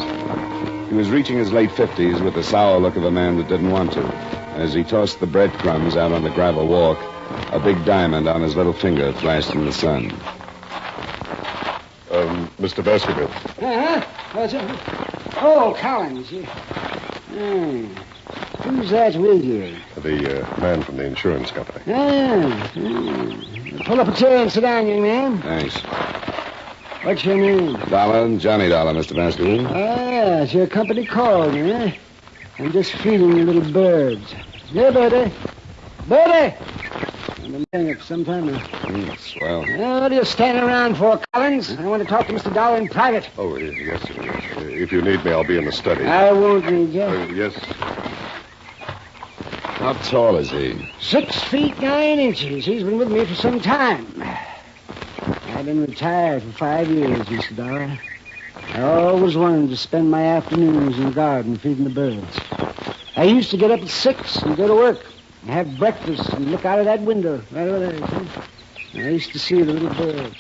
He was reaching his late 50s with the sour look of a man that didn't want to. As he tossed the breadcrumbs out on the gravel walk, a big diamond on his little finger flashed in the sun. Mr. Baskerville. What's up? Oh, Collins. Who's that with you? The man from the insurance company. Pull up a chair and sit down, young man. Thanks. What's your name? Dollar, Johnny Dollar, Mr. Baskerville. Yes, your company called me, eh? I'm just feeding the little birds. Here, Birdy. Birdy! I've been laying it some time now. Swell. What are you standing around for, Collins? I want to talk to Mr. Dollar in private. Oh, yes, sir. If you need me, I'll be in the study. I won't need you. Yes. How tall is he? 6 feet 9 inches. He's been with me for some time. I've been retired for 5 years, Mr. Dollar. I always wanted to spend my afternoons in the garden feeding the birds. I used to get up at 6 and go to work and have breakfast and look out of that window right over there. See? I used to see the little birds.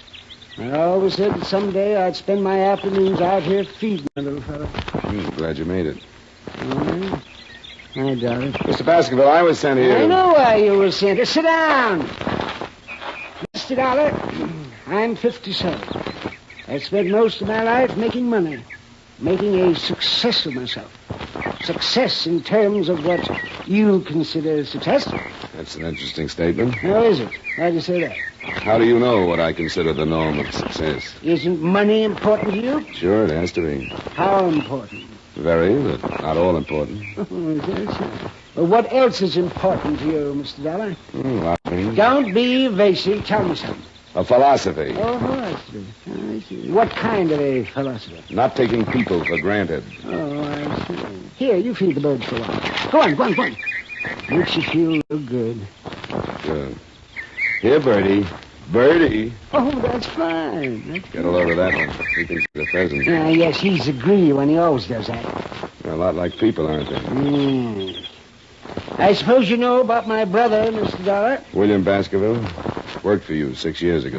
I always said that someday I'd spend my afternoons out here feeding the little fellow. Glad you made it. I doubt it. Mr. Baskerville, I was sent here. I know why you were sent here. Sit down. Mr. Dollar, I'm 57. I spent most of my life making money, making a success of myself. Success in terms of what you consider successful. That's an interesting statement. How is it? Why'd you say that? How do you know what I consider the norm of success? Isn't money important to you? Sure, it has to be. How important? Very, but not all important. Well, what else is important to you, Mr. Dollar? A lot of things. Don't be evasive. Tell me something. A philosophy. Oh, philosophy. I see. What kind of a philosophy? Not taking people for granted. Oh, I see. Here, you feed the birds for a while. Go on. Makes you feel real good. Good. Here, Birdy. Birdy. Oh, that's fine. Get a load of that one. He thinks he's a pheasant. Yes, he's a greedy one. He always does that. They're a lot like people, aren't they? I suppose you know about my brother, Mr. Dollar? William Baskerville. Worked for you 6 years ago.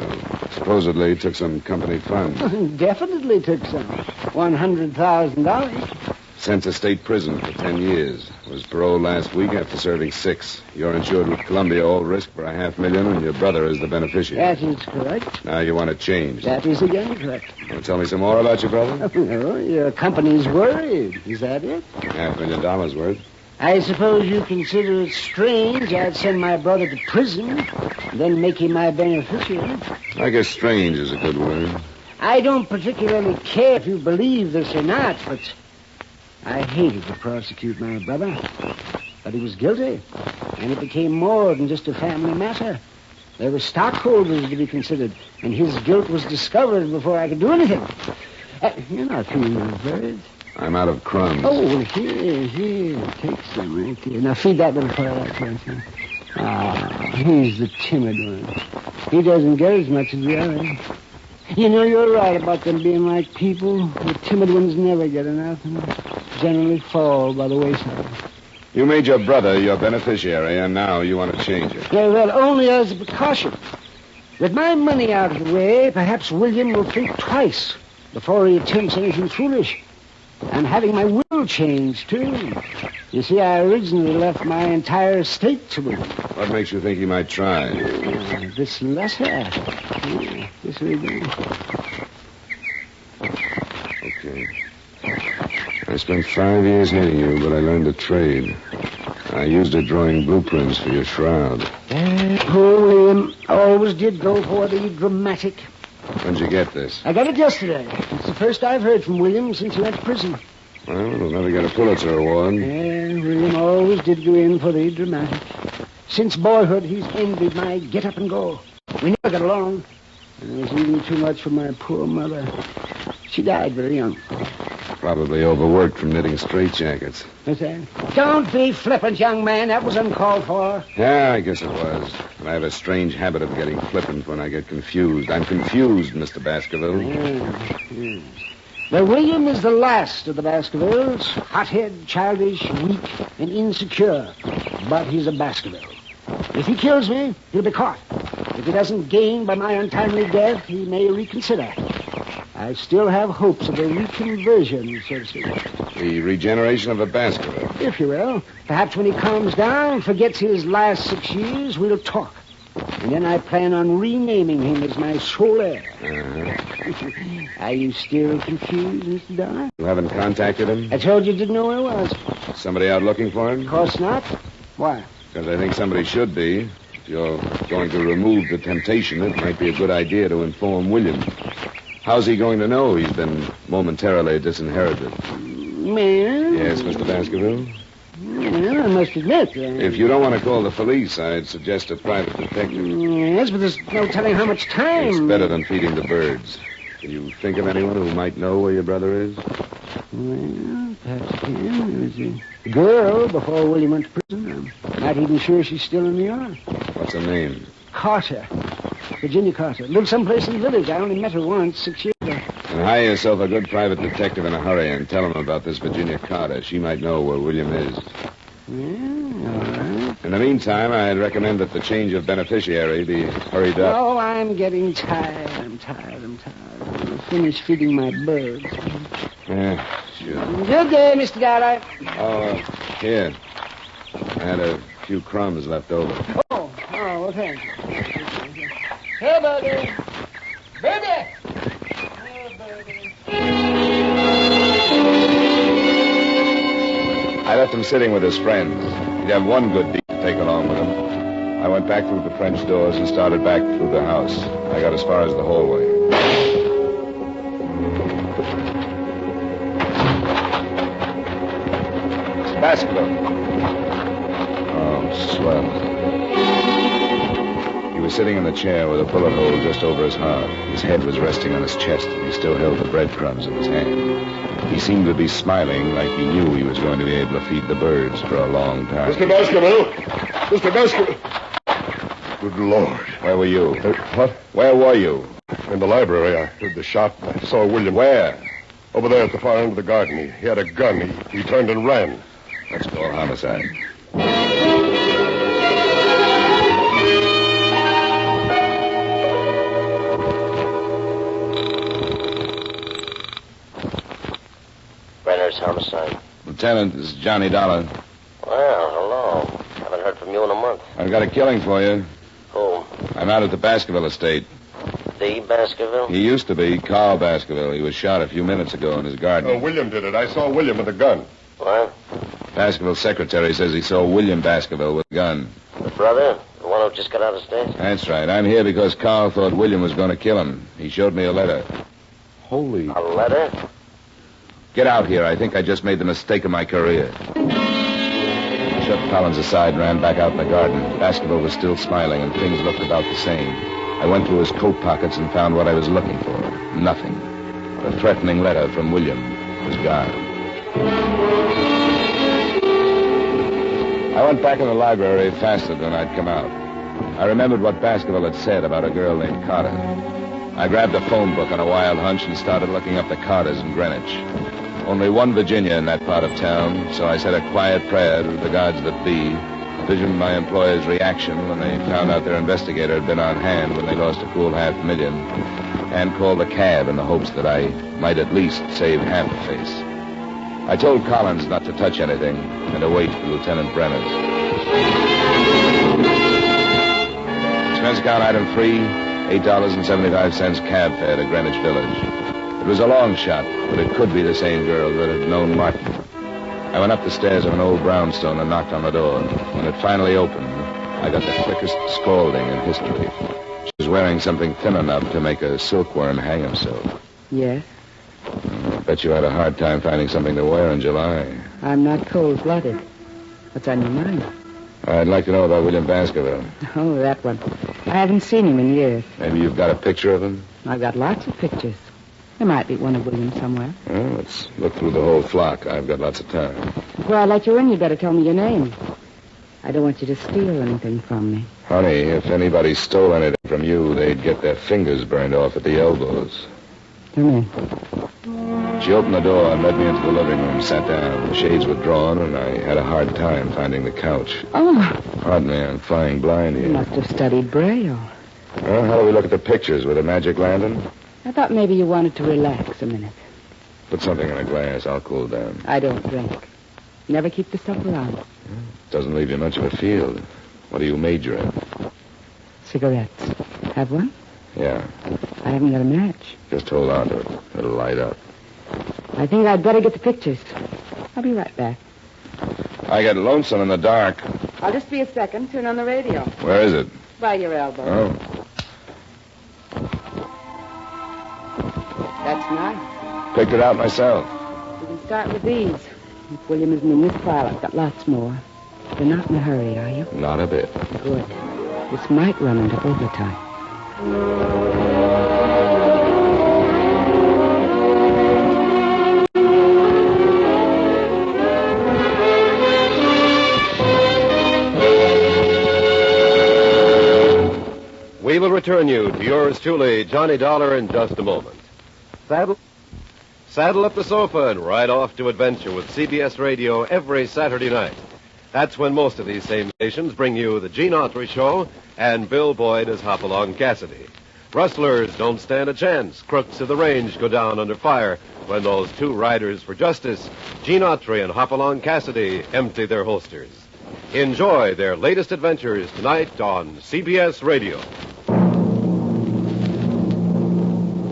Supposedly took some company funds. Definitely took some. $100,000. Sent to state prison for 10 years. Was paroled last week after serving 6. You're insured with Columbia All Risk for $500,000, and your brother is the beneficiary. That is correct. Now you want to change. That is again correct. Want to tell me some more about your brother? No, your company's worried. Is that it? $500,000 worth. I suppose you consider it strange I'd send my brother to prison, then make him my beneficiary. I guess strange is a good word. I don't particularly care if you believe this or not, but I hated to prosecute my brother. But he was guilty, and it became more than just a family matter. There were stockholders to be considered, and his guilt was discovered before I could do anything. You're not feeding those birds. I'm out of crumbs. Oh, well, here. Take some right there. Now feed that little fellow like that. He's the timid one. He doesn't get as much as the others. You know, you're right about them being like people. The timid ones never get enough and generally fall by the wayside. You made your brother your beneficiary, and now you want to change it. Yeah, well, only as a precaution. With my money out of the way, perhaps William will think twice before he attempts anything foolish. I'm having my will changed, too. You see, I originally left my entire estate to him. What makes you think he might try? This letter. This will do. Okay. I spent 5 years hating you, but I learned a trade. I used it drawing blueprints for your shroud. Poor William always did go for the dramatic. When'd you get this? I got it yesterday. It's the first I've heard from William since he went to prison. Well, we'll never get a Pulitzer Award. Yeah, William always did go in for the dramatic. Since boyhood, he's envied my get up and go. We never got along. And it was even too much for my poor mother. She died very young. Probably overworked from knitting straitjackets. What's that? Don't be flippant, young man. That was uncalled for. Yeah, I guess it was. And I have a strange habit of getting flippant when I get confused. I'm confused, Mr. Baskerville. Yes. Well, William is the last of the Baskervilles. Hothead, childish, weak, and insecure. But he's a Baskerville. If he kills me, he'll be caught. If he doesn't gain by my untimely death, he may reconsider. I still have hopes of a reconversion, so to speak. The regeneration of a Baskerville. If you will. Perhaps when he calms down and forgets his last 6 years, we'll talk. And then I plan on renaming him as my sole heir. Are you still confused, Mr. Dollar? You haven't contacted him? I told you didn't know where I was. Somebody out looking for him? Of course not. Why? Because I think somebody should be. If you're going to remove the temptation, it might be a good idea to inform William. How's he going to know he's been momentarily disinherited? Well... Yes, Mr. Baskerville? Well, I must admit... If you don't want to call the police, I'd suggest a private detective. Yes, but there's no telling how much time... It's better than feeding the birds. Can you think of anyone who might know where your brother is? Well, perhaps I can. There was a girl before William went to prison. I'm not even sure she's still in New York. What's her name? Carter. Virginia Carter. Lived someplace in the village. I only met her once 6 years ago. And hire yourself a good private detective in a hurry and tell him about this Virginia Carter. She might know where William is. Yeah, all right. In the meantime, I'd recommend that the change of beneficiary be hurried up. Oh, I'm getting tired. I'm tired. I'll finish feeding my birds. Yeah, sure. Good day, Mr. Dollar. Oh, here. I had a few crumbs left over. Oh, well, thank you. Hey, Birdy. Birdy! I left him sitting with his friends. He'd have one good deed to take along with him. I went back through the French doors and started back through the house. I got as far as the hallway. It's Baskerville. Oh, swell. He was sitting in the chair with a bullet hole just over his heart. His head was resting on his chest, and he still held the breadcrumbs in his hand. He seemed to be smiling like he knew he was going to be able to feed the birds for a long time. Mr. Baskerville! Mr. Baskerville! Good Lord. Where were you? What? Where were you? In the library. I heard the shot. I saw William. Where? Over there at the far end of the garden. He had a gun. He turned and ran. Let's call homicide. Brenner's homicide. Lieutenant, this is Johnny Dollar. Well, hello. Haven't heard from you in a month. I've got a killing for you. Who? I'm out at the Baskerville estate. The Baskerville? He used to be Carl Baskerville. He was shot a few minutes ago in his garden. Oh, William did it. I saw William with a gun. What? Baskerville's secretary says he saw William Baskerville with a gun. The brother? The one who just got out of state? That's right. I'm here because Carl thought William was going to kill him. He showed me a letter. Holy... A letter? Get out here. I think I just made the mistake of my career. I shoved Collins aside and ran back out in the garden. Baskerville was still smiling, and things looked about the same. I went through his coat pockets and found what I was looking for. Nothing. The threatening letter from William was gone. I went back in the library faster than I'd come out. I remembered what Baskerville had said about a girl named Carter. I grabbed a phone book on a wild hunch and started looking up the Carters in Greenwich. Only one Virginia in that part of town, so I said a quiet prayer to the gods that be, visioned my employers' reaction when they found out their investigator had been on hand when they lost a cool $500,000, and called a cab in the hopes that I might at least save half the face. I told Collins not to touch anything and to wait for Lieutenant Brenner's. Expense account item 3, $8.75 cab fare to Greenwich Village. It was a long shot, but it could be the same girl that had known Martin. I went up the stairs of an old brownstone and knocked on the door. When it finally opened, I got the quickest scalding in history. She was wearing something thin enough to make a silkworm hang himself. Yes? I bet you had a hard time finding something to wear in July. I'm not cold-blooded. What's on your mind? I'd like to know about William Baskerville. Oh, that one. I haven't seen him in years. Maybe you've got a picture of him? I've got lots of pictures. There might be one of William somewhere. Well, let's look through the whole flock. I've got lots of time. Before I let you in, you'd better tell me your name. I don't want you to steal anything from me. Honey, if anybody stole anything from you, they'd get their fingers burned off at the elbows. Come in. She opened the door and led me into the living room, sat down. The shades were drawn, and I had a hard time finding the couch. Oh. Pardon me, I'm flying blind here. You must have studied Braille. Well, how do we look at the pictures with a magic lantern? I thought maybe you wanted to relax a minute. Put something in a glass. I'll cool down. I don't drink. Never keep the stuff around. Doesn't leave you much of a field. What do you major in? Cigarettes. Have one? Yeah. I haven't got a match. Just hold on to it. It'll light up. I think I'd better get the pictures. I'll be right back. I get lonesome in the dark. I'll just be a second. Turn on the radio. Where is it? By your elbow. Oh. That's nice. Picked it out myself. We can start with these. If William isn't in this pile, I've got lots more. You're not in a hurry, are you? Not a bit. Good. This might run into overtime. We will return you to yours truly, Johnny Dollar, in just a moment. Saddle up the sofa and ride off to adventure with CBS Radio every Saturday night. That's when most of these same stations bring you the Gene Autry Show and Bill Boyd as Hopalong Cassidy. Rustlers don't stand a chance. Crooks of the range go down under fire when those two riders for justice, Gene Autry and Hopalong Cassidy, empty their holsters. Enjoy their latest adventures tonight on CBS Radio.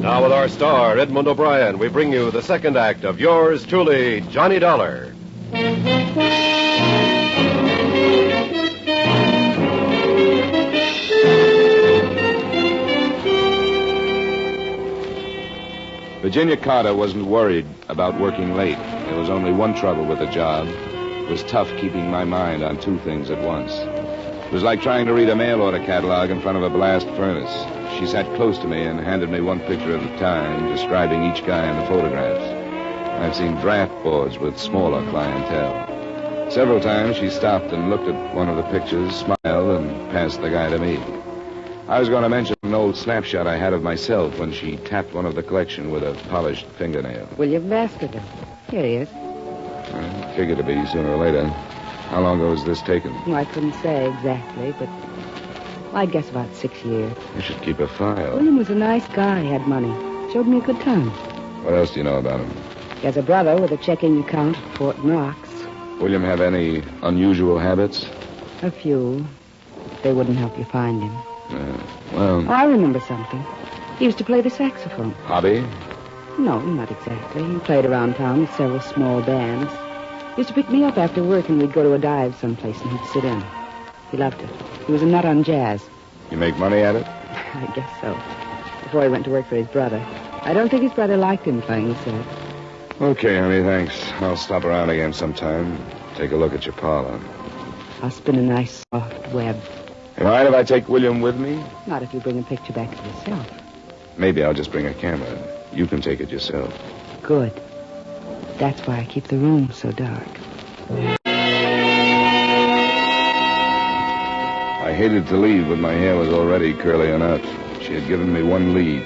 Now with our star, Edmund O'Brien, we bring you the second act of yours truly, Johnny Dollar. Virginia Carter wasn't worried about working late. There was only one trouble with the job. It was tough keeping my mind on two things at once. It was like trying to read a mail order catalog in front of a blast furnace. She sat close to me and handed me one picture at a time, describing each guy in the photographs. I've seen draft boards with smaller clientele. Several times she stopped and looked at one of the pictures, smiled, and passed the guy to me. I was going to mention an old snapshot I had of myself when she tapped one of the collection with a polished fingernail. William Baskerville. Here he is. I figured to be sooner or later. How long ago was this taken? Well, I couldn't say exactly, but I'd guess about 6 years. You should keep a file. William was a nice guy, had money. Showed me a good time. What else do you know about him? He has a brother with a checking account at Fort Knox. William have any unusual habits? A few. They wouldn't help you find him. Well... I remember something. He used to play the saxophone. Hobby? No, not exactly. He played around town with several small bands. He used to pick me up after work and we'd go to a dive someplace and he'd sit in. He loved it. He was a nut on jazz. You make money at it? I guess so. Before he went to work for his brother. I don't think his brother liked him playing, he said. Okay, honey, thanks. I'll stop around again sometime. Take a look at your parlor. I'll spin a nice soft web. You mind if I take William with me? Not if you bring a picture back of yourself. Maybe I'll just bring a camera. You can take it yourself. Good. That's why I keep the room so dark. I hated to leave, but my hair was already curly enough. She had given me one lead.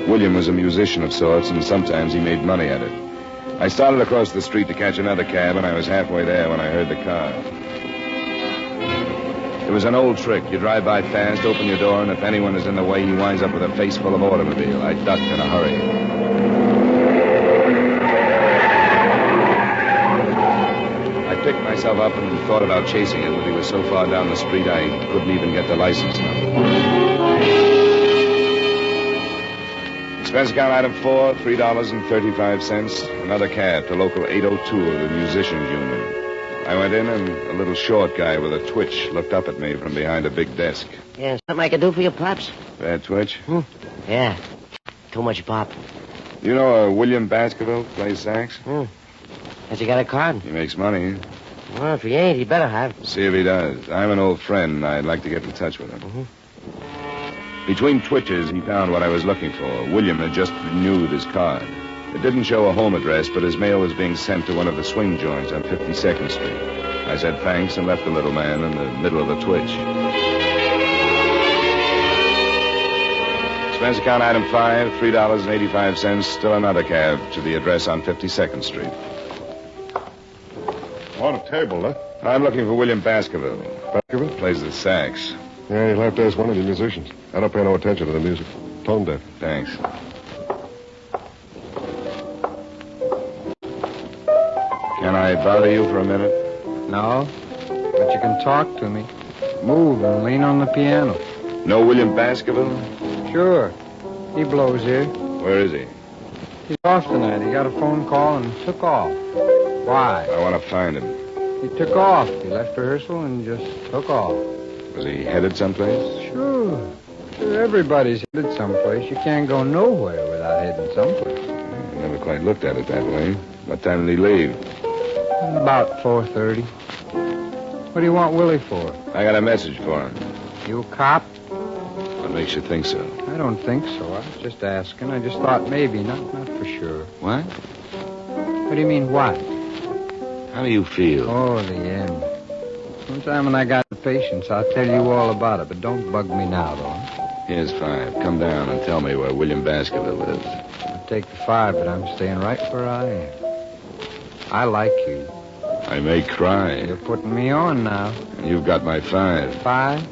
William was a musician of sorts, and sometimes he made money at it. I started across the street to catch another cab, and I was halfway there when I heard the car. It was an old trick. You drive by fast, open your door, and if anyone is in the way, he winds up with a face full of automobile. I ducked in a hurry. I picked myself up and thought about chasing him, but he was so far down the street I couldn't even get the license number. Expense account item 4, $3.35. Another cab to local 802 of the Musicians Union. I went in, and a little short guy with a twitch looked up at me from behind a big desk. Yeah, something I could do for you, Pops? Bad twitch? Yeah. Too much pop. You know a William Baskerville plays sax? Has he got a card? He makes money. Well, if he ain't, he better have. See if he does. I'm an old friend, and I'd like to get in touch with him. Between twitches, he found what I was looking for. William had just renewed his card. It didn't show a home address, but his mail was being sent to one of the swing joints on 52nd Street. I said thanks and left the little man in the middle of a twitch. Expense account item 5, $3.85, still another cab to the address on 52nd Street. On a table, huh? I'm looking for William Baskerville. Baskerville? Plays the sax. Yeah, you'll have to ask one of the musicians. I don't pay no attention to the music. Tone deaf. Thanks. Can I bother you for a minute? No, but you can talk to me. Move and lean on the piano. Know William Baskerville? Sure. He blows here. Where is he? He's off tonight. He got a phone call and took off. Why? I want to find him. He took off. He left rehearsal and just took off. Was he headed someplace? Sure. Everybody's headed someplace. You can't go nowhere without heading someplace. I never quite looked at it that way. What time did he leave? About 4:30. What do you want Willie for? I got a message for him. You a cop? What makes you think so? I don't think so. I was just asking. I just thought maybe, not for sure. What? What do you mean, what? How do you feel? Oh, the end. Sometime when I got the patience, I'll tell you all about it, but don't bug me now, though. Here's 5. Come down and tell me where William Baskerville lives. I'll take the 5, but I'm staying right where I am. I like you. I may cry. You're putting me on now. And you've got my 5. 5?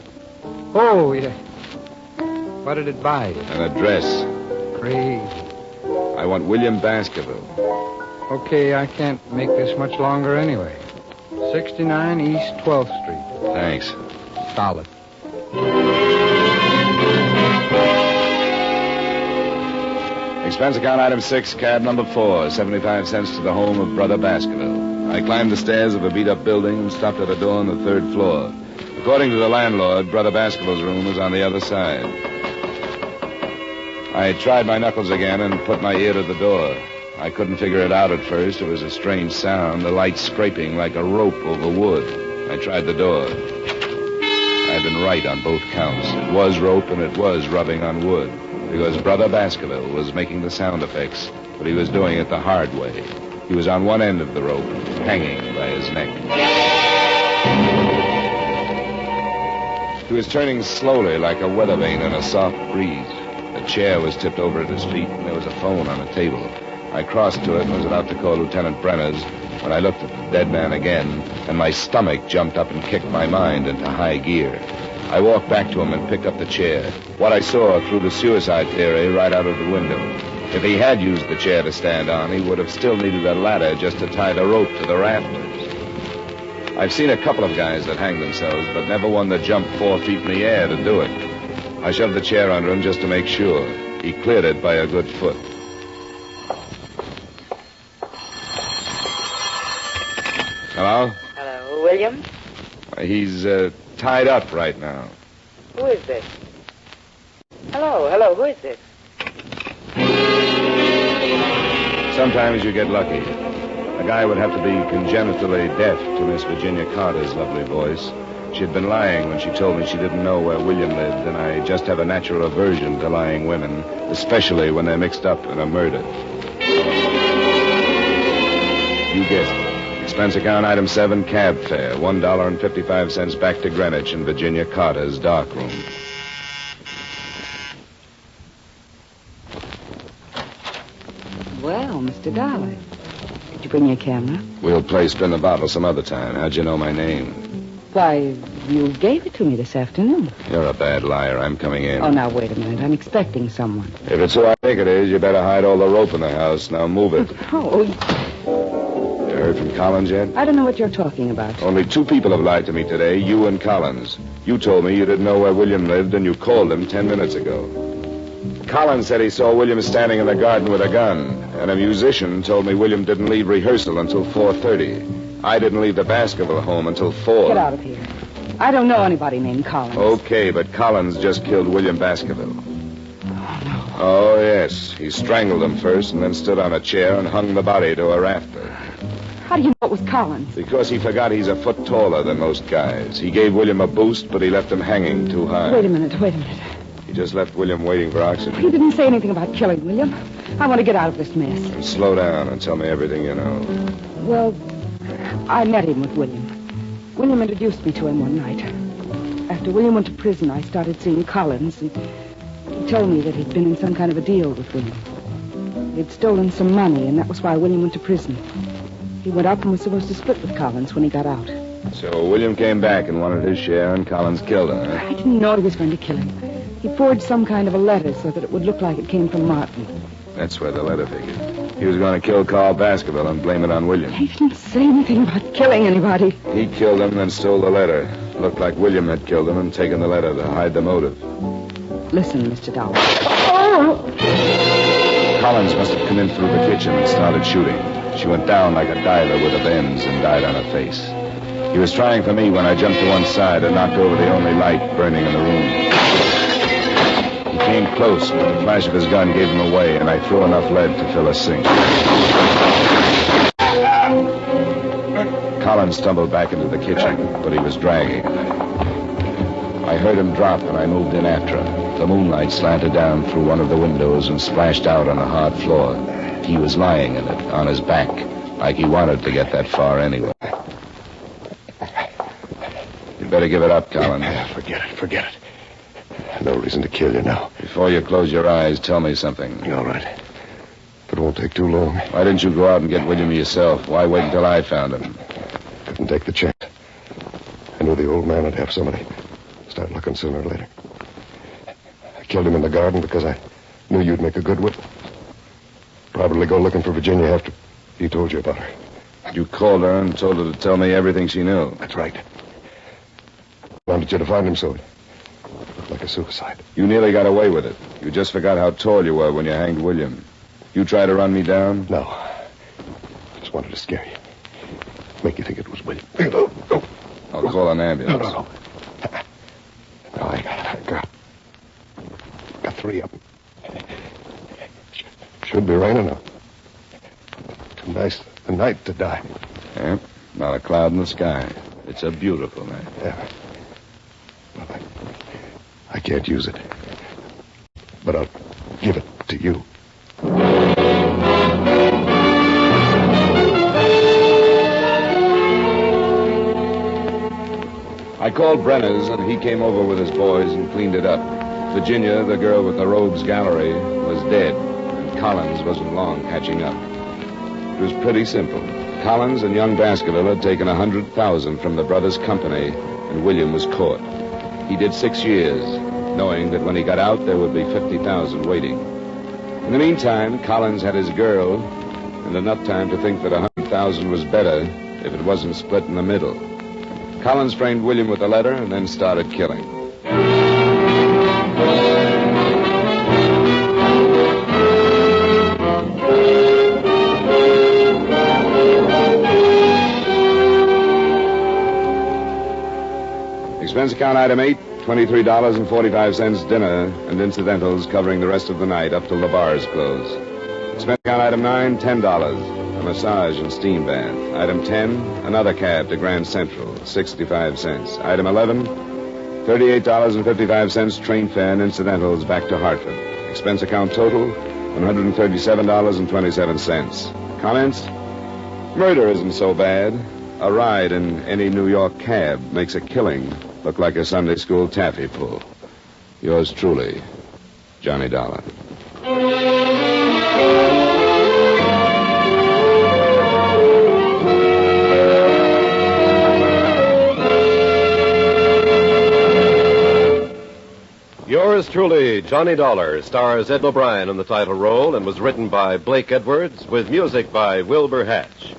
Oh, yeah. What did it buy you? An address. Crazy. I want William Baskerville. Okay, I can't make this much longer anyway. 69 East 12th Street. Thanks. Solid. Expense account item 6, cab number 4, 75 cents to the home of Brother Baskerville. I climbed the stairs of a beat-up building and stopped at a door on the 3rd floor. According to the landlord, Brother Baskerville's room was on the other side. I tried my knuckles again and put my ear to the door. I couldn't figure it out at first. It was a strange sound, the light scraping like a rope over wood. I tried the door. I'd been right on both counts. It was rope and it was rubbing on wood, because Brother Baskerville was making the sound effects, but he was doing it the hard way. He was on one end of the rope, hanging by his neck. He was turning slowly like a weather vane in a soft breeze. A chair was tipped over at his feet, and there was a phone on a table. I crossed to it and was about to call Lieutenant Brenner's when I looked at the dead man again, and my stomach jumped up and kicked my mind into high gear. I walked back to him and picked up the chair. What I saw threw the suicide theory right out of the window. If he had used the chair to stand on, he would have still needed a ladder just to tie the rope to the rafters. I've seen a couple of guys that hanged themselves, but never one that jumped 4 feet in the air to do it. I shoved the chair under him just to make sure. He cleared it by a good foot. Hello? Hello, William? He's tied up right now. Who is this? Hello, who is this? Sometimes you get lucky. A guy would have to be congenitally deaf to Miss Virginia Carter's lovely voice. She'd been lying when she told me she didn't know where William lived, and I just have a natural aversion to lying women, especially when they're mixed up in a murder. You guessed it. Expense account item 7, cab fare, $1.55 back to Greenwich in Virginia Carter's dark room. Well, Mr. Dollar, did you bring your camera? We'll play spin the bottle some other time. How'd you know my name? Why, you gave it to me this afternoon. You're a bad liar. I'm coming in. Oh, now, wait a minute. I'm expecting someone. If it's who I think it is, you better hide all the rope in the house. Now move it. Oh, You heard from Collins yet? I don't know what you're talking about. Only 2 people have lied to me today, you and Collins. You told me you didn't know where William lived, and you called him 10 minutes ago. Collins said he saw William standing in the garden with a gun, and a musician told me William didn't leave rehearsal until 4:30. I didn't leave the Baskerville home until 4. Get out of here. I don't know anybody named Collins. Okay, but Collins just killed William Baskerville. Oh, yes. He strangled him first and then stood on a chair and hung the body to a rafter. How do you know it was Collins? Because he forgot he's a foot taller than most guys. He gave William a boost, but he left him hanging too high. Wait a minute. He just left William waiting for oxygen. He didn't say anything about killing William. I want to get out of this mess. And slow down and tell me everything you know. Well, I met him with William. William introduced me to him one night. After William went to prison, I started seeing Collins, and he told me that he'd been in some kind of a deal with William. He'd stolen some money, and that was why William went to prison. He went up and was supposed to split with Collins when he got out. So William came back and wanted his share, and Collins killed him, huh? I didn't know he was going to kill him. He forged some kind of a letter so that it would look like it came from Martin. That's where the letter figured. He was going to kill Carl Baskerville and blame it on William. He didn't say anything about killing anybody. He killed him, then stole the letter. Looked like William had killed him and taken the letter to hide the motive. Listen, Mr. Dollar. Collins must have come in through the kitchen and started shooting. She went down like a diver with a bends and died on her face. He was trying for me when I jumped to one side and knocked over the only light burning in the room. He came close, but the flash of his gun gave him away, and I threw enough lead to fill a sink. Collins stumbled back into the kitchen, but he was dragging. I heard him drop, and I moved in after him. The moonlight slanted down through one of the windows and splashed out on the hard floor. He was lying in it, on his back, like he wanted to get that far anyway. You'd better give it up, Collins. Forget it. No reason to kill you now. Before you close your eyes, tell me something. All right. But it won't take too long. Why didn't you go out and get William yourself? Why wait until I found him? Couldn't take the chance. I knew the old man would have somebody. Start looking sooner or later. I killed him in the garden because I knew you'd make a good witness. Probably go looking for Virginia after he told you about her. You called her and told her to tell me everything she knew. That's right. Wanted you to find him, so it looked like a suicide. You nearly got away with it. You just forgot how tall you were when you hanged William. You tried to run me down? No. Just wanted to scare you. Make you think it was William. I'll call an ambulance. No. I got three of them. Should be raining now. Too nice a night to die. Yeah, not a cloud in the sky. It's a beautiful night. Yeah. Well, I can't use it. But I'll give it to you. I called Brenner's, and he came over with his boys and cleaned it up. Virginia, the girl with the rogues gallery, was dead, and Collins wasn't long catching up. It was pretty simple. Collins and young Baskerville had taken $100,000 from the brothers' company, and William was caught. He did 6 years, knowing that when he got out, there would be $50,000 waiting. In the meantime, Collins had his girl, and enough time to think that $100,000 was better if it wasn't split in the middle. Collins framed William with a letter and then started killing. Expense account item 8, $23.45 dinner and incidentals covering the rest of the night up till the bars close. Expense account item 9, $10, a massage and steam bath. Item 10, another cab to Grand Central, 65 cents. Item 11, $38.55 train fare and incidentals back to Hartford. Expense account total, $137.27. Comments? Murder isn't so bad. A ride in any New York cab makes a killing look like a Sunday school taffy pull. Yours truly, Johnny Dollar. Yours truly, Johnny Dollar, stars Ed O'Brien in the title role and was written by Blake Edwards with music by Wilbur Hatch.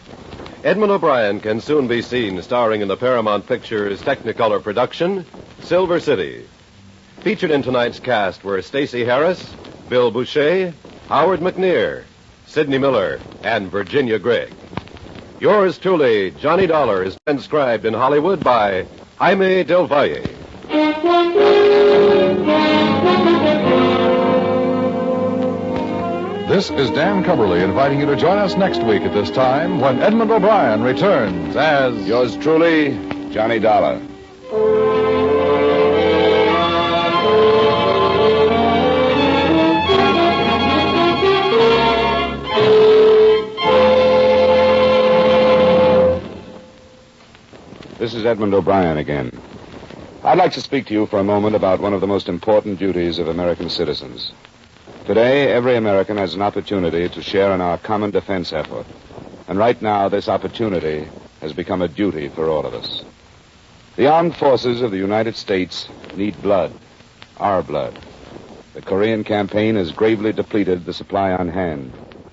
Edmund O'Brien can soon be seen starring in the Paramount Pictures Technicolor production, Silver City. Featured in tonight's cast were Stacey Harris, Bill Boucher, Howard McNear, Sidney Miller, and Virginia Gregg. Yours truly, Johnny Dollar, is transcribed in Hollywood by Jaime Del Valle. This is Dan Cubberly inviting you to join us next week at this time when Edmund O'Brien returns as... Yours truly, Johnny Dollar. This is Edmund O'Brien again. I'd like to speak to you for a moment about one of the most important duties of American citizens. Today, every American has an opportunity to share in our common defense effort. And right now, this opportunity has become a duty for all of us. The armed forces of the United States need blood, our blood. The Korean campaign has gravely depleted the supply on hand,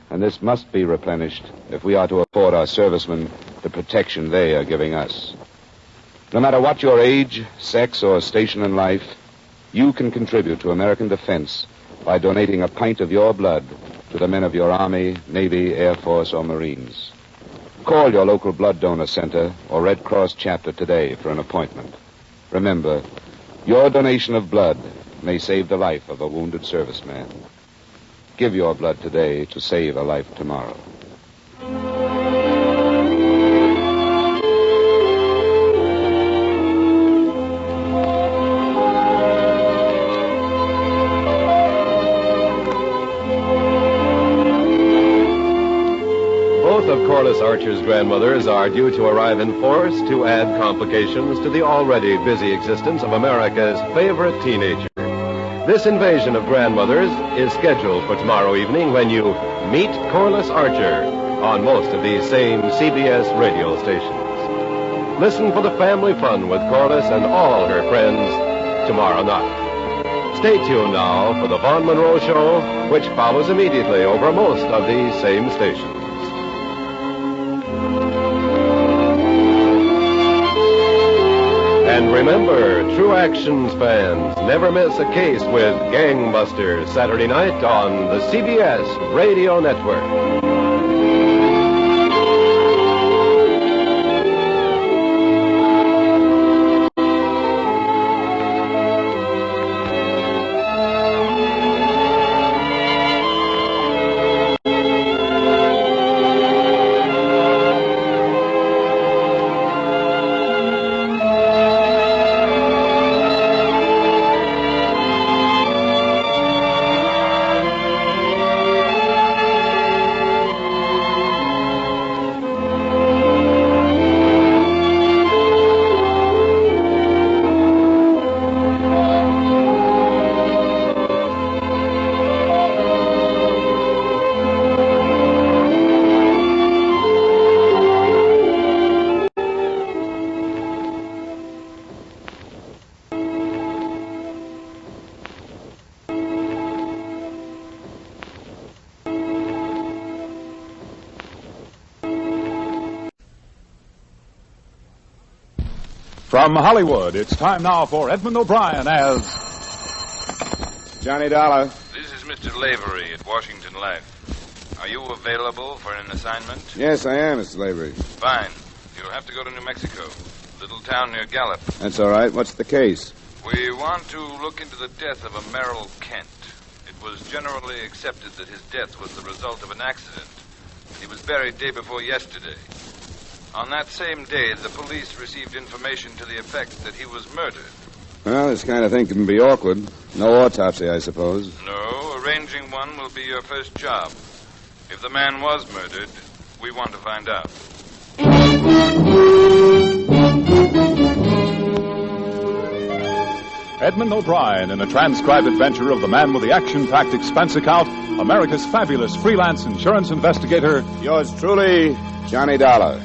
and this must be replenished if we are to afford our servicemen the protection they are giving us. No matter what your age, sex, or station in life, you can contribute to American defense by donating a pint of your blood to the men of your Army, Navy, Air Force, or Marines. Call your local blood donor center or Red Cross chapter today for an appointment. Remember, your donation of blood may save the life of a wounded serviceman. Give your blood today to save a life tomorrow. Both of Corliss Archer's grandmothers are due to arrive in force to add complications to the already busy existence of America's favorite teenager. This invasion of grandmothers is scheduled for tomorrow evening when you meet Corliss Archer on most of these same CBS radio stations. Listen for the family fun with Corliss and all her friends tomorrow night. Stay tuned now for the Vaughn Monroe Show, which follows immediately over most of these same stations. And remember, True Actions fans, never miss a case with Gangbusters Saturday night on the CBS Radio Network. From Hollywood, it's time now for Edmund O'Brien as Johnny Dollar. This is Mr. Lavery at Washington Life. Are you available for an assignment? Yes, I am, Mr. Lavery. Fine. You'll have to go to New Mexico, little town near Gallup. That's all right. What's the case? We want to look into the death of a Merrill Kent. It was generally accepted that his death was the result of an accident. He was buried day before yesterday. On that same day, the police received information to the effect that he was murdered. Well, this kind of thing can be awkward. No autopsy, I suppose. No, arranging one will be your first job. If the man was murdered, we want to find out. Edmund O'Brien in a transcribed adventure of the man with the action-packed expense account, America's fabulous freelance insurance investigator. Yours truly, Johnny Dollar.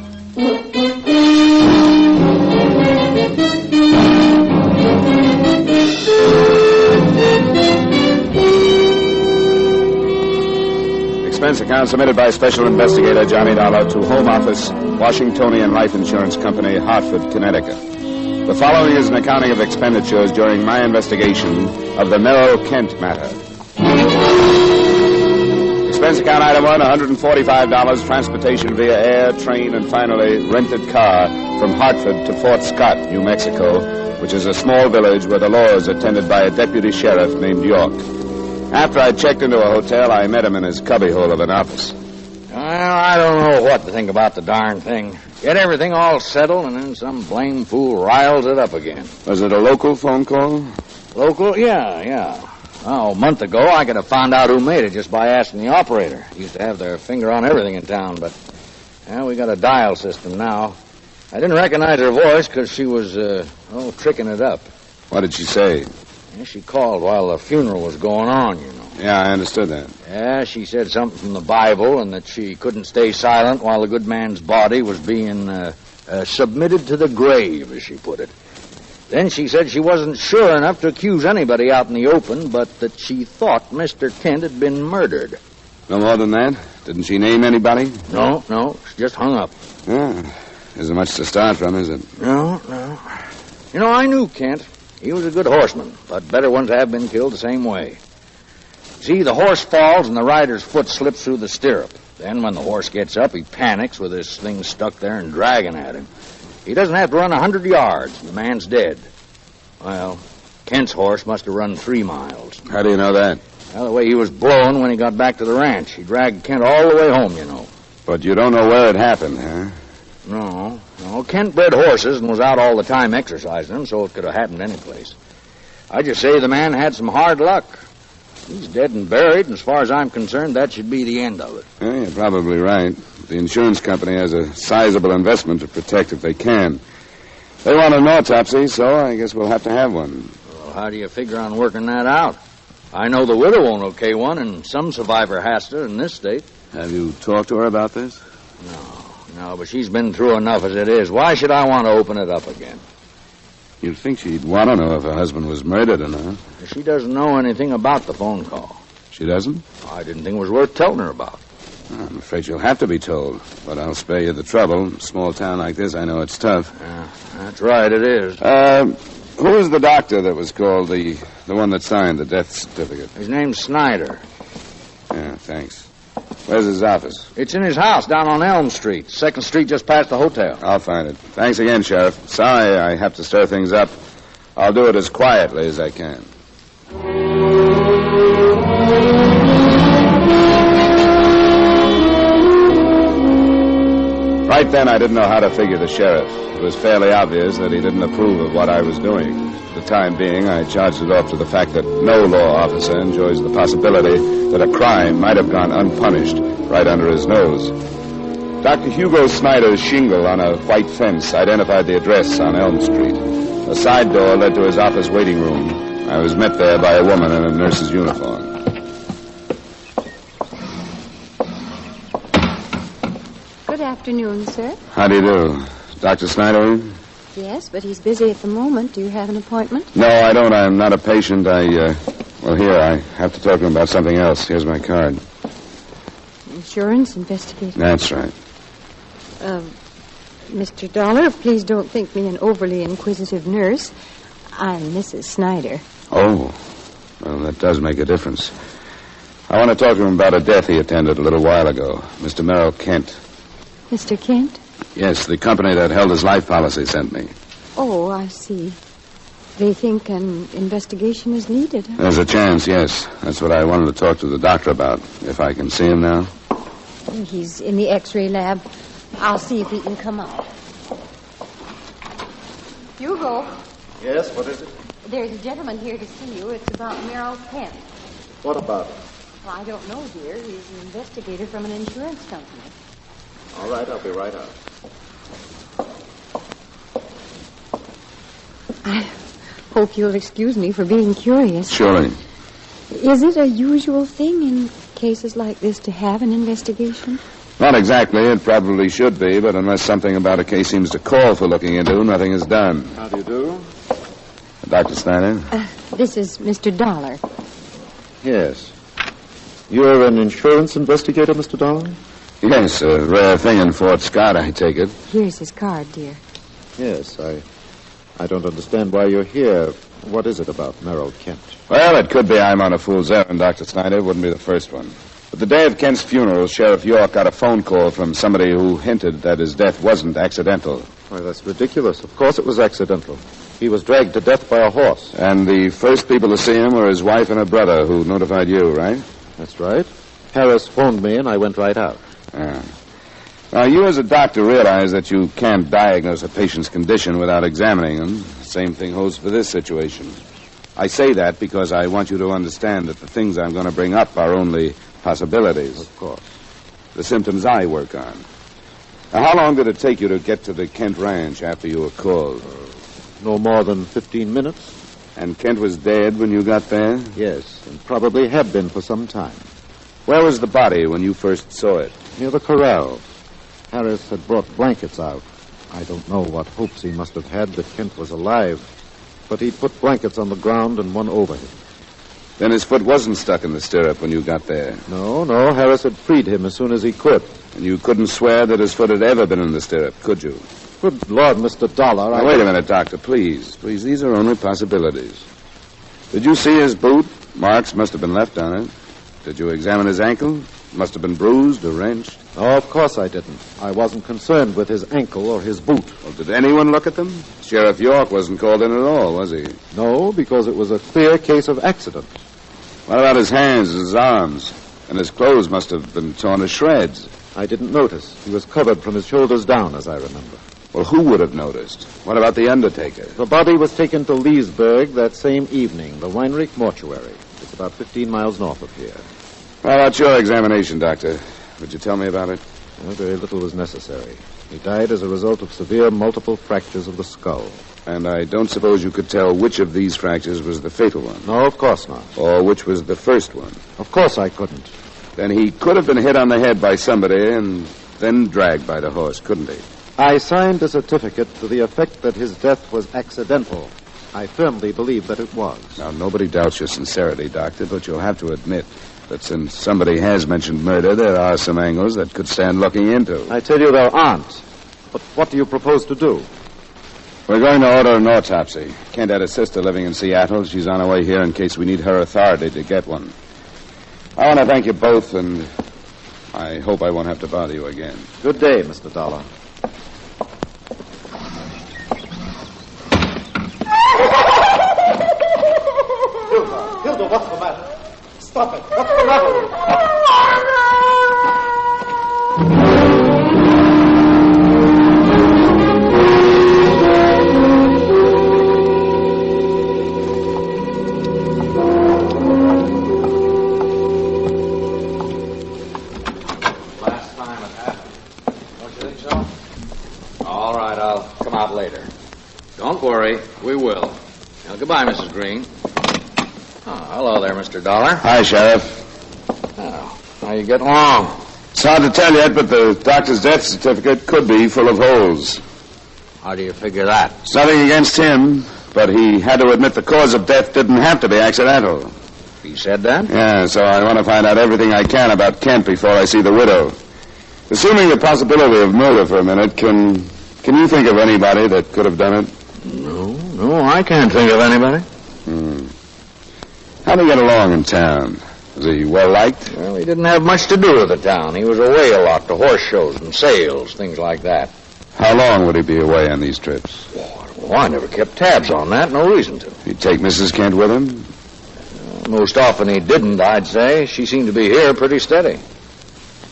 Expense account submitted by Special Investigator Johnny Dollar to Home Office, Washingtonian Life Insurance Company, Hartford, Connecticut. The following is an accounting of expenditures during my investigation of the Merrill Kent matter. Expense account item 1, $145, transportation via air, train, and finally, rented car from Hartford to Fort Scott, New Mexico, which is a small village where the law is attended by a deputy sheriff named York. After I checked into a hotel, I met him in his cubbyhole of an office. Well, I don't know what to think about the darn thing. Get everything all settled, and then some blame fool riles it up again. Was it a local phone call? Local? Yeah. Oh, a month ago, I could have found out who made it just by asking the operator. Used to have their finger on everything in town, but we got a dial system now. I didn't recognize her voice because she was, tricking it up. What did she say? Yeah, she called while the funeral was going on, you know. Yeah, I understood that. Yeah, she said something from the Bible and that she couldn't stay silent while the good man's body was being submitted to the grave, as she put it. Then she said she wasn't sure enough to accuse anybody out in the open, but that she thought Mr. Kent had been murdered. No more than that? Didn't she name anybody? No, she just hung up. Yeah. Isn't much to start from, is it? No. You know, I knew Kent. He was a good horseman, but better ones have been killed the same way. See, the horse falls and the rider's foot slips through the stirrup. Then when the horse gets up, he panics with his thing stuck there and dragging at him. He doesn't have to run 100 yards. The man's dead. Well, Kent's horse must have run 3 miles. How do you know that? Well, the way he was blowing when he got back to the ranch. He dragged Kent all the way home, you know. But you don't know where it happened, huh? No. Kent bred horses and was out all the time exercising them, so it could have happened any place. I just say the man had some hard luck. He's dead and buried, and as far as I'm concerned, that should be the end of it. Yeah, you're probably right. The insurance company has a sizable investment to protect if they can. They want an autopsy, so I guess we'll have to have one. Well, how do you figure on working that out? I know the widow won't okay one, and some survivor has to in this state. Have you talked to her about this? No, but she's been through enough as it is. Why should I want to open it up again? You'd think she'd want to know if her husband was murdered or not. She doesn't know anything about the phone call. She doesn't? I didn't think it was worth telling her about. I'm afraid you'll have to be told, but I'll spare you the trouble. Small town like this, I know it's tough. Yeah, that's right, it is. Who is the doctor that was called, the one that signed the death certificate? His name's Snyder. Yeah, thanks. Where's his office? It's in his house down on Elm Street, 2nd Street just past the hotel. I'll find it. Thanks again, Sheriff. Sorry I have to stir things up. I'll do it as quietly as I can. Right then, I didn't know how to figure the sheriff. It was fairly obvious that he didn't approve of what I was doing. For the time being, I charged it off to the fact that no law officer enjoys the possibility that a crime might have gone unpunished right under his nose. Dr. Hugo Snyder's shingle on a white fence identified the address on Elm Street. A side door led to his office waiting room. I was met there by a woman in a nurse's uniform. Good afternoon, sir. How do you do? Dr. Snyder in? Yes, but he's busy at the moment. Do you have an appointment? No, I don't. I'm not a patient. Here, I have to talk to him about something else. Here's my card. Insurance investigator. That's right. Mr. Dollar, please don't think me an overly inquisitive nurse. I'm Mrs. Snyder. Oh, well, that does make a difference. I want to talk to him about a death he attended a little while ago. Mr. Merrill Kent. Mr. Kent? Yes, the company that held his life policy sent me. Oh, I see. They think an investigation is needed. Huh? There's a chance, yes. That's what I wanted to talk to the doctor about. If I can see him now. He's in the X-ray lab. I'll see if he can come out. Hugo. Yes, what is it? There's a gentleman here to see you. It's about Merrill Kent. What about it? Well, I don't know, dear. He's an investigator from an insurance company. All right, I'll be right out. I hope you'll excuse me for being curious. Surely. Is it a usual thing in cases like this to have an investigation? Not exactly. It probably should be, but unless something about a case seems to call for looking into, nothing is done. How do you do? Dr. Snyder? This is Mr. Dollar. Yes. You're an insurance investigator, Mr. Dollar? Yes, a rare thing in Fort Scott, I take it. Here's his card, dear. Yes, I don't understand why you're here. What is it about Merrill Kent? Well, it could be I'm on a fool's errand, Dr. Snyder. It wouldn't be the first one. But the day of Kent's funeral, Sheriff York got a phone call from somebody who hinted that his death wasn't accidental. Why, that's ridiculous. Of course it was accidental. He was dragged to death by a horse. And the first people to see him were his wife and her brother, who notified you, right? That's right. Harris phoned me, and I went right out. Ah. Now, you as a doctor realize that you can't diagnose a patient's condition without examining them. The same thing holds for this situation. I say that because I want you to understand that the things I'm going to bring up are only possibilities. Of course. The symptoms I work on. Now, how long did it take you to get to the Kent Ranch after you were called? No more than 15 minutes. And Kent was dead when you got there? Yes, and probably had been for some time. Where was the body when you first saw it? Near the corral. Harris had brought blankets out. I don't know what hopes he must have had that Kent was alive, but he put blankets on the ground and one over him. Then his foot wasn't stuck in the stirrup when you got there? No, Harris had freed him as soon as he could. And you couldn't swear that his foot had ever been in the stirrup, could you? Good Lord, Mr. Dollar, Now, wait a minute, Doctor, please. Please, these are only possibilities. Did you see his boot? Marks must have been left on it. Did you examine his ankle? Must have been bruised or wrenched. Oh, of course I didn't. I wasn't concerned with his ankle or his boot. Well, did anyone look at them? Sheriff York wasn't called in at all, was he? No, because it was a clear case of accident. What about his hands, his arms? And his clothes must have been torn to shreds. I didn't notice. He was covered from his shoulders down, as I remember. Well, who would have noticed? What about the undertaker? The body was taken to Leesburg that same evening, the Weinreich mortuary. It's about 15 miles north of here. How about your examination, Doctor? Would you tell me about it? Well, very little was necessary. He died as a result of severe multiple fractures of the skull. And I don't suppose you could tell which of these fractures was the fatal one? No, of course not. Or which was the first one? Of course I couldn't. Then he could have been hit on the head by somebody and then dragged by the horse, couldn't he? I signed a certificate to the effect that his death was accidental. I firmly believe that it was. Now, nobody doubts your sincerity, Doctor, but you'll have to admit that since somebody has mentioned murder, there are some angles that could stand looking into. I tell you there aren't. But what do you propose to do? We're going to order an autopsy. Kent had a sister living in Seattle. She's on her way here in case we need her authority to get one. I want to thank you both, and I hope I won't have to bother you again. Good day, Mr. Dollar. Hilda, what's the matter? Stop it. What's the matter? Last time it happened. Don't you think so? All right, I'll come out later. Don't worry, we will. Now, goodbye, Mrs. Green. Oh, hello there, Mr. Dollar. Hi, Sheriff. Oh, how you getting along? It's hard to tell yet, but the doctor's death certificate could be full of holes. How do you figure that? It's nothing against him, but he had to admit the cause of death didn't have to be accidental. He said that? Yeah, so I want to find out everything I can about Kent before I see the widow. Assuming the possibility of murder for a minute, can you think of anybody that could have done it? No, I can't think of anybody. How'd he get along in town? Was he well-liked? Well, he didn't have much to do with the town. He was away a lot to horse shows and sales, things like that. How long would he be away on these trips? Oh, I never kept tabs on that. No reason to. He'd take Mrs. Kent with him? Most often he didn't, I'd say. She seemed to be here pretty steady.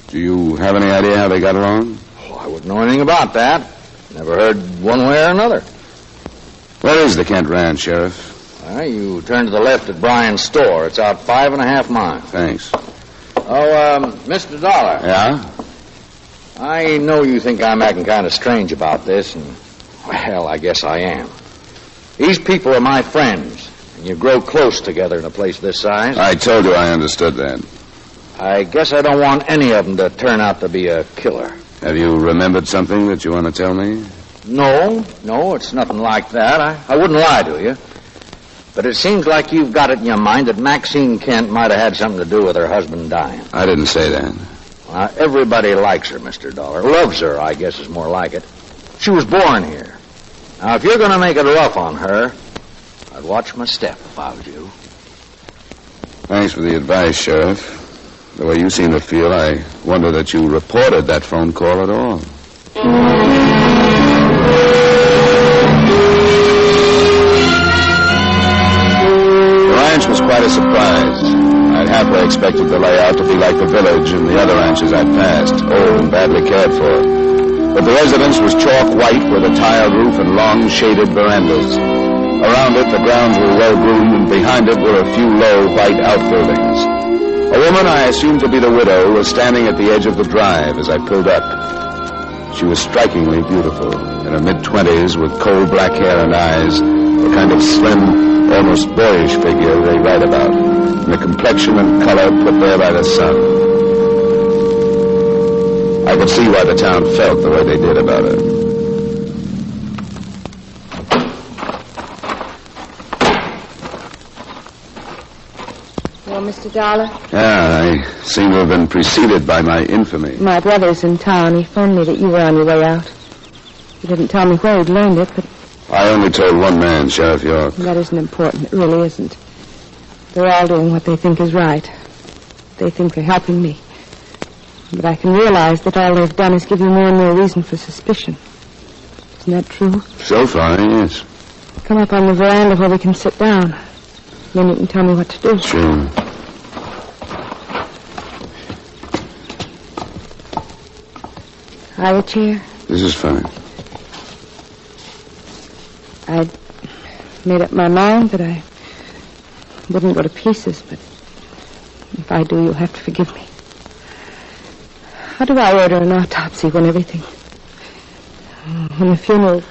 Do you have any idea how they got along? Oh, I wouldn't know anything about that. Never heard one way or another. Where is the Kent Ranch, Sheriff? You turn to the left at Bryan's store. It's out 5.5 miles. Thanks. Oh, Mr. Dollar. Yeah? I know you think I'm acting kind of strange about this, and, well, I guess I am. These people are my friends, and you grow close together in a place this size. I told you I understood that. I guess I don't want any of them to turn out to be a killer. Have you remembered something that you want to tell me? No, it's nothing like that. I wouldn't lie to you. But it seems like you've got it in your mind that Maxine Kent might have had something to do with her husband dying. I didn't say that. Everybody likes her, Mr. Dollar. Loves her, I guess is more like it. She was born here. Now, if you're going to make it rough on her, I'd watch my step if I was you. Thanks for the advice, Sheriff. The way you seem to feel, I wonder that you reported that phone call at all. Was quite a surprise. I'd halfway expected the layout to be like the village and the other ranches I'd passed, old and badly cared for. But the residence was chalk white with a tiled roof and long shaded verandas. Around it, the grounds were well groomed, and behind it were a few low white outbuildings. A woman I assumed to be the widow was standing at the edge of the drive as I pulled up. She was strikingly beautiful, in her mid-20s, with coal black hair and eyes, the kind of slim, almost boyish figure they write about, and the complexion and color put there by the sun. I could see why the town felt the way they did about her. Well, Mr. Dollar? Yeah, I seem to have been preceded by my infamy. My brother's in town. He phoned me that you were on your way out. He didn't tell me where he'd learned it, but... I only told one man, Sheriff York. That isn't important. It really isn't. They're all doing what they think is right. They think they're helping me. But I can realize that all they've done is give you more and more reason for suspicion. Isn't that true? So far, yes. Come up on the veranda where we can sit down. Then you can tell me what to do. Sure. Have a chair. This is fine. I'd made up my mind that I wouldn't go to pieces, but if I do, you'll have to forgive me. How do I order an autopsy when everything... when the funeral...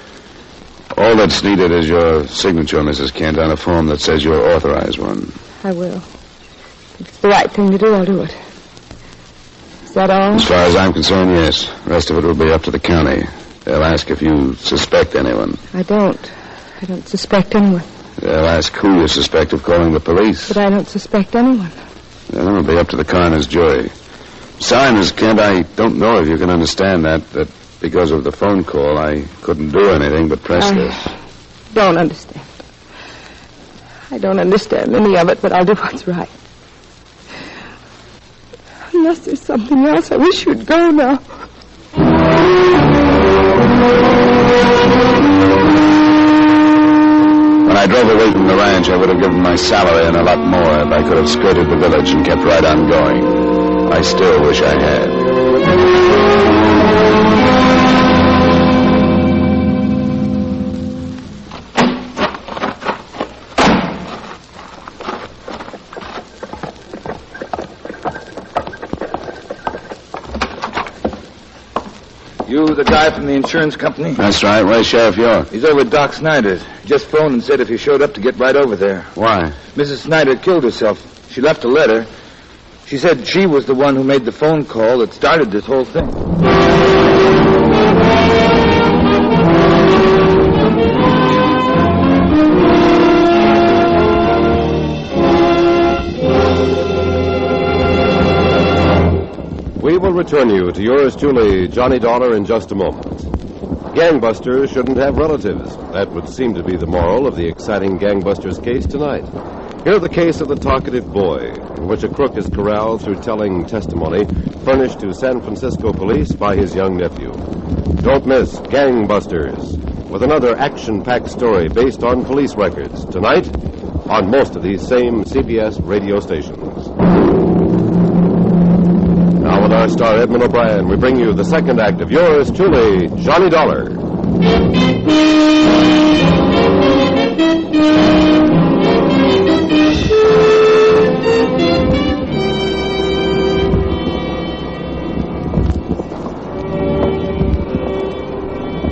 All that's needed is your signature, Mrs. Kent, on a form that says you're authorized one. I will. If it's the right thing to do, I'll do it. Is that all? As far as I'm concerned, yes. The rest of it will be up to the county. They'll ask if you suspect anyone. I don't. I don't suspect anyone. They'll ask who you suspect of calling the police. But I don't suspect anyone. Then it'll be up to the coroner's jury. Sorry, Miss Kent, I don't know if you can understand that because of the phone call, I couldn't do anything but press this. Don't understand. I don't understand any of it, but I'll do what's right. Unless there's something else, I wish you'd go now. When I drove away from the ranch, I would have given my salary and a lot more if I could have skirted the village and kept right on going. I still wish I had. You the guy from the insurance company? That's right. Where's Sheriff York? He's over at Doc Snyder's. Just phoned and said if you showed up to get right over there. Why? Mrs. Snyder killed herself. She left a letter. She said she was the one who made the phone call that started this whole thing. We will return you to yours truly, Johnny Dollar, in just a moment. Gangbusters shouldn't have relatives. That would seem to be the moral of the exciting Gangbusters case tonight. Hear the case of the talkative boy, in which a crook is corralled through telling testimony furnished to San Francisco police by his young nephew. Don't miss Gangbusters, with another action-packed story based on police records, tonight on most of these same CBS radio stations. Now with our star Edmund O'Brien, we bring you the second act of yours truly, Johnny Dollar.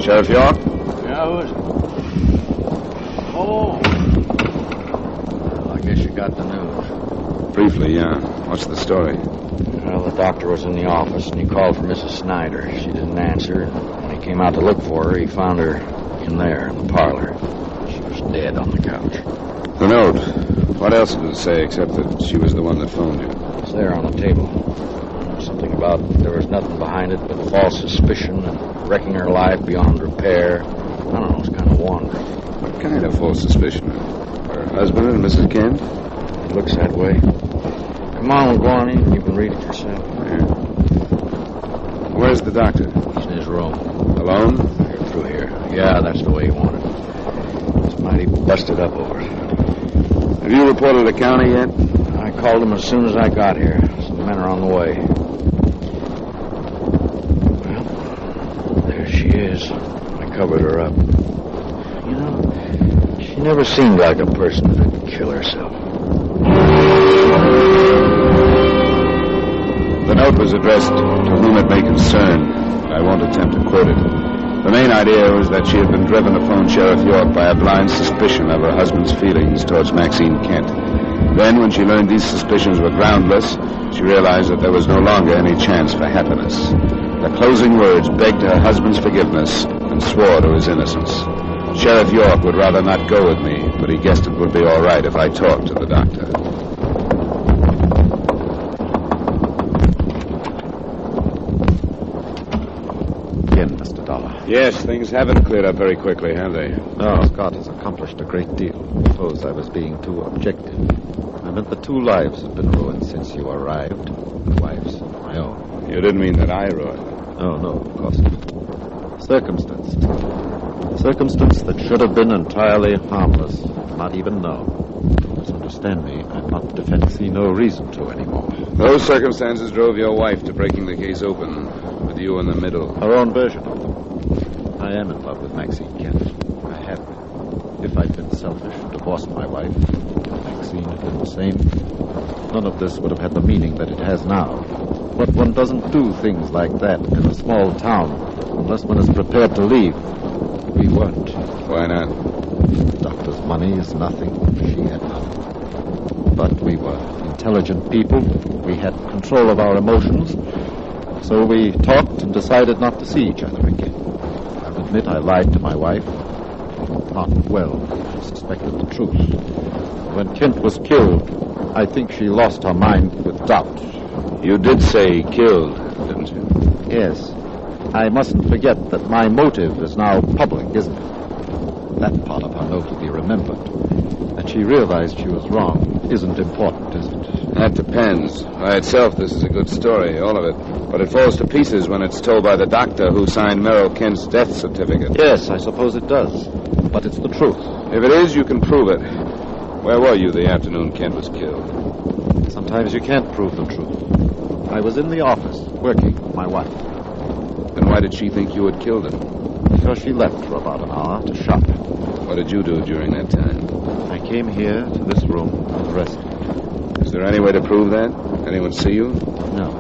Sheriff York? Yeah, who is it? Oh. Well, I guess you got the news. Briefly, yeah. What's the story? Well, the doctor was in the office, and he called for Mrs. Snyder. She didn't answer. When he came out to look for her, he found her in there, in the parlor. She was dead on the couch. The note. What else did it say except that she was the one that phoned you? It's there on the table. Something about there was nothing behind it but false suspicion and wrecking her life beyond repair. I don't know, it's kind of wandering. What kind of false suspicion? Her husband and Mrs. Kent? It looks that way. Come on, we'll go on in. You can read it yourself. Yeah. Where's the doctor? He's in his room. Alone? You're through here. Yeah, that's the way he wanted it. It's mighty busted up over it. Have you reported the county yet? I called him as soon as I got here. Some men are on the way. Well, there she is. I covered her up. You know, she never seemed like a person who'd kill herself. The note was addressed to whom it may concern. I won't attempt to quote it. The main idea was that she had been driven to phone Sheriff York by a blind suspicion of her husband's feelings towards Maxine Kent. Then, when she learned these suspicions were groundless, she realized that there was no longer any chance for happiness. The closing words begged her husband's forgiveness and swore to his innocence. Sheriff York would rather not go with me, but he guessed it would be all right if I talked to the doctor. Again, Mr. Dollar. Yes, things haven't cleared up very quickly, have they? No, Scott has accomplished a great deal. Suppose I was being too objective. I meant the 2 lives have been ruined since you arrived. The wives of my own. You didn't mean that I ruined them. Oh, no, of course not. Circumstance. Circumstance that should have been entirely harmless, not even known. Please understand me, I'm not see no reason to anymore. Those circumstances drove your wife to breaking the case open, with you in the middle. Her own version of them. I am in love with Maxine Kent. I have been. If I'd been selfish and divorced my wife, Maxine had been the same, none of this would have had the meaning that it has now. But one doesn't do things like that in a small town unless one is prepared to leave. We weren't. Why not? The doctor's money is nothing. She had none. But we were intelligent people. We had control of our emotions. So we talked and decided not to see each other again. I'll admit I lied to my wife. Not well. She suspected the truth. When Kent was killed, I think she lost her mind with doubt. You did say killed, didn't you? Yes. I mustn't forget that my motive is now public, isn't it? That part of her note will be remembered. That she realized she was wrong isn't important, is it? That depends. By itself, this is a good story, all of it. But it falls to pieces when it's told by the doctor who signed Merrill Kent's death certificate. Yes, I suppose it does. But it's the truth. If it is, you can prove it. Where were you the afternoon Kent was killed? Sometimes you can't prove the truth. I was in the office, working with my wife. Then why did she think you had killed him? Because she left for about an hour to shop. What did you do during that time? I came here to this room and rested. Is there any way to prove that? Anyone see you? No.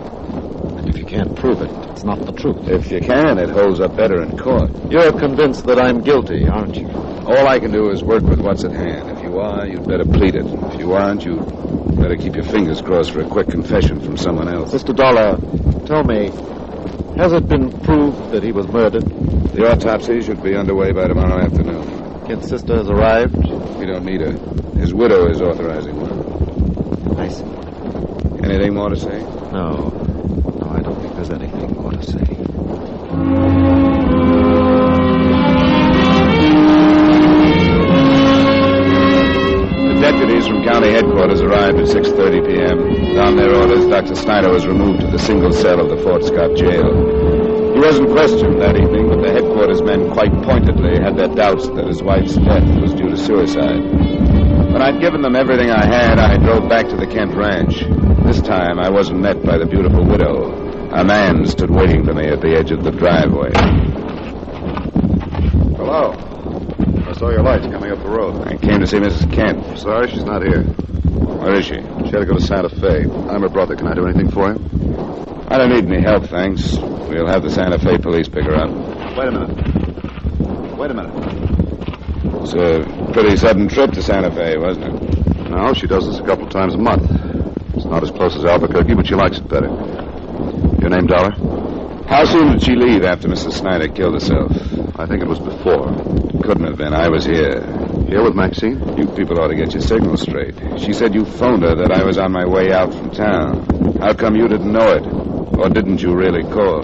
And if you can't prove it, it's not the truth. If you can, it holds up better in court. You're convinced that I'm guilty, aren't you? All I can do is work with what's at hand. If you are, you'd better plead it. If you aren't, you'd better keep your fingers crossed for a quick confession from someone else. Mr. Dollar, tell me, has it been proved that he was murdered? The autopsy should be underway by tomorrow afternoon. Kent's sister has arrived? We don't need her. His widow is authorizing one. I see. Anything more to say? No. No, I don't think there's anything more to say. The deputies from county headquarters arrived at 6:30 p.m. On their orders, Dr. Snyder was removed to the single cell of the Fort Scott jail. He wasn't questioned that evening, but the headquarters men quite pointedly had their doubts that his wife's death was due to suicide. When I'd given them everything I had, I drove back to the Kent ranch. This time, I wasn't met by the beautiful widow. A man stood waiting for me at the edge of the driveway. Hello. I saw your lights coming up the road. I came to see Mrs. Kent. Sorry, she's not here. Where is she? She had to go to Santa Fe. I'm her brother. Can I do anything for you? I don't need any help, thanks. We'll have the Santa Fe police pick her up. Wait a minute. It's a pretty sudden trip to Santa Fe, wasn't it? No, she does this a couple times a month. It's not as close as Albuquerque, but she likes it better. Your name, Dollar? How soon did she leave after Mrs. Snyder killed herself? I think it was before. Couldn't have been. I was here. Here with Maxine? You people ought to get your signal straight. She said you phoned her that I was on my way out from town. How come you didn't know it? Or didn't you really call?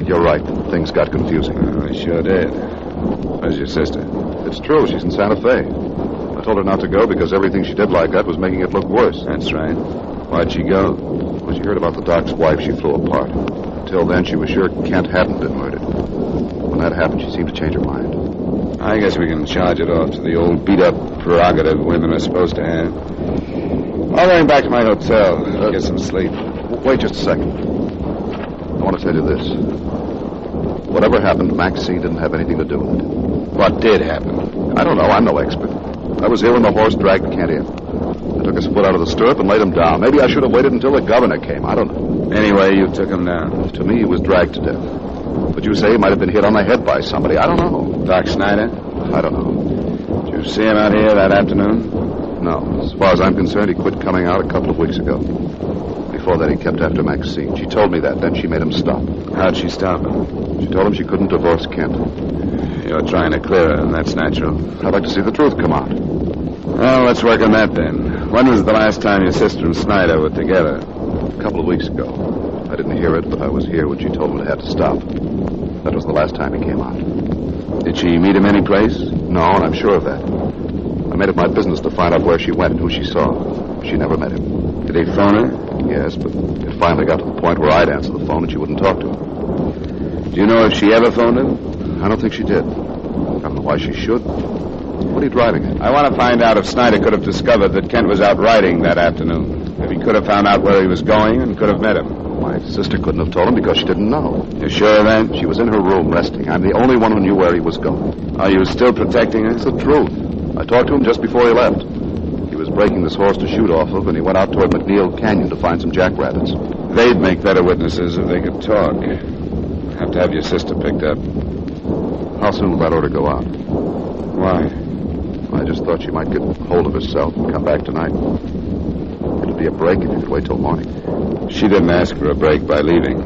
You're right. Things got confusing. I sure did. Where's your sister? It's true. She's in Santa Fe. I told her not to go because everything she did like that was making it look worse. That's right. Why'd she go? When she heard about the doc's wife, she flew apart. Until then, she was sure Kent hadn't been murdered. When that happened, she seemed to change her mind. I guess we can charge it off to the old beat-up prerogative women are supposed to have. I'm going back to my hotel. Get some sleep. Wait just a second. I want to tell you this. Whatever happened, Maxine didn't have anything to do with it. What did happen? I don't know. I'm no expert. I was here when the horse dragged Kent in. I took his foot out of the stirrup and laid him down. Maybe I should have waited until the governor came. I don't know. Anyway, you took him down. To me, he was dragged to death. But you say he might have been hit on the head by somebody. I don't know. Doc Snyder? I don't know. Did you see him out here that afternoon? No. As far as I'm concerned, he quit coming out a couple of weeks ago. Before that, he kept after Maxine. She told me that. Then she made him stop. How'd she stop him? She told him she couldn't divorce Kent. You're trying to clear her, and that's natural. I'd like to see the truth come out. Well, let's work on that then. When was the last time your sister and Snyder were together? A couple of weeks ago. I didn't hear it, but I was here when she told him it had to stop. That was the last time he came out. Did she meet him any place? No, and I'm sure of that. I made it my business to find out where she went and who she saw. She never met him. Did he phone her? Yes, but it finally got to the point where I'd answer the phone and she wouldn't talk to him. Do you know if she ever phoned him? I don't think she did. I don't know why she should. What are you driving at? I want to find out if Snyder could have discovered that Kent was out riding that afternoon. If he could have found out where he was going and could have met him. My sister couldn't have told him because she didn't know. You sure of that? She was in her room resting. I'm the only one who knew where he was going. Are you still protecting her? It's the truth. I talked to him just before he left. He was breaking this horse to shoot off of, and he went out toward McNeil Canyon to find some jackrabbits. They'd make better witnesses if they could talk. Have to have your sister picked up. How soon will that order go out? Why? I just thought she might get hold of herself and come back tonight. It'd be a break if you could wait till morning. She didn't ask for a break by leaving.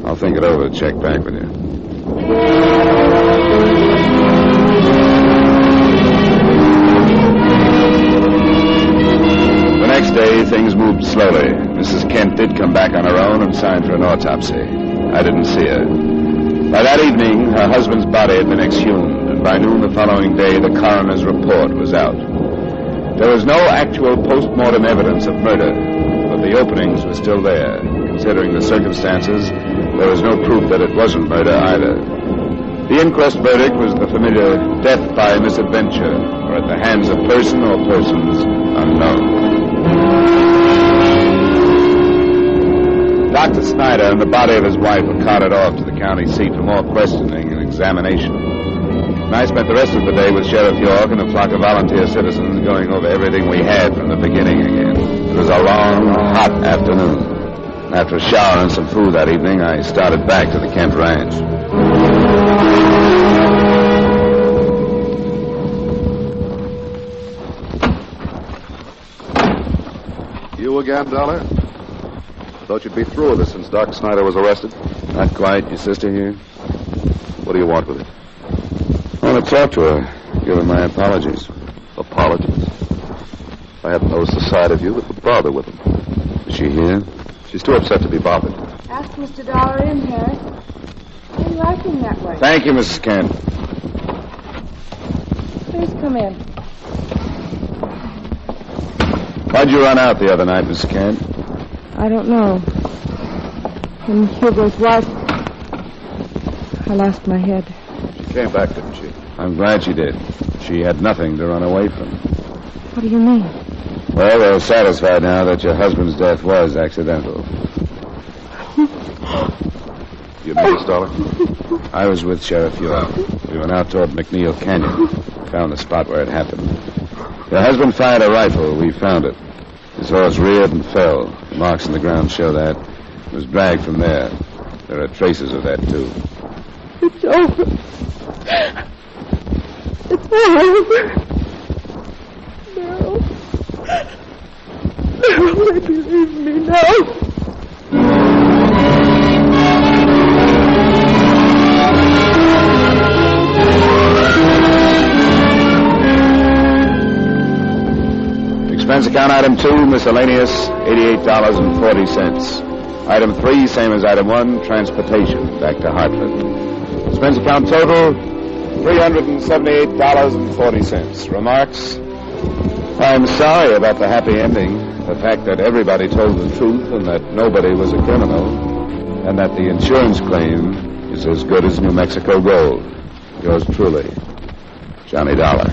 I'll think it over and check back with you. The next day, things moved slowly. Mrs. Kent did come back on her own and signed for an autopsy. I didn't see her. By that evening, her husband's body had been exhumed, and by noon the following day, the coroner's report was out. There was no actual post-mortem evidence of murder, but the openings were still there. Considering the circumstances, there was no proof that it wasn't murder either. The inquest verdict was the familiar death by misadventure, or at the hands of person or persons unknown. Dr. Snyder and the body of his wife were carted off to the county seat for more questioning and examination. And I spent the rest of the day with Sheriff York and a flock of volunteer citizens going over everything we had from the beginning again. It was a long, hot afternoon. After a shower and some food that evening, I started back to the Kent Ranch. You again, Dollar? I thought you'd be through with this since Doc Snyder was arrested. Not quite. Your sister here? What do you want with her? I want to talk to her. Give her my apologies. Apologies? I hadn't noticed the side of you that would bother with them. Is she here? She's too upset to be bothered. Ask Mr. Dollar in, Harry. Why are you acting that way? Thank you, Mrs. Kent. Please come in. Why'd you run out the other night, Mrs. Kent? I don't know. When Hugo's wife... I lost my head. She came back, didn't she? I'm glad she did. She had nothing to run away from. What do you mean? Well, we're satisfied now that your husband's death was accidental. You know this, Dollar? I was with Sheriff York. We went out toward McNeil Canyon. Found the spot where it happened. Your husband fired a rifle. We found it. His horse reared and fell. The marks in the ground show that. It was dragged from there. There are traces of that, too. It's over. It's over. No. No, they believe me now. Expense account item 2, miscellaneous, $88.40. Item 3, same as item 1, transportation back to Hartford. Expense account total, $378.40. Remarks? I'm sorry about the happy ending. The fact that everybody told the truth and that nobody was a criminal, and that the insurance claim is as good as New Mexico gold. Yours truly, Johnny Dollar.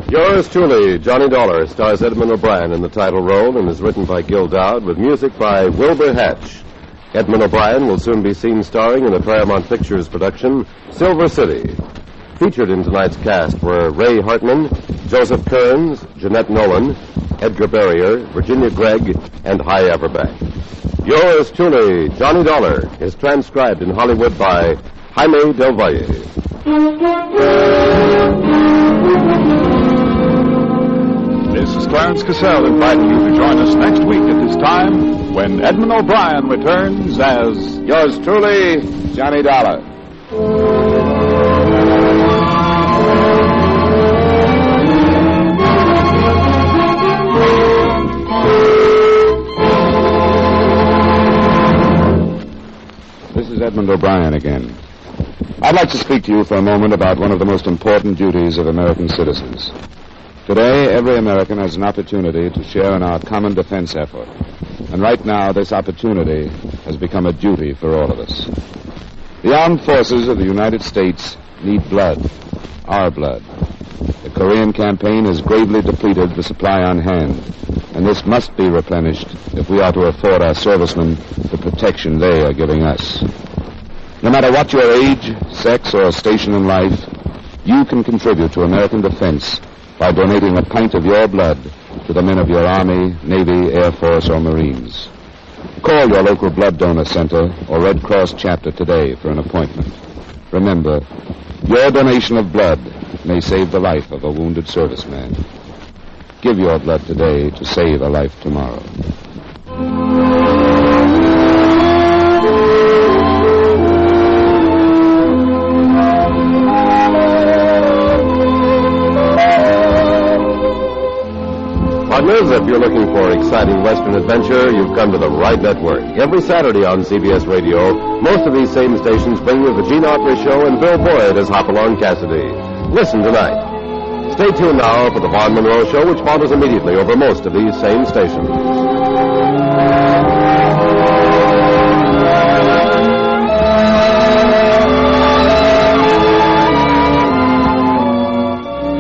Yours truly, Johnny Dollar, stars Edmund O'Brien in the title role and is written by Gil Dowd with music by Wilbur Hatch. Edmund O'Brien will soon be seen starring in the Paramount Pictures production, Silver City. Featured in tonight's cast were Ray Hartman, Joseph Kearns, Jeanette Nolan, Edgar Barrier, Virginia Gregg, and Hy Averback. Yours truly, Johnny Dollar, is transcribed in Hollywood by Jaime Del Valle. This is Clarence Cassell inviting you to join us next week at this time when Edmund O'Brien returns as yours truly, Johnny Dollar. This is Edmund O'Brien again. I'd like to speak to you for a moment about one of the most important duties of American citizens. Today, every American has an opportunity to share in our common defense effort. And right now, this opportunity has become a duty for all of us. The armed forces of the United States need blood, our blood. The Korean campaign has gravely depleted the supply on hand, and this must be replenished if we are to afford our servicemen the protection they are giving us. No matter what your age, sex, or station in life, you can contribute to American defense by donating a pint of your blood to the men of your Army, Navy, Air Force, or Marines. Call your local blood donor center or Red Cross chapter today for an appointment. Remember, your donation of blood may save the life of a wounded serviceman. Give your blood today to save a life tomorrow. Partners, if you're looking for exciting Western adventure, you've come to the right network. Every Saturday on CBS Radio, most of these same stations bring you the Gene Autry Show and Bill Boyd as Hopalong Cassidy. Listen tonight. Stay tuned now for the Vaughn Monroe Show, which follows immediately over most of these same stations.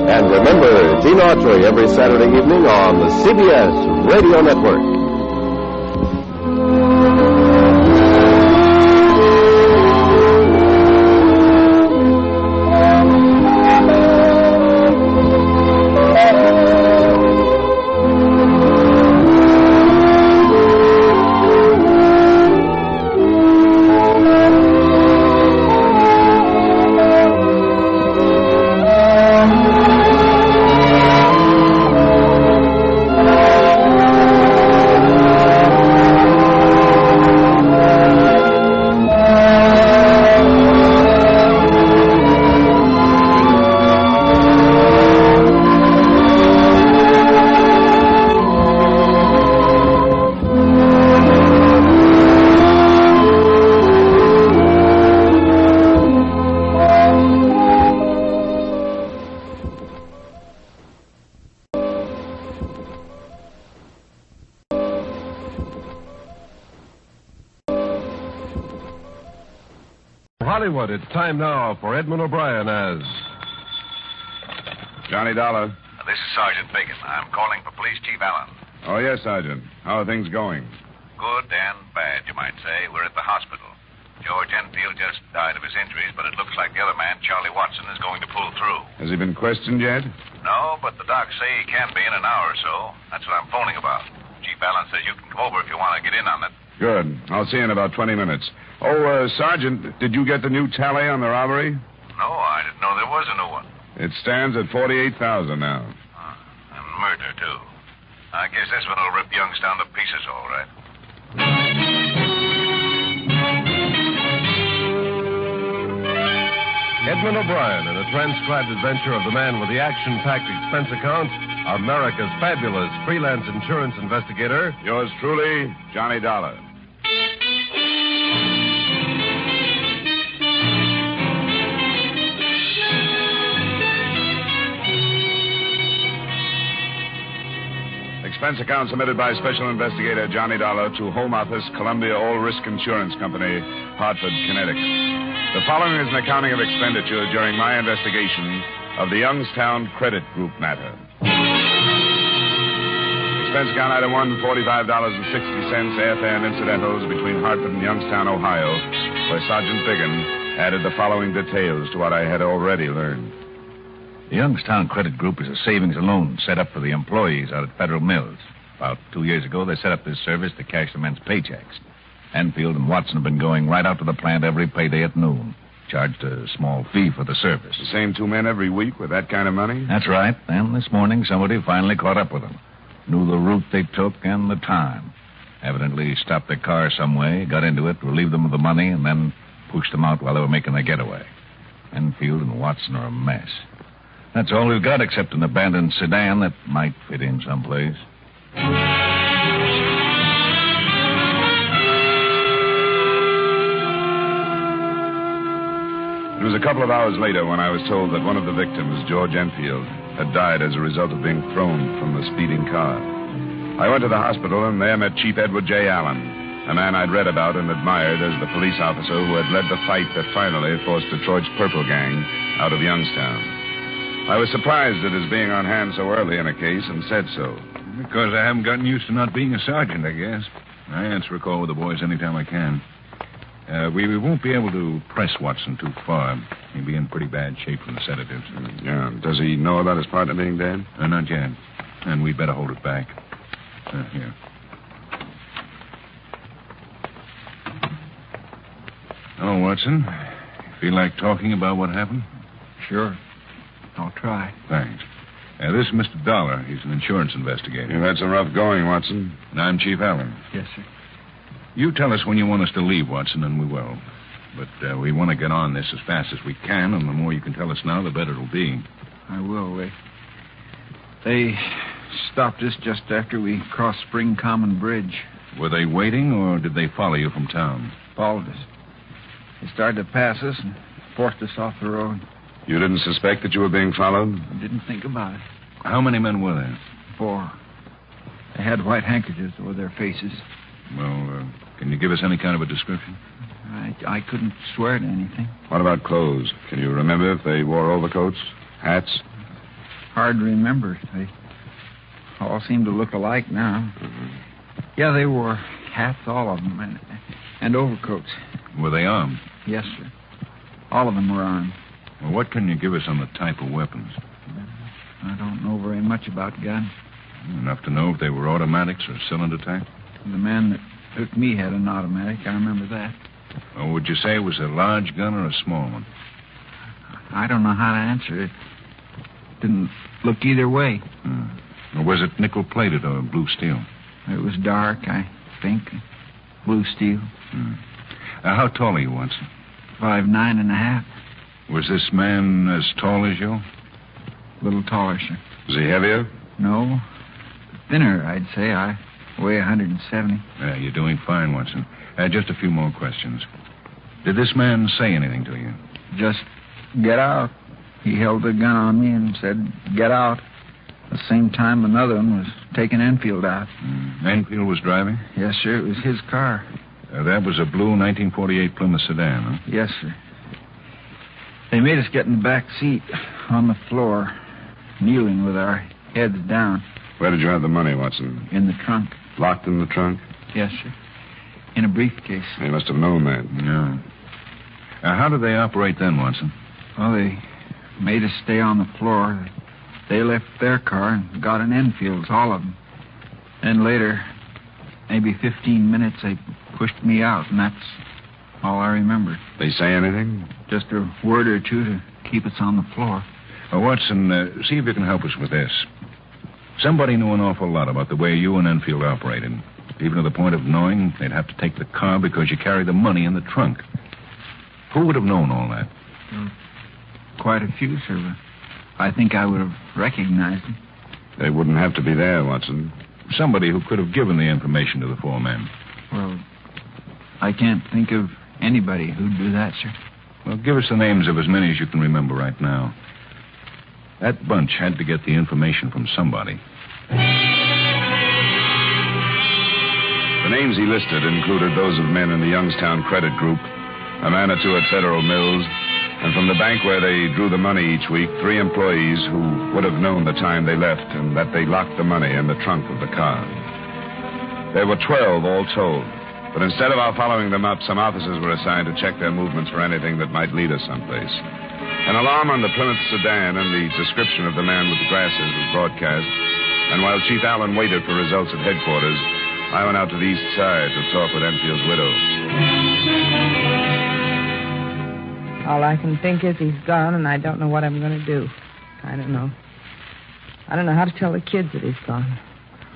And remember, Gene Autry every Saturday evening on the CBS Radio Network. Hollywood, it's time now for Edmund O'Brien as Johnny Dollar. This is Sergeant Bacon. I'm calling for Police Chief Allen. Oh, yes, Sergeant. How are things going? Good and bad, you might say. We're at the hospital. George Enfield just died of his injuries, but it looks like the other man, Charlie Watson, is going to pull through. Has he been questioned yet? No, but the docs say he can be in an hour or so. That's what I'm phoning about. Chief Allen says you can come over if you want to get in on it. Good. I'll see you in about 20 minutes. Oh, Sergeant, did you get the new tally on the robbery? No, I didn't know there was a new one. It stands at 48,000 now. And murder, too. I guess this one will rip Youngstown to pieces, all right. Edmund O'Brien in a transcribed adventure of the man with the action-packed expense account, America's fabulous freelance insurance investigator. Yours truly, Johnny Dollar. Expense account submitted by Special Investigator Johnny Dollar to Home Office, Columbia All Risk Insurance Company, Hartford, Connecticut. The following is an accounting of expenditure during my investigation of the Youngstown Credit Group matter. Expense account item 1, $45.60 airfare and incidentals between Hartford and Youngstown, Ohio, where Sergeant Biggin added the following details to what I had already learned. The Youngstown Credit Group is a savings and loan set up for the employees out at Federal Mills. About 2 years ago, they set up this service to cash the men's paychecks. Enfield and Watson have been going right out to the plant every payday at noon. Charged a small fee for the service. The same two men every week with that kind of money? That's right. Then this morning, somebody finally caught up with them. Knew the route they took and the time. Evidently stopped their car some way, got into it, relieved them of the money, and then pushed them out while they were making their getaway. Enfield and Watson are a mess. That's all we've got except an abandoned sedan that might fit in someplace. It was a couple of hours later when I was told that one of the victims, George Enfield, had died as a result of being thrown from the speeding car. I went to the hospital and there met Chief Edward J. Allen, a man I'd read about and admired as the police officer who had led the fight that finally forced Detroit's Purple Gang out of Youngstown. I was surprised at his being on hand so early in a case and said so. Because I haven't gotten used to not being a sergeant, I guess. I answer a call with the boys anytime I can. We won't be able to press Watson too far. He'll be in pretty bad shape from the sedatives. Yeah. Does he know about his partner being dead? Not yet. And we'd better hold it back. Here. Oh, Watson. Feel like talking about what happened? Sure. I'll try. Thanks. This is Mr. Dollar. He's an insurance investigator. You've had some rough going, Watson. And I'm Chief Allen. Yes, sir. You tell us when you want us to leave, Watson, and we will. But we want to get on this as fast as we can, and the more you can tell us now, the better it'll be. I will. They stopped us just after we crossed Spring Common Bridge. Were they waiting, or did they follow you from town? Followed us. They started to pass us and forced us off the road. You didn't suspect that you were being followed? I didn't think about it. How many men were there? 4. They had white handkerchiefs over their faces. Well, can you give us any kind of a description? I couldn't swear to anything. What about clothes? Can you remember if they wore overcoats, hats? Hard to remember. They all seem to look alike now. Mm-hmm. Yeah, they wore hats, all of them, and overcoats. Were they armed? Yes, sir. All of them were armed. Well, what can you give us on the type of weapons? I don't know very much about guns. Enough to know if they were automatics or cylinder type? The man that took me had an automatic. I remember that. Well, would you say it was a large gun or a small one? I don't know how to answer it. Didn't look either way. Or was it nickel-plated or blue steel? It was dark, I think. Blue steel. How tall are you, Watson? 5'9.5". Was this man as tall as you? A little taller, sir. Was he heavier? No. Thinner, I'd say. I weigh 170. Yeah, you're doing fine, Watson. Just a few more questions. Did this man say anything to you? Just get out. He held the gun on me and said, get out. At the same time, another one was taking Enfield out. Enfield was driving? Yes, sir. It was his car. That was a blue 1948 Plymouth sedan, huh? Yes, sir. They made us get in the back seat on the floor, kneeling with our heads down. Where did you have the money, Watson? In the trunk. Locked in the trunk? Yes, sir. In a briefcase. They must have known that. Yeah. How did they operate then, Watson? Well, they made us stay on the floor. They left their car and got in Enfield's, all of them. Then later, maybe 15 minutes, they pushed me out, and that's all I remember. They say anything? Just a word or two to keep us on the floor. Watson, see if you can help us with this. Somebody knew an awful lot about the way you and Enfield operated, even to the point of knowing they'd have to take the car because you carried the money in the trunk. Who would have known all that? Quite a few, sir. I think I would have recognized them. They wouldn't have to be there, Watson. Somebody who could have given the information to the 4 men. Well, I can't think of anybody who'd do that, sir. Well, give us the names of as many as you can remember right now. That bunch had to get the information from somebody. The names he listed included those of men in the Youngstown Credit Group, a man or two at Federal Mills, and from the bank where they drew the money each week, 3 employees who would have known the time they left and that they locked the money in the trunk of the car. There were 12 all told, But instead of our following them up, some officers were assigned to check their movements for anything that might lead us someplace. An alarm on the Plymouth sedan and the description of the man with the glasses was broadcast, and while Chief Allen waited for results at headquarters, I went out to the east side to talk with Enfield's widow. All I can think is he's gone, and I don't know what I'm going to do. I don't know. I don't know how to tell the kids that he's gone.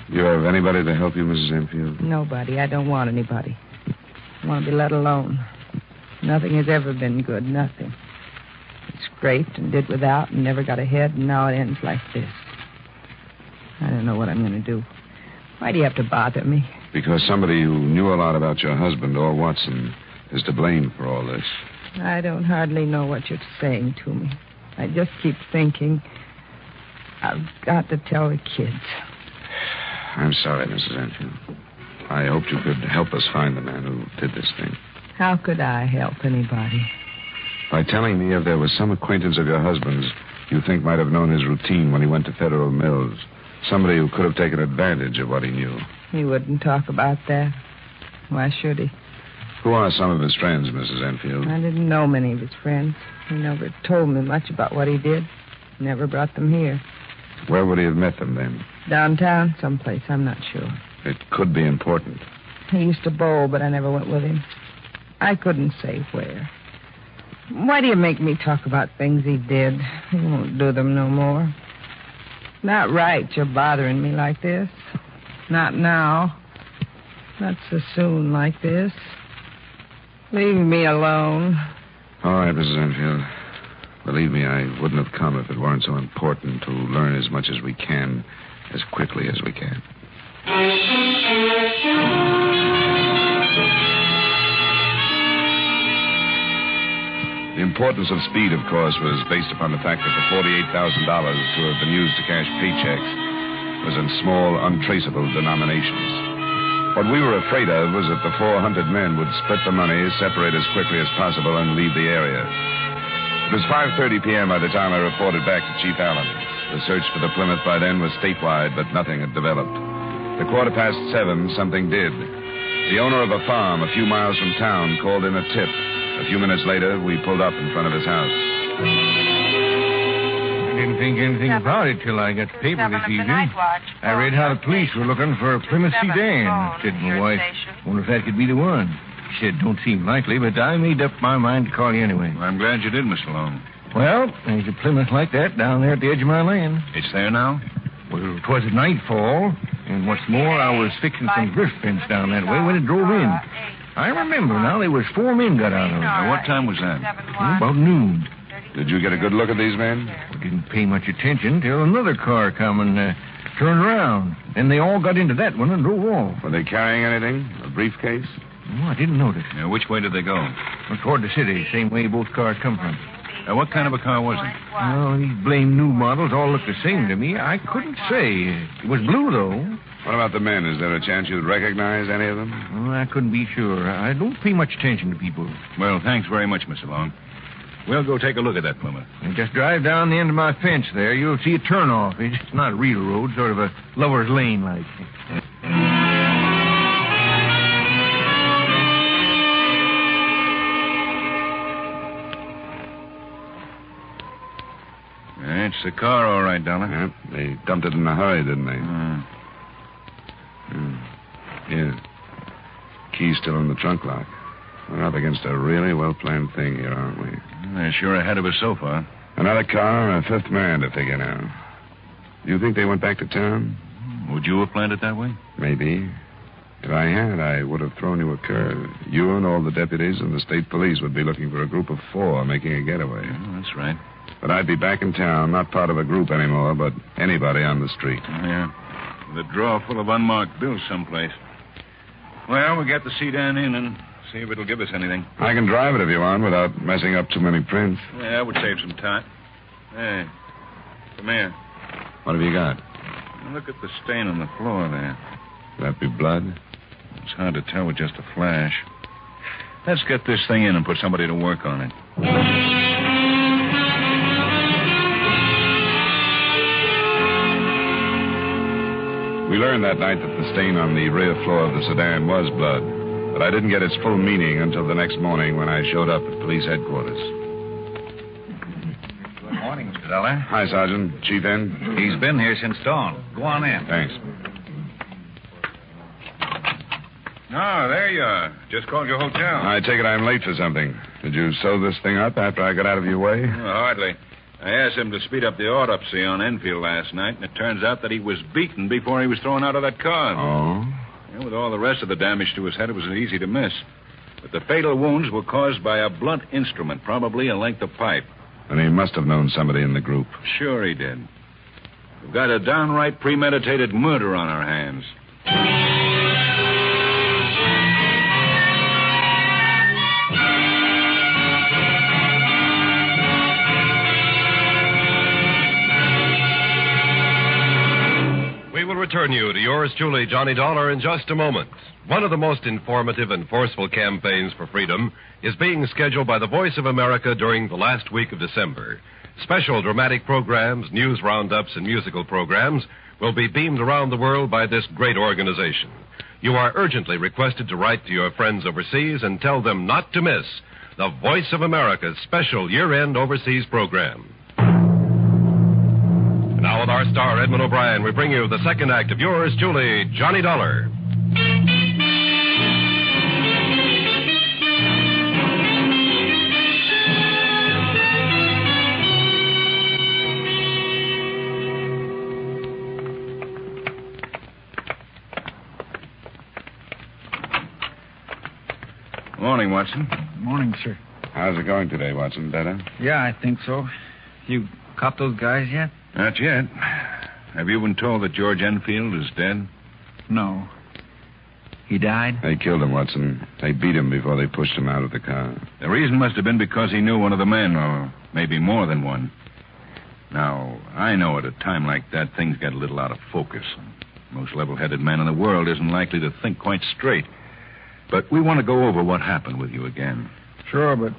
You have anybody to help you, Mrs. Enfield? Nobody. I don't want anybody. I want to be let alone. Nothing has ever been good. Nothing. I scraped and did without and never got ahead, and now it ends like this. I don't know what I'm going to do. Why do you have to bother me? Because somebody who knew a lot about your husband, or Watson, is to blame for all this. I don't hardly know what you're saying to me. I just keep thinking, I've got to tell the kids. I'm sorry, Mrs. Enfield. I hoped you could help us find the man who did this thing. How could I help anybody? By telling me if there was some acquaintance of your husband's you think might have known his routine when he went to Federal Mills. Somebody who could have taken advantage of what he knew. He wouldn't talk about that. Why should he? Who are some of his friends, Mrs. Enfield? I didn't know many of his friends. He never told me much about what he did. Never brought them here. Where would he have met them, then? Downtown, someplace, I'm not sure. It could be important. He used to bowl, but I never went with him. I couldn't say where. Why do you make me talk about things he did? He won't do them no more. Not right you're bothering me like this. Not now. Not so soon like this. Leave me alone. All right, Mrs. Enfield. Believe me, I wouldn't have come if it weren't so important to learn as much as we can, as quickly as we can. The importance of speed, of course, was based upon the fact that the $48,000 to have been used to cash paychecks was in small, untraceable denominations. What we were afraid of was that the 400 men would split the money, separate as quickly as possible, and leave the area. It was 5:30 p.m. by the time I reported back to Chief Allen. The search for the Plymouth by then was statewide, but nothing had developed. At 7:15, something did. The owner of a farm a few miles from town called in a tip. A few minutes later, we pulled up in front of his house. I didn't think anything about it till I got the paper this evening. I read how the police were looking for a Plymouth sedan. I said to my wife, wonder if that could be the one. She said, don't seem likely, but I made up my mind to call you anyway. Well, I'm glad you did, Mr. Long. Well, there's a Plymouth like that down there at the edge of my land. It's there now? Well, 'twas at nightfall, and what's more, I was fixing some drift fence down that way when it drove in. I remember now, there was 4 men got out of it. Now, what time was that? About noon. Did you get a good look at these men? I didn't pay much attention till another car come and turned around. Then they all got into that one and drove off. Were they carrying anything? A briefcase? Oh, I didn't notice. Now, which way did they go? Well, toward the city, same way both cars come from. Now, what kind of a car was it? Oh, these blame new models all look the same to me. I couldn't say. It was blue, though. What about the men? Is there a chance you'd recognize any of them? Oh, I couldn't be sure. I don't pay much attention to people. Well, thanks very much, Mr. Long. We'll go take a look at that Plymouth. And just drive down the end of my fence there. You'll see a turnoff. It's not a real road, sort of a lover's lane like. It's the car, all right, Dollar. Yep. They dumped it in a hurry, didn't they? Yeah. Key's still in the trunk lock. We're up against a really well-planned thing here, aren't we? They're sure ahead of us so far. Another car and a 5th man to figure now. Do you think they went back to town? Would you have planned it that way? Maybe. If I had, I would have thrown you a curve. You and all the deputies and the state police would be looking for a group of 4 making a getaway. Oh, that's right. But I'd be back in town, not part of a group anymore, but anybody on the street. Yeah. With a drawer full of unmarked bills someplace. Well, we'll get the sedan in and see if it'll give us anything. I can drive it if you want without messing up too many prints. Yeah, that would save some time. Hey, come here. What have you got? Look at the stain on the floor there. Could that be blood? It's hard to tell with just a flash. Let's get this thing in and put somebody to work on it. We learned that night that the stain on the rear floor of the sedan was blood. But I didn't get its full meaning until the next morning when I showed up at police headquarters. Good morning, Mr. Dollar. Hi, Sergeant. Chief in? He's been here since dawn. Go on in. Thanks. Oh, there you are. Just called your hotel. I take it I'm late for something. Did you sew this thing up after I got out of your way? Well, hardly. I asked him to speed up the autopsy on Enfield last night, and it turns out that he was beaten before he was thrown out of that car. Oh? Yeah, with all the rest of the damage to his head, it was easy to miss. But the fatal wounds were caused by a blunt instrument, probably a length of pipe. And he must have known somebody in the group. Sure he did. We've got a downright premeditated murder on our hands. We will return you to yours truly, Johnny Dollar, in just a moment. One of the most informative and forceful campaigns for freedom is being scheduled by the Voice of America during the last week of December. Special dramatic programs, news roundups, and musical programs will be beamed around the world by this great organization. You are urgently requested to write to your friends overseas and tell them not to miss the Voice of America's special year-end overseas program. Now with our star, Edmund O'Brien, we bring you the second act of yours truly, Johnny Dollar. Morning, Watson. Morning, sir. How's it going today, Watson? Better? Yeah, I think so. You caught those guys yet? Not yet. Have you been told that George Enfield is dead? No. He died? They killed him, Watson. They beat him before they pushed him out of the car. The reason must have been because he knew one of the men, or maybe more than one. Now, I know at a time like that, things get a little out of focus. Most level-headed man in the world isn't likely to think quite straight. But we want to go over what happened with you again. Sure, but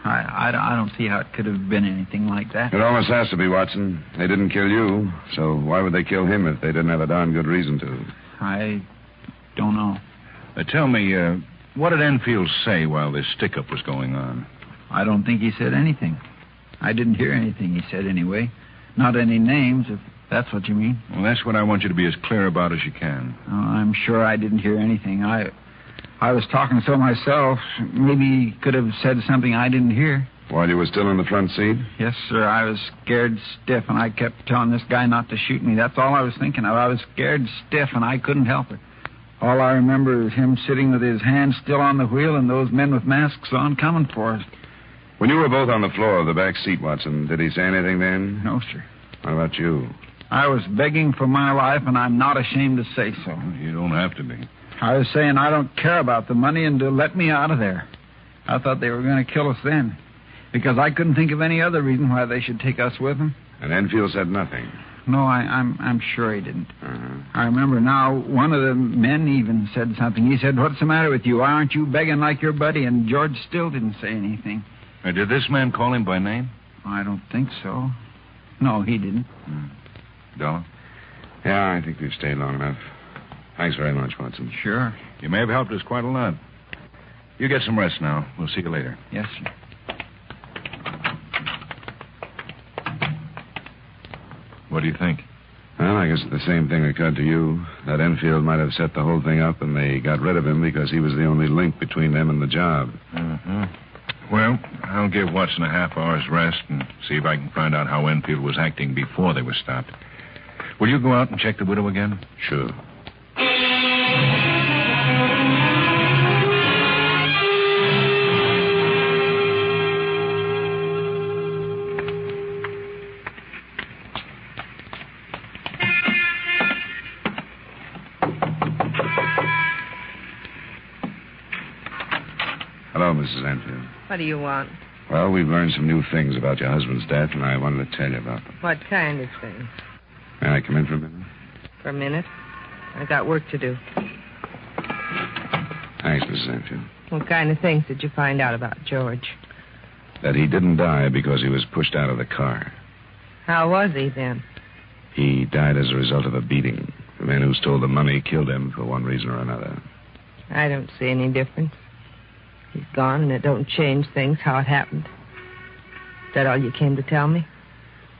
I don't see how it could have been anything like that. It almost has to be, Watson. They didn't kill you, so why would they kill him if they didn't have a darn good reason to? I don't know. Tell me, what did Enfield say while this stick-up was going on? I don't think he said anything. I didn't hear anything he said anyway. Not any names, if that's what you mean. Well, that's what I want you to be as clear about as you can. Oh, I'm sure I didn't hear anything. I was talking so myself. Maybe he could have said something I didn't hear. While you were still in the front seat? Yes, sir. I was scared stiff, and I kept telling this guy not to shoot me. That's all I was thinking of. I was scared stiff, and I couldn't help it. All I remember is him sitting with his hands still on the wheel and those men with masks on coming for us. When you were both on the floor of the back seat, Watson, did he say anything then? No, sir. What about you? I was begging for my life, and I'm not ashamed to say so. You don't have to be. I was saying I don't care about the money and to let me out of there. I thought they were going to kill us then, because I couldn't think of any other reason why they should take us with them. And Enfield said nothing? No, I'm sure he didn't. I remember now, one of the men even said something. He said, "What's the matter with you? Why aren't you begging like your buddy?" And George still didn't say anything. Did this man call him by name? I don't think so. No, he didn't. Dollar? Yeah, I think we've stayed long enough. Thanks very much, Watson. Sure. You may have helped us quite a lot. You get some rest now. We'll see you later. Yes, sir. What do you think? Well, I guess the same thing occurred to you. That Enfield might have set the whole thing up, and they got rid of him because he was the only link between them and the job. Mm-hmm. Well, I'll give Watson a half hour's rest and see if I can find out how Enfield was acting before they were stopped. Will you go out and check the widow again? Sure. Hello, Mrs. Enfield. What do you want? Well, we've learned some new things about your husband's death, and I wanted to tell you about them. What kind of things? May I come in for a minute? For a minute? I got work to do. Thanks, Mrs. Enfield. What kind of things did you find out about George? That he didn't die because he was pushed out of the car. How was he then? He died as a result of a beating. The man who stole the money killed him for one reason or another. I don't see any difference. He's gone, and it don't change things how it happened. Is that all you came to tell me?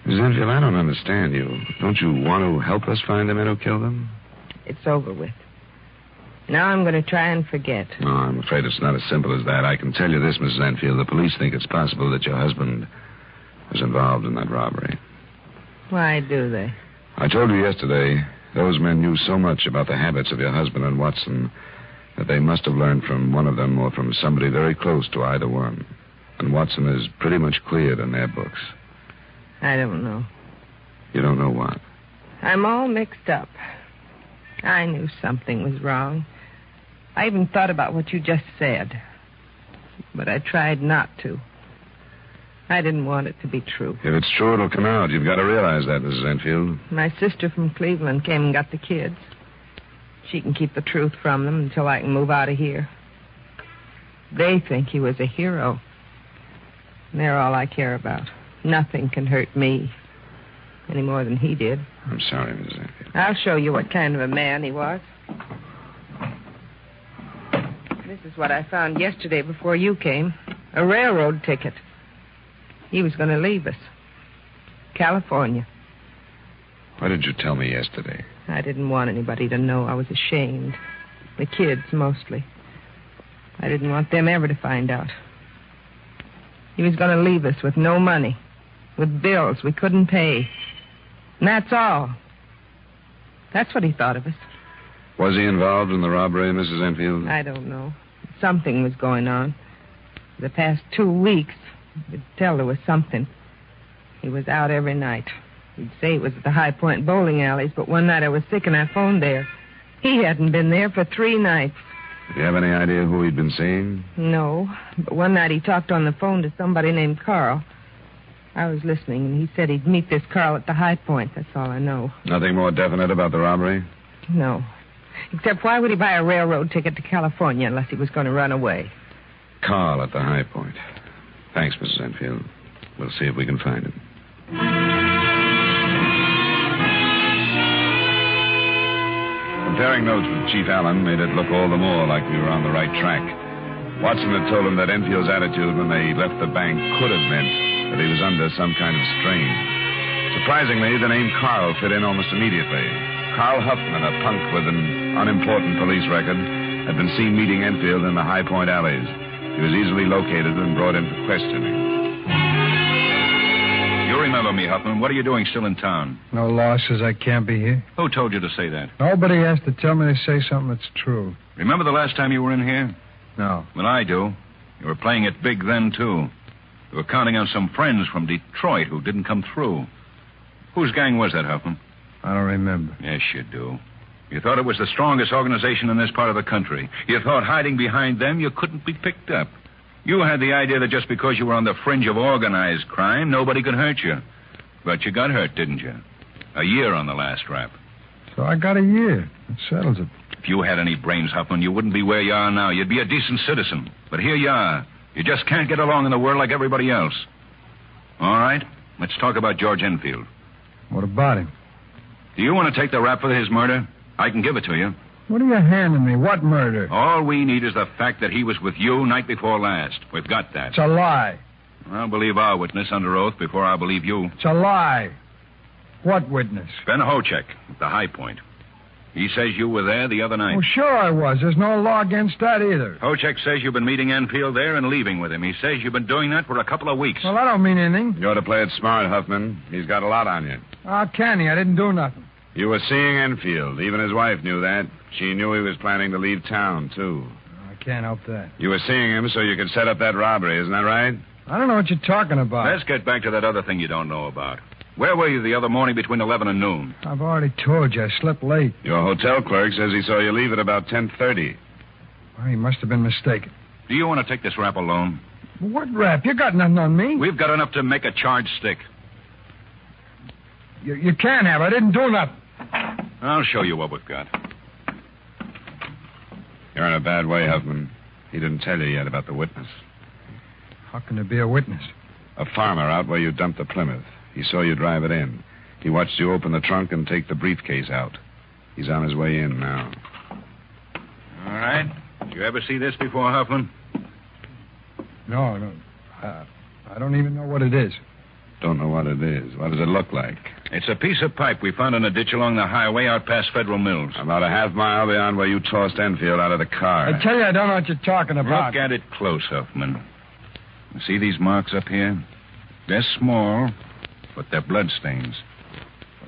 Miss Enfield, I don't understand you. Don't you want to help us find the men who killed them? It's over with. Now I'm going to try and forget. No, I'm afraid it's not as simple as that. I can tell you this, Mrs. Enfield. The police think it's possible that your husband was involved in that robbery. Why do they? I told you yesterday, those men knew so much about the habits of your husband and Watson that they must have learned from one of them or from somebody very close to either one. And Watson is pretty much cleared in their books. I don't know. You don't know what? I'm all mixed up. I knew something was wrong. I even thought about what you just said. But I tried not to. I didn't want it to be true. If it's true, it'll come out. You've got to realize that, Mrs. Enfield. My sister from Cleveland came and got the kids. She can keep the truth from them until I can move out of here. They think he was a hero. And they're all I care about. Nothing can hurt me any more than he did. I'm sorry, Mrs. Enfield. I'll show you what kind of a man he was. This is what I found yesterday before you came. A railroad ticket. He was going to leave us. California. Why did you tell me yesterday? I didn't want anybody to know. I was ashamed. The kids, mostly. I didn't want them ever to find out. He was going to leave us with no money. With bills we couldn't pay. And that's all. That's what he thought of us. Was he involved in the robbery, Mrs. Enfield? I don't know. Something was going on. The past 2 weeks, you could tell there was something. He was out every night. He'd say it was at the High Point bowling alleys, but one night I was sick and I phoned there. He hadn't been there for 3 nights. Did you have any idea who he'd been seeing? No, but one night he talked on the phone to somebody named Carl. I was listening, and he said he'd meet this Carl at the High Point. That's all I know. Nothing more definite about the robbery? No. Except why would he buy a railroad ticket to California unless he was going to run away? Carl at the High Point. Thanks, Mrs. Enfield. We'll see if we can find him. Comparing notes with Chief Allen made it look all the more like we were on the right track. Watson had told him that Enfield's attitude when they left the bank could have meant that he was under some kind of strain. Surprisingly, the name Carl fit in almost immediately. Carl Huffman, a punk with an unimportant police record, had been seen meeting Enfield in the High Point alleys. He was easily located and brought in for questioning. You remember me, Huffman. What are you doing still in town? No law says I can't be here. Who told you to say that? Nobody has to tell me to say something that's true. Remember the last time you were in here? No. Well, I do. You were playing it big then, too. You were counting on some friends from Detroit who didn't come through. Whose gang was that, Huffman? I don't remember. Yes, you do. You thought it was the strongest organization in this part of the country. You thought hiding behind them you couldn't be picked up. You had the idea that just because you were on the fringe of organized crime, nobody could hurt you. But you got hurt, didn't you? A year on the last rap. So I got a year. That settles it. If you had any brains, Huffman, you wouldn't be where you are now. You'd be a decent citizen. But here you are. You just can't get along in the world like everybody else. All right, let's talk about George Enfield. What about him? Do you want to take the rap for his murder? I can give it to you. What are you handing me? What murder? All we need is the fact that he was with you night before last. We've got that. It's a lie. I'll believe our witness under oath before I believe you. It's a lie. What witness? Ben Hochek at the High Point. He says you were there the other night. Oh, sure I was. There's no law against that either. Hochek says you've been meeting Enfield there and leaving with him. He says you've been doing that for a couple of weeks. Well, that don't mean anything. You ought to play it smart, Huffman. He's got a lot on you. How can he? I didn't do nothing. You were seeing Enfield. Even his wife knew that. She knew he was planning to leave town, too. I can't help that. You were seeing him so you could set up that robbery, isn't that right? I don't know what you're talking about. Let's get back to that other thing you don't know about. Where were you the other morning between 11 and noon? I've already told you. I slept late. Your hotel clerk says he saw you leave at about 10:30. Well, he must have been mistaken. Do you want to take this rap alone? What rap? You got nothing on me. We've got enough to make a charge stick. You can't have. I didn't do nothing. I'll show you what we've got. You're in a bad way, Huffman. He didn't tell you yet about the witness. How can there be a witness? A farmer out where you dumped the Plymouth. He saw you drive it in. He watched you open the trunk and take the briefcase out. He's on his way in now. All right. Did you ever see this before, Huffman? No. I don't even know what it is. Don't know what it is. What does it look like? It's a piece of pipe we found in a ditch along the highway out past Federal Mills. About a half mile beyond where you tossed Enfield out of the car. I tell you, I don't know what you're talking about. Look at it close, Huffman. You see these marks up here? They're small, but they're bloodstains.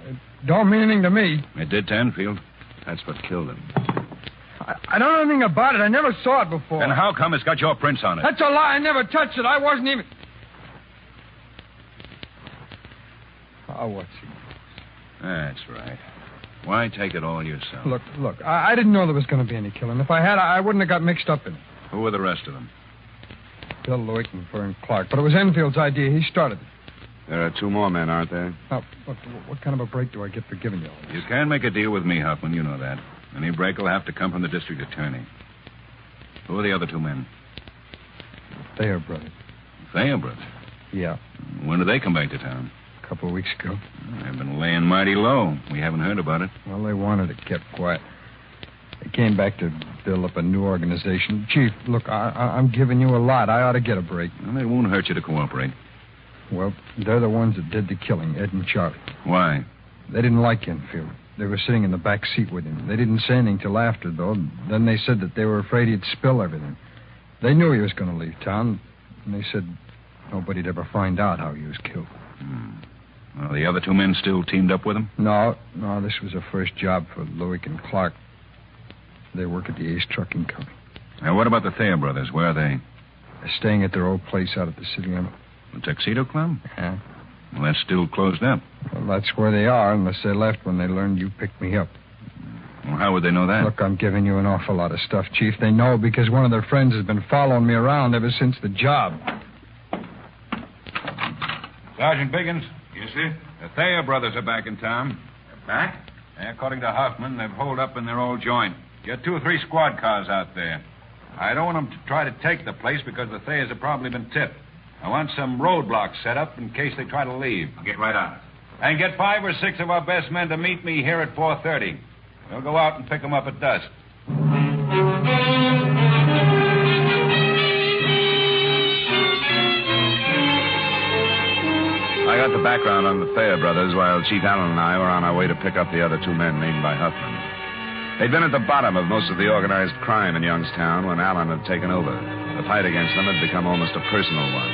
It don't mean anything to me. It did to Enfield. That's what killed him. I don't know anything about it. I never saw it before. Then how come it's got your prints on it? That's a lie. I never touched it. I wasn't even... Oh, what's he? That's right. Why take it all yourself? Look, I didn't know there was going to be any killing. If I had, I wouldn't have got mixed up in it. Who were the rest of them? Bill, Lewick, and Vern Clark. But it was Enfield's idea. He started it. There are 2 more men, aren't there? Now, look, what kind of a break do I get for giving you all this? You can't make a deal with me, Huffman. You know that. Any break will have to come from the district attorney. Who are the other 2 men? Thayer brothers. Thayer brothers? Yeah. When did they come back to town? A couple of weeks ago. They've been laying mighty low. We haven't heard about it. Well, they wanted it kept quiet. They came back to build up a new organization. Chief, look, I'm giving you a lot. I ought to get a break. Well, it won't hurt you to cooperate. Well, they're the ones that did the killing, Ed and Charlie. Why? They didn't like Enfield. They were sitting in the back seat with him. They didn't say anything till after, though. Then they said that they were afraid he'd spill everything. They knew he was going to leave town, and they said nobody'd ever find out how he was killed. Well, the other 2 men still teamed up with him? No, this was a first job for Lewick and Clark. They work at the Ace Trucking Company. Now, what about the Thayer brothers? Where are they? They're staying at their old place out at the city limit. The Tuxedo Club? Yeah. Well, that's still closed up. Well, that's where they are, unless they left when they learned you picked me up. Well, how would they know that? Look, I'm giving you an awful lot of stuff, Chief. They know because one of their friends has been following me around ever since the job. Sergeant Biggins. Yes, sir? The Thayer brothers are back in town. They're back? According to Hoffman, they've holed up in their old joint. Get 2 or 3 squad cars out there. I don't want them to try to take the place because the Thayers have probably been tipped. I want some roadblocks set up in case they try to leave. I'll get right on it. And get 5 or 6 of our best men to meet me here at 4:30. We'll go out and pick them up at dusk. I got the background on the Thayer brothers while Chief Allen and I were on our way to pick up the other 2 men named by Huffman. They'd been at the bottom of most of the organized crime in Youngstown when Allen had taken over. The fight against them had become almost a personal one.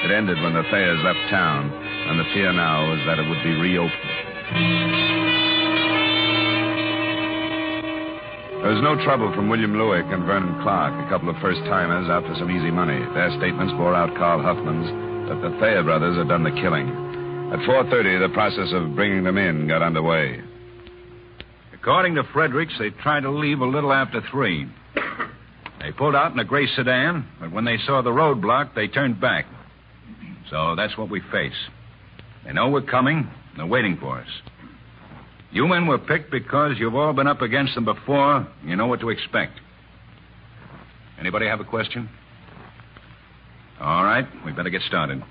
It ended when the Thayers left town, and the fear now was that it would be reopened. There was no trouble from William Lewick and Vernon Clark, a couple of first-timers after some easy money. Their statements bore out Carl Huffman's that the Thayer brothers had done the killing. At 4:30, the process of bringing them in got underway. According to Fredericks, they tried to leave a little after 3. They pulled out in a gray sedan, but when they saw the roadblock, they turned back. So that's what we face. They know we're coming. They're waiting for us. You men were picked because you've all been up against them before. You know what to expect. Anybody have a question? All right, we better get started.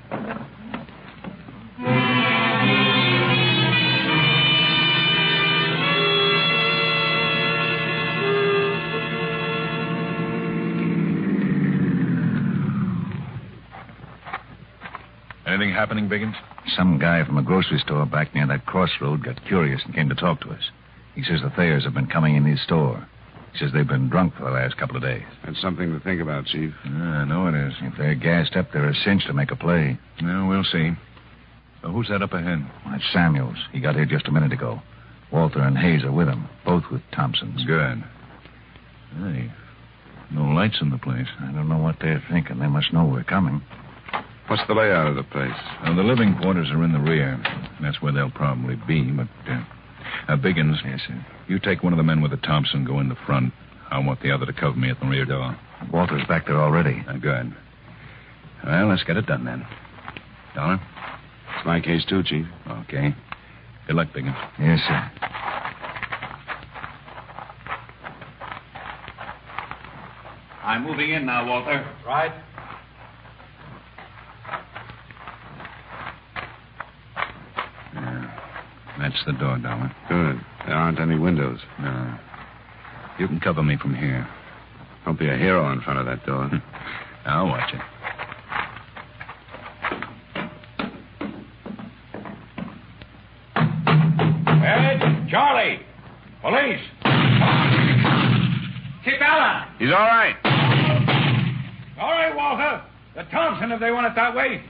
Anything happening, Biggins? Some guy from a grocery store back near that crossroad got curious and came to talk to us. He says the Thayers have been coming in his store. He says they've been drunk for the last couple of days. That's something to think about, Chief. I know it is. If they're gassed up, they're a cinch to make a play. Well, we'll see. So who's that up ahead? Well, that's Samuels. He got here just a minute ago. Walter and Hayes are with him, both with Thompsons. Good. Hey, no lights in the place. I don't know what they're thinking. They must know we're coming. What's the layout of the place? Well, the living quarters are in the rear. That's where they'll probably be, but... Biggins. Yes, sir. You take one of the men with the Thompson, go in the front. I want the other to cover me at the rear door. Walter's back there already. Good. Well, let's get it done, then. Dollar? It's my case, too, Chief. Okay. Good luck, Biggins. Yes, sir. I'm moving in now, Walter. Right. That's the door, Dollar. Good. There aren't any windows. No. You can cover me from here. Don't be a hero in front of that door. I'll watch it. Ed, Charlie, police. Keep Allen. He's all right. All right, Walter. The Thompson, if they want it that way.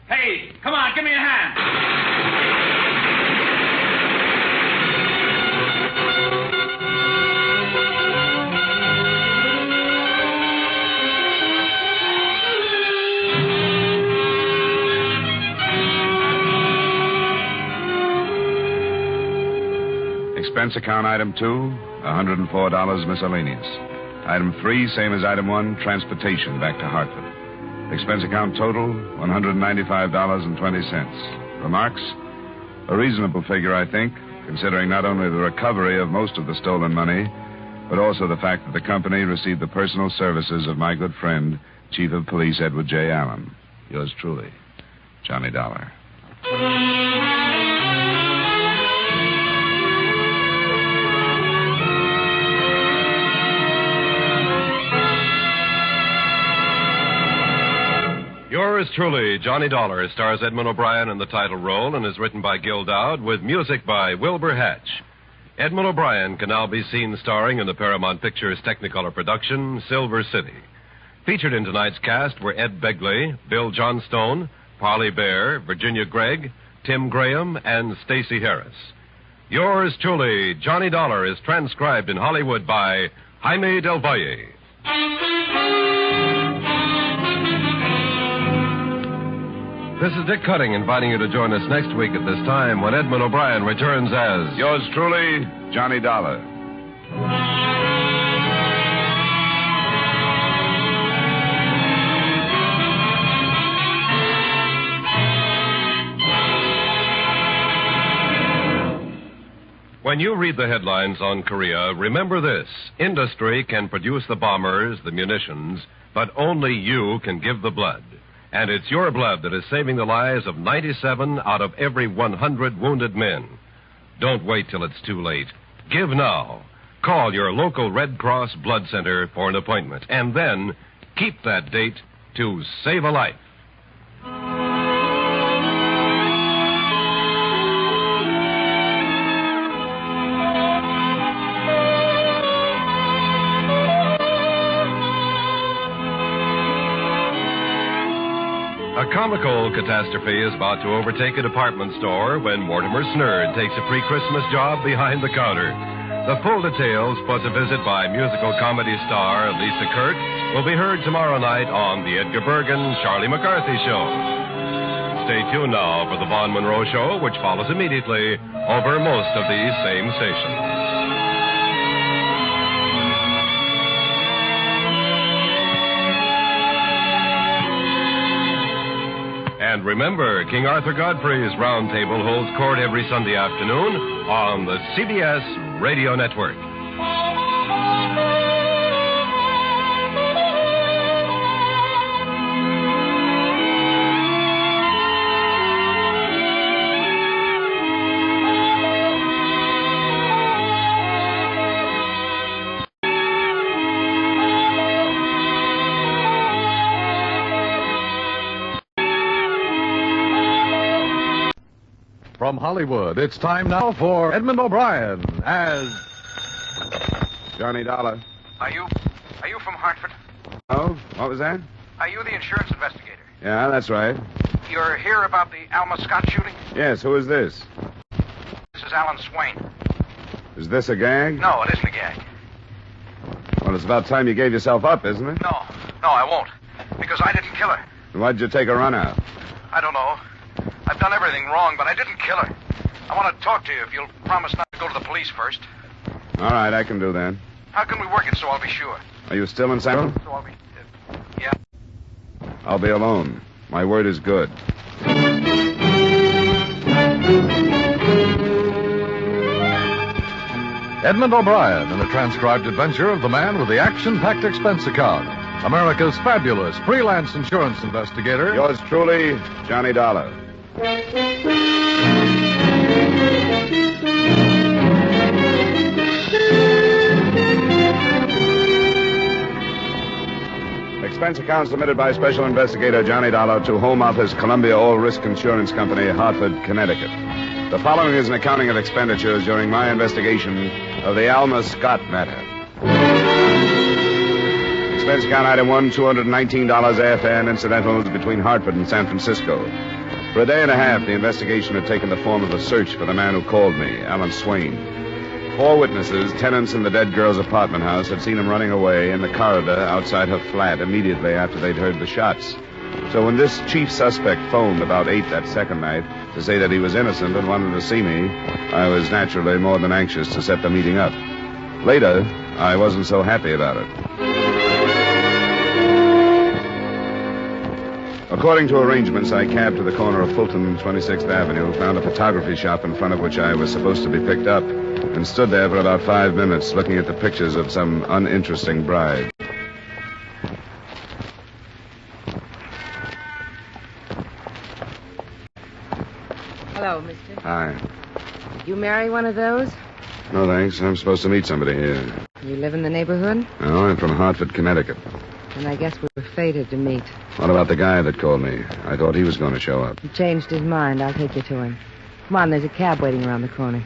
Hey, come on, give me a hand. Expense account item 2, $104 miscellaneous. Item 3, same as item 1, transportation back to Hartford. Expense account total, $195.20. Remarks? A reasonable figure, I think, considering not only the recovery of most of the stolen money, but also the fact that the company received the personal services of my good friend, Chief of Police Edward J. Allen. Yours truly, Johnny Dollar. Yours truly, Johnny Dollar, stars Edmund O'Brien in the title role and is written by Gil Dowd with music by Wilbur Hatch. Edmund O'Brien can now be seen starring in the Paramount Pictures Technicolor production, Silver City. Featured in tonight's cast were Ed Begley, Bill Johnstone, Parley Bear, Virginia Gregg, Tim Graham, and Stacey Harris. Yours truly, Johnny Dollar, is transcribed in Hollywood by Jaime Del Valle. This is Dick Cutting inviting you to join us next week at this time when Edmund O'Brien returns as... Yours truly, Johnny Dollar. When you read the headlines on Korea, remember this. Industry can produce the bombers, the munitions, but only you can give the blood. And it's your blood that is saving the lives of 97 out of every 100 wounded men. Don't wait till it's too late. Give now. Call your local Red Cross Blood Center for an appointment. And then keep that date to save a life. A comical catastrophe is about to overtake a department store when Mortimer Snerd takes a pre-Christmas job behind the counter. The full details, plus a visit by musical comedy star Lisa Kirk, will be heard tomorrow night on the Edgar Bergen Charlie McCarthy Show. Stay tuned now for the Vaughn Monroe Show, which follows immediately over most of these same stations. And remember, King Arthur Godfrey's Round Table holds court every Sunday afternoon on the CBS Radio Network. From Hollywood, it's time now for Edmund O'Brien as... Johnny Dollar. Are you from Hartford? Oh, what was that? Are you the insurance investigator? Yeah, that's right. You're here about the Alma Scott shooting? Yes, who is this? This is Alan Swain. Is this a gag? No, it isn't a gag. Well, it's about time you gave yourself up, isn't it? No, I won't. Because I didn't kill her. Why'd you take a run out? I don't know. I've done everything wrong, but I didn't kill her. I want to talk to you if you'll promise not to go to the police first. All right, I can do that. How can we work it so I'll be sure? Are you still in Central? So I'll be... yeah. I'll be alone. My word is good. Edmund O'Brien in a transcribed adventure of the man with the action-packed expense account. America's fabulous freelance insurance investigator. Yours truly, Johnny Dollar. expense account submitted by Special Investigator Johnny Dollar to Home Office, Columbia All Risk Insurance Company, Hartford, Connecticut. The following is an accounting of expenditures during my investigation of the Alma Scott matter. Expense account item 1, $219 airfare and incidentals between Hartford and San Francisco. For a day and a half, the investigation had taken the form of a search for the man who called me, Alan Swain. 4 witnesses, tenants in the dead girl's apartment house, had seen him running away in the corridor outside her flat immediately after they'd heard the shots. So when this chief suspect phoned about 8 that second night to say that he was innocent and wanted to see me, I was naturally more than anxious to set the meeting up. Later, I wasn't so happy about it. According to arrangements, I cabbed to the corner of Fulton and 26th Avenue, found a photography shop in front of which I was supposed to be picked up, and stood there for about 5 minutes looking at the pictures of some uninteresting bride. Hello, mister. Hi. Did you marry one of those? No, thanks. I'm supposed to meet somebody here. You live in the neighborhood? No, I'm from Hartford, Connecticut. And I guess we were fated to meet. What about the guy that called me? I thought he was going to show up. He changed his mind. I'll take you to him. Come on, there's a cab waiting around the corner.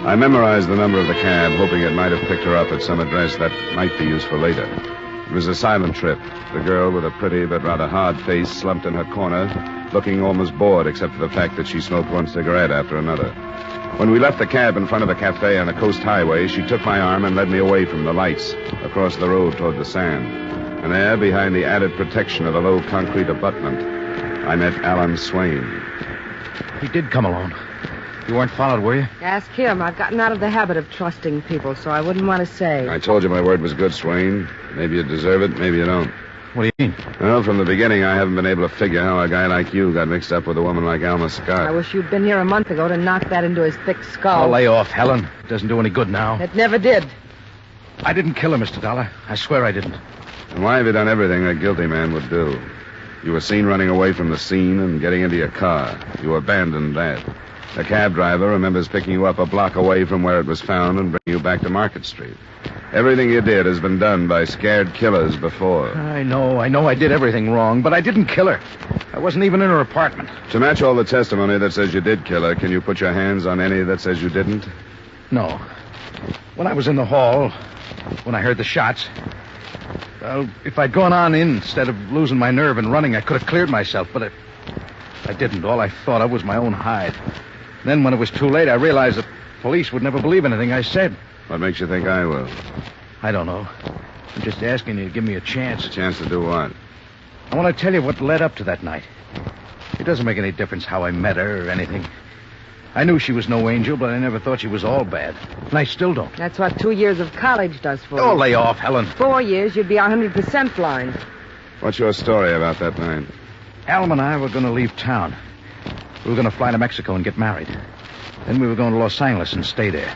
I memorized the number of the cab, hoping it might have picked her up at some address that might be useful later. It was a silent trip. The girl with a pretty but rather hard face slumped in her corner, looking almost bored except for the fact that she smoked one cigarette after another. When we left the cab in front of a cafe on the coast highway, she took my arm and led me away from the lights, across the road toward the sand. And there, behind the added protection of a low concrete abutment, I met Alan Swain. He did come alone. You weren't followed, were you? Ask him. I've gotten out of the habit of trusting people, so I wouldn't want to say. I told you my word was good, Swain. Maybe you deserve it, maybe you don't. What do you mean? Well, from the beginning, I haven't been able to figure how a guy like you got mixed up with a woman like Alma Scott. I wish you'd been here a month ago to knock that into his thick skull. Oh, lay off, Helen. It doesn't do any good now. It never did. I didn't kill her, Mr. Dollar. I swear I didn't. And why have you done everything a guilty man would do? You were seen running away from the scene and getting into your car. You abandoned that. The cab driver remembers picking you up a block away from where it was found and bringing you back to Market Street. Everything you did has been done by scared killers before. I know I did everything wrong, but I didn't kill her. I wasn't even in her apartment. To match all the testimony that says you did kill her, can you put your hands on any that says you didn't? No. When I was in the hall, when I heard the shots, well, if I'd gone on in instead of losing my nerve and running, I could have cleared myself, but I didn't. All I thought of was my own hide. Then when it was too late, I realized the police would never believe anything I said. What makes you think I will? I don't know. I'm just asking you to give me a chance. A chance to do what? I want to tell you what led up to that night. It doesn't make any difference how I met her or anything. I knew she was no angel, but I never thought she was all bad. And I still don't. That's what 2 years of college does for you. Oh, lay off, Helen. 4 years, you'd be 100% blind. What's your story about that night? Alma and I were going to leave town. We were going to fly to Mexico and get married. Then we were going to Los Angeles and stay there.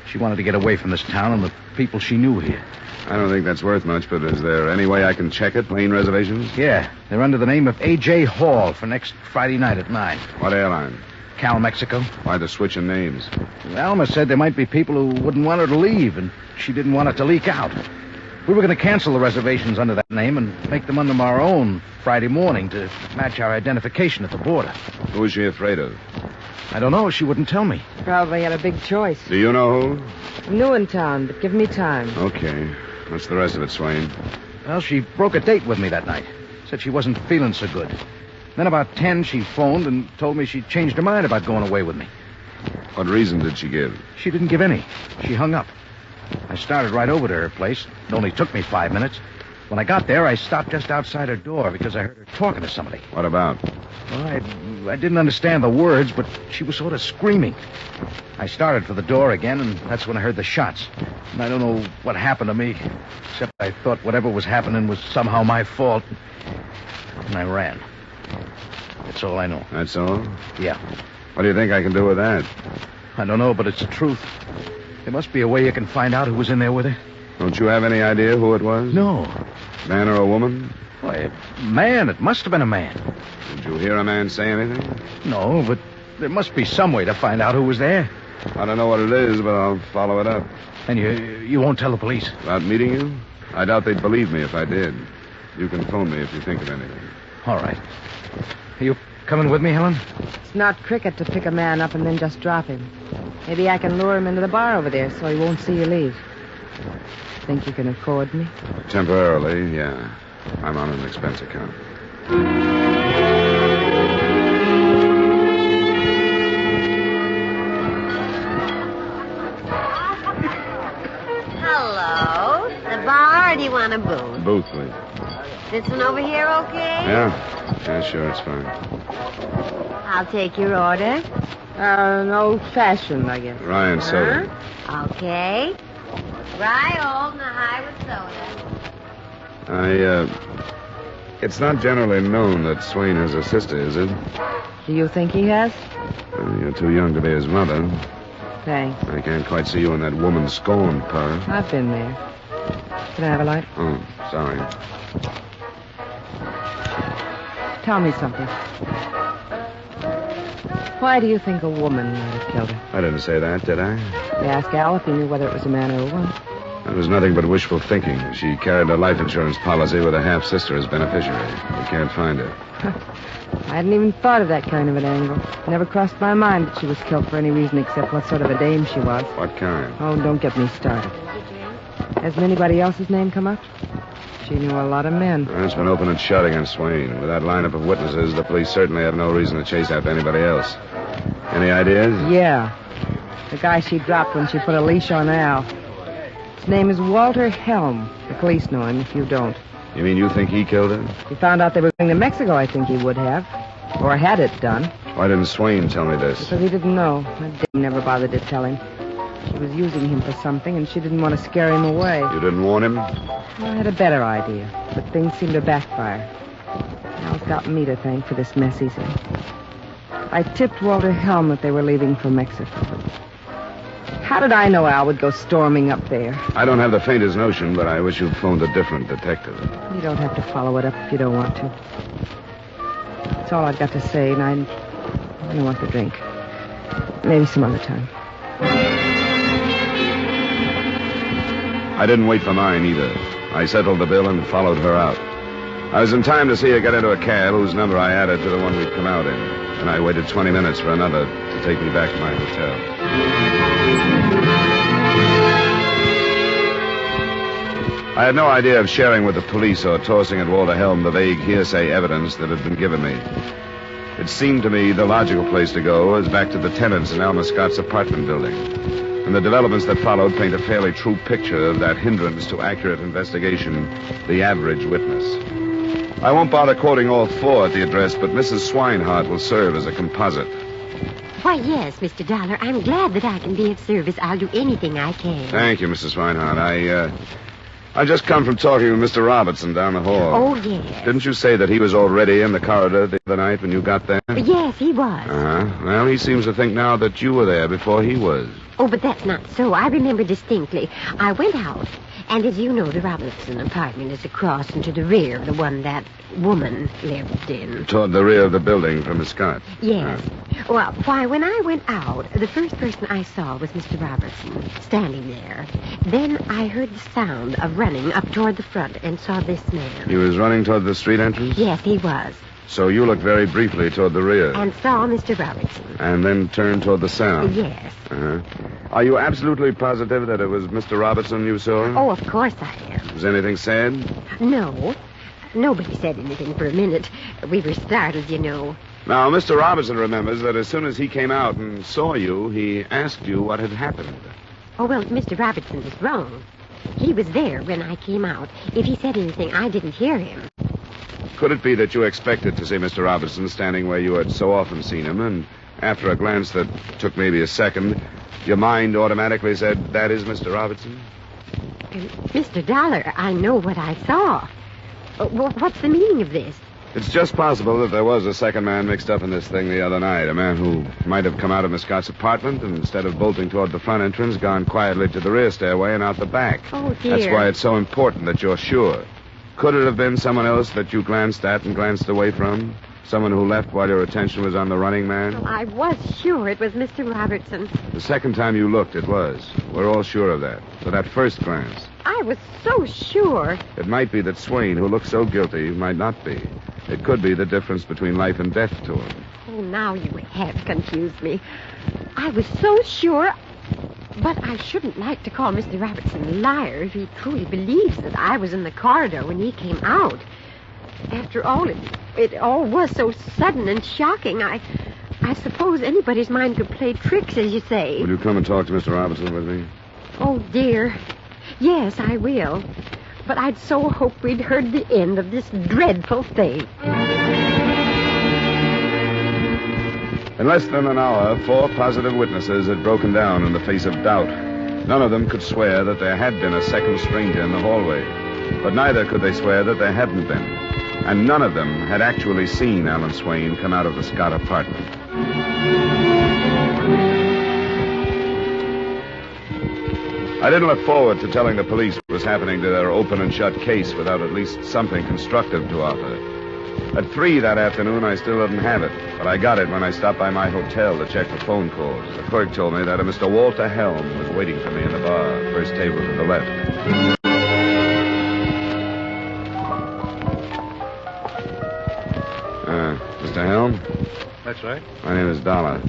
She wanted to get away from this town and the people she knew here. I don't think that's worth much, but is there any way I can check it? Plane reservations? Yeah. They're under the name of A.J. Hall for next Friday night at 9. What airline? Cal Mexico. Why the switch in names? Alma said there might be people who wouldn't want her to leave, and she didn't want it to leak out. We were going to cancel the reservations under that name and make them under our own Friday morning to match our identification at the border. Who is she afraid of? I don't know. She wouldn't tell me. Probably had a big choice. Do you know who? I'm new in town, but give me time. Okay. What's the rest of it, Swain? Well, she broke a date with me that night. Said she wasn't feeling so good. Then about 10, she phoned and told me she'd changed her mind about going away with me. What reason did she give? She didn't give any. She hung up. I started right over to her place. It only took me 5 minutes. When I got there, I stopped just outside her door because I heard her talking to somebody. What about? Well, I didn't understand the words, but she was sort of screaming. I started for the door again, and that's when I heard the shots. And I don't know what happened to me, except I thought whatever was happening was somehow my fault. And I ran. That's all I know. That's all? Yeah. What do you think I can do with that? I don't know, but it's the truth. There must be a way you can find out who was in there with her. Don't you have any idea who it was? No. Man or a woman? Why, a man. It must have been a man. Did you hear a man say anything? No, but there must be some way to find out who was there. I don't know what it is, but I'll follow it up. And you won't tell the police? About meeting you? I doubt they'd believe me if I did. You can phone me if you think of anything. All right. Are you coming with me, Helen? It's not cricket to pick a man up and then just drop him. Maybe I can lure him into the bar over there so he won't see you leave. Think you can afford me? Temporarily, yeah. I'm on an expense account. Hello. The bar, or do you want a booth? Booth, please. This one over here okay? Yeah, sure, it's fine. I'll take your order. An old-fashioned, I guess. Rye and soda. Okay. Rye old and a high with soda. It's not generally known that Swain has a sister, is it? Do you think he has? You're too young to be his mother. Thanks. I can't quite see you in that woman scorned part. I've been there. Can I have a light? Oh, sorry. Tell me something. Why do you think a woman might have killed her? I didn't say that, did I? You asked Al if he knew whether it was a man or a woman. That was nothing but wishful thinking. She carried a life insurance policy with a half-sister as beneficiary. We can't find her. I hadn't even thought of that kind of an angle. It never crossed my mind that she was killed for any reason except what sort of a dame she was. What kind? Oh, don't get me started. Hasn't anybody else's name come up? She knew a lot of men. It's been open and shut against Swain. With that lineup of witnesses, the police certainly have no reason to chase after anybody else. Any ideas? Yeah. The guy she dropped when she put a leash on Al. His name is Walter Helm. The police know him, if you don't. You mean you think he killed her? If he found out they were going to Mexico, I think he would have. Or had it done. Why didn't Swain tell me this? Because he didn't know. That dame never bothered to tell him. She was using him for something, and she didn't want to scare him away. You didn't warn him? I had a better idea, but things seemed to backfire. Al's got me to thank for this mess he's in. I tipped Walter Helm that they were leaving for Mexico. How did I know Al would go storming up there? I don't have the faintest notion, but I wish you'd phoned a different detective. You don't have to follow it up if you don't want to. That's all I've got to say, and I don't want the drink. Maybe some other time. I didn't wait for mine, either. I settled the bill and followed her out. I was in time to see her get into a cab whose number I added to the one we'd come out in. And I waited 20 minutes for another to take me back to my hotel. I had no idea of sharing with the police or tossing at Walter Helm the vague hearsay evidence that had been given me. It seemed to me the logical place to go was back to the tenants in Alma Scott's apartment building. And the developments that followed paint a fairly true picture of that hindrance to accurate investigation, the average witness. I won't bother quoting all four at the address, but Mrs. Swinehart will serve as a composite. Why, yes, Mr. Dollar. I'm glad that I can be of service. I'll do anything I can. Thank you, Mrs. Swinehart. I just come from talking with Mr. Robertson down the hall. Oh, yes. Didn't you say that he was already in the corridor the other night when you got there? Yes, he was. Uh-huh. Well, he seems to think now that you were there before he was. Oh, but that's not so. I remember distinctly. I went out, and as you know, the Robertson apartment is across and to the rear of the one that woman lived in. Toward the rear of the building from Miss Scott? Yes. Well, why, when I went out, the first person I saw was Mr. Robertson, standing there. Then I heard the sound of running up toward the front and saw this man. He was running toward the street entrance? Yes, he was. So you looked very briefly toward the rear. And saw Mr. Robertson. And then turned toward the sound? Yes. Uh-huh. Are you absolutely positive that it was Mr. Robertson you saw? Oh, of course I am. Was anything said? No. Nobody said anything for a minute. We were startled, you know. Now, Mr. Robertson remembers that as soon as he came out and saw you, he asked you what had happened. Oh, well, Mr. Robertson is wrong. He was there when I came out. If he said anything, I didn't hear him. Could it be that you expected to see Mr. Robertson standing where you had so often seen him, and after a glance that took maybe a second, your mind automatically said, that is Mr. Robertson? Mr. Dollar, I know what I saw. What's the meaning of this? It's just possible that there was a second man mixed up in this thing the other night. A man who might have come out of Miss Scott's apartment and instead of bolting toward the front entrance, gone quietly to the rear stairway and out the back. Oh, dear. That's why it's so important that you're sure. Could it have been someone else that you glanced at and glanced away from? Someone who left while your attention was on the running man? Well, I was sure it was Mr. Robertson. The second time you looked, it was. We're all sure of that. But at first glance, I was so sure. it might be that Swain, who looks so guilty, might not be. It could be the difference between life and death to him. Oh, now you have confused me. I was so sure. But I shouldn't like to call Mr. Robertson a liar if he truly believes that I was in the corridor when he came out. After all, it all was so sudden and shocking. I suppose anybody's mind could play tricks, as you say. Will you come and talk to Mr. Robertson with me? Oh, dear. Yes, I will. But I'd so hoped we'd heard the end of this dreadful thing. In less than an hour, 4 positive witnesses had broken down in the face of doubt. None of them could swear that there had been a second stranger in the hallway. But neither could they swear that there hadn't been. And none of them had actually seen Alan Swain come out of the Scott apartment. I didn't look forward to telling the police what was happening to their open and shut case without at least something constructive to offer. At 3 that afternoon, I still didn't have it, but I got it when I stopped by my hotel to check for phone calls. The clerk told me that a Mr. Walter Helm was waiting for me in the bar, first table to the left. Mr. Helm? That's right. My name is Dollar.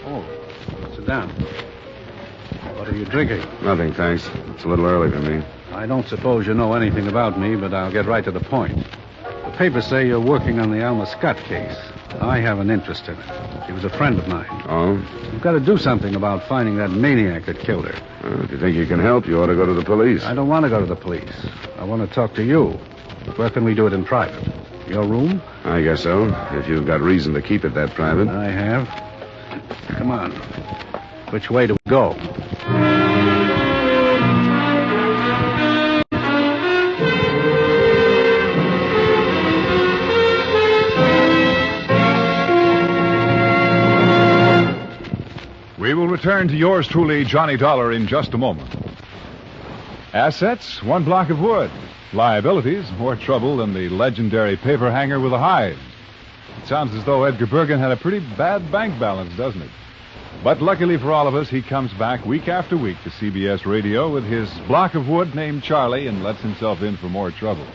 Oh, sit down. What are you drinking? Nothing, thanks. It's a little early for me. I don't suppose you know anything about me, but I'll get right to the point. The papers say you're working on the Alma Scott case. I have an interest in it. She was a friend of mine. Oh? You've got to do something about finding that maniac that killed her. Well, if you think you can help, you ought to go to the police. I don't want to go to the police. I want to talk to you. Where can we do it in private? Your room? I guess so, if you've got reason to keep it that private. I have. Come on. Which way do we go? We will return to yours truly, Johnny Dollar, in just a moment. Assets, 1 block of wood. Liabilities, more trouble than the legendary paper hanger with a hide. It sounds as though Edgar Bergen had a pretty bad bank balance, doesn't it? But luckily for all of us, he comes back week after week to CBS Radio with his block of wood named Charlie and lets himself in for more trouble.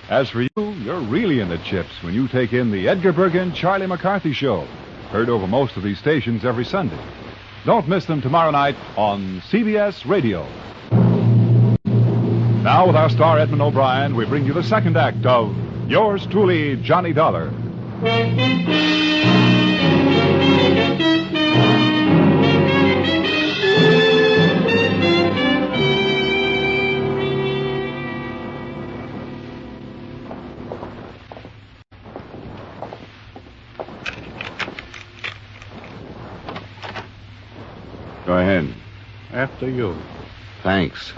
As for you, you're really in the chips when you take in the Edgar Bergen Charlie McCarthy Show, heard over most of these stations every Sunday. Don't miss them tomorrow night on CBS Radio. Now, with our star Edmund O'Brien, we bring you the second act of Yours Truly, Johnny Dollar. Go ahead. After you. Thanks.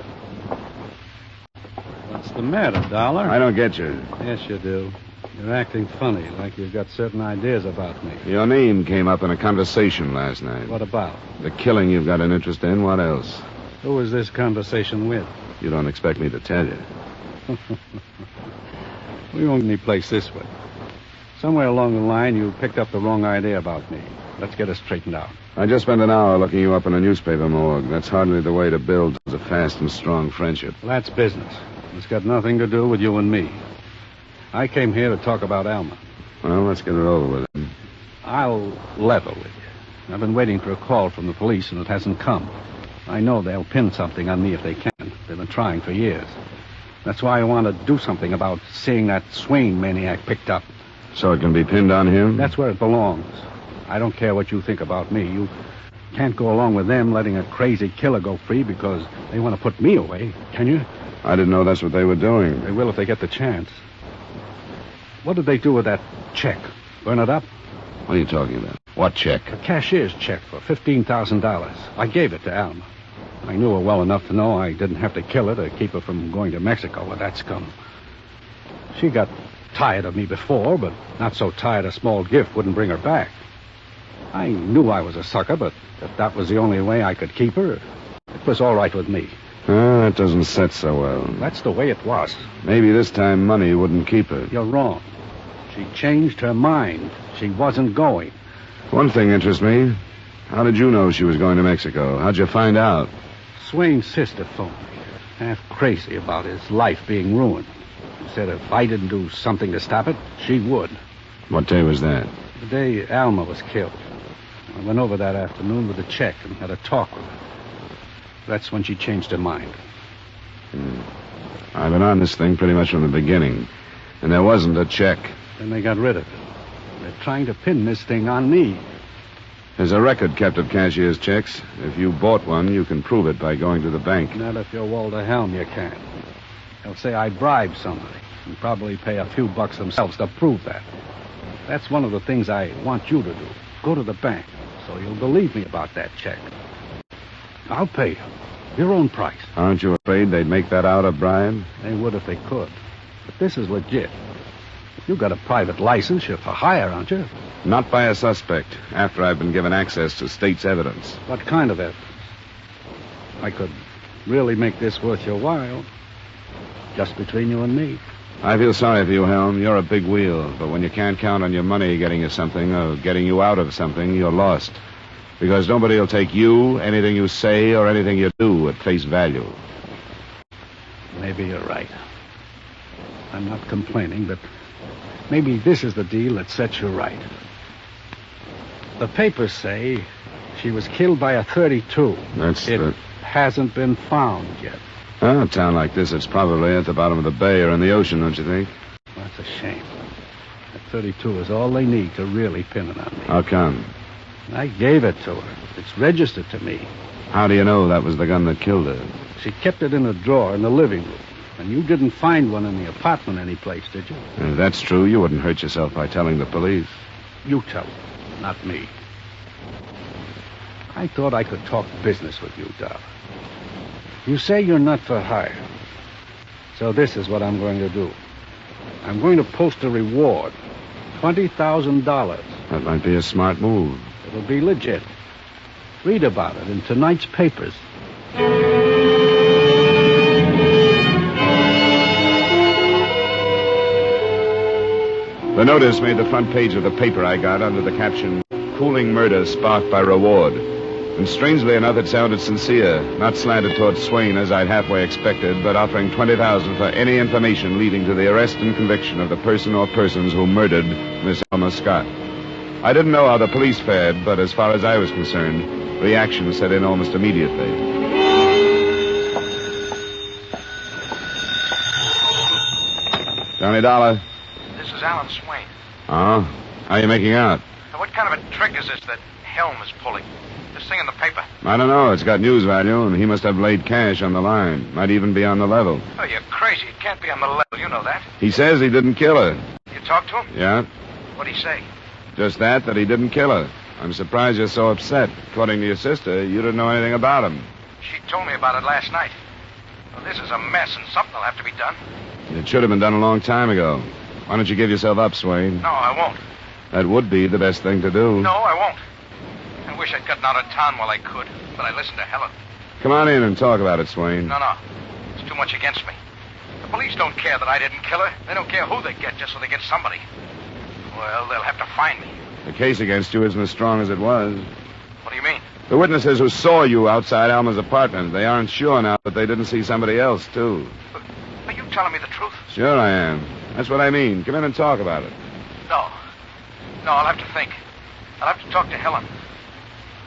What's the matter, Dollar? I don't get you. Yes, you do. You're acting funny, like you've got certain ideas about me. Your name came up in a conversation last night. What about? The killing you've got an interest in. What else? Who was this conversation with? You don't expect me to tell you. We won't any place this way. Somewhere along the line, you picked up the wrong idea about me. Let's get it straightened out. I just spent an hour looking you up in a newspaper morgue. That's hardly the way to build a fast and strong friendship. Well, that's business. It's got nothing to do with you and me. I came here to talk about Alma. Well, let's get it over with. I'll level with you. I've been waiting for a call from the police, and it hasn't come. I know they'll pin something on me if they can. They've been trying for years. That's why I want to do something about seeing that Swain maniac picked up. So it can be pinned on him? That's where it belongs. I don't care what you think about me. You can't go along with them letting a crazy killer go free because they want to put me away, can you? I didn't know that's what they were doing. They will if they get the chance. What did they do with that check? Burn it up? What are you talking about? What check? A cashier's check for $15,000. I gave it to Alma. I knew her well enough to know I didn't have to kill her to keep her from going to Mexico with that scum. She got tired of me before, but not so tired a small gift wouldn't bring her back. I knew I was a sucker, but if that was the only way I could keep her, it was all right with me. That doesn't set so well. That's the way it was. Maybe this time money wouldn't keep her. You're wrong. She changed her mind. She wasn't going. One thing interests me. How did you know she was going to Mexico? How'd you find out? Swain's sister phoned me, half crazy about his life being ruined. She said if I didn't do something to stop it, she would. What day was that? The day Alma was killed. I went over that afternoon with a check and had a talk with her. That's when she changed her mind. I've been on this thing pretty much from the beginning, and there wasn't a check. Then they got rid of it. They're trying to pin this thing on me. There's a record kept of cashier's checks. If you bought one, you can prove it by going to the bank. Not if you're Walter Helm, you can't. They'll say I bribed somebody and probably pay a few bucks themselves to prove that. That's one of the things I want you to do. Go to the bank so you'll believe me about that check. I'll pay you. Your own price. Aren't you afraid they'd make that out a bribe? They would if they could. But this is legit. You got a private license. You're for hire, aren't you? Not by a suspect, after I've been given access to state's evidence. What kind of evidence? I could really make this worth your while. Just between you and me. I feel sorry for you, Helm. You're a big wheel. But when you can't count on your money getting you something or getting you out of something, you're lost. Because nobody will take you, anything you say, or anything you do at face value. Maybe you're right. I'm not complaining, but maybe this is the deal that sets you right. The papers say she was killed by a .32. It hasn't been found yet. Oh, a town like this, it's probably at the bottom of the bay or in the ocean, don't you think? That's a shame. That .32 is all they need to really pin it on me. How come? I gave it to her. It's registered to me. How do you know that was the gun that killed her? She kept it in a drawer in the living room. And you didn't find one in the apartment anyplace, did you? If that's true, you wouldn't hurt yourself by telling the police. You tell them, not me. I thought I could talk business with you, Dollar. You say you're not for hire. So this is what I'm going to do. I'm going to post a reward. $20,000. That might be a smart move. It'll be legit. Read about it in tonight's papers. The notice made the front page of the paper I got under the caption, "Cooling Murder Sparked by Reward." And strangely enough, it sounded sincere, not slanted towards Swain as I'd halfway expected, but offering $20,000 for any information leading to the arrest and conviction of the person or persons who murdered Miss Alma Scott. I didn't know how the police fared, but as far as I was concerned, reaction set in almost immediately. Johnny Dollar. This is Alan Swain. Oh? How are you making out? Now, what kind of a trick is this that Helm is pulling? This thing in the paper. I don't know. It's got news value, and he must have laid cash on the line. Might even be on the level. Oh, you're crazy. It can't be on the level. You know that. He says he didn't kill her. You talked to him? Yeah. What'd he say? Just that he didn't kill her. I'm surprised you're so upset. According to your sister, you didn't know anything about him. She told me about it last night. Well, this is a mess, and something will have to be done. It should have been done a long time ago. Why don't you give yourself up, Swain? No, I won't. That would be the best thing to do. No, I won't. I wish I'd gotten out of town while I could, but I listened to Helen. Come on in and talk about it, Swain. No. It's too much against me. The police don't care that I didn't kill her. They don't care who they get, just so they get somebody. Well, they'll have to find me. The case against you isn't as strong as it was. What do you mean? The witnesses who saw you outside Alma's apartment, they aren't sure now that they didn't see somebody else, too. Are you telling me the truth? Sure I am. That's what I mean. Come in and talk about it. No, I'll have to think. I'll have to talk to Helen.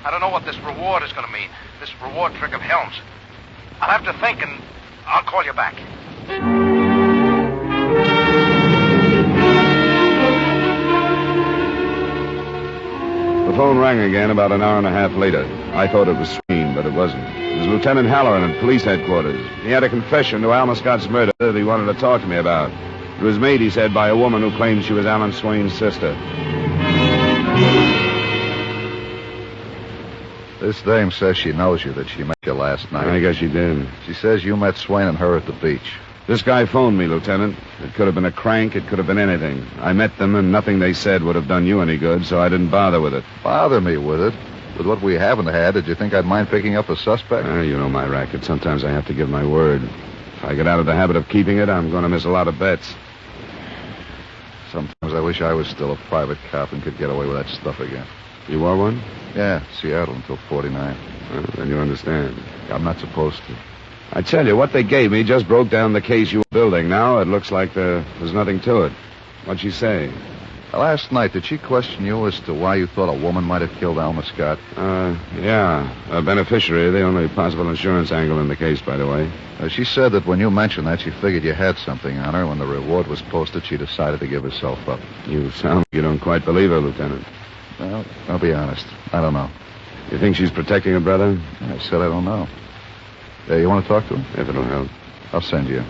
I don't know what this reward is going to mean. This reward trick of Helm's. I'll have to think, and I'll call you back. The phone rang again about an hour and a half later. I thought it was Swain, but it wasn't. It was Lieutenant Halloran at police headquarters. He had a confession to Alma Scott's murder that he wanted to talk to me about. It was made, he said, by a woman who claimed she was Alan Swain's sister. This dame says she knows you, that she met you last night. I guess she did. She says you met Swain and her at the beach. This guy phoned me, Lieutenant. It could have been a crank. It could have been anything. I met them, and nothing they said would have done you any good, so I didn't bother with it. Bother me with it? With what we haven't had, did you think I'd mind picking up a suspect? You know my racket. Sometimes I have to give my word. If I get out of the habit of keeping it, I'm going to miss a lot of bets. Sometimes I wish I was still a private cop and could get away with that stuff again. You were one? Yeah, Seattle until 49. Well, then you understand. I'm not supposed to. I tell you, what they gave me just broke down the case you were building. Now it looks like there's nothing to it. What'd she say? Last night, did she question you as to why you thought a woman might have killed Alma Scott? Yeah. A beneficiary, the only possible insurance angle in the case, by the way. She said that when you mentioned that, she figured you had something on her. When the reward was posted, she decided to give herself up. You sound like you don't quite believe her, Lieutenant. Well, I'll be honest. I don't know. You think she's protecting her brother? I said I don't know. You want to talk to him? If it'll help. I'll send you.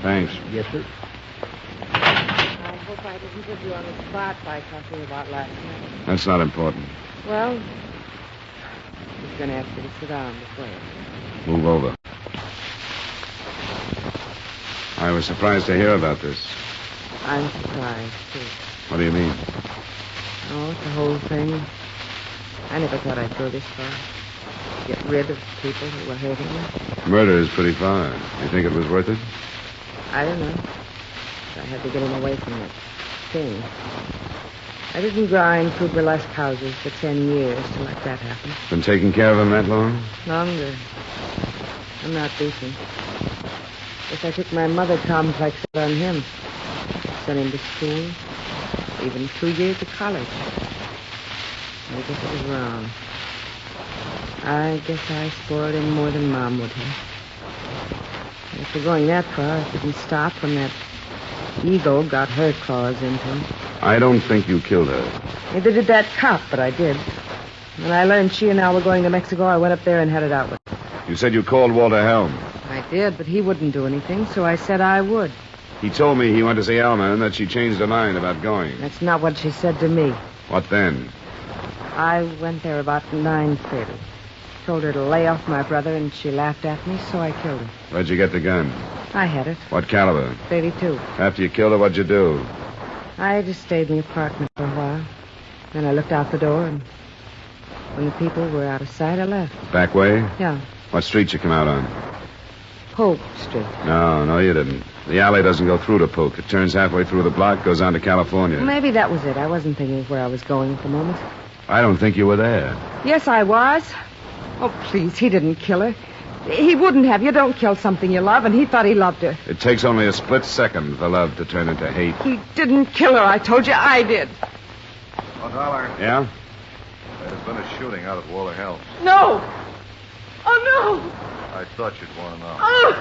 Thanks. Yes, sir. I hope I didn't put you on the spot by talking about last night. That's not important. Well, I'm just going to ask you to sit down this way. Move over. I was surprised to hear about this. I'm surprised, too. What do you mean? Oh, the whole thing. I never thought I'd go this far. Get rid of people who were hurting me. Murder is pretty far. You think it was worth it? I don't know. I had to get him away from that thing. I didn't grind through burlesque houses for 10 years to let that happen. Been taking care of him that long? Longer. I'm not decent. Guess I took my mother complex out on him. Sent him to school. Even 2 years of college. I guess it was wrong. I guess I spoiled him more than Mom would have. After going that far, I couldn't stop when that ego got her claws into him. I don't think you killed her. Neither did that cop, but I did. When I learned she and Al were going to Mexico, I went up there and had it out with her. You said you called Walter Helm. I did, but he wouldn't do anything, so I said I would. He told me he went to see Alma and that she changed her mind about going. That's not what she said to me. What then? I went there about 9:30. Told her to lay off my brother, and she laughed at me, so I killed her. Where'd you get the gun? I had it. What caliber? .32. After you killed her, what'd you do? I just stayed in the apartment for a while. Then I looked out the door, and when the people were out of sight, I left. Back way? Yeah. What street you come out on? Polk Street. No, you didn't. The alley doesn't go through to Polk. It turns halfway through the block, goes on to California. Maybe that was it. I wasn't thinking of where I was going at the moment. I don't think you were there. Yes, I was. Oh, please, he didn't kill her. He wouldn't have. You don't kill something you love, and he thought he loved her. It takes only a split second for love to turn into hate. He didn't kill her, I told you. I did. $1. Yeah? There's been a shooting out at Walter Helm's. No! Oh, no! I thought you'd want to know. Oh!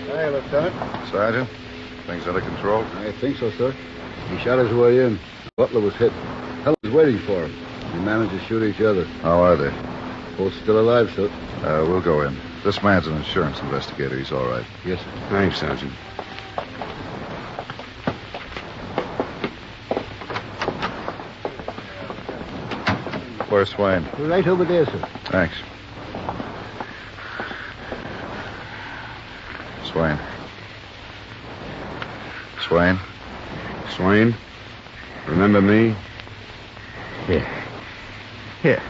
Hey, Lieutenant. Sergeant, things under control? I think so, sir. He shot his way in. Butler was hit. Hell was waiting for him. We managed to shoot each other. How are they? Both still alive, sir. We'll go in. This man's an insurance investigator. He's all right. Yes, sir. Thanks, Sergeant. Where's Swain? Right over there, sir. Thanks. Swain. Swain? Swain? Remember me? Yeah. Yeah.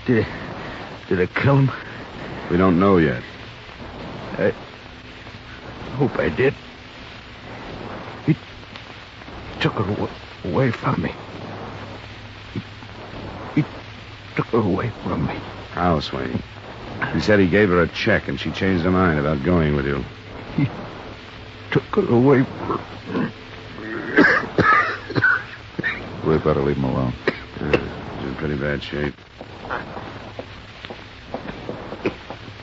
Did I kill him? We don't know yet. I hope I did. He took her away from me. He took her away from me. How, Swain? He said he gave her a check and she changed her mind about going with you. He took her away from me. We better leave him alone. He's in pretty bad shape.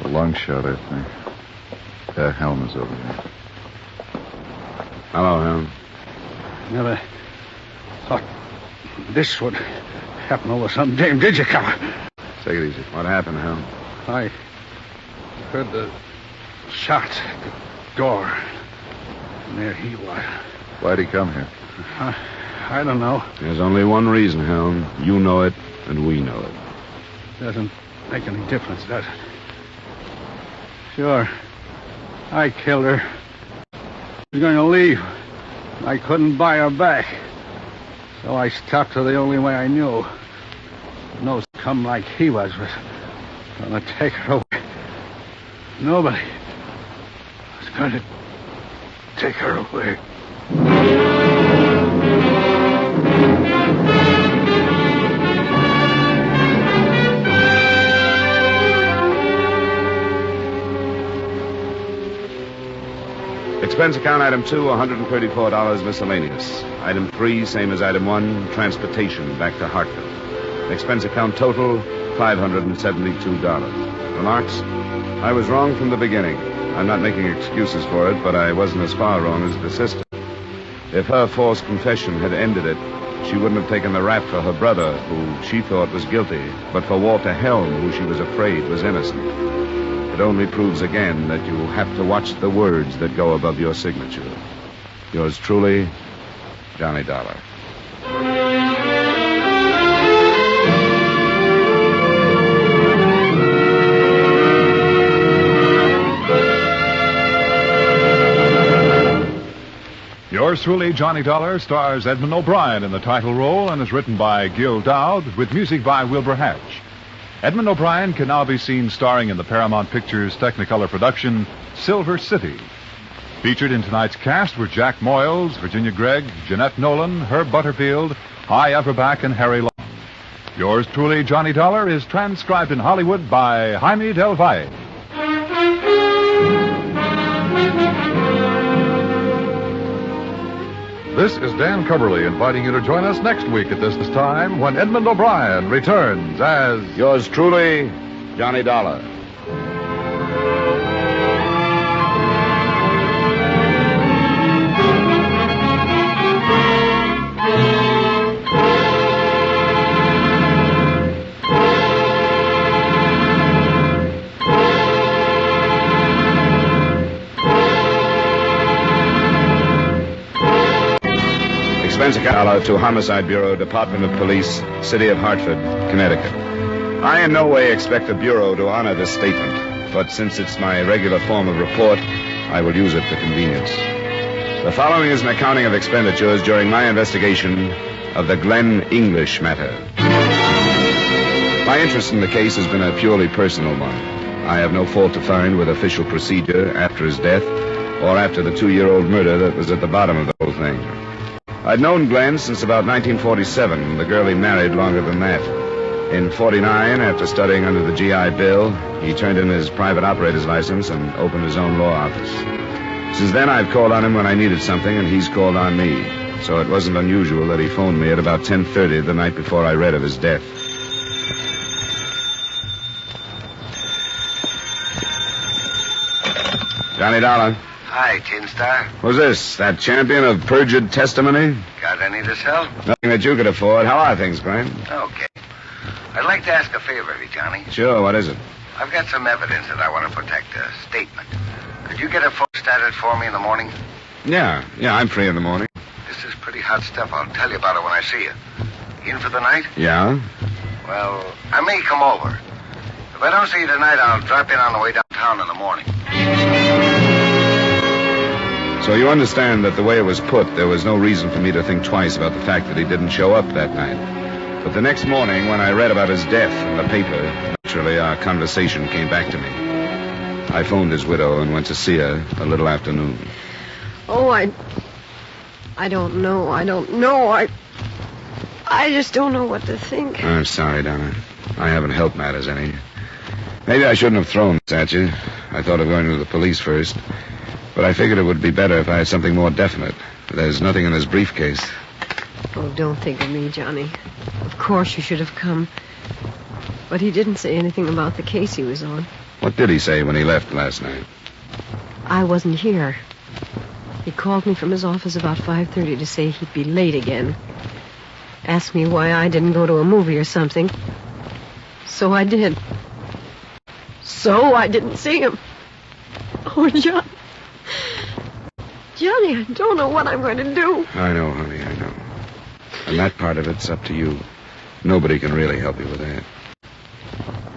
A lung shot, I think. Helm is over there. Hello, Helm. Never thought this would happen over some dame, did you, Copper? Take it easy. What happened, Helm? I heard the shots at the door. And there he was. Why'd he come here? I don't know. There's only one reason, Helm. You know it, and we know it. Doesn't make any difference, does it? Sure. I killed her. She was going to leave. I couldn't buy her back. So I stuck to the only way I knew. No scum like he was going to take her away. Nobody was going to take her away. Expense account item 2, $134 miscellaneous. Item 3, same as item 1, transportation back to Hartford. Expense account total, $572. Remarks? I was wrong from the beginning. I'm not making excuses for it, but I wasn't as far wrong as the sister. If her false confession had ended it, she wouldn't have taken the rap for her brother, who she thought was guilty, but for Walter Helm, who she was afraid was innocent. It only proves again that you have to watch the words that go above your signature. Yours truly, Johnny Dollar. Yours truly, Johnny Dollar, stars Edmund O'Brien in the title role and is written by Gil Dowd with music by Wilbur Hatch. Edmund O'Brien can now be seen starring in the Paramount Pictures Technicolor production, Silver City. Featured in tonight's cast were Jack Moyles, Virginia Gregg, Jeanette Nolan, Herb Butterfield, Hy Everback, and Harry Long. Yours truly, Johnny Dollar, is transcribed in Hollywood by Jaime Del Valle. This is Dan Coverly inviting you to join us next week at this time when Edmund O'Brien returns as... Yours truly, Johnny Dollar. Expense account to Homicide Bureau, Department of Police, City of Hartford, Connecticut. I in no way expect the Bureau to honor this statement, but since it's my regular form of report, I will use it for convenience. The following is an accounting of expenditures during my investigation of the Glen English matter. My interest in the case has been a purely personal one. I have no fault to find with official procedure after his death or after the 2-year-old murder that was at the bottom of the whole thing. I'd known Glen since about 1947, the girl he married longer than that. In 49, after studying under the GI Bill, he turned in his private operator's license and opened his own law office. Since then, I've called on him when I needed something, and he's called on me. So it wasn't unusual that he phoned me at about 10:30 the night before I read of his death. Johnny Dollar. Hi, Tin Star. Who's this? That champion of perjured testimony? Got any to sell? Nothing that you could afford. How are things, Glen? Okay. I'd like to ask a favor of you, Johnny. Sure, what is it? I've got some evidence that I want to protect, a statement. Could you get it photostated for me in the morning? Yeah, I'm free in the morning. This is pretty hot stuff. I'll tell you about it when I see you. In for the night? Yeah? Well, I may come over. If I don't see you tonight, I'll drop in on the way downtown in the morning. So you understand that the way it was put, there was no reason for me to think twice about the fact that he didn't show up that night. But the next morning, when I read about his death in the paper, naturally our conversation came back to me. I phoned his widow and went to see her a little after noon. Oh, I don't know. I just don't know what to think. I'm sorry, Donna. I haven't helped matters any. Maybe I shouldn't have thrown this at you. I thought of going to the police first. But I figured it would be better if I had something more definite. There's nothing in his briefcase. Oh, don't think of me, Johnny. Of course you should have come. But he didn't say anything about the case he was on. What did he say when he left last night? I wasn't here. He called me from his office about 5:30 to say he'd be late again. Asked me why I didn't go to a movie or something. So I did. So I didn't see him. Oh, John. Johnny, I don't know what I'm going to do. I know, honey, I know. And that part of it's up to you. Nobody can really help you with that.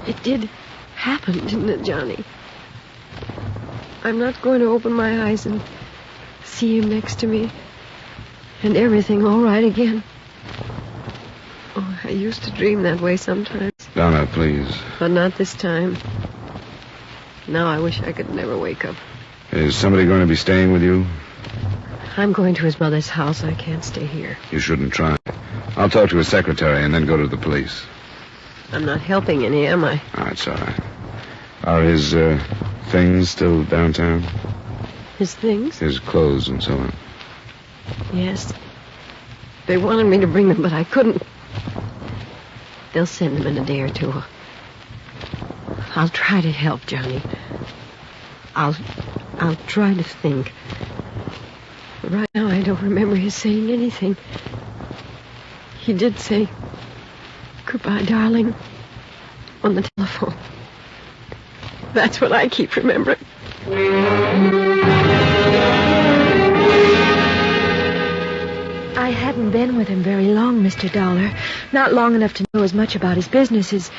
It did happen, didn't it, Johnny? I'm not going to open my eyes and see him next to me and everything all right again. Oh, I used to dream that way sometimes. Donna, please. But not this time. Now I wish I could never wake up. Is somebody going to be staying with you? I'm going to his mother's house. I can't stay here. You shouldn't try. I'll talk to his secretary and then go to the police. I'm not helping any, am I? Oh, it's all right. Are his things still downtown? His things? His clothes and so on. Yes. They wanted me to bring them, but I couldn't. They'll send them in a day or two. I'll try to help, Johnny. I'll try to think. But right now, I don't remember his saying anything. He did say, "Goodbye, darling," on the telephone. That's what I keep remembering. I hadn't been with him very long, Mr. Dollar. Not long enough to know as much about his business as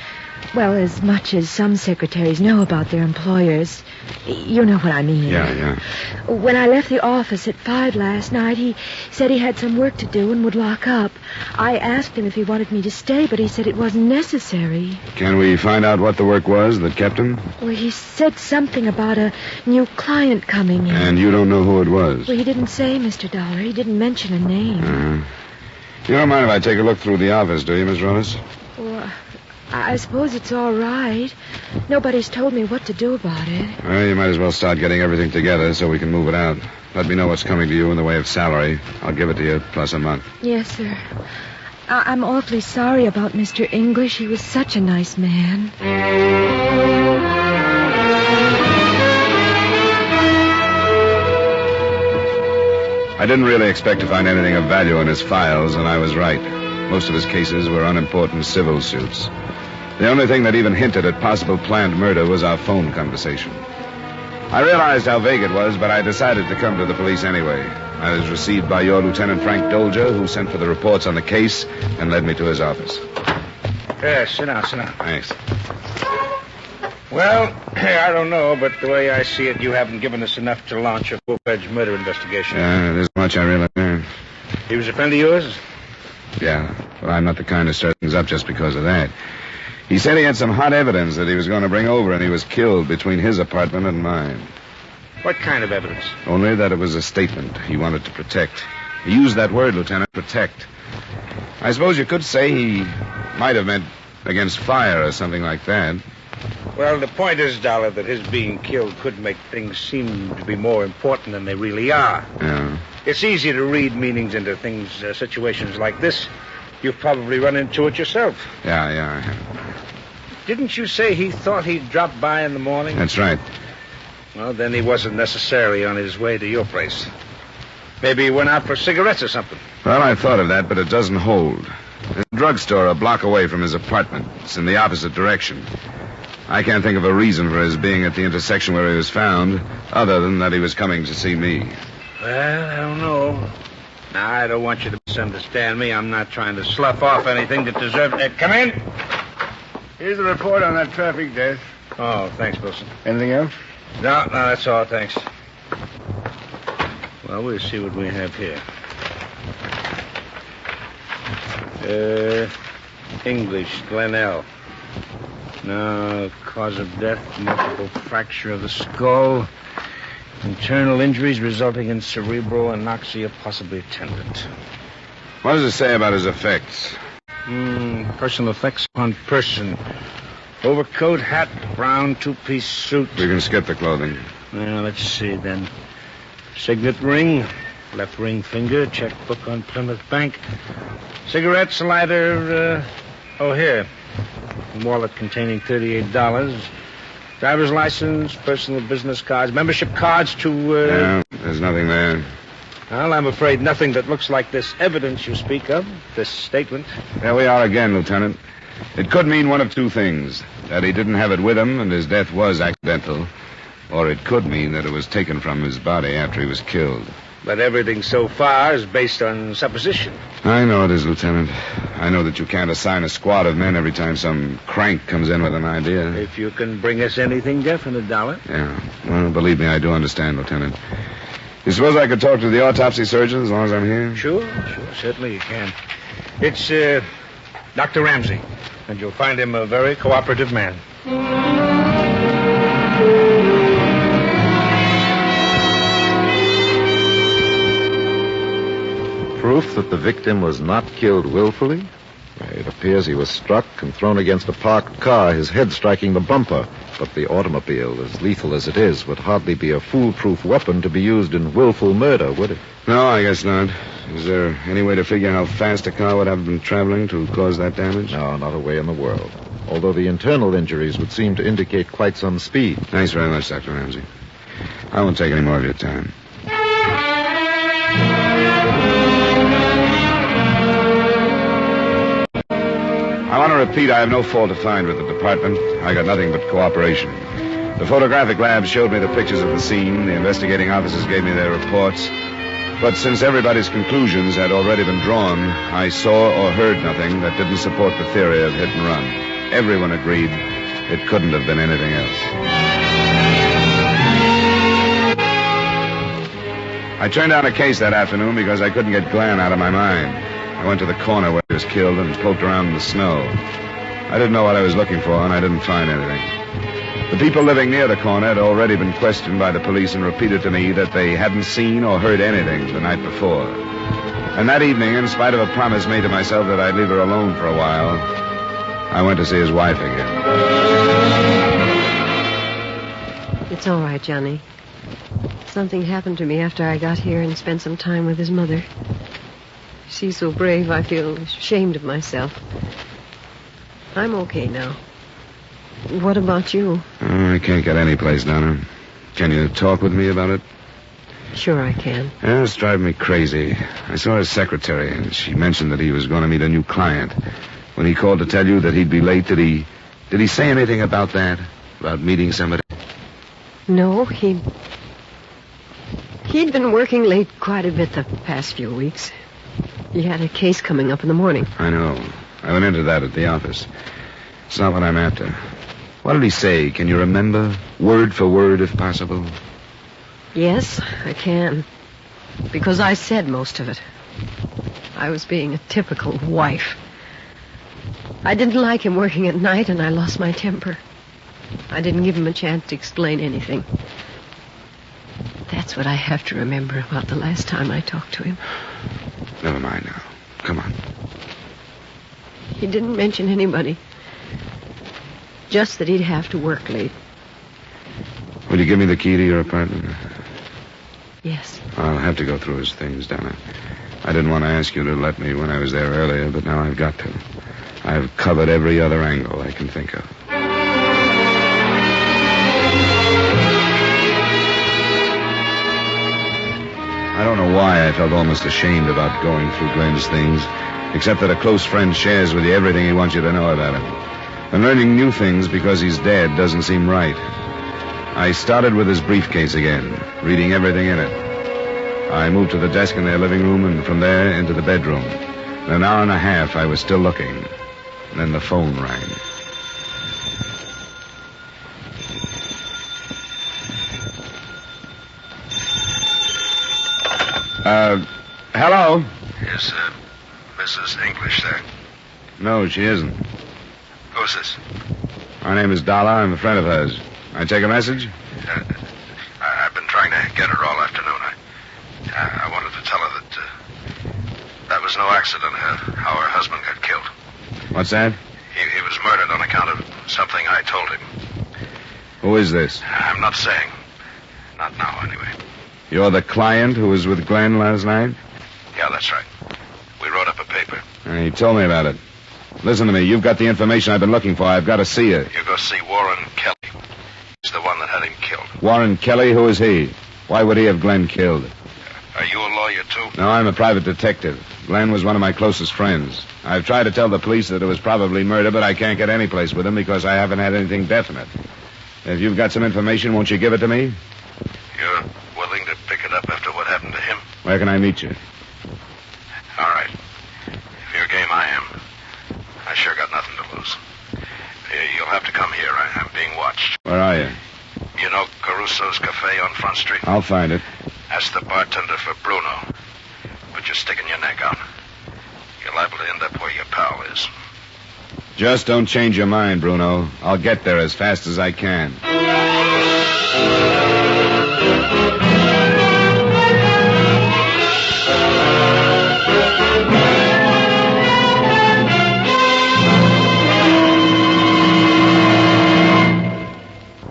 much as some secretaries know about their employers. You know what I mean. Yeah. When I left the office at 5 last night, he said he had some work to do and would lock up. I asked him if he wanted me to stay, but he said it wasn't necessary. Can we find out what the work was that kept him? Well, he said something about a new client coming in. And you don't know who it was? Well, he didn't say, Mr. Dollar. He didn't mention a name. You don't mind if I take a look through the office, do you, Miss Rhodes? Well, I suppose it's all right. Nobody's told me what to do about it. Well, you might as well start getting everything together so we can move it out. Let me know what's coming to you in the way of salary. I'll give it to you, plus a month. Yes, sir. I'm awfully sorry about Mr. English. He was such a nice man. I didn't really expect to find anything of value in his files, and I was right. Most of his cases were unimportant civil suits. The only thing that even hinted at possible planned murder was our phone conversation. I realized how vague it was, but I decided to come to the police anyway. I was received by your Lieutenant Frank Dolger, who sent for the reports on the case and led me to his office. Yes, sit down. Thanks. Well, I don't know, but the way I see it, you haven't given us enough to launch a full-fledged murder investigation. Yeah, there's much I really learned. He was a friend of yours? Yeah, but I'm not the kind to stir things up just because of that. He said he had some hot evidence that he was going to bring over, and he was killed between his apartment and mine. What kind of evidence? Only that it was a statement he wanted to protect. He used that word, Lieutenant, protect. I suppose you could say he might have meant against fire or something like that. Well, the point is, Dollar, that his being killed could make things seem to be more important than they really are. Yeah. It's easy to read meanings into things, situations like this. You've probably run into it yourself. Yeah, I have. Didn't you say he thought he'd drop by in the morning? That's right. Well, then he wasn't necessarily on his way to your place. Maybe he went out for cigarettes or something. Well, I thought of that, but it doesn't hold. There's a drugstore a block away from his apartment. It's in the opposite direction. I can't think of a reason for his being at the intersection where he was found, other than that he was coming to see me. Well, I don't know. Now, I don't want you to misunderstand me. I'm not trying to slough off anything that deserves... come in. Here's the report on that traffic death. Oh, thanks, Wilson. Anything else? No, that's all, thanks. Well, we'll see what we have here. English, Glen. No, cause of death, multiple fracture of the skull. Internal injuries resulting in cerebral anoxia, possibly attendant. What does it say about his effects? Personal effects on person. Overcoat, hat, brown two-piece suit. We can skip the clothing. Well, let's see, then. Signet ring, left ring finger, checkbook on Plymouth Bank. Cigarettes, lighter, here. Wallet containing $38. Driver's license, personal business cards, membership cards to... Yeah, there's nothing there. Well, I'm afraid nothing that looks like this evidence you speak of, this statement. There we are again, Lieutenant. It could mean one of two things. That he didn't have it with him and his death was accidental. Or it could mean that it was taken from his body after he was killed. But everything so far is based on supposition. I know it is, Lieutenant. I know that you can't assign a squad of men every time some crank comes in with an idea. If you can bring us anything definite, Dollar. Yeah. Well, believe me, I do understand, Lieutenant. You suppose I could talk to the autopsy surgeon as long as I'm here? Sure. Certainly you can. It's Dr. Ramsey, and you'll find him a very cooperative man. Proof that the victim was not killed willfully? It appears he was struck and thrown against a parked car, his head striking the bumper. But the automobile, as lethal as it is, would hardly be a foolproof weapon to be used in willful murder, would it? No, I guess not. Is there any way to figure how fast a car would have been traveling to cause that damage? No, not a way in the world. Although the internal injuries would seem to indicate quite some speed. Thanks very much, Dr. Ramsey. I won't take any more of your time. I want to repeat, I have no fault to find with the department. I got nothing but cooperation. The photographic lab showed me the pictures of the scene. The investigating officers gave me their reports. But since everybody's conclusions had already been drawn, I saw or heard nothing that didn't support the theory of hit and run. Everyone agreed it couldn't have been anything else. I turned down a case that afternoon because I couldn't get Glen out of my mind. I went to the corner where he was killed and poked around in the snow. I didn't know what I was looking for, and I didn't find anything. The people living near the corner had already been questioned by the police and repeated to me that they hadn't seen or heard anything the night before. And that evening, in spite of a promise made to myself that I'd leave her alone for a while, I went to see his wife again. It's all right, Johnny. Something happened to me after I got here and spent some time with his mother. She's so brave, I feel ashamed of myself. I'm okay now. What about you? I can't get any place, Donna. Can you talk with me about it? Sure I can. Yeah, it's driving me crazy. I saw his secretary, and she mentioned that he was going to meet a new client. When he called to tell you that he'd be late, did he say anything about that? About meeting somebody? No, he'd been working late quite a bit the past few weeks. He had a case coming up in the morning. I know. I went into that at the office. It's not what I'm after. What did he say? Can you remember? Word for word, if possible. Yes, I can. Because I said most of it. I was being a typical wife. I didn't like him working at night, and I lost my temper. I didn't give him a chance to explain anything. That's what I have to remember about the last time I talked to him. Never mind now. Come on. He didn't mention anybody. Just that he'd have to work late. Will you give me the key to your apartment? Yes. I'll have to go through his things, Donna. I didn't want to ask you to let me when I was there earlier, but now I've got to. I've covered every other angle I can think of. I don't know why I felt almost ashamed about going through Glen's things, except that a close friend shares with you everything he wants you to know about him. And learning new things because he's dead doesn't seem right. I started with his briefcase again, reading everything in it. I moved to the desk in their living room, and from there into the bedroom. In an hour and a half, I was still looking. And then the phone rang. Hello? Is Mrs. English there? No, she isn't. Who's this? My name is Dollar. I'm a friend of hers. I take a message? I've been trying to get her all afternoon. I wanted to tell her that that was no accident, how her husband got killed. What's that? He was murdered on account of something I told him. Who is this? I'm not saying. Not now, anyway. You're the client who was with Glen last night? Yeah, that's right. We wrote up a paper. He told me about it. Listen to me. You've got the information I've been looking for. I've got to see her. You go see Warren Kelly. He's the one that had him killed. Warren Kelly? Who is he? Why would he have Glen killed? Are you a lawyer, too? No, I'm a private detective. Glen was one of my closest friends. I've tried to tell the police that it was probably murder, but I can't get any place with him because I haven't had anything definite. If you've got some information, won't you give it to me? You're willing to pick it up after what happened to him? Where can I meet you? All right. If you're game, I am. I sure got nothing to lose. You'll have to come here. I'm being watched. Where are you? You know Caruso's Cafe on Front Street? I'll find it. Ask the bartender for Bruno. But you're sticking your neck out. You're liable to end up where your pal is. Just don't change your mind, Bruno. I'll get there as fast as I can.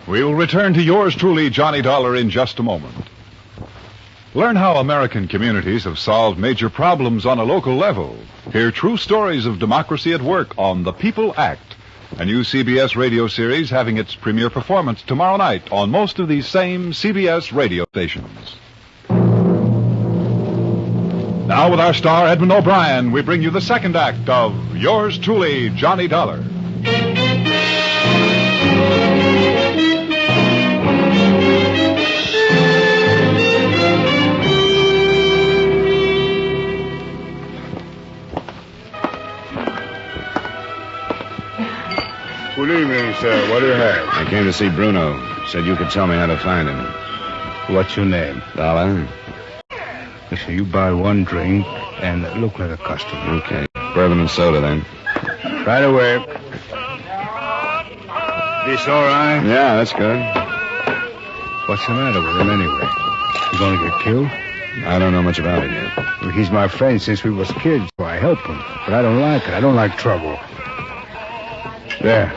We will return to yours truly, Johnny Dollar, in just a moment. Learn how American communities have solved major problems on a local level. Hear true stories of democracy at work on The People Act, a new CBS radio series having its premiere performance tomorrow night on most of these same CBS radio stations. Now with our star, Edmund O'Brien, we bring you the second act of Yours Truly, Johnny Dollar. Good evening, sir. What do you have? I came to see Bruno. Said you could tell me how to find him. What's your name? Dollar. Listen, you buy one drink and look like a customer. Okay. Bourbon and soda, then. Right away. This all right? Yeah, that's good. What's the matter with him, anyway? He gonna get killed? I don't know much about it yet. Well, he's my friend since we was kids, so I help him. But I don't like it. I don't like trouble. There.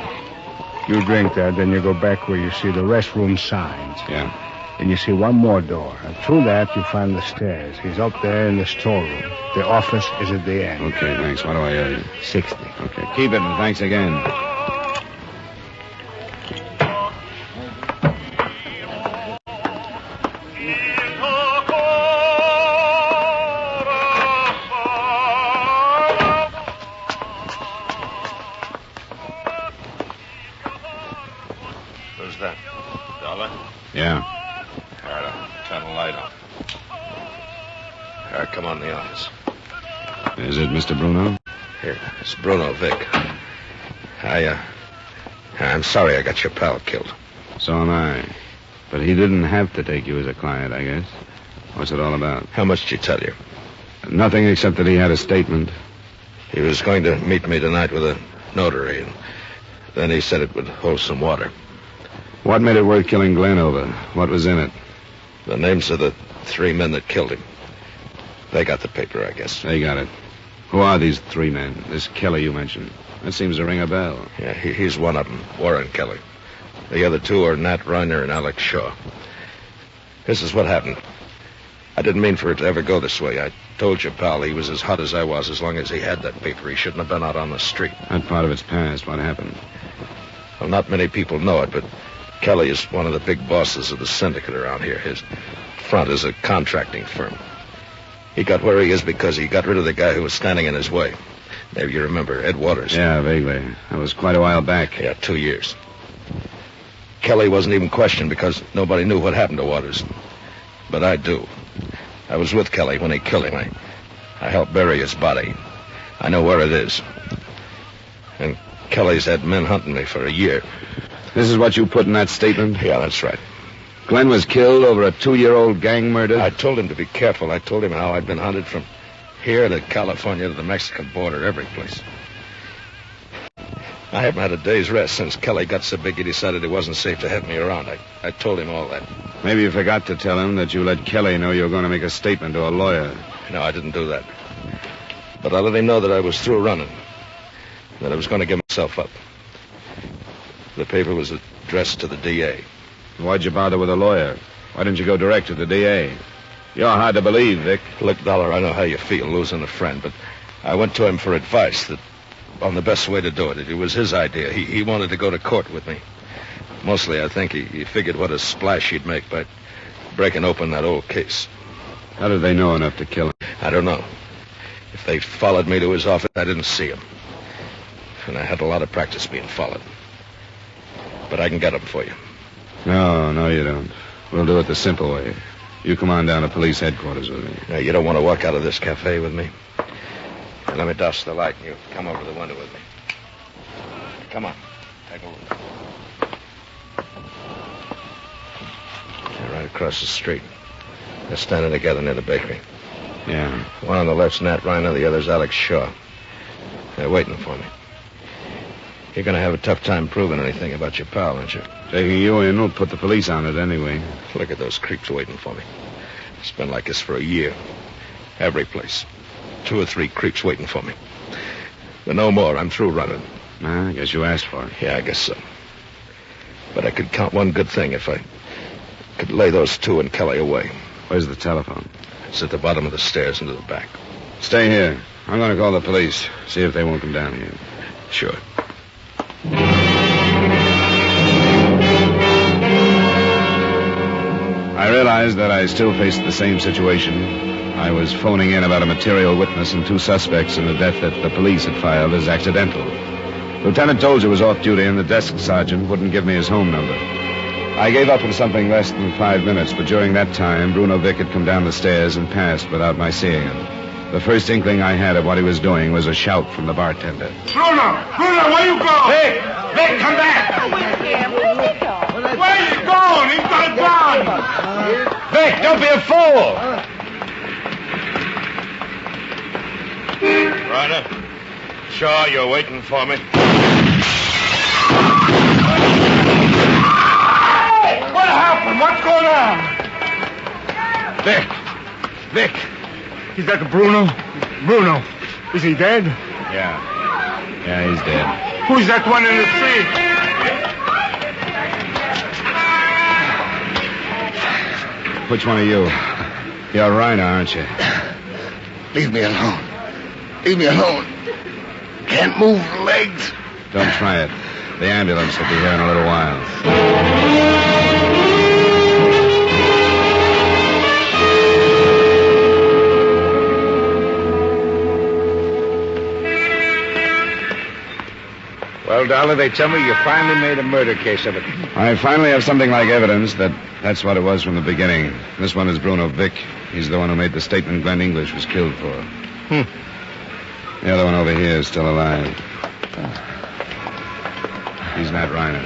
You drink that, then you go back where you see the restroom signs. Yeah. And you see one more door. And through that, you find the stairs. He's up there in the storeroom. The office is at the end. Okay, thanks. What do I owe you? 60. Okay, keep it, and thanks again. Who's that? Dollar? Yeah. All right, I'll turn the light on. All right, come on in the office. Is it Mr. Bruno? Here, it's Bruno Vic. I'm sorry I got your pal killed. So am I. But he didn't have to take you as a client, I guess. What's it all about? How much did he tell you? Nothing except that he had a statement. He was going to meet me tonight with a notary, and then he said it would hold some water. What made it worth killing Glen over? What was in it? The names of the 3 men that killed him. They got the paper, I guess. They got it. Who are these 3 men? This Kelly you mentioned. That seems to ring a bell. Yeah, he's one of them, Warren Kelly. The other 2 are Nat Reiner and Alex Shaw. This is what happened. I didn't mean for it to ever go this way. I told you, pal, he was as hot as I was as long as he had that paper. He shouldn't have been out on the street. That part of it's past. What happened? Well, not many people know it, but Kelly is one of the big bosses of the syndicate around here. His front is a contracting firm. He got where he is because he got rid of the guy who was standing in his way. Maybe you remember Ed Waters. Yeah, vaguely. That was quite a while back. Yeah, 2 years. Kelly wasn't even questioned because nobody knew what happened to Waters. But I do. I was with Kelly when he killed him. I helped bury his body. I know where it is. And Kelly's had men hunting me for a year. This is what you put in that statement? Yeah, that's right. Glen was killed over a 2-year-old gang murder? I told him to be careful. I told him how I'd been hunted from here to California to the Mexican border, every place. I haven't had a day's rest since Kelly got so big he decided it wasn't safe to have me around. I told him all that. Maybe you forgot to tell him that you let Kelly know you were going to make a statement to a lawyer. No, I didn't do that. But I let him know that I was through running, that I was going to give myself up. The paper was addressed to the DA. Why'd you bother with a lawyer? Why didn't you go direct to the DA? You're hard to believe, Vic. Look, Dollar, I know how you feel losing a friend, but I went to him for advice on the best way to do it. It was his idea. He wanted to go to court with me. Mostly, I think he figured what a splash he'd make by breaking open that old case. How did they know enough to kill him? I don't know. If they followed me to his office, I didn't see him. And I had a lot of practice being followed. But I can get him for you. No, you don't. We'll do it the simple way. You come on down to police headquarters with me. Now, you don't want to walk out of this cafe with me? Now, let me douse the light and you come over to the window with me. Come on. Take a look. They're right across the street. They're standing together near the bakery. Yeah. One on the left's Nat Reiner, the other's Alex Shaw. They're waiting for me. You're going to have a tough time proving anything about your pal, aren't you? Taking you in will put the police on it anyway. Look at those creeps waiting for me. It's been like this for a year. Every place. 2 or 3 creeps waiting for me. But no more. I'm through running. I guess you asked for it. Yeah, I guess so. But I could count one good thing if I could lay those 2 and Kelly away. Where's the telephone? It's at the bottom of the stairs into the back. Stay here. I'm going to call the police. See if they won't come down here. Sure. I realized that I still faced the same situation. I was phoning in about a material witness and 2 suspects in the death that the police had filed as accidental. Lieutenant Tolhurst was off duty and the desk sergeant wouldn't give me his home number. I gave up in something less than 5 minutes, but during that time, Bruno Vick had come down the stairs and passed without my seeing him. The first inkling I had of what he was doing was a shout from the bartender. Bruno, where you go? Vic, come back! Where you going? He's got a gun! Vic, don't be a fool! Ryder, Shaw, you're waiting for me. What happened? What's going on? Vic. Is that Bruno? Bruno, is he dead? Yeah, he's dead. Who's that one in the street? Which one are you? You're Reiner, aren't you? Leave me alone. Leave me alone. Can't move legs. Don't try it. The ambulance will be here in a little while. Well, Dollar, they tell me you finally made a murder case of it. I finally have something like evidence that's what it was from the beginning. This one is Bruno Vick. He's the one who made the statement Glen English was killed for. The other one over here is still alive. He's Nat Reiner.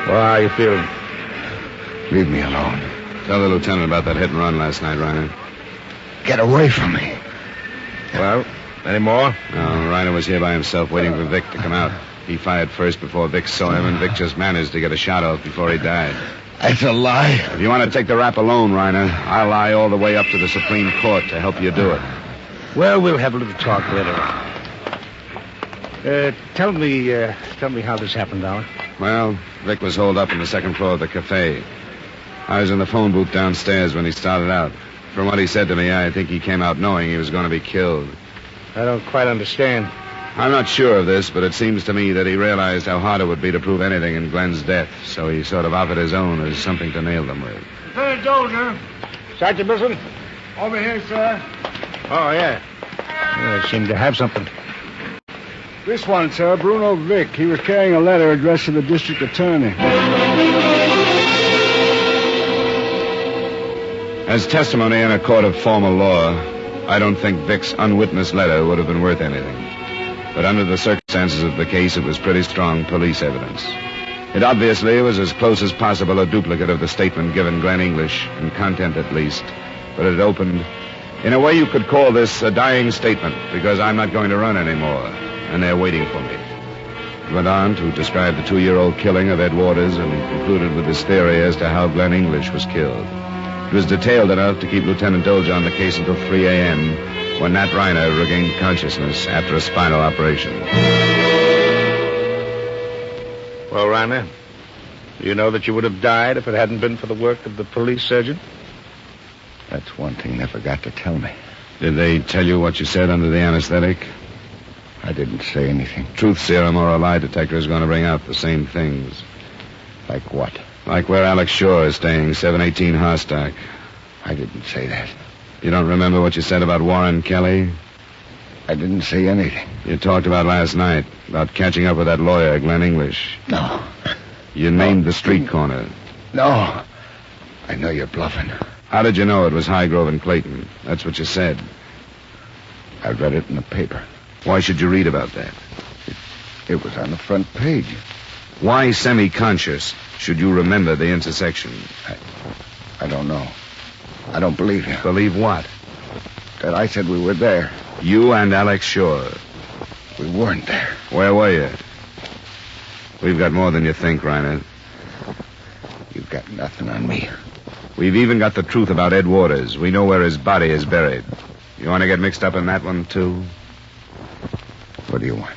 Well, how you feeling? Leave me alone. Tell the lieutenant about that hit and run last night, Reiner. Get away from me. Well, any more? No, Reiner was here by himself waiting for Vic to come out. He fired first before Vic saw him, and Vic just managed to get a shot off before he died. That's a lie. If you want to take the rap alone, Reiner, I'll lie all the way up to the Supreme Court to help you do it. Well, we'll have a little talk later on. Tell me how this happened, Dollar. Well, Vic was holed up on the second floor of the cafe. I was in the phone booth downstairs when he started out. From what he said to me, I think he came out knowing he was going to be killed. I don't quite understand. I'm not sure of this, but it seems to me that he realized how hard it would be to prove anything in Glen's death, so he sort of offered his own as something to nail them with. Lieutenant Dozier. Sergeant Wilson? Over here, sir. Oh, yeah. Well, they seem to have something. This one, sir, Bruno Vick. He was carrying a letter addressed to the district attorney. As testimony in a court of formal law, I don't think Vic's unwitnessed letter would have been worth anything. But under the circumstances of the case, it was pretty strong police evidence. It obviously was as close as possible a duplicate of the statement given Glen English, in content at least. But it opened... In a way, you could call this a dying statement, because I'm not going to run anymore, and they're waiting for me. It went on to describe the 2-year-old killing of Ed Waters and concluded with his theory as to how Glen English was killed. It was detailed enough to keep Lieutenant Dozier on the case until 3 a.m., when Nat Reiner regained consciousness after a spinal operation. Well, Reiner, you know that you would have died if it hadn't been for the work of the police surgeon? That's one thing they forgot to tell me. Did they tell you what you said under the anesthetic? I didn't say anything. Truth serum or a lie detector is going to bring out the same things. Like what? Like where Alex Shaw is staying, 718 Harstock. I didn't say that. You don't remember what you said about Warren Kelly? I didn't say anything. You talked about last night, about catching up with that lawyer, Glen English. No. You named the street corner. No. I know you're bluffing. How did you know it was Highgrove and Clayton? That's what you said. I read it in the paper. Why should you read about that? It was on the front page. Why semi-conscious should you remember the intersection? I don't know. I don't believe you. Believe what? That I said we were there. You and Alex Shore. We weren't there. Where were you? We've got more than you think, Reiner. You've got nothing on me. We've even got the truth about Ed Waters. We know where his body is buried. You want to get mixed up in that one, too? What do you want?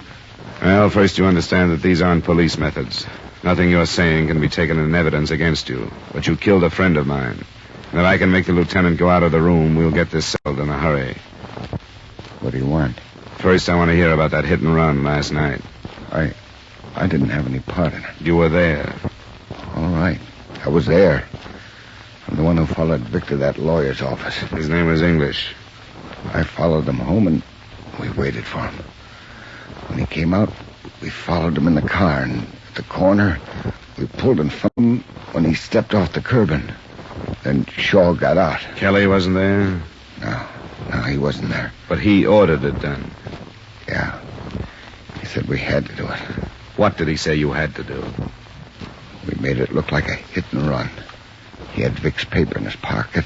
Well, first you understand that these aren't police methods. Nothing you're saying can be taken in evidence against you. But you killed a friend of mine. And if I can make the lieutenant go out of the room, we'll get this settled in a hurry. What do you want? First, I want to hear about that hit and run last night. I didn't have any part in it. You were there. All right. I was there. I'm the one who followed Vic to that lawyer's office. His name was English. I followed him home, and we waited for him. When he came out, we followed him in the car, and at the corner, we pulled in front of him when he stepped off the curbing. Then Shaw got out. Kelly wasn't there? No, he wasn't there. But he ordered it done? Yeah. He said we had to do it. What did he say you had to do? We made it look like a hit and run. He had Vic's paper in his pocket.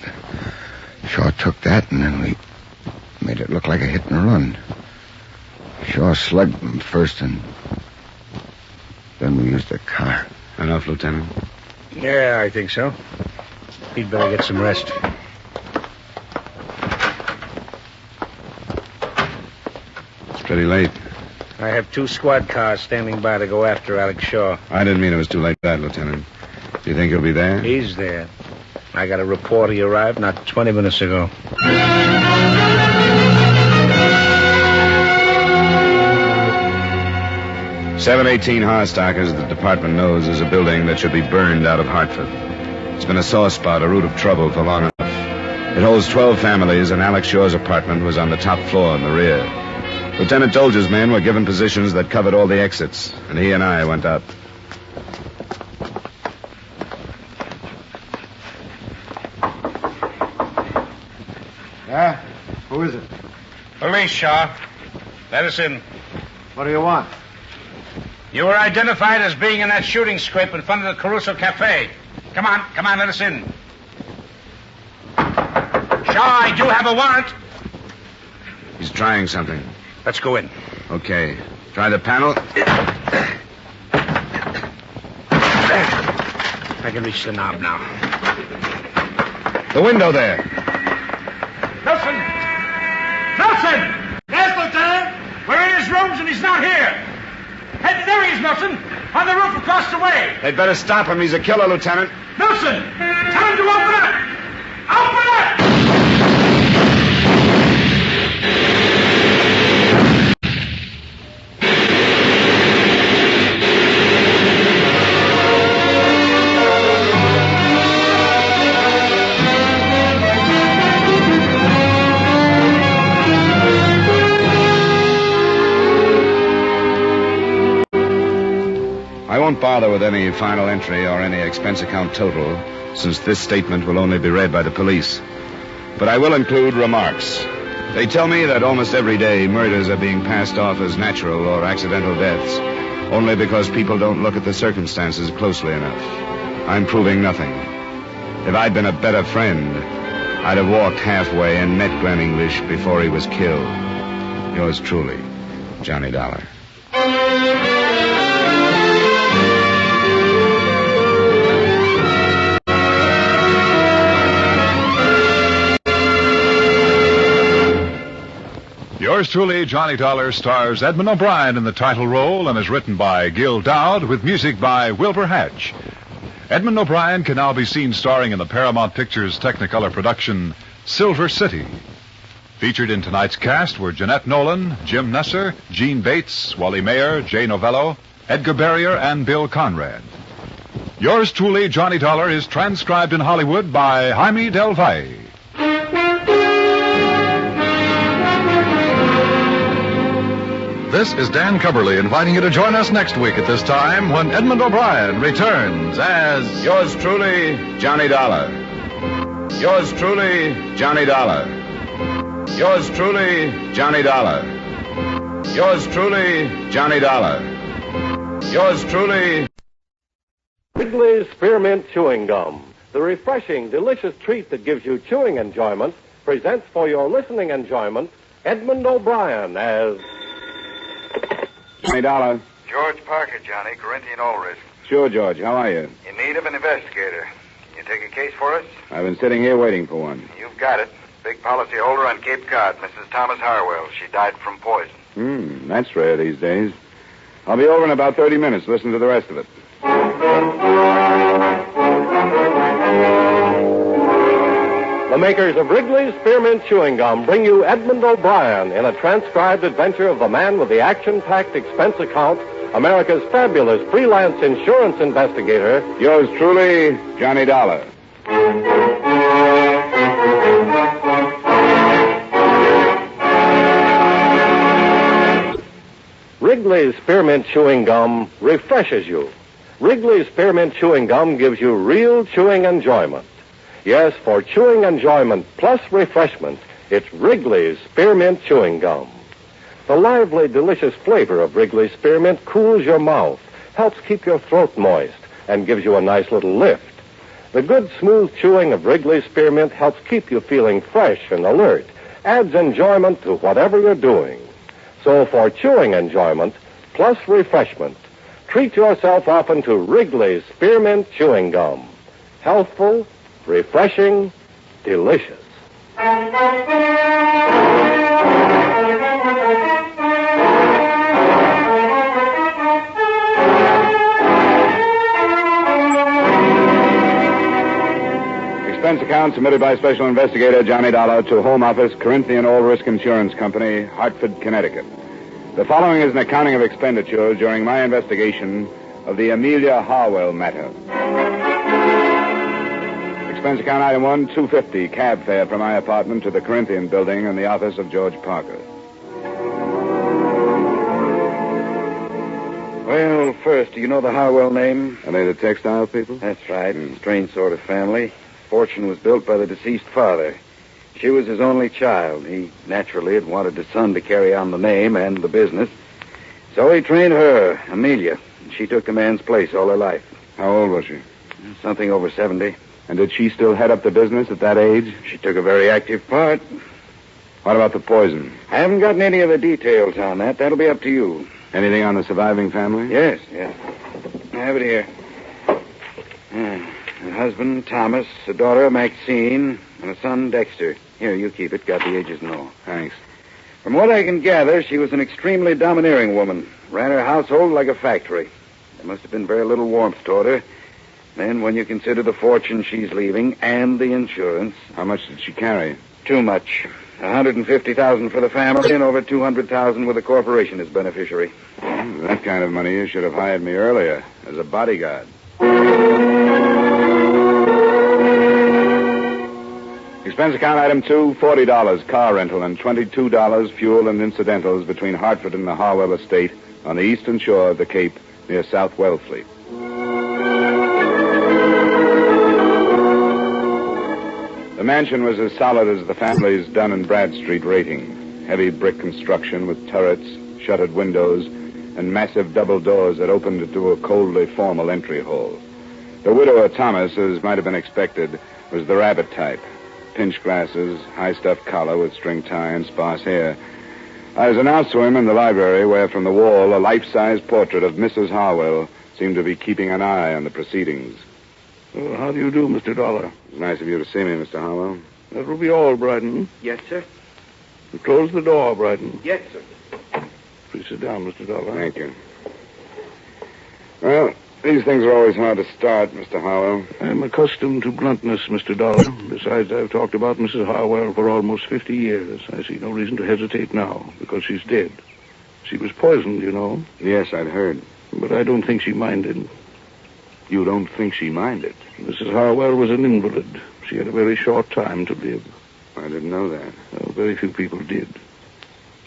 Shaw took that, and then we made it look like a hit and run. Shaw slugged him first, and then we used the car. Enough, Lieutenant? Yeah, I think so. He'd better get some rest. It's pretty late. I have 2 squad cars standing by to go after Alex Shaw. I didn't mean it was too late for that, Lieutenant. Do you think he'll be there? He's there. I got a report he arrived not 20 minutes ago. .718 Harstock, as the department knows, is a building that should be burned out of Hartford. It's been a sore spot, a root of trouble for long enough. It holds 12 families, and Alex Shaw's apartment was on the top floor in the rear. Lieutenant Tolhurst's men were given positions that covered all the exits, and he and I went up. Yeah? Who is it? Police, Shaw. Let us in. What do you want? You were identified as being in that shooting scrape in front of the Caruso Cafe. Come on, let us in. Shaw, I do have a warrant. He's trying something. Let's go in. Okay. Try the panel. I can reach the knob now. The window there. Nelson! Nelson! Yes, Lieutenant? We're in his rooms and he's not here. Hey, there he is, Nelson. On the roof across the way. They'd better stop him. He's a killer, Lieutenant. Nelson! Tell him to open up! Open up! I won't bother with any final entry or any expense account total, since this statement will only be read by the police. But I will include remarks. They tell me that almost every day murders are being passed off as natural or accidental deaths, only because people don't look at the circumstances closely enough. I'm proving nothing. If I'd been a better friend, I'd have walked halfway and met Glen English before he was killed. Yours truly, Johnny Dollar. Yours truly, Johnny Dollar, stars Edmund O'Brien in the title role and is written by Gil Dowd with music by Wilbur Hatch. Edmund O'Brien can now be seen starring in the Paramount Pictures Technicolor production Silver City. Featured in tonight's cast were Jeanette Nolan, Jim Nesser, Gene Bates, Wally Mayer, Jay Novello, Edgar Barrier, and Bill Conrad. Yours truly, Johnny Dollar, is transcribed in Hollywood by Jaime Del Valle. This is Dan Cubberly inviting you to join us next week at this time when Edmund O'Brien returns as... Yours truly, Johnny Dollar. Yours truly, Johnny Dollar. Yours truly, Johnny Dollar. Yours truly, Johnny Dollar. Yours truly. Wrigley's Spearmint Chewing Gum, the refreshing, delicious treat that gives you chewing enjoyment, presents for your listening enjoyment Edmund O'Brien as... Johnny Dollar. George Parker, Johnny, Corinthian All Risk. Sure, George. How are you? In need of an investigator. You take a case for us? I've been sitting here waiting for one. You've got it. Big policy holder on Cape Cod, Mrs. Thomas Harwell. She died from poison. That's rare these days. I'll be over in about 30 minutes. Listen to the rest of it. The makers of Wrigley's Spearmint Chewing Gum bring you Edmund O'Brien in a transcribed adventure of the man with the action-packed expense account, America's fabulous freelance insurance investigator. Yours truly, Johnny Dollar. Wrigley's Spearmint Chewing Gum refreshes you. Wrigley's Spearmint Chewing Gum gives you real chewing enjoyment. Yes, for chewing enjoyment plus refreshment, it's Wrigley's Spearmint Chewing Gum. The lively, delicious flavor of Wrigley's Spearmint cools your mouth, helps keep your throat moist, and gives you a nice little lift. The good, smooth chewing of Wrigley's Spearmint helps keep you feeling fresh and alert, adds enjoyment to whatever you're doing. So for chewing enjoyment plus refreshment, treat yourself often to Wrigley's Spearmint Chewing Gum. Healthful, refreshing, delicious. Expense account submitted by Special Investigator Johnny Dollar to Home Office, Corinthian All Risk Insurance Company, Hartford, Connecticut. The following is an accounting of expenditures during my investigation of the Amelia Harwell matter. Expense account item 1, $250, cab fare from my apartment to the Corinthian building in the office of George Parker. Well, first, do you know the Harwell name? Are they the textile people? That's right. Strange sort of family. Fortune was built by the deceased father. She was his only child. He naturally had wanted a son to carry on the name and the business. So he trained her, Amelia. She took the man's place all her life. How old was she? Something over 70. And did she still head up the business at that age? She took a very active part. What about the poison? I haven't gotten any of the details on that. That'll be up to you. Anything on the surviving family? Yes. I have it here. Her husband, Thomas, a daughter, Maxine, and a son, Dexter. Here, you keep it. Got the ages and all. Thanks. From what I can gather, she was an extremely domineering woman. Ran her household like a factory. There must have been very little warmth toward her. Then, when you consider the fortune she's leaving and the insurance... How much did she carry? Too much. $150,000 for the family and over $200,000 with the corporation as beneficiary. That kind of money you should have hired me earlier as a bodyguard. Expense account item 2, $40, car rental, and $22 fuel and incidentals between Hartford and the Harwell estate on the eastern shore of the Cape near South Wellfleet. The mansion was as solid as the family's Dun and Bradstreet rating. Heavy brick construction with turrets, shuttered windows, and massive double doors that opened into a coldly formal entry hall. The widower, Thomas, as might have been expected, was the rabbit type. Pinch glasses, high-stuffed collar with string tie and sparse hair. I was announced to him in the library where from the wall a life-size portrait of Mrs. Harwell seemed to be keeping an eye on the proceedings. How do you do, Mr. Dollar? It's nice of you to see me, Mr. Harwell. That will be all, Brighton. Yes, sir. Close the door, Brighton. Yes, sir. Please sit down, Mr. Dollar. Thank you. Well, these things are always hard to start, Mr. Harwell. I'm accustomed to bluntness, Mr. Dollar. Besides, I've talked about Mrs. Harwell for almost 50 years. I see no reason to hesitate now, because she's dead. She was poisoned, you know. Yes, I'd heard. But I don't think she minded. You don't think she minded? Mrs. Harwell was an invalid. She had a very short time to live. I didn't know that. Well, very few people did.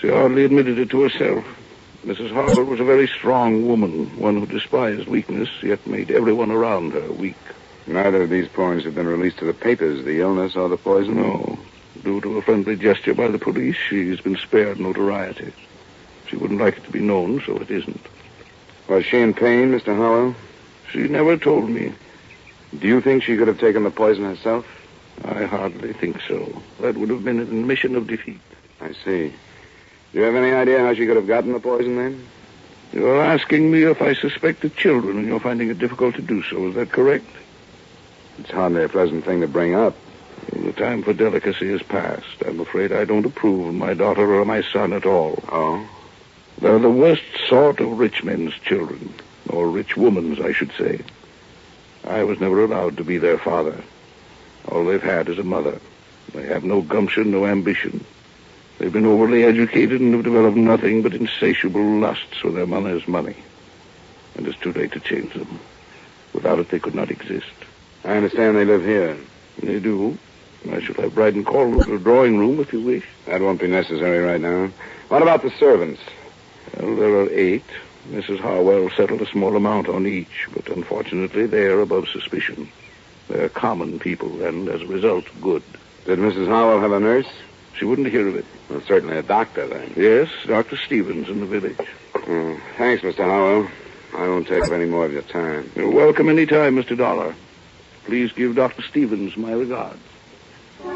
She hardly admitted it to herself. Mrs. Harwell was a very strong woman, one who despised weakness, yet made everyone around her weak. Neither of these points have been released to the papers, the illness or the poison? No. Due to a friendly gesture by the police, she's been spared notoriety. She wouldn't like it to be known, so it isn't. Was she in pain, Mr. Harwell? She never told me. Do you think she could have taken the poison herself? I hardly think so. That would have been an admission of defeat. I see. Do you have any idea how she could have gotten the poison, then? You're asking me if I suspect the children, and you're finding it difficult to do so. Is that correct? It's hardly a pleasant thing to bring up. Well, the time for delicacy is past. I'm afraid I don't approve of my daughter or my son at all. Oh? They're the worst sort of rich men's children. Or rich woman's, I should say. I was never allowed to be their father. All they've had is a mother. They have no gumption, no ambition. They've been overly educated and have developed nothing but insatiable lusts for their mother's money. And it's too late to change them. Without it, they could not exist. I understand they live here. They do. I shall have Bride and call to the drawing room if you wish. That won't be necessary right now. What about the servants? Well, there are 8. Mrs. Harwell settled a small amount on each, but unfortunately they are above suspicion. They're common people, and as a result, good. Did Mrs. Harwell have a nurse? She wouldn't hear of it. Well, certainly a doctor, then. Yes, Dr. Stevens in the village. Oh, thanks, Mr. Harwell. I won't take up any more of your time. You're welcome any time, Mr. Dollar. Please give Dr. Stevens my regards. Well,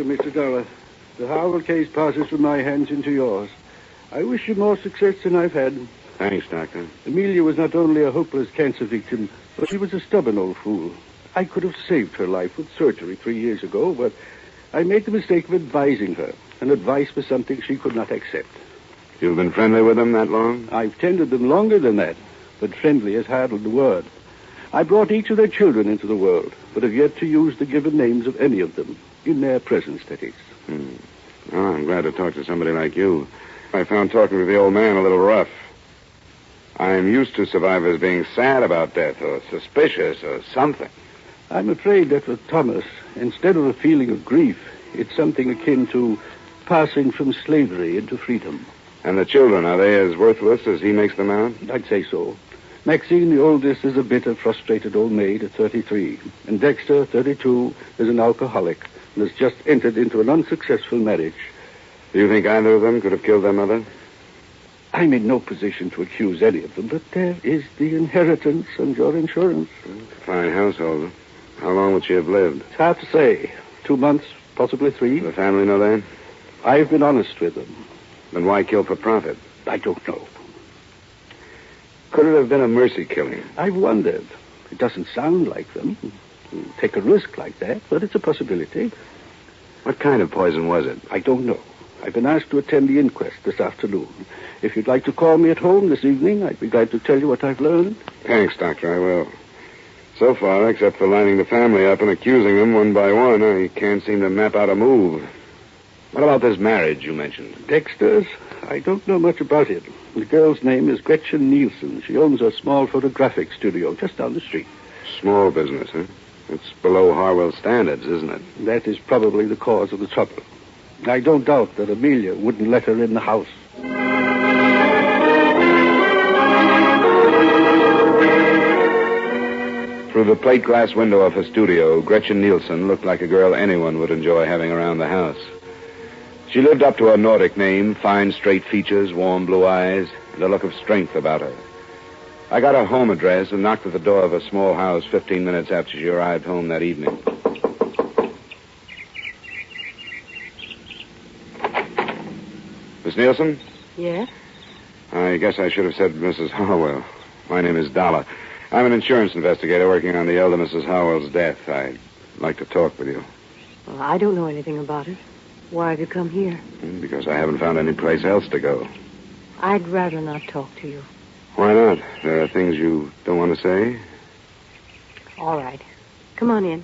Mr. Dollar, the Harwell case passes from my hands into yours. I wish you more success than I've had. Thanks, Doctor. Amelia was not only a hopeless cancer victim, but she was a stubborn old fool. I could have saved her life with surgery 3 years ago, but I made the mistake of advising her, and advice was something she could not accept. You've been friendly with them that long? I've tended them longer than that, but friendly is hardly the word. I brought each of their children into the world, but have yet to use the given names of any of them, in their presence, that is. Oh, I'm glad to talk to somebody like you. I found talking to the old man a little rough. I'm used to survivors being sad about death or suspicious or something. I'm afraid that with Thomas, instead of a feeling of grief, it's something akin to passing from slavery into freedom. And the children, are they as worthless as he makes them out? I'd say so. Maxine, the oldest, is a bitter, frustrated old maid at 33. And Dexter, 32, is an alcoholic and has just entered into an unsuccessful marriage. Do you think either of them could have killed their mother? I'm in no position to accuse any of them, but there is the inheritance and your insurance. Fine household. How long would she have lived? It's hard to say. 2 months, possibly 3. The family know that? I've been honest with them. Then why kill for profit? I don't know. Could it have been a mercy killing? I've wondered. It doesn't sound like them. Take a risk like that, but it's a possibility. What kind of poison was it? I don't know. I've been asked to attend the inquest this afternoon. If you'd like to call me at home this evening, I'd be glad to tell you what I've learned. Thanks, Doctor, I will. So far, except for lining the family up and accusing them one by one, I can't seem to map out a move. What about this marriage you mentioned? Dexter's? I don't know much about it. The girl's name is Gretchen Nielsen. She owns a small photographic studio just down the street. Small business, huh? It's below Harwell standards, isn't it? That is probably the cause of the trouble. I don't doubt that Amelia wouldn't let her in the house. Through the plate glass window of her studio, Gretchen Nielsen looked like a girl anyone would enjoy having around the house. She lived up to her Nordic name, fine straight features, warm blue eyes, and a look of strength about her. I got her home address and knocked at the door of a small house 15 minutes after she arrived home that evening. Miss Nielsen? Yes? I guess I should have said Mrs. Harwell. My name is Dollar. I'm an insurance investigator working on the elder Mrs. Harwell's death. I'd like to talk with you. Well, I don't know anything about it. Why have you come here? Because I haven't found any place else to go. I'd rather not talk to you. Why not? There are things you don't want to say? All right. Come on in.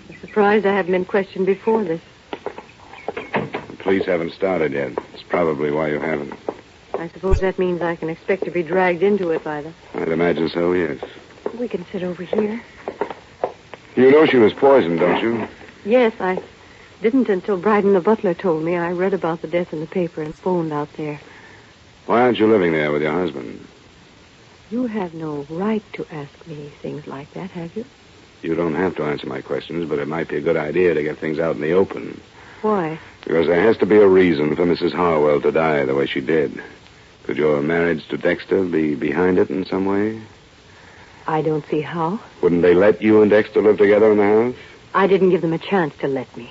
I'm surprised I haven't been questioned before this. The police haven't started yet. It's probably why you haven't. I suppose that means I can expect to be dragged into it by them. I'd imagine so, yes. We can sit over here. You know she was poisoned, don't you? Yes, I Didn't until Bryden the butler told me. I read about the death in the paper and phoned out there. Why aren't you living there with your husband? You have no right to ask me things like that, have you? You don't have to answer my questions, but it might be a good idea to get things out in the open. Why? Because there has to be a reason for Mrs. Harwell to die the way she did. Could your marriage to Dexter be behind it in some way? I don't see how. Wouldn't they let you and Dexter live together in the house? I didn't give them a chance to let me.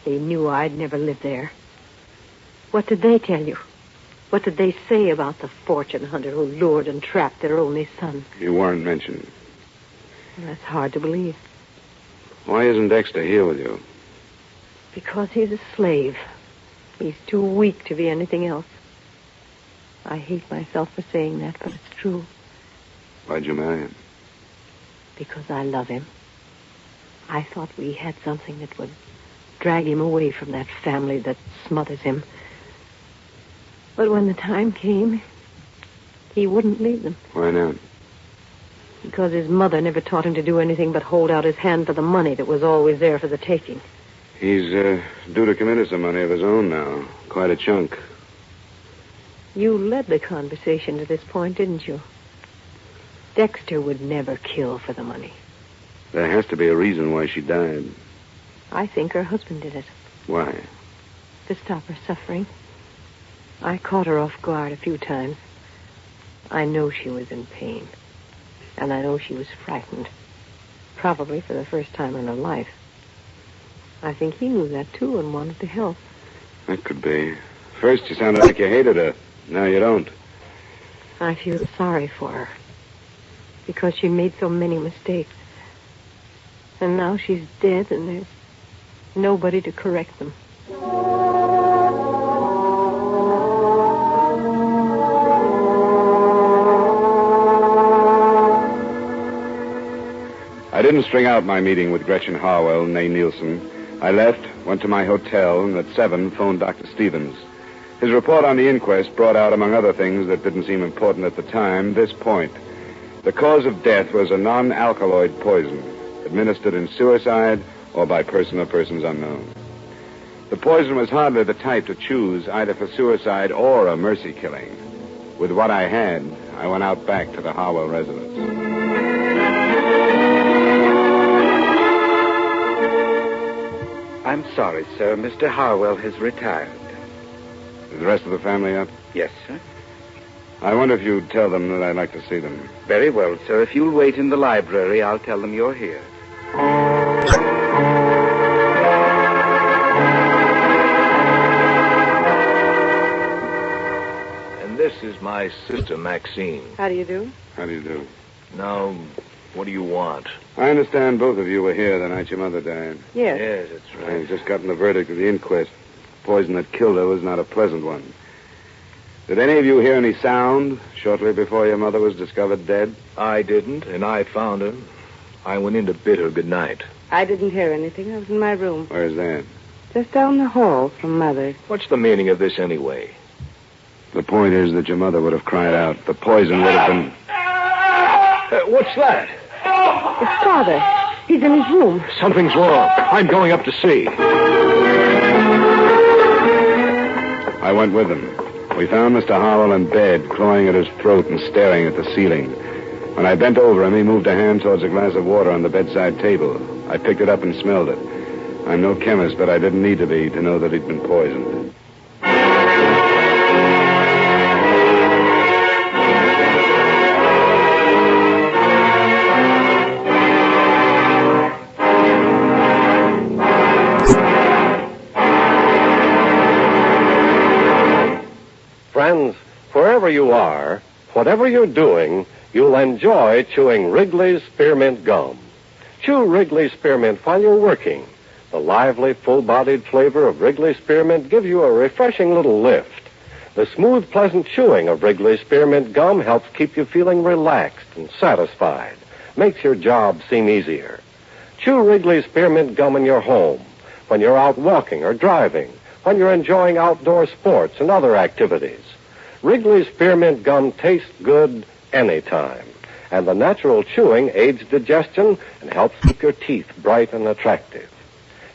They knew I'd never live there. What did they tell you? What did they say about the fortune hunter who lured and trapped their only son? You weren't mentioned. That's hard to believe. Why isn't Dexter here with you? Because he's a slave. He's too weak to be anything else. I hate myself for saying that, but it's true. Why'd you marry him? Because I love him. I thought we had something that would drag him away from that family that smothers him. But when the time came, he wouldn't leave them. Why not? Because his mother never taught him to do anything but hold out his hand for the money that was always there for the taking. He's due to come into some money of his own now. Quite a chunk. You led the conversation to this point, didn't you? Dexter would never kill for the money. There has to be a reason why she died. I think her husband did it. Why? To stop her suffering. I caught her off guard a few times. I know she was in pain. And I know she was frightened. Probably for the first time in her life. I think he knew that, too, and wanted to help. That could be. First, you sounded like you hated her. Now you don't. I feel sorry for her. Because she made so many mistakes. And now she's dead, and there's nobody to correct them. I didn't string out my meeting with Gretchen Harwell and Nay Nielsen. I left, went to my hotel, and at 7 phoned Dr. Stevens. His report on the inquest brought out, among other things that didn't seem important at the time, this point. The cause of death was a non-alkaloid poison, administered in suicide or by person or persons unknown. The poison was hardly the type to choose either for suicide or a mercy killing. With what I had, I went out back to the Harwell residence. I'm sorry, sir. Mr. Harwell has retired. Is the rest of the family up? Yes, sir. I wonder if you'd tell them that I'd like to see them. Very well, sir. If you'll wait in the library, I'll tell them you're here. And this is my sister, Maxine. How do you do? How do you do? Now, what do you want? I understand both of you were here the night your mother died. Yes. Yes, that's right. I've just gotten the verdict of the inquest. The poison that killed her was not a pleasant one. Did any of you hear any sound shortly before your mother was discovered dead? I didn't, and I found her. I went in to bid her good night. I didn't hear anything. I was in my room. Where's that? Just down the hall from Mother's. What's the meaning of this anyway? The point is that your mother would have cried out. The poison would have been... What's that? It's Father. He's in his room. Something's wrong. I'm going up to see. I went with them. We found Mr. Harwell in bed, clawing at his throat and staring at the ceiling. When I bent over him, he moved a hand towards a glass of water on the bedside table. I picked it up and smelled it. I'm no chemist, but I didn't need to be to know that he'd been poisoned. Friends, wherever you are, whatever you're doing, you'll enjoy chewing Wrigley's Spearmint Gum. Chew Wrigley's Spearmint while you're working. The lively, full-bodied flavor of Wrigley's Spearmint gives you a refreshing little lift. The smooth, pleasant chewing of Wrigley's Spearmint Gum helps keep you feeling relaxed and satisfied. Makes your job seem easier. Chew Wrigley's Spearmint Gum in your home, when you're out walking or driving, when you're enjoying outdoor sports and other activities. Wrigley's Spearmint Gum tastes good anytime, and the natural chewing aids digestion and helps keep your teeth bright and attractive.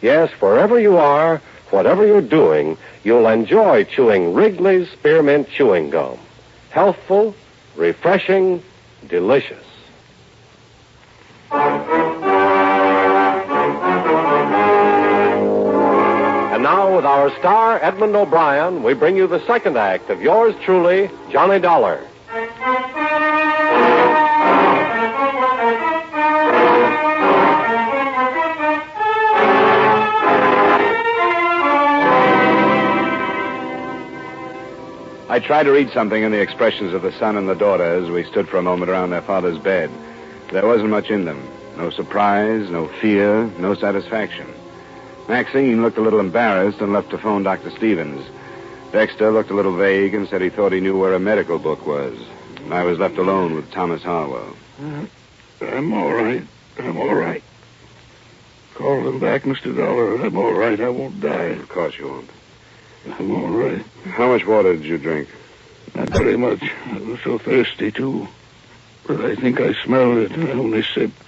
Yes, wherever you are, whatever you're doing, you'll enjoy chewing Wrigley's Spearmint Chewing Gum. Healthful, refreshing, delicious. And now, with our star, Edmund O'Brien, we bring you the second act of yours truly, Johnny Dollar. I tried to read something in the expressions of the son and the daughter as we stood for a moment around their father's bed. There wasn't much in them. No surprise, no fear, no satisfaction. Maxine looked a little embarrassed and left to phone Dr. Stevens. Dexter looked a little vague and said he thought he knew where a medical book was. And I was left alone with Thomas Harwell. I'm all right. I'm all right. Call them back, Mr. Dollar. I'm all right. I won't die. Of course you won't. I'm all right. How much water did you drink? Not very much. I was so thirsty, too. But I think I smelled it. I only sipped.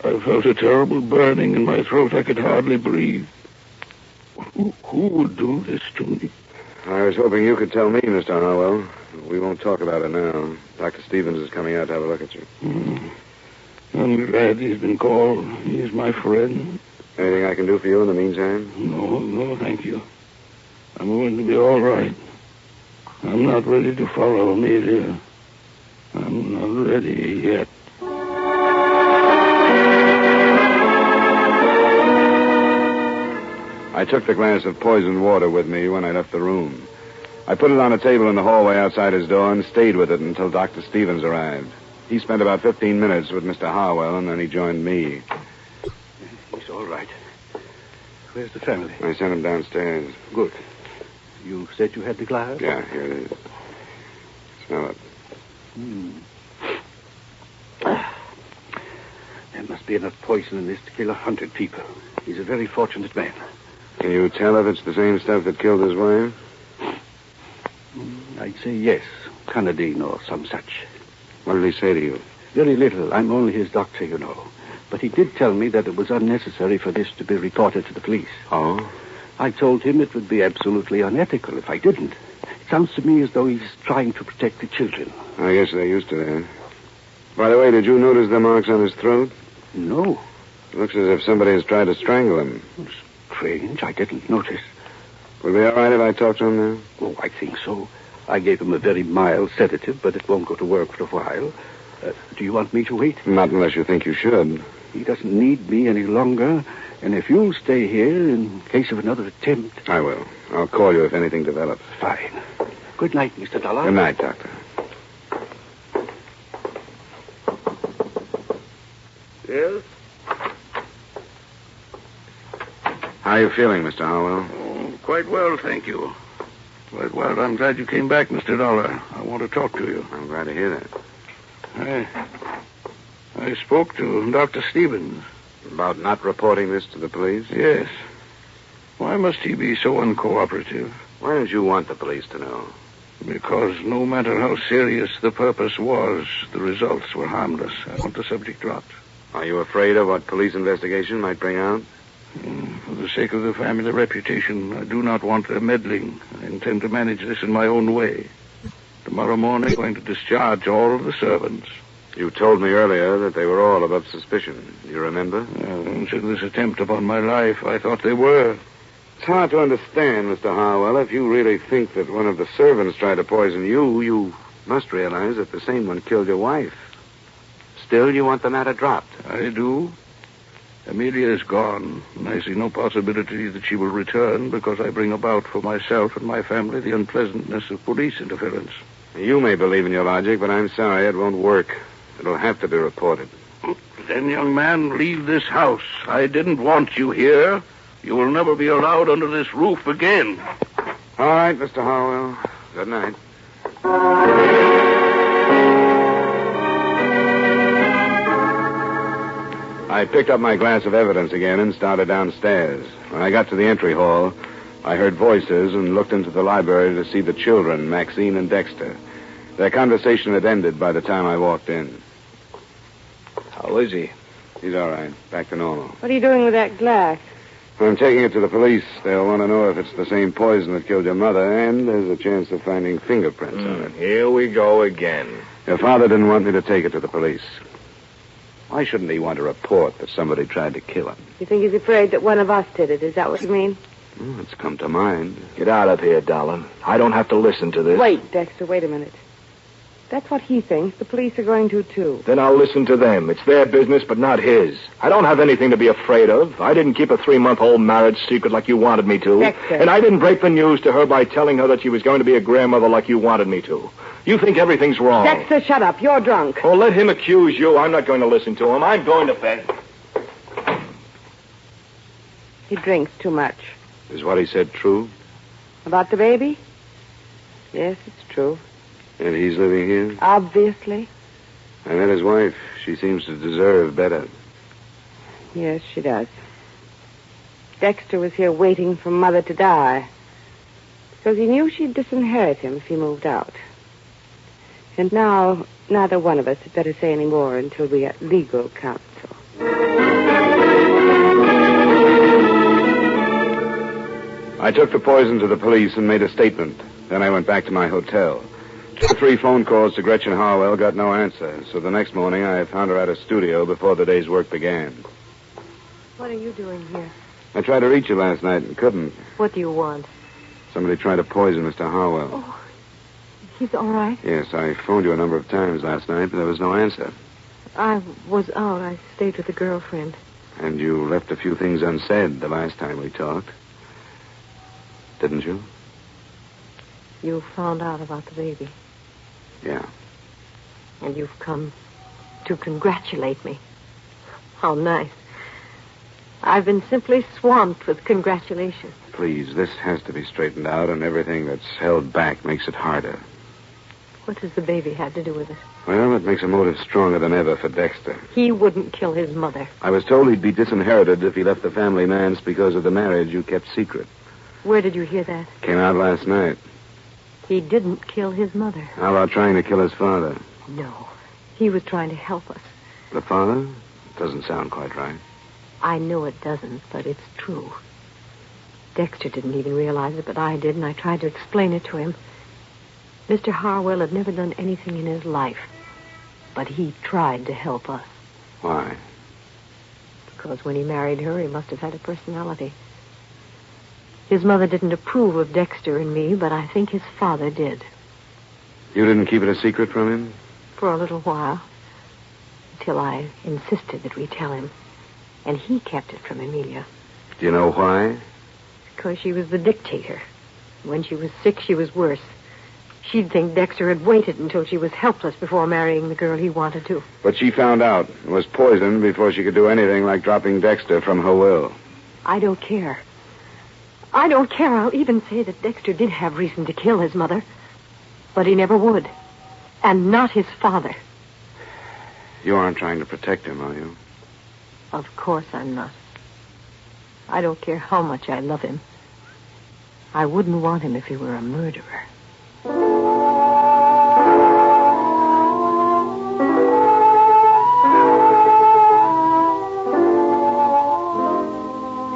I felt a terrible burning in my throat. I could hardly breathe. Who would do this to me? I was hoping you could tell me, Mr. Harwell. We won't talk about it now. Dr. Stevens is coming out to have a look at you. I'm glad he's been called. He's my friend. Anything I can do for you in the meantime? No, thank you. I'm going to be all right. I'm not ready to follow Amelia. I'm not ready yet. I took the glass of poisoned water with me when I left the room. I put it on a table in the hallway outside his door and stayed with it until Dr. Stevens arrived. He spent about 15 minutes with Mr. Harwell, and then he joined me. He's all right. Where's the family? I sent him downstairs. Good. You said you had the glass? Yeah, here it is. Smell it. There must be enough poison in this to kill 100 people. He's a very fortunate man. Can you tell if it's the same stuff that killed his wife? I'd say yes. Canadine or some such. What did he say to you? Very little. I'm only his doctor, you know. But he did tell me that it was unnecessary for this to be reported to the police. Oh? I told him it would be absolutely unethical if I didn't. It sounds to me as though he's trying to protect the children. I guess they're used to that. By the way, did you notice the marks on his throat? No. Looks as if somebody has tried to strangle him. Strange. I didn't notice. Will it be all right if I talk to him now? Oh, I think so. I gave him a very mild sedative, but it won't go to work for a while. Do you want me to wait? Not unless you think you should. He doesn't need me any longer. And if you'll stay here in case of another attempt... I will. I'll call you if anything develops. Fine. Good night, Mr. Dollar. Good night, Doctor. Yes? How are you feeling, Mr. Harwell? Oh, quite well, thank you. Quite well. I'm glad you came back, Mr. Dollar. I want to talk to you. I'm glad to hear that. I spoke to Dr. Stevens. About not reporting this to the police? Yes. Why must he be so uncooperative? Why don't you want the police to know? Because no matter how serious the purpose was, the results were harmless. I want the subject dropped. Are you afraid of what police investigation might bring out? For the sake of the family reputation, I do not want their meddling. I intend to manage this in my own way. Tomorrow morning, I'm going to discharge all of the servants. You told me earlier that they were all above suspicion. Do you remember? Since this attempt upon my life, I thought they were. It's hard to understand, Mr. Harwell. If you really think that one of the servants tried to poison you, you must realize that the same one killed your wife. Still, you want the matter dropped. I do. Amelia is gone, and I see no possibility that she will return because I bring about for myself and my family the unpleasantness of police interference. You may believe in your logic, but I'm sorry it won't work. It'll have to be reported. Then, young man, leave this house. I didn't want you here. You will never be allowed under this roof again. All right, Mr. Harwell. Good night. I picked up my glass of evidence again and started downstairs. When I got to the entry hall, I heard voices and looked into the library to see the children, Maxine and Dexter. Their conversation had ended by the time I walked in. How is he? He's all right. Back to normal. What are you doing with that glass? I'm taking it to the police. They'll want to know if it's the same poison that killed your mother, and there's a chance of finding fingerprints on it. Here we go again. Your father didn't want me to take it to the police. Why shouldn't he want a report that somebody tried to kill him? You think he's afraid that one of us did it? Is that what you mean? Well, it's come to mind. Get out of here, darling. I don't have to listen to this. Wait, Dexter, wait a minute. That's what he thinks. The police are going to, too. Then I'll listen to them. It's their business, but not his. I don't have anything to be afraid of. I didn't keep a 3-month-old marriage secret like you wanted me to. Dexter. And I didn't break the news to her by telling her that she was going to be a grandmother like you wanted me to. You think everything's wrong. Dexter, shut up. You're drunk. Oh, let him accuse you. I'm not going to listen to him. I'm going to bed. He drinks too much. Is what he said true? About the baby? Yes, it's true. And he's living here? Obviously. I met his wife. She seems to deserve better. Yes, she does. Dexter was here waiting for Mother to die. Because he knew she'd disinherit him if he moved out. And now, neither one of us had better say any more until we get legal counsel. I took the poison to the police and made a statement. Then I went back to my hotel. 2 or 3 phone calls to Gretchen Harwell, got no answer. So the next morning I found her at a studio before the day's work began. What are you doing here? I tried to reach you last night and couldn't. What do you want? Somebody tried to poison Mr. Harwell. Oh, he's all right. Yes, I phoned you a number of times last night, but there was no answer. I was out. I stayed with a girlfriend. And you left a few things unsaid the last time we talked. Didn't you? You found out about the baby. Yeah. And you've come to congratulate me. How nice. I've been simply swamped with congratulations. Please, this has to be straightened out, and everything that's held back makes it harder. What does the baby have to do with it? Well, it makes a motive stronger than ever for Dexter. He wouldn't kill his mother. I was told he'd be disinherited if he left the family manse because of the marriage you kept secret. Where did you hear that? Came out last night. He didn't kill his mother. How about trying to kill his father? No. He was trying to help us. The father? Doesn't sound quite right. I know it doesn't, but it's true. Dexter didn't even realize it, but I did, and I tried to explain it to him. Mr. Harwell had never done anything in his life, but he tried to help us. Why? Because when he married her, he must have had a personality. His mother didn't approve of Dexter and me, but I think his father did. You didn't keep it a secret from him? For a little while. Until I insisted that we tell him. And he kept it from Amelia. Do you know why? Because she was the dictator. When she was sick, she was worse. She'd think Dexter had waited until she was helpless before marrying the girl he wanted to. But she found out and was poisoned before she could do anything like dropping Dexter from her will. I don't care. I don't care. I'll even say that Dexter did have reason to kill his mother. But he never would. And not his father. You aren't trying to protect him, are you? Of course I'm not. I don't care how much I love him. I wouldn't want him if he were a murderer.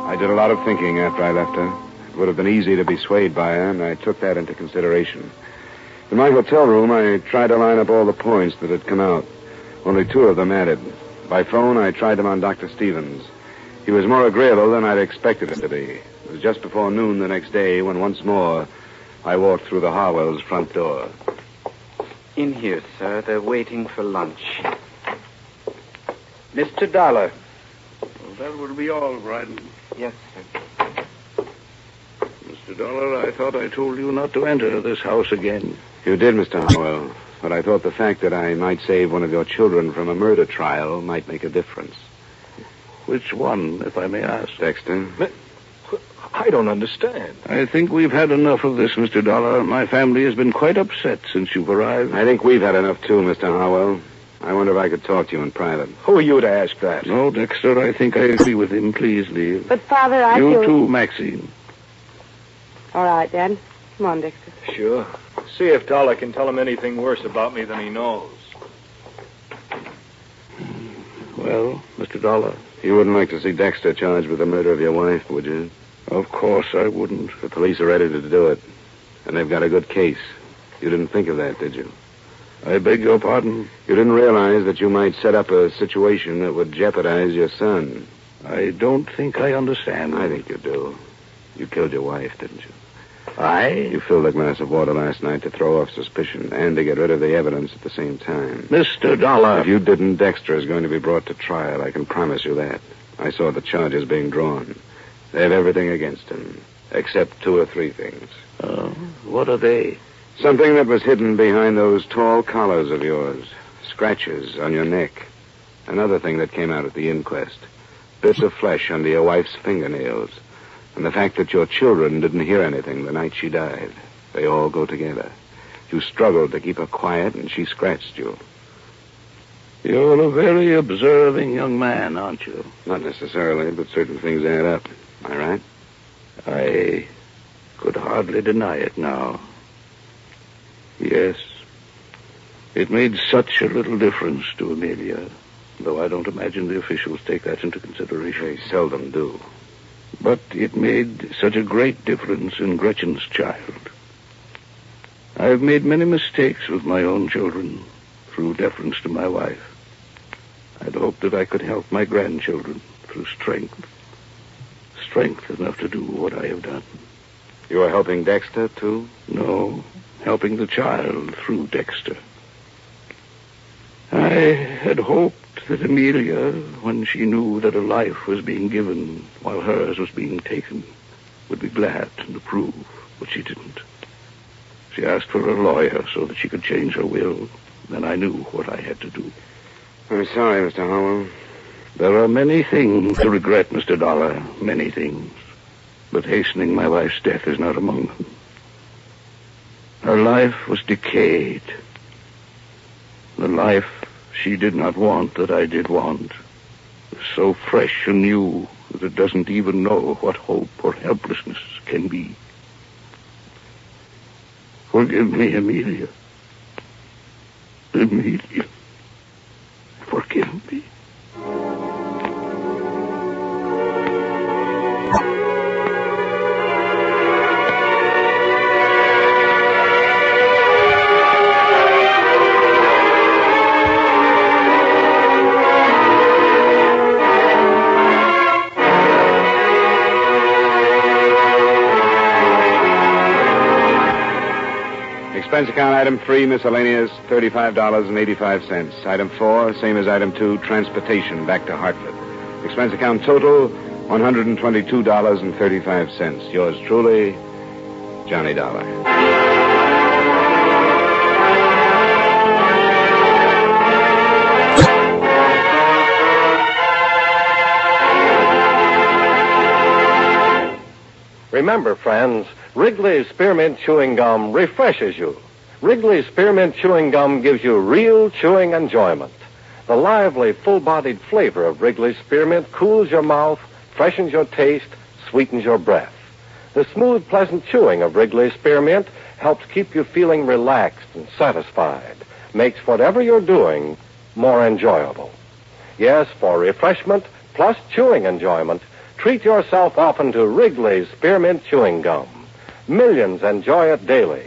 I did a lot of thinking after I left her. It would have been easy to be swayed by her, and I took that into consideration. In my hotel room, I tried to line up all the points that had come out. Only 2 of them added. By phone, I tried them on Dr. Stevens. He was more agreeable than I'd expected him to be. It was just before noon the next day when once more I walked through the Harwells' front door. In here, sir. They're waiting for lunch. Mr. Dollar. Well, that will be all, Bryden. Yes, sir. Mr. Dollar, I thought I told you not to enter this house again. You did, Mr. Harwell. But I thought the fact that I might save one of your children from a murder trial might make a difference. Which one, if I may ask? Dexter. I don't understand. I think we've had enough of this, Mr. Dollar. My family has been quite upset since you've arrived. I think we've had enough, too, Mr. Harwell. I wonder if I could talk to you in private. Who are you to ask that? No, Dexter, I think I agree with him. Please leave. But, Father, I You feel... too, Maxine. All right, Dad. Come on, Dexter. Sure. See if Dollar can tell him anything worse about me than he knows. Well, Well, Mr. Dollar? You wouldn't like to see Dexter charged with the murder of your wife, would you? Of course I wouldn't. The police are ready to do it. And they've got a good case. You didn't think of that, did you? I beg your pardon? You didn't realize that you might set up a situation that would jeopardize your son. I don't think I understand. I think you do. You killed your wife, didn't you? I? You filled a glass of water last night to throw off suspicion and to get rid of the evidence at the same time. Mr. Dollar. If you didn't, Dexter is going to be brought to trial. I can promise you that. I saw the charges being drawn. They have everything against him, except 2 or 3 things. What are they? Something that was hidden behind those tall collars of yours. Scratches on your neck. Another thing that came out at the inquest. Bits of flesh under your wife's fingernails. And the fact that your children didn't hear anything the night she died. They all go together. You struggled to keep her quiet, and she scratched you. You're a very observing young man, aren't you? Not necessarily, but certain things add up. Am I right? I could hardly deny it now. Yes. It made such a little difference to Amelia, though I don't imagine the officials take that into consideration. They seldom do. But it made such a great difference in Gretchen's child. I've made many mistakes with my own children through deference to my wife. I'd hoped that I could help my grandchildren through strength. Strength enough to do what I have done. You were helping Dexter, too? No, helping the child through Dexter. I had hoped that Amelia, when she knew that a life was being given while hers was being taken, would be glad and approve, but she didn't. She asked for a lawyer so that she could change her will. Then I knew what I had to do. I'm sorry, Mr. Harwell. There are many things to regret, Mr. Dollar, many things. But hastening my wife's death is not among them. Her life was decayed. The life she did not want that I did want is so fresh and new that it doesn't even know what hope or helplessness can be. Forgive me, Amelia. Amelia. Forgive me. Expense account item 3, miscellaneous, $35.85. Item 4, same as item 2, transportation back to Hartford. Expense account total, $122.35. Yours truly, Johnny Dollar. Remember, friends, Wrigley's Spearmint Chewing Gum refreshes you. Wrigley's Spearmint Chewing Gum gives you real chewing enjoyment. The lively, full-bodied flavor of Wrigley's Spearmint cools your mouth, freshens your taste, sweetens your breath. The smooth, pleasant chewing of Wrigley's Spearmint helps keep you feeling relaxed and satisfied, makes whatever you're doing more enjoyable. Yes, for refreshment plus chewing enjoyment, treat yourself often to Wrigley's Spearmint Chewing Gum. Millions enjoy it daily.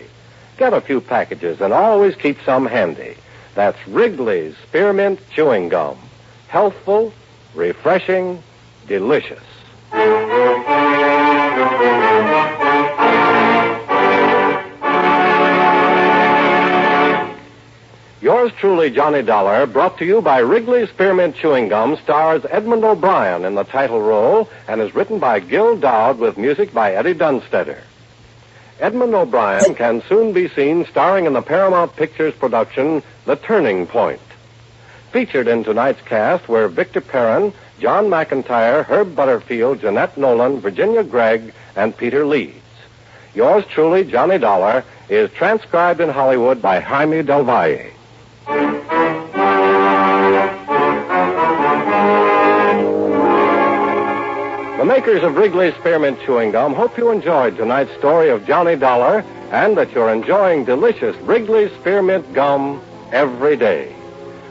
Get a few packages and always keep some handy. That's Wrigley's Spearmint Chewing Gum. Healthful, refreshing, delicious. Yours truly, Johnny Dollar, brought to you by Wrigley's Spearmint Chewing Gum, stars Edmund O'Brien in the title role and is written by Gil Dowd with music by Eddie Dunstetter. Edmund O'Brien can soon be seen starring in the Paramount Pictures production, The Turning Point. Featured in tonight's cast were Victor Perrin, John McIntyre, Herb Butterfield, Jeanette Nolan, Virginia Gregg, and Peter Leeds. Yours truly, Johnny Dollar, is transcribed in Hollywood by Jaime Del Valle. The makers of Wrigley's Spearmint Chewing Gum hope you enjoyed tonight's story of Johnny Dollar and that you're enjoying delicious Wrigley's Spearmint Gum every day.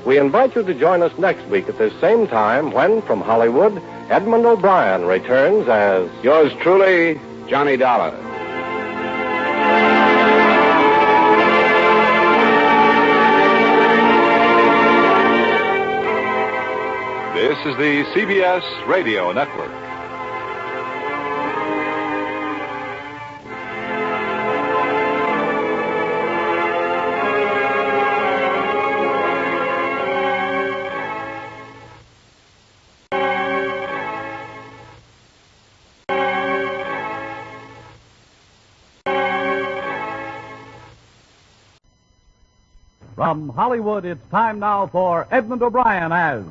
We invite you to join us next week at this same time when, from Hollywood, Edmund O'Brien returns as Yours truly, Johnny Dollar. This is the CBS Radio Network. From Hollywood, it's time now for Edmund O'Brien as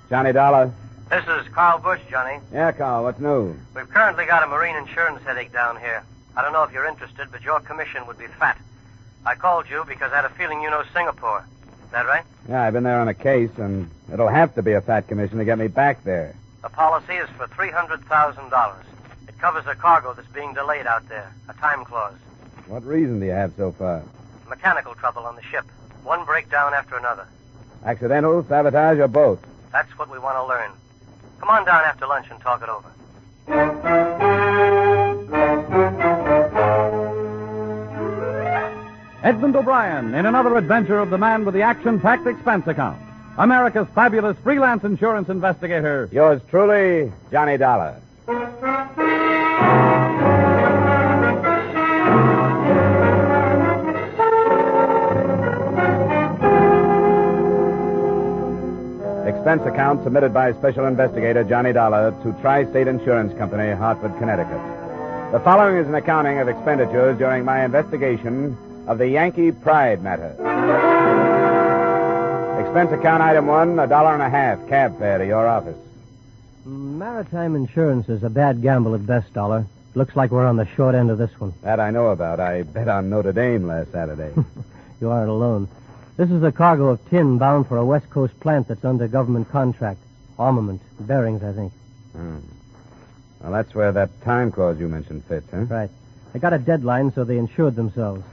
Johnny Dollar. This is Carl Bush, Johnny. Yeah, Carl, what's new? We've currently got a marine insurance headache down here. I don't know if you're interested, but your commission would be fat. I called you because I had a feeling you know Singapore. Is that right? Yeah, I've been there on a case, and it'll have to be a fat commission to get me back there. The policy is for $300,000. It covers a cargo that's being delayed out there, a time clause. What reason do you have so far? Mechanical trouble on the ship. One breakdown after another. Accidental, sabotage, or both? That's what we want to learn. Come on down after lunch and talk it over. Edmund O'Brien in another adventure of the man with the action-packed expense account. America's fabulous freelance insurance investigator. Yours truly, Johnny Dollar. Expense account submitted by Special Investigator Johnny Dollar to Tri-State Insurance Company, Hartford, Connecticut. The following is an accounting of expenditures during my investigation of the Yankee Pride matter. Expense account item 1, $1.50 cab fare to your office. Maritime insurance is a bad gamble at best, Dollar. Looks like we're on the short end of this one. That I know about. I bet on Notre Dame last Saturday. You aren't alone. This is a cargo of tin bound for a West Coast plant that's under government contract. Armament. Bearings, I think. Well, that's where that time clause you mentioned fits, huh? Right. They got a deadline, so they insured themselves.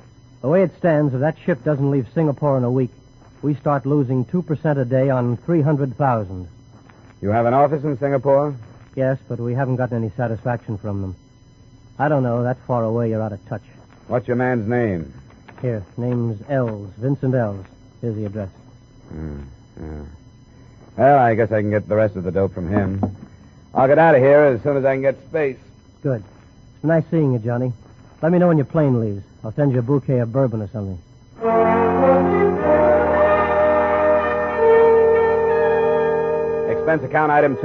The way it stands, if that ship doesn't leave Singapore in a week, we start losing 2% a day on $300,000. You have an office in Singapore? Yes, but we haven't gotten any satisfaction from them. I don't know. That far away, you're out of touch. What's your man's name? Here, name's Ells, Vincent Ells. Here's the address. Yeah. Well, I guess I can get the rest of the dope from him. I'll get out of here as soon as I can get space. Good. It's nice seeing you, Johnny. Let me know when your plane leaves. I'll send you a bouquet of bourbon or something. Expense account item 2,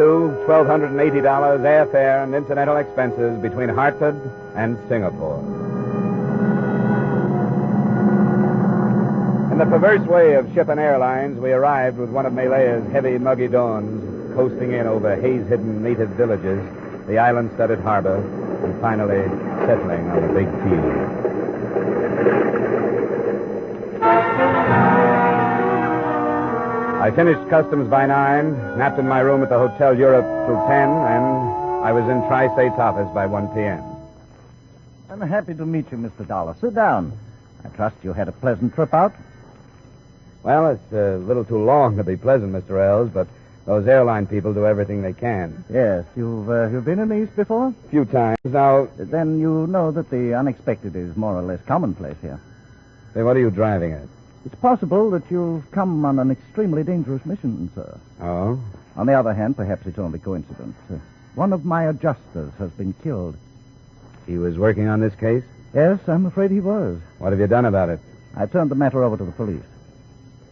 $1,280 airfare and incidental expenses between Hartford and Singapore. In the perverse way of ship and airlines, we arrived with one of Malaya's heavy, muggy dawns, coasting in over haze-hidden native villages, the island-studded harbor, and finally settling on the big key. I finished customs by 9, napped in my room at the Hotel Europe through 10, and I was in Tri-State's office by 1 p.m. I'm happy to meet you, Mr. Dollar. Sit down. I trust you had a pleasant trip out. Well, it's a little too long to be pleasant, Mr. Ells, but those airline people do everything they can. Yes, you've been in the East before? A few times. Now... Then you know that the unexpected is more or less commonplace here. Say, what are you driving at? It's possible that you've come on an extremely dangerous mission, sir. Oh? On the other hand, perhaps it's only coincidence. One of my adjusters has been killed. He was working on this case? Yes, I'm afraid he was. What have you done about it? I turned the matter over to the police.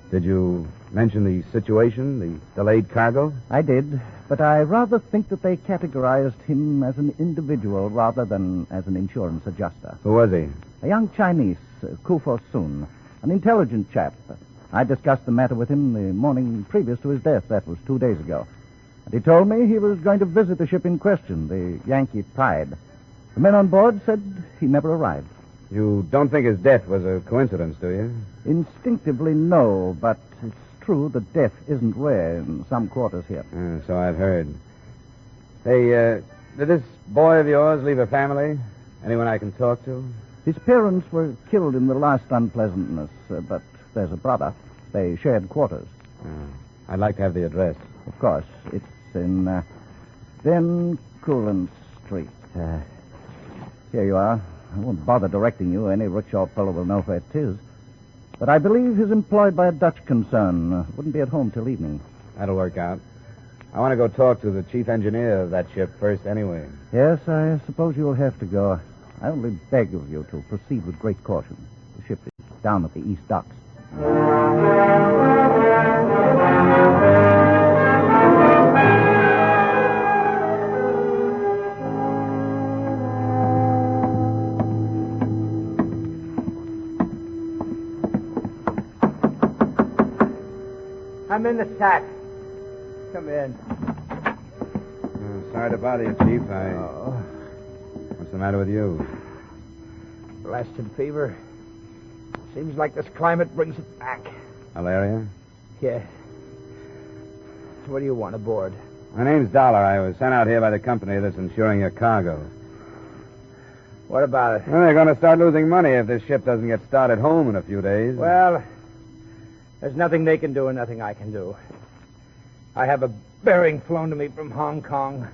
Did you mention the situation, the delayed cargo? I did, but I rather think that they categorized him as an individual rather than as an insurance adjuster. Who was he? A young Chinese, Kufo Sun, an intelligent chap. I discussed the matter with him the morning previous to his death. That was 2 days ago. And he told me he was going to visit the ship in question, the Yankee Pride. The men on board said he never arrived. You don't think his death was a coincidence, do you? Instinctively, no, but it's true that death isn't rare in some quarters here. So I've heard. Hey, did this boy of yours leave a family? Anyone I can talk to? His parents were killed in the last unpleasantness, but there's a brother. They shared quarters. I'd like to have the address. Of course. It's in Van Coolen Street. Here you are. I won't bother directing you. Any rickshaw fellow will know where it is. But I believe he's employed by a Dutch concern. Wouldn't be at home till evening. That'll work out. I want to go talk to the chief engineer of that ship first anyway. Yes, I suppose you'll have to go. I only beg of you to proceed with great caution. The ship is down at the east docks. I'm in the sack. Come in. Sorry to bother you, Chief. What's the matter with you? Blasted fever. Seems like this climate brings it back. Malaria? Yeah. What do you want aboard? My name's Dollar. I was sent out here by the company that's insuring your cargo. What about it? Well, they're going to start losing money if this ship doesn't get started home in a few days. Well, there's nothing they can do and nothing I can do. I have a bearing flown to me from Hong Kong.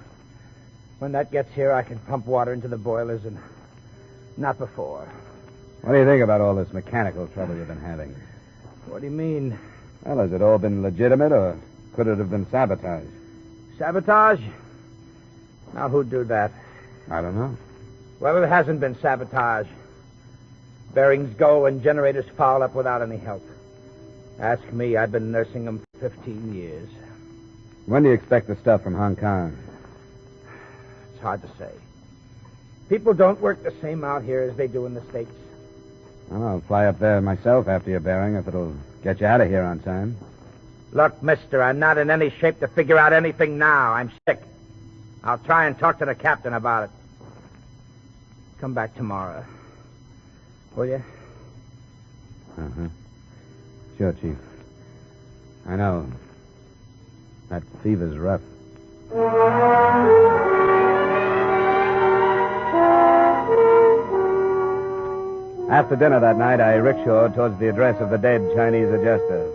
When that gets here, I can pump water into the boilers, and not before. What do you think about all this mechanical trouble you've been having? What do you mean? Well, has it all been legitimate, or could it have been sabotage? Sabotage? Now, who'd do that? I don't know. Well, it hasn't been sabotage. Bearings go and generators foul up without any help. Ask me, I've been nursing them for 15 years. When do you expect the stuff from Hong Kong? It's hard to say. People don't work the same out here as they do in the States. Well, I'll fly up there myself after your bearing if it'll get you out of here on time. Look, mister, I'm not in any shape to figure out anything now. I'm sick. I'll try and talk to the captain about it. Come back tomorrow. Will you? Uh-huh. Sure, Chief. I know. That fever's rough. After dinner that night, I rickshawed towards the address of the dead Chinese adjuster.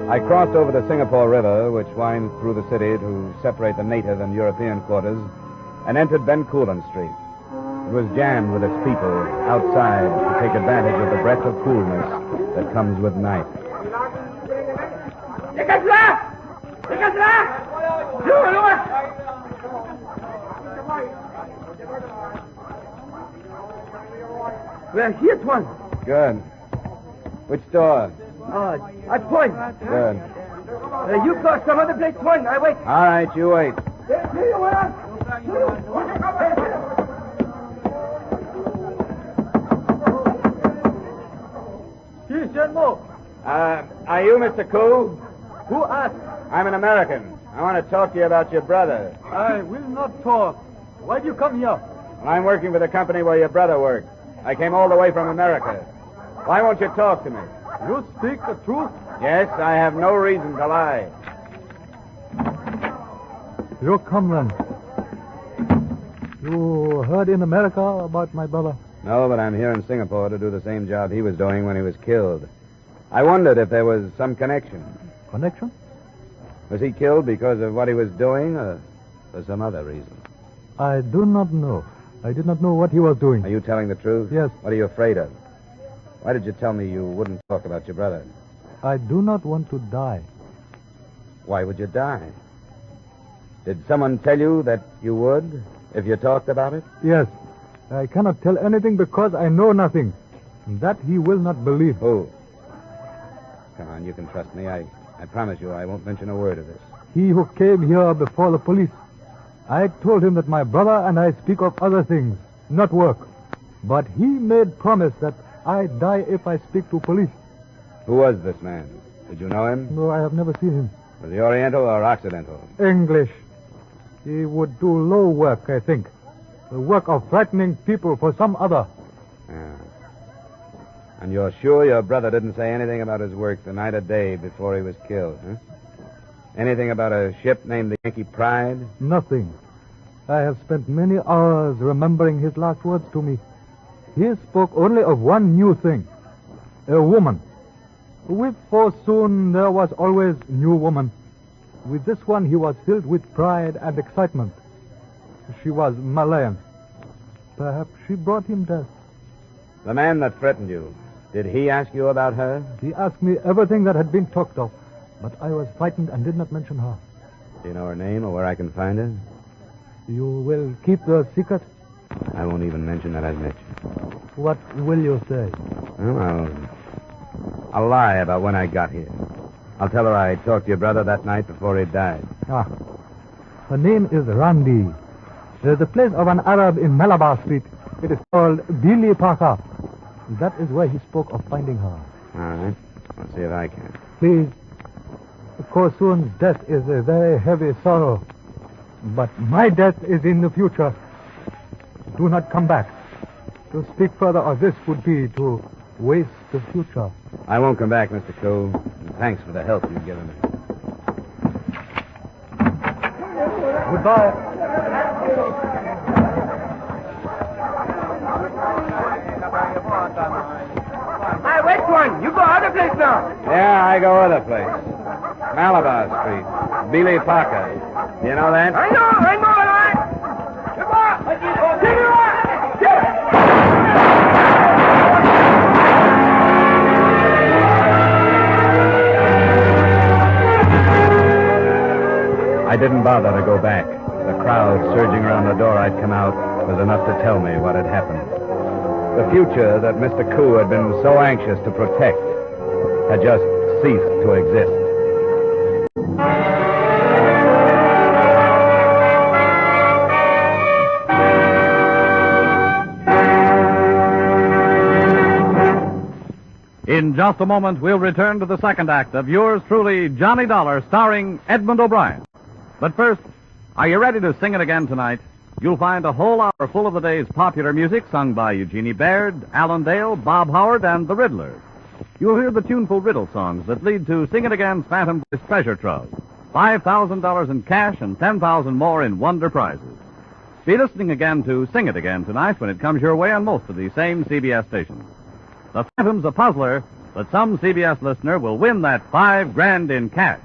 I crossed over the Singapore River, which winds through the city to separate the native and European quarters, and entered Ben Coolen Street. It was jammed with its people outside to take advantage of the breath of coolness that comes with night. Well, here's one. Good. Which door? I point. Good. You go some other place, one. I wait. All right, you wait. Are you Mr. Koo? Who asked? I'm an American. I want to talk to you about your brother. I will not talk. Why do you come here? Well, I'm working for the company where your brother worked. I came all the way from America. Why won't you talk to me? You speak the truth? Yes, I have no reason to lie. You come then. You heard in America about my brother? No, but I'm here in Singapore to do the same job he was doing when he was killed. I wondered if there was some connection. Connection? Was he killed because of what he was doing or for some other reason? I do not know. I did not know what he was doing. Are you telling the truth? Yes. What are you afraid of? Why did you tell me you wouldn't talk about your brother? I do not want to die. Why would you die? Did someone tell you that you would if you talked about it? Yes. I cannot tell anything because I know nothing. That he will not believe. Who? Come on, you can trust me. I promise you I won't mention a word of this. He who came here before the police. I told him that my brother and I speak of other things, not work. But he made promise that I die if I speak to police. Who was this man? Did you know him? No, I have never seen him. Was he Oriental or Occidental? English. He would do low work, I think. The work of frightening people for some other. Yeah. And you're sure your brother didn't say anything about his work the night or day before he was killed, huh? Anything about a ship named the Yankee Pride? Nothing. I have spent many hours remembering his last words to me. He spoke only of one new thing. A woman. With Forsoon, there was always new woman. With this one, he was filled with pride and excitement. She was Malayan. Perhaps she brought him death. The man that threatened you, did he ask you about her? He asked me everything that had been talked of, but I was frightened and did not mention her. Do you know her name or where I can find her? You will keep the secret? I won't even mention that I've met you. What will you say? Well, I'll lie about when I got here. I'll tell her I talked to your brother that night before he died. Ah. Her name is Randi. There's a place of an Arab in Malabar Street. It is called Billy Parker. That is where he spoke of finding her. All right. I'll see if I can. Please. Korsoon's death is a very heavy sorrow. But my death is in the future. Do not come back. To speak further of this would be to waste the future. I won't come back, Mr. Cole. Thanks for the help you've given me. Goodbye. Hey, wait one. You go other place now. Yeah, I go other place. Malabar Street. Billy Parker. You know that? I know, all right. Come on. I didn't bother to go back. The crowd surging around the door I'd come out was enough to tell me what had happened. The future that Mr. Koo had been so anxious to protect had just ceased to exist. In just a moment, we'll return to the second act of yours truly, Johnny Dollar, starring Edmund O'Brien. But first, are you ready to sing it again tonight? You'll find a whole hour full of the day's popular music sung by Eugenie Baird, Alan Dale, Bob Howard, and the Riddlers. You'll hear the tuneful riddle songs that lead to Sing It Again's Phantom Voice Treasure Trove. $5,000 in cash and $10,000 more in wonder prizes. Be listening again to Sing It Again tonight when it comes your way on most of these same CBS stations. The Phantom's a puzzler, but some CBS listener will win that $5,000 in cash.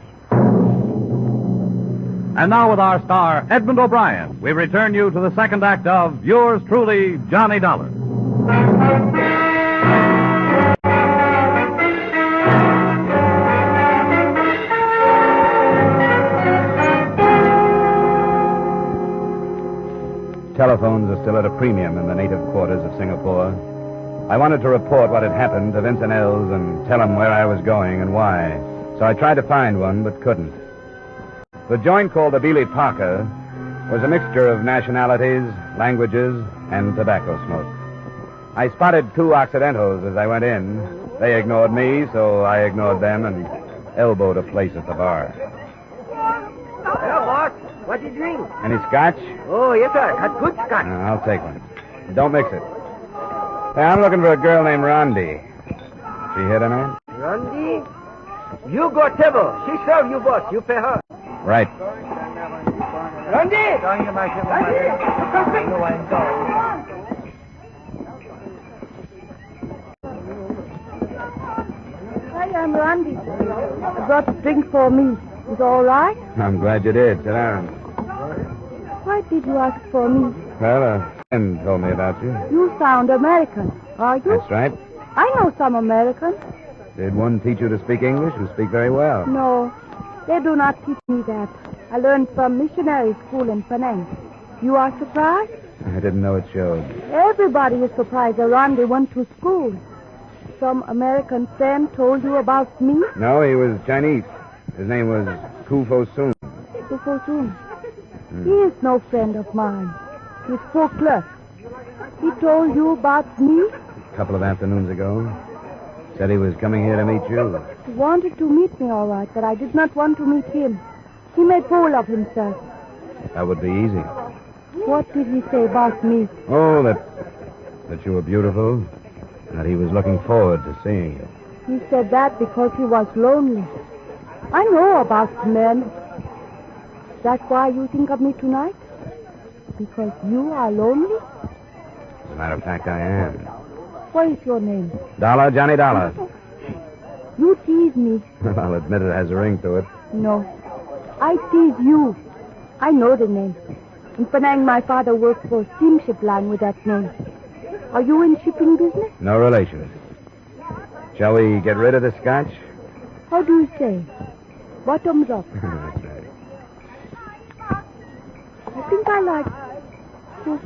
And now with our star, Edmund O'Brien, we return you to the second act of yours truly, Johnny Dollar. Telephones are still at a premium in the native quarters of Singapore. I wanted to report what had happened to Vincent Ells and tell him where I was going and why. So I tried to find one, but couldn't. The joint called the Billy Parker was a mixture of nationalities, languages, and tobacco smoke. I spotted two Occidentals as I went in. They ignored me, so I ignored them and elbowed a place at the bar. Hello, boss. What do you drink? Any scotch? Oh, yes, sir. Got good scotch. I'll take one. Don't mix it. Hey, I'm looking for a girl named Rondi. She here tonight? Rondi? You go table. She serve you, boss. You pay her. Right. Rondi! Hi, I'm Randy. I brought a drink for me. Is all right? I'm glad you did. Sit down. Why did you ask for me? Well, a friend told me about you. You sound American, are you? That's right. I know some Americans. Did one teach you to speak English? You speak very well. No, they do not teach me that. I learned from missionary school in Penang. You are surprised? I didn't know it showed. Everybody is surprised that Randy went to school. Some American friend told you about me? No, he was Chinese. His name was Kufo Soon. Kufo Soon. He is no friend of mine. He's so clerk. He told you about me? A couple of afternoons ago. Said he was coming here to meet you. He wanted to meet me, all right, but I did not want to meet him. He made fool of himself. That would be easy. What did he say about me? Oh, that you were beautiful, and that he was looking forward to seeing you. He said that because he was lonely. I know about men. That's why you think of me tonight? Because you are lonely? As a matter of fact, I am. What is your name? Dollar, Johnny Dollar. You tease me. I'll admit it has a ring to it. No. I tease you. I know the name. In Penang, my father worked for a steamship line with that name. Are you in shipping business? No relation. Shall we get rid of the scotch? How do you say? Bottoms up. That's right. I think I like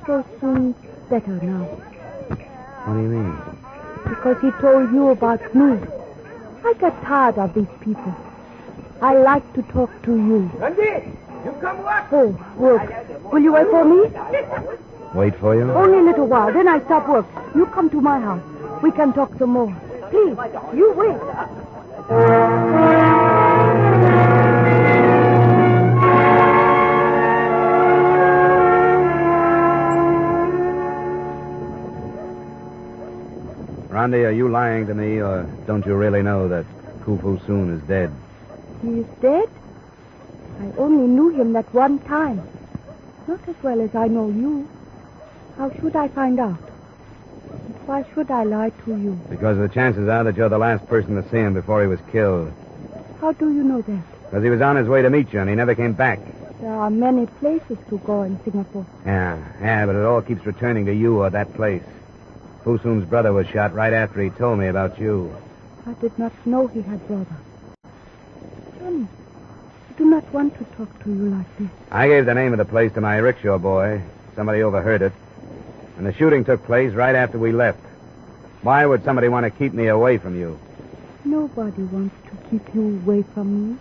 so soon better now. What do you mean? Because he told you about me. I got tired of these people. I like to talk to you. Randy, you come what? Oh, work. Will you wait for me? Wait for you? Only a little while, then I stop work. You come to my house. We can talk some more. Please, you wait. Randy, are you lying to me, or don't you really know that Kufu Soon is dead? He is dead? I only knew him that one time. Not as well as I know you. How should I find out? And why should I lie to you? Because the chances are that you're the last person to see him before he was killed. How do you know that? Because he was on his way to meet you, and he never came back. There are many places to go in Singapore. Yeah, but it all keeps returning to you or that place. Fusoon's brother was shot right after he told me about you. I did not know he had brother. Johnny, I do not want to talk to you like this. I gave the name of the place to my rickshaw boy. Somebody overheard it. And the shooting took place right after we left. Why would somebody want to keep me away from you? Nobody wants to keep you away from me.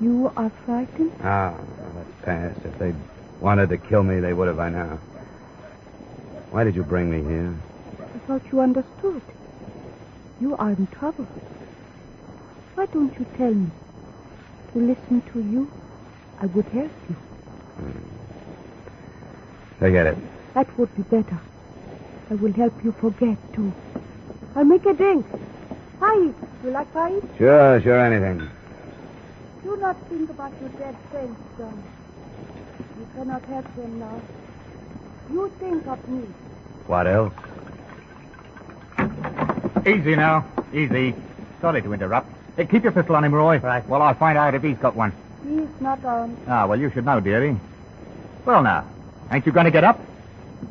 You are frightened? That's past. If they'd wanted to kill me, they would have by now. Why did you bring me here? I thought you understood. You are in trouble. Why don't you tell me? To listen to you, I would help you. Forget it. That would be better. I will help you forget, too. I'll make a drink. Pie. You like pie? Sure, anything. Do not think about your dead friends, John. You cannot help them now. You think of me. What else? Easy now. Easy. Sorry to interrupt. Hey, keep your pistol on him, Roy. Right. Well, I'll find out if he's got one. He's not on. Well, you should know, dearie. Well, now, ain't you going to get up?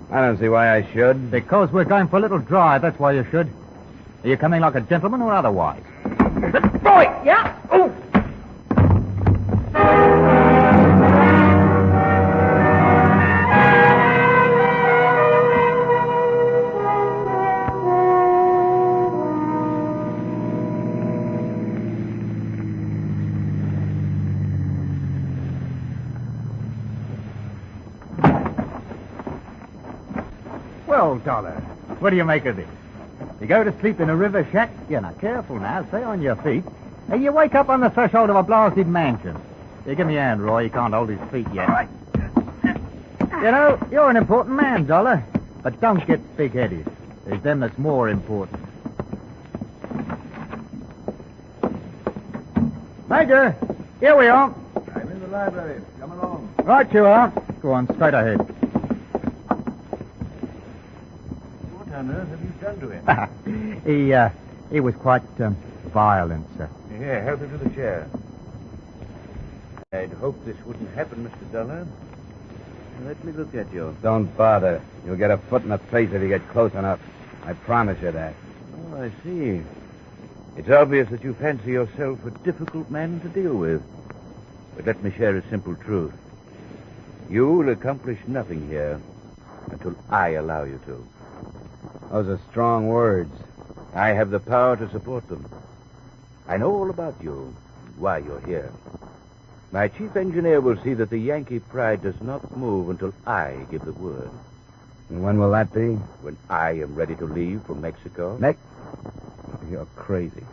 I don't see why I should. Because we're going for a little drive, that's why you should. Are you coming like a gentleman or otherwise? Boy, yeah? Oh! Well, Dollar, what do you make of this? You go to sleep in a river shack? You're not careful now. Stay on your feet. And you wake up on the threshold of a blasted mansion. Here, give me a hand, Roy. He can't hold his feet yet. All right. You know, you're an important man, Dollar. But don't get big-headed. There's them that's more important. Major, here we are. I'm in the library. Come along. Right you are. Go on, straight ahead. What on earth have you done to him? He was quite violent, sir. Here, help him to the chair. I'd hoped this wouldn't happen, Mr. Dollar. Let me look at you. Don't bother. You'll get a foot in the face if you get close enough. I promise you that. Oh, I see. It's obvious that you fancy yourself a difficult man to deal with. But let me share a simple truth. You will accomplish nothing here until I allow you to. Those are strong words. I have the power to support them. I know all about you and why you're here. My chief engineer will see that the Yankee pride does not move until I give the word. And when will that be? When I am ready to leave for Mexico. You're crazy.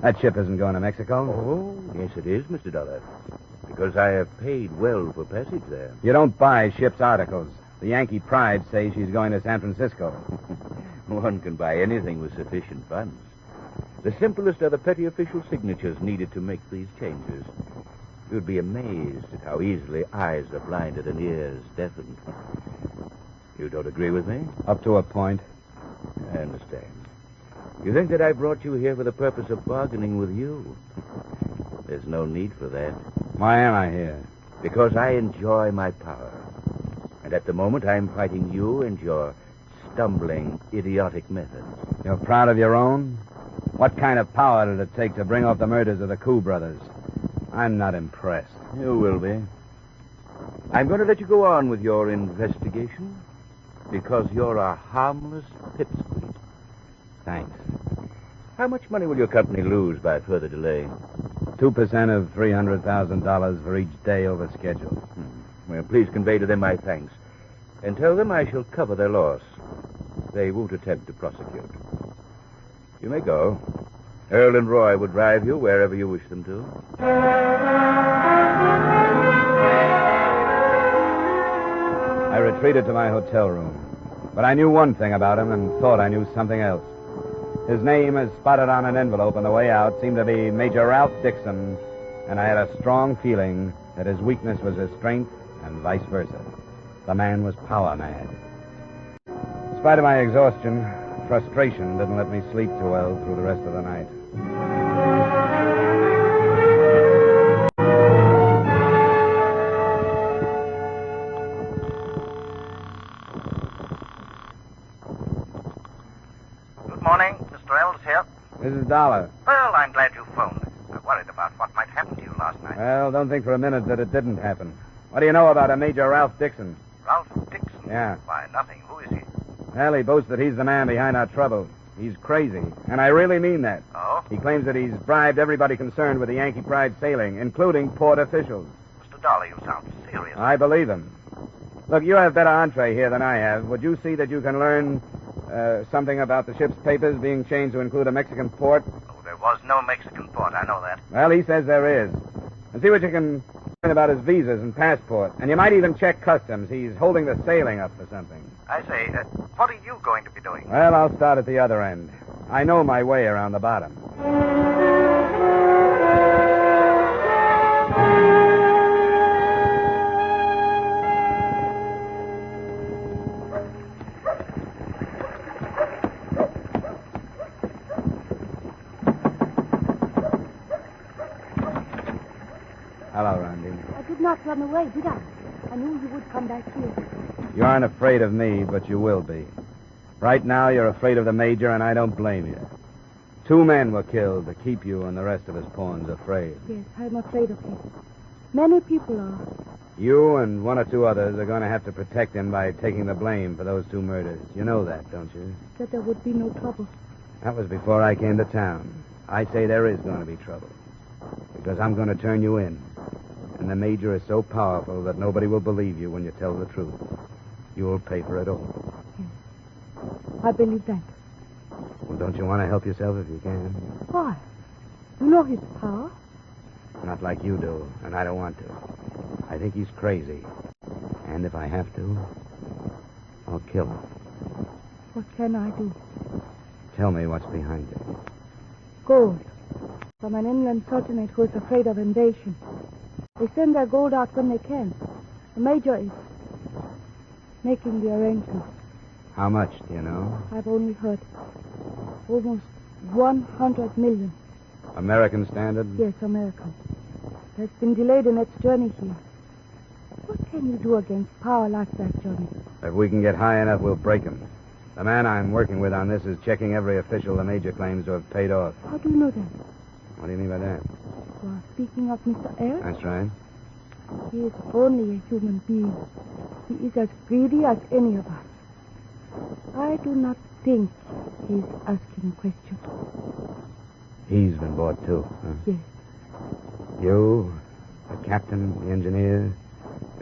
That ship isn't going to Mexico. Oh, yes, it is, Mr. Dollar. Because I have paid well for passage there. You don't buy ship's articles. The Yankee pride says she's going to San Francisco. One can buy anything with sufficient funds. The simplest are the petty official signatures needed to make these changes. You'd be amazed at how easily eyes are blinded and ears deafened. You don't agree with me? Up to a point. understand. You think that I brought you here for the purpose of bargaining with you? There's no need for that. Why am I here? Because I enjoy my power. And at the moment, I'm fighting you and your stumbling, idiotic methods. You're proud of your own? What kind of power did it take to bring off the murders of the Koo brothers? I'm not impressed. You will be. I'm going to let you go on with your investigation because you're a harmless pipsqueak. Thanks. How much money will your company lose by further delay? 2% of $300,000 for each day over schedule. Well, please convey to them my thanks. And tell them I shall cover their loss. They won't attempt to prosecute. You may go. Earl and Roy will drive you wherever you wish them to. I retreated to my hotel room. But I knew one thing about him and thought I knew something else. His name, as spotted on an envelope on the way out, seemed to be Major Ralph Dixon, and I had a strong feeling that his weakness was his strength and vice versa. The man was power mad. In spite of my exhaustion, frustration didn't let me sleep too well through the rest of the night. Good morning. Mr. Ells here. This is Dollar. Well, I'm glad you phoned. I worried about what might happen to you last night. Well, don't think for a minute that it didn't happen. What do you know about a Major Ralph Dixon? Ralph Dixon? Yeah. Why, nothing. Who is he? Well, he boasts that he's the man behind our trouble. He's crazy, and I really mean that. Oh? He claims that he's bribed everybody concerned with the Yankee Pride sailing, including port officials. Mr. Dollar, you sound serious. I believe him. Look, you have better entree here than I have. Would you see that you can learn something about the ship's papers being changed to include a Mexican port? Oh, there was no Mexican port. I know that. Well, he says there is. And see what you can learn about his visas and passport. And you might even check customs. He's holding the sailing up for something. I say, what are you going to be doing? Well, I'll start at the other end. I know my way around the bottom. Hello, Randy. I did not run away, did I? I knew you would come back here. You aren't afraid of me, but you will be. Right now, you're afraid of the Major, and I don't blame you. 2 men were killed to keep you and the rest of us pawns afraid. Yes, I'm afraid of him. Many people are. You and 1 or 2 others are going to have to protect him by taking the blame for those 2 murders. You know that, don't you? That there would be no trouble. That was before I came to town. I say there is going to be trouble. Because I'm going to turn you in. And the Major is so powerful that nobody will believe you when you tell the truth. You'll pay for it all. Yes. I believe that. Well, don't you want to help yourself if you can? Why? You know his power. Not like you do, and I don't want to. I think he's crazy. And if I have to, I'll kill him. What can I do? Tell me what's behind it. Gold. From an inland sultanate who is afraid of invasion. They send their gold out when they can. The Major is making the arrangements. How much, do you know? I've only heard. Almost 100 million. American standard? Yes, American. It has been delayed in its journey here. What can you do against power like that, Johnny? If we can get high enough, we'll break him. The man I'm working with on this is checking every official the Major claims to have paid off. How do you know that? What do you mean by that? You are speaking of Mr. Eyre? That's right. He is only a human being. He is as greedy as any of us. I do not think he's asking questions. He's been bought, too, huh? Yes. You, the captain, the engineer,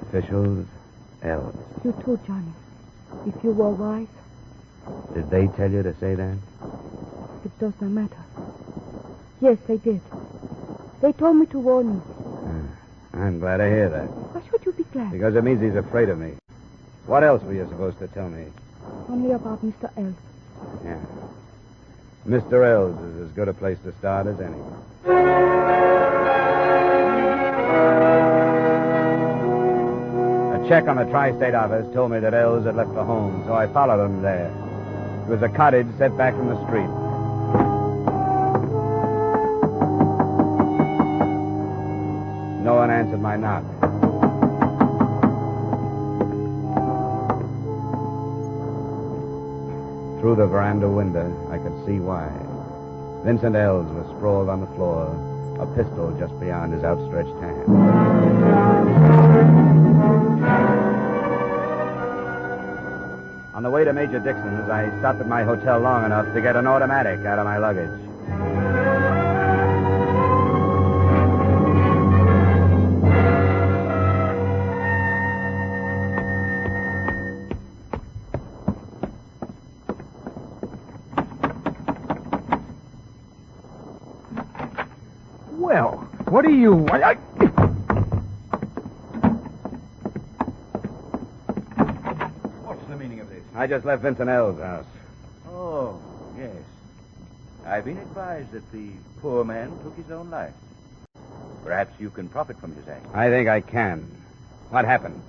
officials, else. You too, Johnny. If you were wise. Did they tell you to say that? It does not matter. Yes, they did. They told me to warn you. I'm glad to hear that. Why should you be glad? Because it means he's afraid of me. What else were you supposed to tell me? Only about Mr. Ells. Yeah. Mr. Ells is as good a place to start as any. A check on the tri-state office told me that Ells had left for home, so I followed him there. It was a cottage set back from the street. No one answered my knock. Through the veranda window, I could see why. Vincent Ells was sprawled on the floor, a pistol just beyond his outstretched hand. On the way to Major Dixon's, I stopped at my hotel long enough to get an automatic out of my luggage. Well, what are you... What's the meaning of this? I just left Vincent Ells' house. Oh, yes. I've been advised that the poor man took his own life. Perhaps you can profit from his act. I think I can. What happened?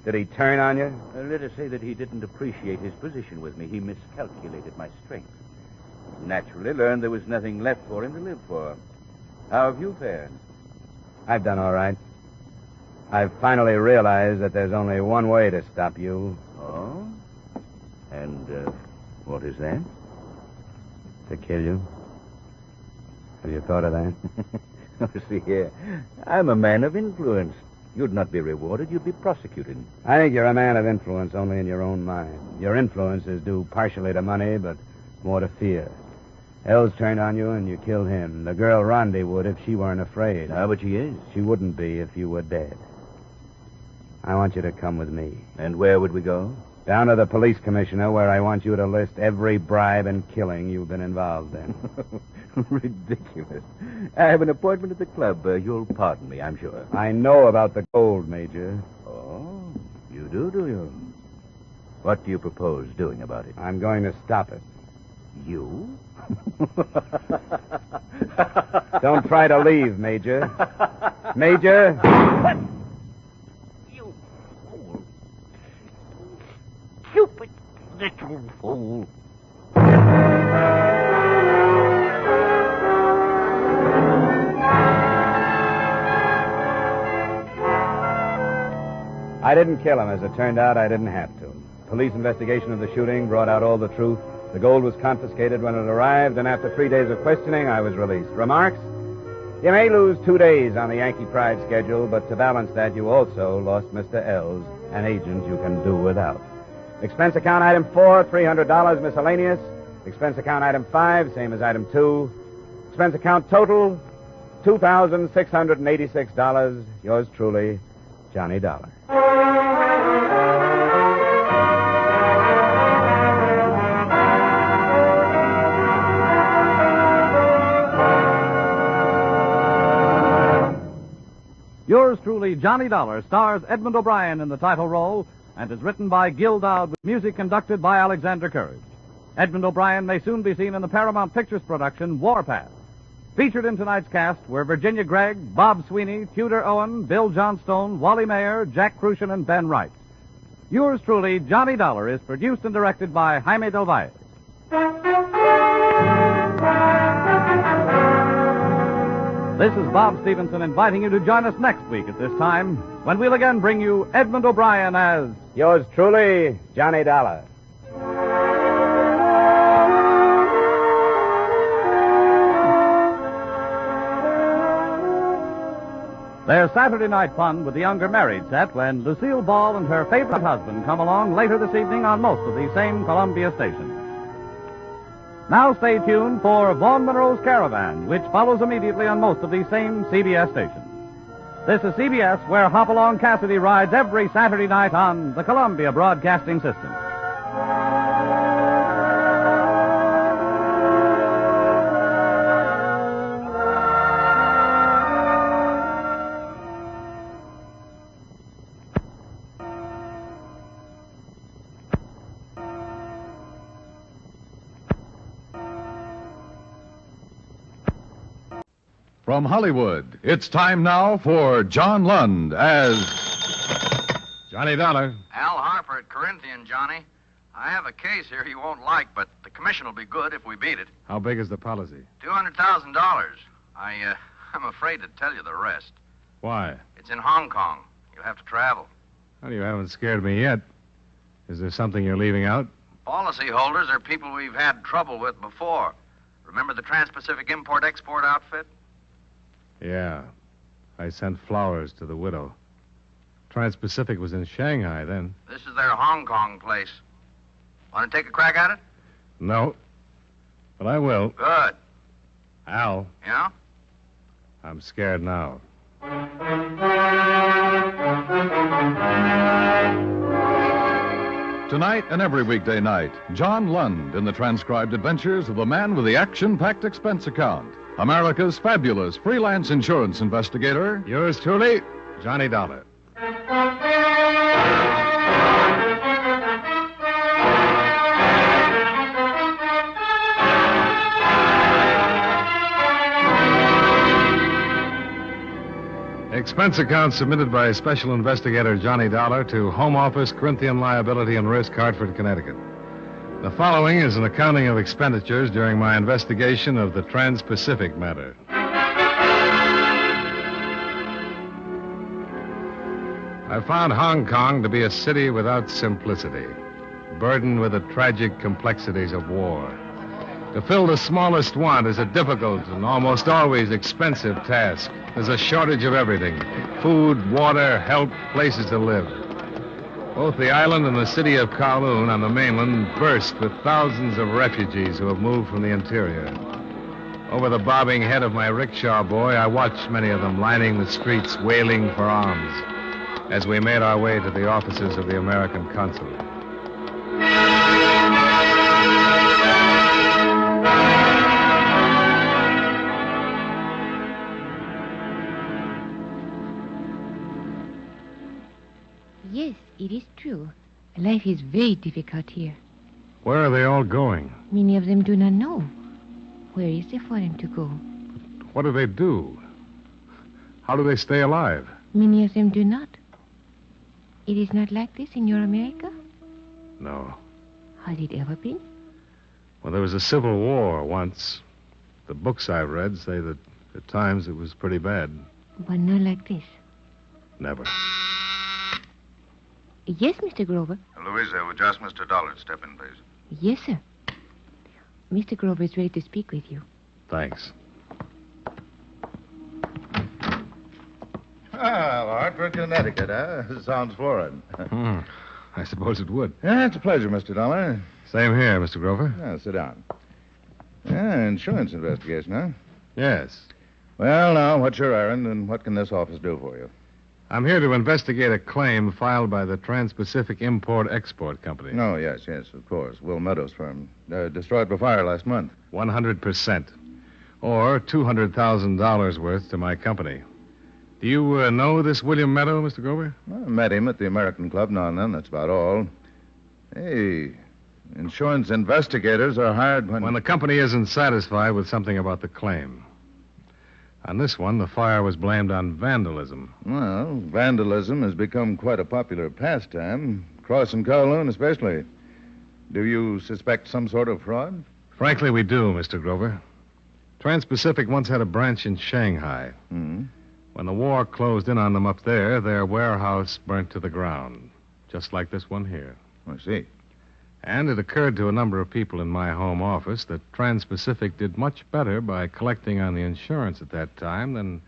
Did he turn on you? Let us say that he didn't appreciate his position with me. He miscalculated my strength. Naturally learned there was nothing left for him to live for. How have you fared? I've done all right. I've finally realized that there's only one way to stop you. Oh? And, what is that? To kill you. Have you thought of that? Oh, see here. I'm a man of influence. You'd not be rewarded, you'd be prosecuted. I think you're a man of influence only in your own mind. Your influence is due partially to money, but more to fear. Ells turned on you and you killed him. The girl Rondi would if she weren't afraid. Ah, but she is. She wouldn't be if you were dead. I want you to come with me. And where would we go? Down to the police commissioner, where I want you to list every bribe and killing you've been involved in. Ridiculous. I have an appointment at the club. You'll pardon me, I'm sure. I know about the gold, Major. Oh, you do you? What do you propose doing about it? I'm going to stop it. You? Don't try to leave, Major. Major! What? You fool. Stupid little fool. I didn't kill him. As it turned out, I didn't have to. Police investigation of the shooting brought out all the truth. The gold was confiscated when it arrived, and after 3 days of questioning, I was released. Remarks? You may lose 2 days on the Yankee Pride schedule, but to balance that, you also lost Mr. Ells, an agent you can do without. Expense account item 4, $300 miscellaneous. Expense account item 5, same as item 2. Expense account total, $2,686. Yours truly, Johnny Dollar. Yours truly, Johnny Dollar, stars Edmund O'Brien in the title role and is written by Gil Dowd with music conducted by Alexander Courage. Edmund O'Brien may soon be seen in the Paramount Pictures production Warpath. Featured in tonight's cast were Virginia Gregg, Bob Sweeney, Tudor Owen, Bill Johnstone, Wally Mayer, Jack Crucian, and Ben Wright. Yours truly, Johnny Dollar, is produced and directed by Jaime Del Valle. This is Bob Stevenson inviting you to join us next week at this time when we'll again bring you Edmund O'Brien as... Yours truly, Johnny Dollar. There's Saturday night fun with the younger married set when Lucille Ball and her favorite husband come along later this evening on most of these same Columbia stations. Now stay tuned for Vaughn Monroe's Caravan, which follows immediately on most of these same CBS stations. This is CBS, where Hopalong Cassidy rides every Saturday night on the Columbia Broadcasting System. From Hollywood, it's time now for John Lund as Johnny Dollar. Al Harper at Corinthian, Johnny. I have a case here you won't like, but the commission will be good if we beat it. How big is the policy? $200,000. I'm afraid to tell you the rest. Why? It's in Hong Kong. You'll have to travel. Well, you haven't scared me yet. Is there something you're leaving out? Policyholders are people we've had trouble with before. Remember the Trans-Pacific Import-Export outfit? Yeah. I sent flowers to the widow. Trans-Pacific was in Shanghai then. This is their Hong Kong place. Want to take a crack at it? No. But I will. Good. Al. Yeah? I'm scared now. Tonight and every weekday night, John Lund in the transcribed adventures of the man with the action-packed expense account. America's fabulous freelance insurance investigator. Yours truly, Johnny Dollar. Expense account submitted by Special Investigator Johnny Dollar to Home Office, Corinthian Liability and Risk, Hartford, Connecticut. The following is an accounting of expenditures during my investigation of the Trans-Pacific matter. I found Hong Kong to be a city without simplicity, burdened with the tragic complexities of war. To fill the smallest want is a difficult and almost always expensive task. There's a shortage of everything: food, water, help, places to live. Both the island and the city of Kowloon on the mainland burst with thousands of refugees who have moved from the interior. Over the bobbing head of my rickshaw boy, I watched many of them lining the streets, wailing for alms, as we made our way to the offices of the American consulate. Yes, it is true. Life is very difficult here. Where are they all going? Many of them do not know. Where is there for them to go? What do they do? How do they stay alive? Many of them do not. It is not like this in your America? No. Has it ever been? Well, there was a civil war once. The books I've read say that at times it was pretty bad. But not like this. Never. Yes, Mr. Grover. Louisa, would just Mr. Dollar step in, please? Yes, sir. Mr. Grover is ready to speak with you. Thanks. Hartford, Connecticut, huh? Sounds foreign. I suppose it would. Yeah, it's a pleasure, Mr. Dollar. Same here, Mr. Grover. Yeah, sit down. Yeah, insurance investigation, huh? Yes. Well, now, what's your errand, and what can this office do for you? I'm here to investigate a claim filed by the Trans-Pacific Import-Export Company. Oh, yes, of course. Will Meadows' firm. Destroyed by fire last month. 100%. Or $200,000 worth to my company. Do you know this William Meadow, Mr. Grover? Well, I met him at the American Club now and then. That's about all. Hey, insurance investigators are hired when the company isn't satisfied with something about the claim. On this one, the fire was blamed on vandalism. Well, vandalism has become quite a popular pastime, crossing Kowloon especially. Do you suspect some sort of fraud? Frankly, we do, Mr. Grover. Trans-Pacific once had a branch in Shanghai. When the war closed in on them up there, their warehouse burnt to the ground, just like this one here. I see. And it occurred to a number of people in my home office that Trans-Pacific did much better by collecting on the insurance at that time than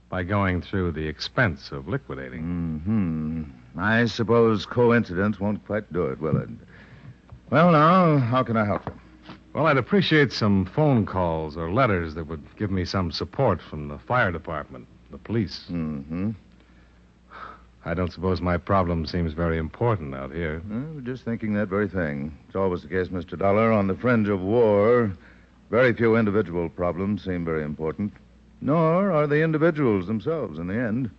by going through the expense of liquidating. I suppose coincidence won't quite do it, will it? Well, now, how can I help you? Well, I'd appreciate some phone calls or letters that would give me some support from the fire department, the police. I don't suppose my problem seems very important out here. We're just thinking that very thing. It's always the case, Mr. Dollar. On the fringe of war, very few individual problems seem very important. Nor are the individuals themselves in the end.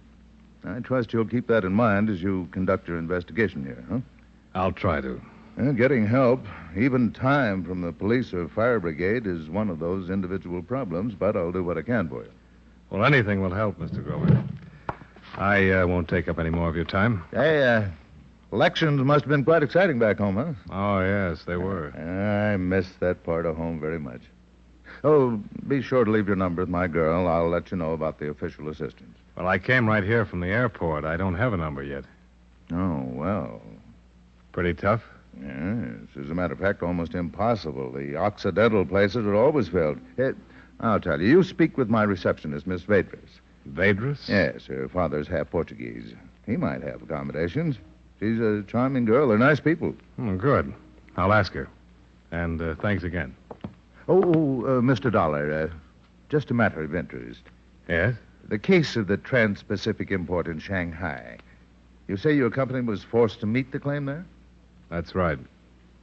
I trust you'll keep that in mind as you conduct your investigation here, huh? I'll try to. Getting help, even time from the police or fire brigade, is one of those individual problems, but I'll do what I can for you. Well, anything will help, Mr. Grover. I won't take up any more of your time. Hey, Elections must have been quite exciting back home, huh? Oh, yes, they were. I miss that part of home very much. Oh, be sure to leave your number with my girl. I'll let you know about the official assistance. Well, I came right here from the airport. I don't have a number yet. Oh, well. Pretty tough? Yes. As a matter of fact, almost impossible. The Occidental places are always filled. I'll tell you. You speak with my receptionist, Miss Vadris. Vadris? Yes, her father's half Portuguese. He might have accommodations. She's a charming girl. They're nice people. Good. I'll ask her. And thanks again. Mr. Dollar, just a matter of interest. Yes? The case of the Trans-Pacific import in Shanghai. You say your company was forced to meet the claim there? That's right.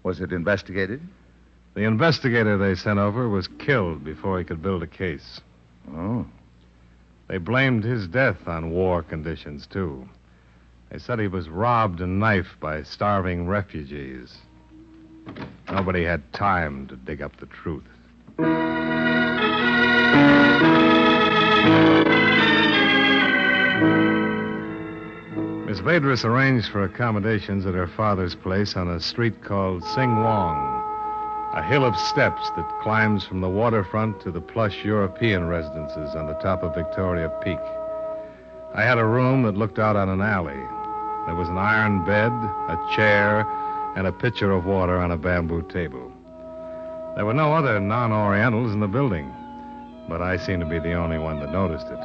Was it investigated? The investigator they sent over was killed before he could build a case. Oh. They blamed his death on war conditions, too. They said he was robbed and knifed by starving refugees. Nobody had time to dig up the truth. Miss Vadris arranged for accommodations at her father's place on a street called Sing Wong, a hill of steps that climbs from the waterfront to the plush European residences on the top of Victoria Peak. I had a room that looked out on an alley. There was an iron bed, a chair, and a pitcher of water on a bamboo table. There were no other non-Orientals in the building, but I seemed to be the only one that noticed it.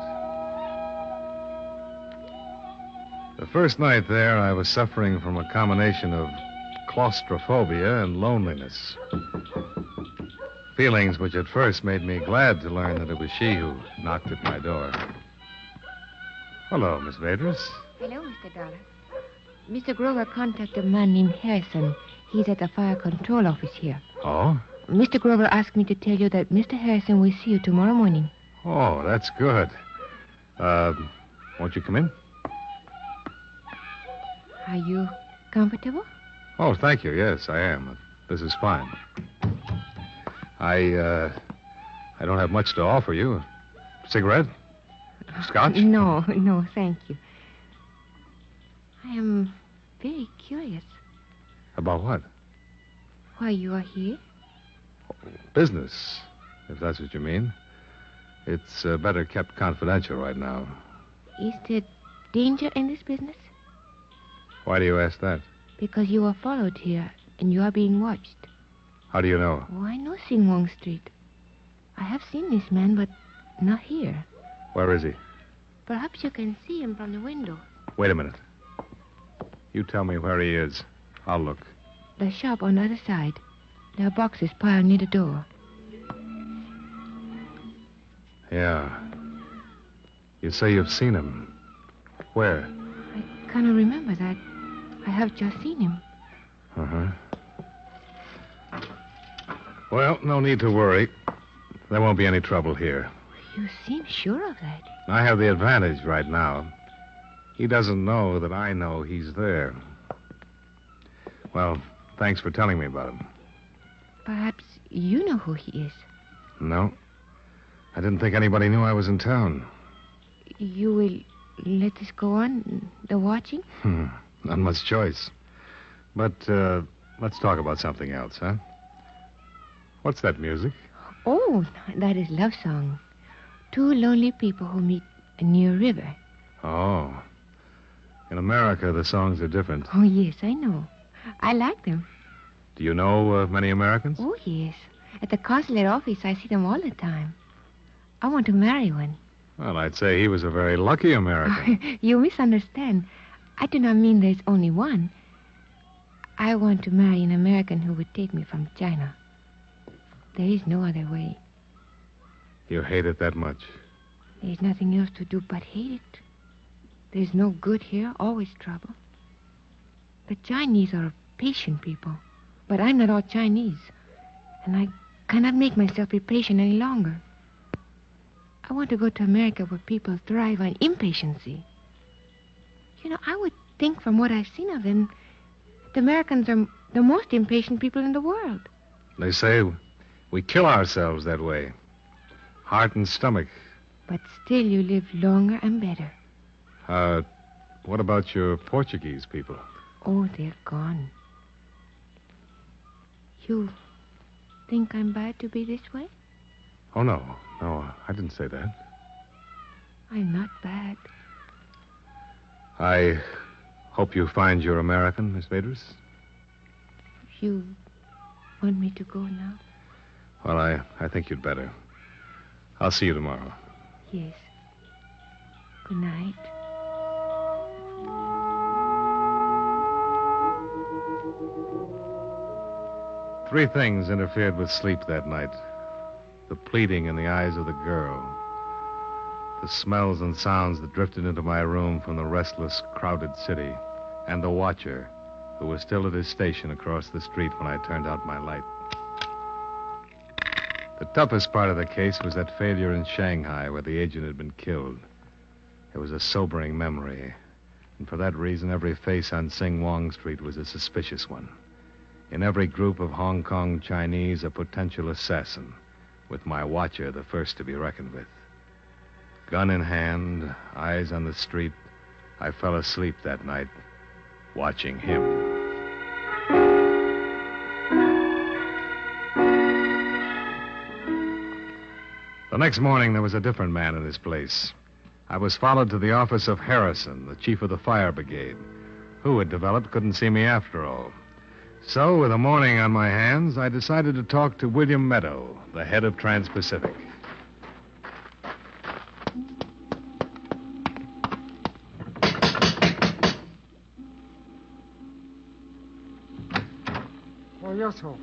The first night there, I was suffering from a combination of claustrophobia and loneliness. Feelings which at first made me glad to learn that it was she who knocked at my door. Hello, Miss Vadris. Hello, Mr. Dollar. Mr. Grover contacted a man named Harrison. He's at the fire control office here. Oh? Mr. Grover asked me to tell you that Mr. Harrison will see you tomorrow morning. Oh, that's good. Won't you come in? Are you comfortable? Oh, thank you. Yes, I am. This is fine. I don't have much to offer you. Cigarette? Scotch? No, thank you. I am very curious. About what? Why you are here? Business, if that's what you mean. It's better kept confidential right now. Is there danger in this business? Why do you ask that? Because you are followed here, and you are being watched. How do you know? Oh, I know Sing Wong Street. I have seen this man, but not here. Where is he? Perhaps you can see him from the window. Wait a minute. You tell me where he is. I'll look. The shop on the other side. There are boxes piled near the door. Yeah. You say you've seen him. Where? I cannot remember that. I have just seen him. Uh-huh. Well, no need to worry. There won't be any trouble here. You seem sure of that. I have the advantage right now. He doesn't know that I know he's there. Well, thanks for telling me about him. Perhaps you know who he is. No. I didn't think anybody knew I was in town. You will let this go on, the watching? Not much choice. But let's talk about something else, huh? What's that music? Oh, that is love song. Two lonely people who meet near a river. Oh. In America, the songs are different. Oh, yes, I know. I like them. Do you know many Americans? Oh, yes. At the consulate office, I see them all the time. I want to marry one. Well, I'd say he was a very lucky American. You misunderstand. I do not mean there's only one. I want to marry an American who would take me from China. There is no other way. You hate it that much? There's nothing else to do but hate it. There's no good here, always trouble. The Chinese are patient people, but I'm not all Chinese, and I cannot make myself be patient any longer. I want to go to America where people thrive on impatience. You know, I would think from what I've seen of them, the Americans are the most impatient people in the world. They say we kill ourselves that way. Heart and stomach. But still you live longer and better. What about your Portuguese people? Oh, they're gone. You think I'm bad to be this way? Oh, no. No, I didn't say that. I'm not bad. I hope you find your American, Miss Vadris. You want me to go now? Well, I think you'd better. I'll see you tomorrow. Yes. Good night. Three things interfered with sleep that night. The pleading in the eyes of the girl. The smells and sounds that drifted into my room from the restless, crowded city. And the watcher, who was still at his station across the street when I turned out my light. The toughest part of the case was that failure in Shanghai where the agent had been killed. It was a sobering memory. And for that reason, every face on Sing Wong Street was a suspicious one. In every group of Hong Kong Chinese, a potential assassin, with my watcher the first to be reckoned with. Gun in hand, eyes on the street, I fell asleep that night, watching him. The next morning, there was a different man in his place. I was followed to the office of Harrison, the chief of the fire brigade, who, it developed, couldn't see me after all. So, with the morning on my hands, I decided to talk to William Meadow, the head of Trans-Pacific. Oh, yes, sir.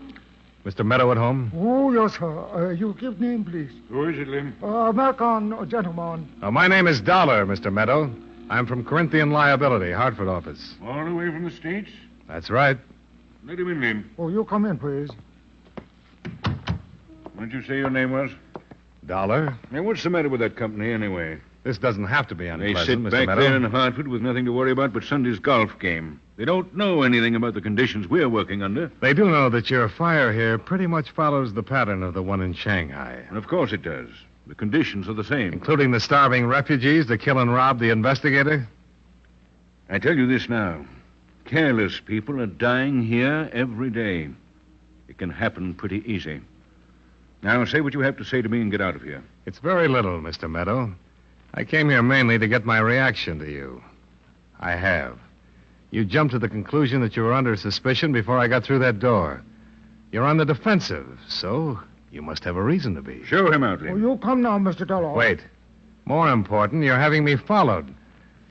Mr. Meadow at home? Oh, yes, sir. You give name, please. Who is it, Lim? American gentleman. My name is Dollar, Mr. Meadow. I'm from Corinthian Liability, Hartford office. All the way from the States? That's right. Let him in, Lim. Oh, you come in, please. What did you say your name was? Dollar. Now, what's the matter with that company, anyway? This doesn't have to be unpleasant, They sit Mr. back Meadow. there in Hartford with nothing to worry about but Sunday's golf game. They don't know anything about the conditions we're working under. They do know that your fire here pretty much follows the pattern of the one in Shanghai. And of course it does. The conditions are the same. Including the starving refugees to kill and rob the investigator? I tell you this now. Careless people are dying here every day. It can happen pretty easy. Now, say what you have to say to me and get out of here. It's very little, Mr. Meadow. I came here mainly to get my reaction to you. I have. You jumped to the conclusion that you were under suspicion before I got through that door. You're on the defensive, so you must have a reason to be. Show him out, Lim. Oh, you come now, Mr. Dollar. Wait. More important, you're having me followed.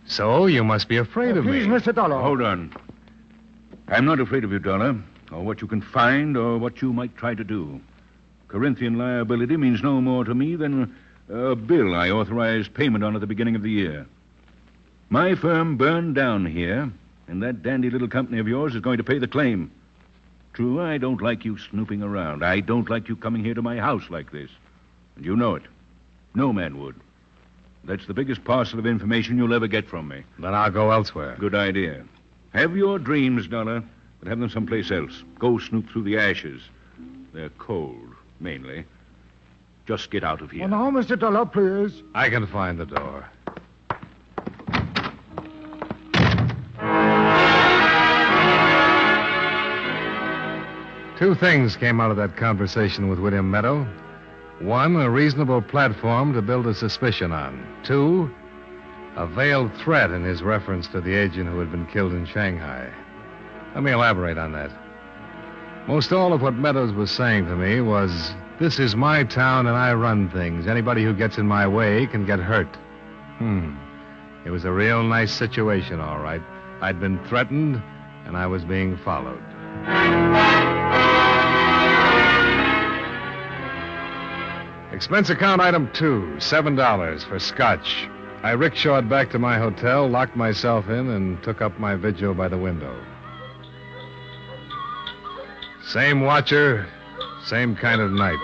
So you must be afraid of please, me. Mr. Dollar. Hold on. I'm not afraid of you, Dollar, or what you can find or what you might try to do. Corinthian liability means no more to me than a bill I authorized payment on at the beginning of the year. My firm burned down here, and that dandy little company of yours is going to pay the claim. True, I don't like you snooping around. I don't like you coming here to my house like this. And you know it. No man would. That's the biggest parcel of information you'll ever get from me. Then I'll go elsewhere. Good idea. Have your dreams, Dollar, but have them someplace else. Go snoop through the ashes. They're cold, mainly. Just get out of here. Oh, now, Mr. Dollar, please. I can find the door. Two things came out of that conversation with William Meadow. One, a reasonable platform to build a suspicion on. Two, a veiled threat in his reference to the agent who had been killed in Shanghai. Let me elaborate on that. Most all of what Meadows was saying to me was, this is my town and I run things. Anybody who gets in my way can get hurt. It was a real nice situation, all right. I'd been threatened, and I was being followed. Expense account item 2, $7 for scotch. I rickshawed back to my hotel, locked myself in, and took up my vigil by the window. Same watcher, same kind of night.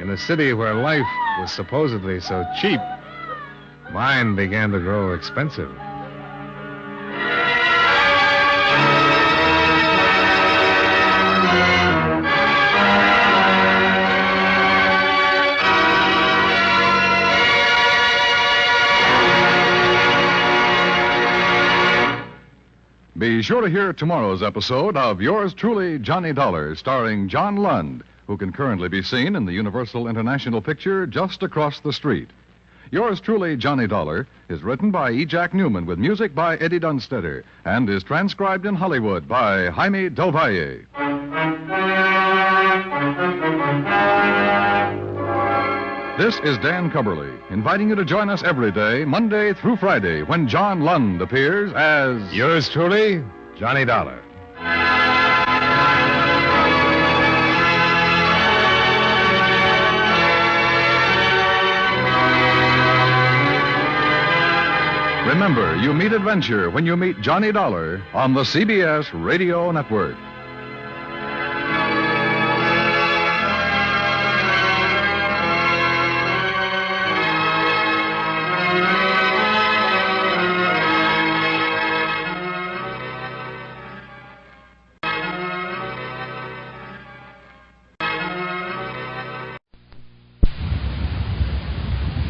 In a city where life was supposedly so cheap, mine began to grow expensive. Be Be sure to hear tomorrow's episode of Yours Truly, Johnny Dollar, starring John Lund, who can currently be seen in the Universal International picture Just Across the Street. Yours Truly, Johnny Dollar, is written by E. Jack Newman with music by Eddie Dunstetter and is transcribed in Hollywood by Jaime Del Valle. This is Dan Cubberly, inviting you to join us every day, Monday through Friday, when John Lund appears as... Yours truly, Johnny Dollar. Remember, you meet adventure when you meet Johnny Dollar on the CBS Radio Network.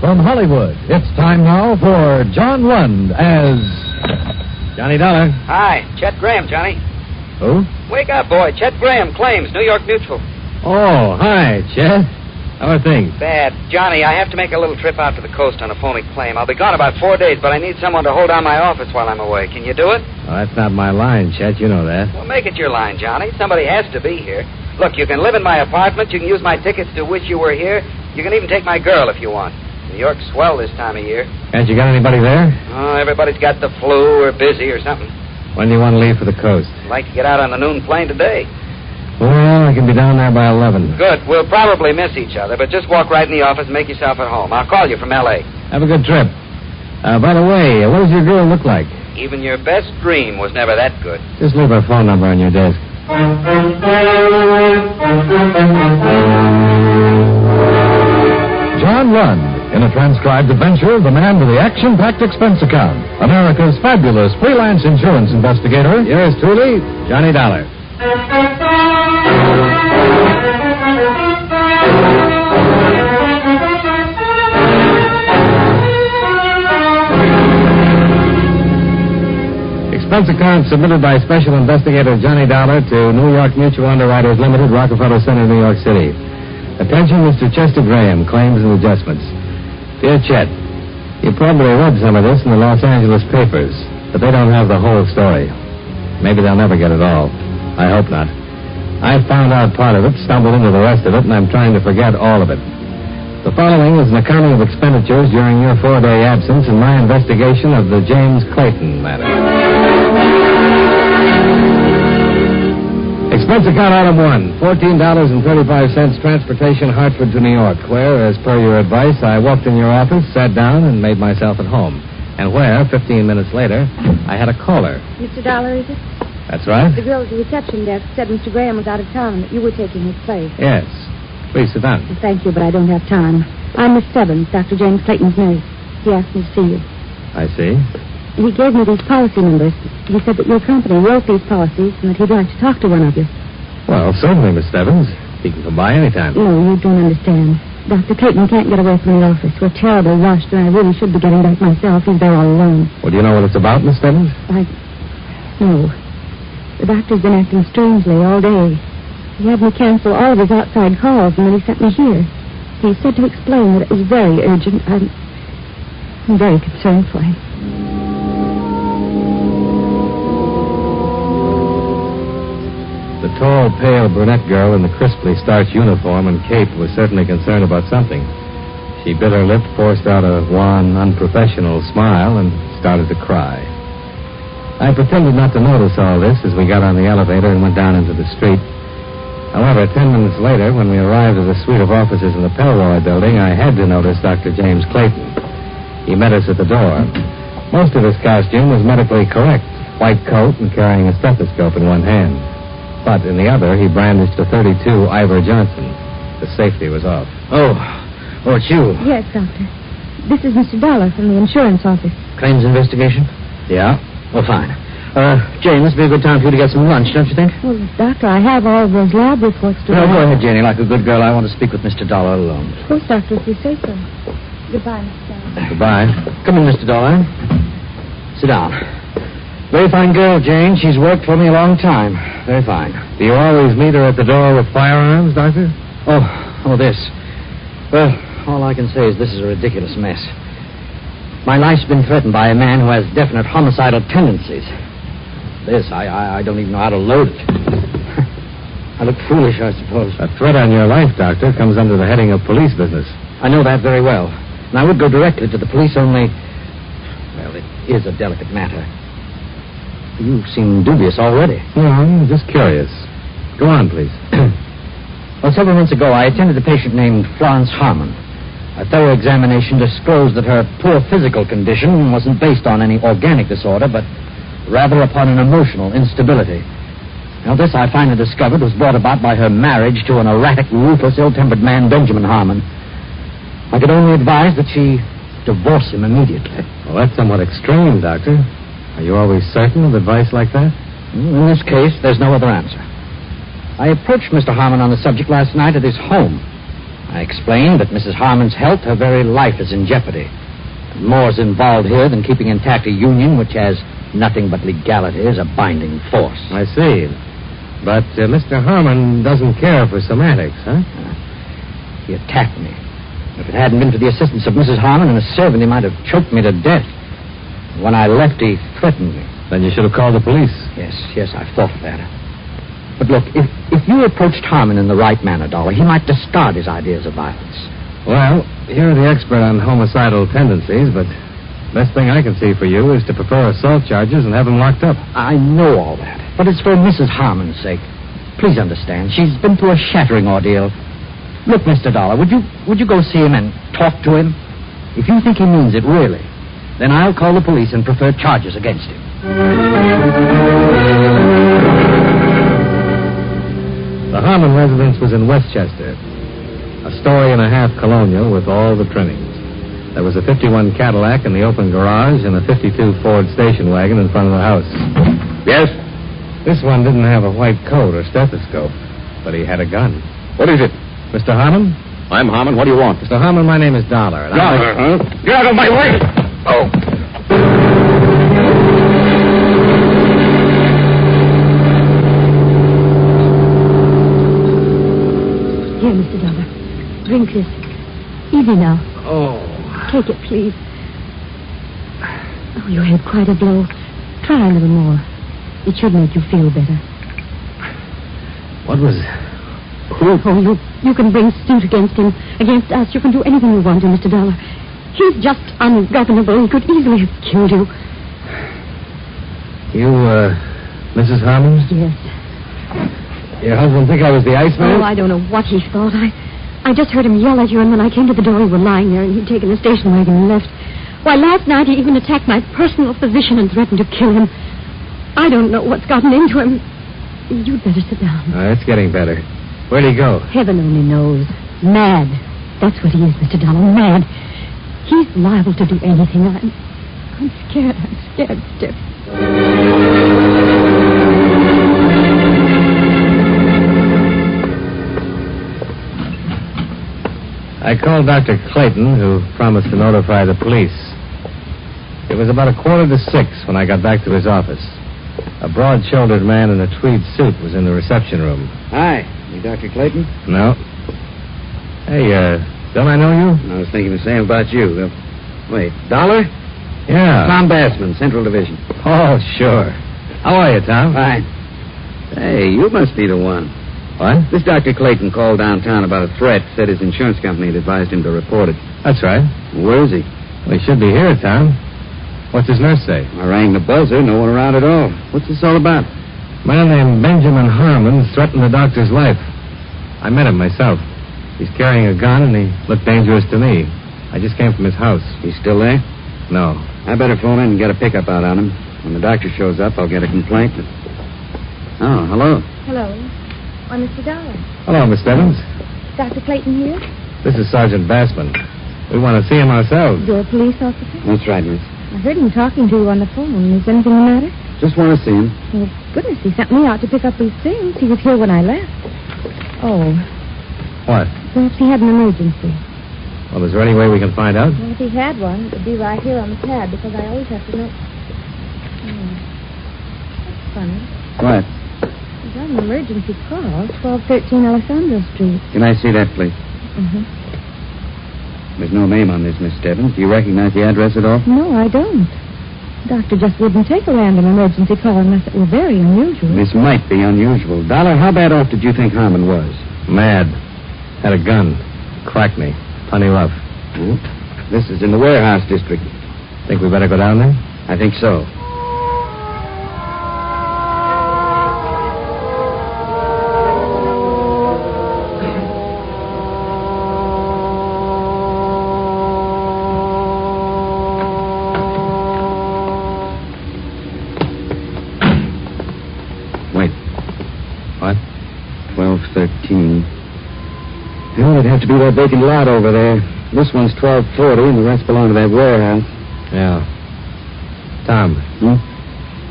From Hollywood, it's time now for John Lund as Johnny Dollar. Hi, Chet Graham, Johnny. Who? Wake up, boy. Chet Graham, Claims, New York Mutual. Oh, hi, Chet. How are things? Bad. Johnny, I have to make a little trip out to the coast on a phony claim. I'll be gone about 4 days, but I need someone to hold down my office while I'm away. Can you do it? Well, that's not my line, Chet. You know that. Well, make it your line, Johnny. Somebody has to be here. Look, you can live in my apartment. You can use my tickets to wish you were here. You can even take my girl if you want. New York's swell this time of year. Can't you got anybody there? Oh, everybody's got the flu or busy or something. When do you want to leave for the coast? I'd like to get out on the noon plane today. Well, I can be down there by 11. Good. We'll probably miss each other, but just walk right in the office and make yourself at home. I'll call you from L.A. Have a good trip. By the way, what does your girl look like? Even your best dream was never that good. Just leave her phone number on your desk. John Lund, in a transcribed adventure of the man with the action-packed expense account, America's fabulous freelance insurance investigator. Yours truly, Johnny Dollar. Expense account submitted by Special Investigator Johnny Dollar to New York Mutual Underwriters Limited, Rockefeller Center, New York City. Attention, Mr. Chester Graham, claims and adjustments. Dear Chet, you probably read some of this in the Los Angeles papers, but they don't have the whole story. Maybe they'll never get it all. I hope not. I found out part of it, stumbled into the rest of it, and I'm trying to forget all of it. The following is an accounting of expenditures during your 4-day absence and my investigation of the James Clayton matter. Expense account item 1, $14.35 transportation Hartford to New York, where, as per your advice, I walked in your office, sat down, and made myself at home. And where, 15 minutes later, I had a caller. Mr. Dollar, is it? That's right. The girl at the reception desk said Mr. Graham was out of town and that you were taking his place. Yes. Please sit down. Thank you, but I don't have time. I'm Miss Stebbins, Dr. James Clayton's nurse. He asked me to see you. I see. He gave me these policy numbers. He said that your company wrote these policies and that he'd like to talk to one of you. Well, certainly, Miss Stebbins. He can come by anytime. No, you don't understand. Dr. Clayton can't get away from the office. We're terribly rushed, and I really should be getting back myself. He's there all alone. Well, do you know what it's about, Miss Stebbins? No. The doctor's been acting strangely all day. He had me cancel all of his outside calls, and then he sent me here. He said to explain that it was very urgent. I'm very concerned for him. The tall, pale brunette girl in the crisply starched uniform and cape was certainly concerned about something. She bit her lip, forced out a wan, unprofessional smile, and started to cry. I pretended not to notice all this as we got on the elevator and went down into the street. However, 10 minutes later, when we arrived at the suite of offices in the Pelroy building, I had to notice Dr. James Clayton. He met us at the door. Most of his costume was medically correct, white coat and carrying a stethoscope in one hand. But in the other, he brandished a .32 Ivor Johnson. The safety was off. Oh, it's you. Yes, Doctor. This is Mr. Dollar from the insurance office. Claims investigation? Yeah? Well, fine. Jane, this would be a good time for you to get some lunch, don't you think? Well, Doctor, I have all of those lab reports to... No, go ahead, Janie. Like a good girl, I want to speak with Mr. Dollar alone. Of course, Doctor, if you say so. Goodbye, Mr. Dollar. Goodbye. Come in, Mr. Dollar. Sit down. Very fine girl, Jane. She's worked for me a long time. Very fine. Do you always meet her at the door with firearms, Doctor? Oh, this. Well, all I can say is this is a ridiculous mess. My life's been threatened by a man who has definite homicidal tendencies. This, I don't even know how to load it. I look foolish, I suppose. A threat on your life, Doctor, comes under the heading of police business. I know that very well. And I would go directly to the police, only... Well, it is a delicate matter. You seem dubious already. No, I'm just curious. Go on, please. Well, several months ago, I attended a patient named Florence Harmon. A thorough examination disclosed that her poor physical condition wasn't based on any organic disorder, but rather upon an emotional instability. Now, this, I finally discovered, was brought about by her marriage to an erratic, ruthless, ill-tempered man, Benjamin Harmon. I could only advise that she divorce him immediately. Well, that's somewhat extreme, Doctor. Are you always certain of advice like that? In this case, there's no other answer. I approached Mr. Harmon on the subject last night at his home. I explained that Mrs. Harmon's health, her very life, is in jeopardy. And more is involved here than keeping intact a union which has nothing but legality as a binding force. I see. But Mr. Harmon doesn't care for somatics, huh? He attacked me. If it hadn't been for the assistance of Mrs. Harmon and a servant, he might have choked me to death. When I left, he threatened me. Then you should have called the police. Yes, I've thought of that. But look, if you approached Harmon in the right manner, Dollar, he might discard his ideas of violence. Well, you're the expert on homicidal tendencies, but best thing I can see for you is to prefer assault charges and have him locked up. I know all that, but it's for Mrs. Harmon's sake. Please understand, she's been through a shattering ordeal. Look, Mr. Dollar, would you go see him and talk to him? If you think he means it, really, then I'll call the police and prefer charges against him. The Harmon residence was in Westchester. A story-and-a-half colonial with all the trimmings. There was a 51 Cadillac in the open garage and a 52 Ford station wagon in front of the house. Yes? This one didn't have a white coat or stethoscope, but he had a gun. What is it? Mr. Harmon? I'm Harmon. What do you want? Mr. Harmon, my name is Dollar. Dollar, huh? Get out of my way! Oh! Here, Mr. Dollar. Drink this. Easy now. Oh. Take it, please. Oh, you had quite a blow. Try a little more. It should make you feel better. What was... Oh, you can bring suit against him, against us. You can do anything you want to, Mr. Dollar. He's just ungovernable. He could easily have killed you. You, Mrs. Harmon? Yes. Your husband think I was the Iceman? Oh, I don't know what he thought. I just heard him yell at you, and when I came to the door, you were lying there, and he'd taken the station wagon and left. Why, last night he even attacked my personal physician and threatened to kill him. I don't know what's gotten into him. You'd better sit down. It's getting better. Where'd he go? Heaven only knows. Mad. That's what he is, Mr. Dollar. Mad. He's liable to do anything. I'm scared. I'm scared stiff. I called Dr. Clayton, who promised to notify the police. It was about 5:45 when I got back to his office. A broad-shouldered man in a tweed suit was in the reception room. Hi. You Dr. Clayton? No. Hey, don't I know you? I was thinking the same about you. Wait, Dollar? Yeah. Tom Bassman, Central Division. Oh, sure. How are you, Tom? Fine. Hey, you must be the one. What? This Dr. Clayton called downtown about a threat. Said his insurance company had advised him to report it. That's right. Where is he? Well, he should be here, Tom. What's his nurse say? I rang the buzzer. No one around at all. What's this all about? A man named Benjamin Harmon threatened the doctor's life. I met him myself. He's carrying a gun, and he looked dangerous to me. I just came from his house. He's still there? No. I better phone in and get a pickup out on him. When the doctor shows up, I'll get a complaint. Oh, hello. Hello. Why, Mr. Dollar. Hello, Miss Stebbins. Dr. Clayton here? This is Sergeant Bassman. We want to see him ourselves. You're a police officer? That's right, miss. I heard him talking to you on the phone. Is anything the matter? Just want to see him. Well, goodness, he sent me out to pick up his things. He was here when I left. Oh. What? Perhaps he had an emergency. Well, is there any way we can find out? Well, if he had one, it would be right here on the pad, because I always have to know. funny. What? He's on an emergency call, 1213 Alessandro Street. Can I see that, please? Uh-huh. There's no name on this, Miss Stebbins. Do you recognize the address at all? No, I don't. The doctor just wouldn't take a random emergency call unless it were very unusual. This might be unusual. Dollar, how bad off did you think Harmon was? Mad. Had a gun. Cracked me. Plenty rough. Oh, this is in the warehouse district. Think we better go down there? I think so. Wait. What? 1213. Oh, it'd have to be that vacant lot over there. This one's 1240, and the rest belong to that warehouse. Yeah. Tom.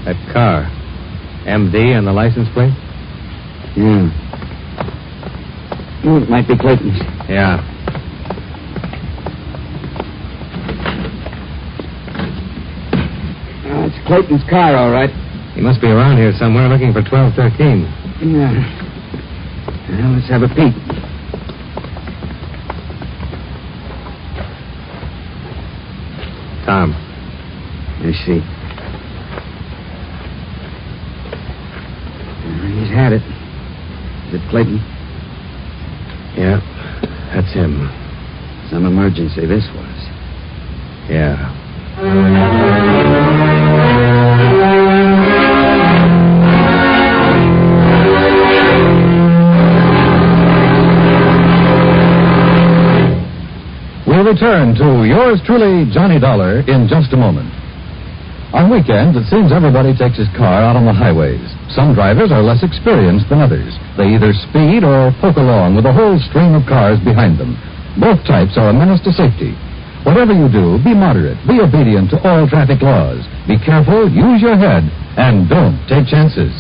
That car. MD and the license plate? Yeah. Oh, it might be Clayton's. Yeah. Oh, it's Clayton's car, all right. He must be around here somewhere looking for 1213. Yeah. Well, let's have a peek. Tom. I see. He's had it. Is it Clayton? Yeah, that's him. Some emergency this was. Yeah. We'll return to yours truly, Johnny Dollar, in just a moment. On weekends, it seems everybody takes his car out on the highways. Some drivers are less experienced than others. They either speed or poke along with a whole stream of cars behind them. Both types are a menace to safety. Whatever you do, be moderate, be obedient to all traffic laws. Be careful, use your head, and don't take chances.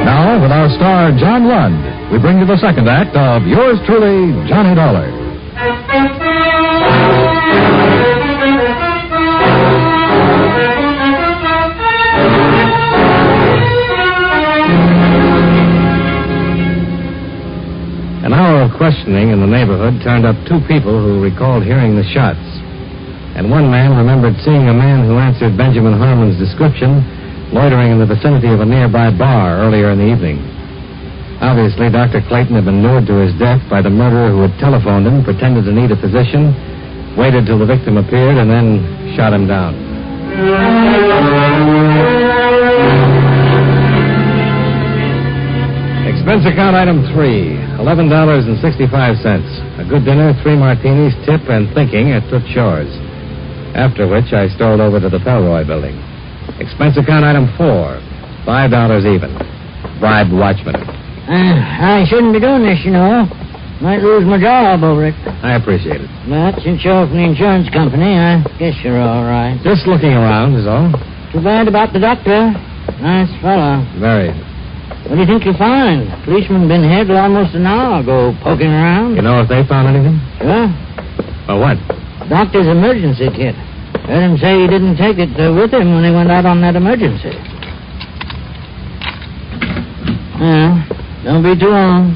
Now, with our star, John Lund, we bring you the second act of yours truly, Johnny Dollar. An hour of questioning in the neighborhood turned up two people who recalled hearing the shots. And one man remembered seeing a man who answered Benjamin Harmon's description loitering in the vicinity of a nearby bar earlier in the evening. Obviously, Dr. Clayton had been lured to his death by the murderer who had telephoned him, pretended to need a physician, waited till the victim appeared, and then shot him down. Expense account item 3, $11.65. A good dinner, 3 martinis, tip, and thinking at Toots Shores. After which, I strolled over to the Pelroy building. Expense account item 4, $5 even. Bribed watchman. I shouldn't be doing this, you know. Might lose my job over it. I appreciate it. But since you're from the insurance company, I guess you're all right. Just looking around is all. Too bad about the doctor. Nice fellow. Very. What do you think you'll find? Policeman been here till almost an hour ago, poking around. You know if they found anything? Sure. Well, what? Doctor's emergency kit. Heard him say he didn't take it with him when he went out on that emergency. Well, don't be too long.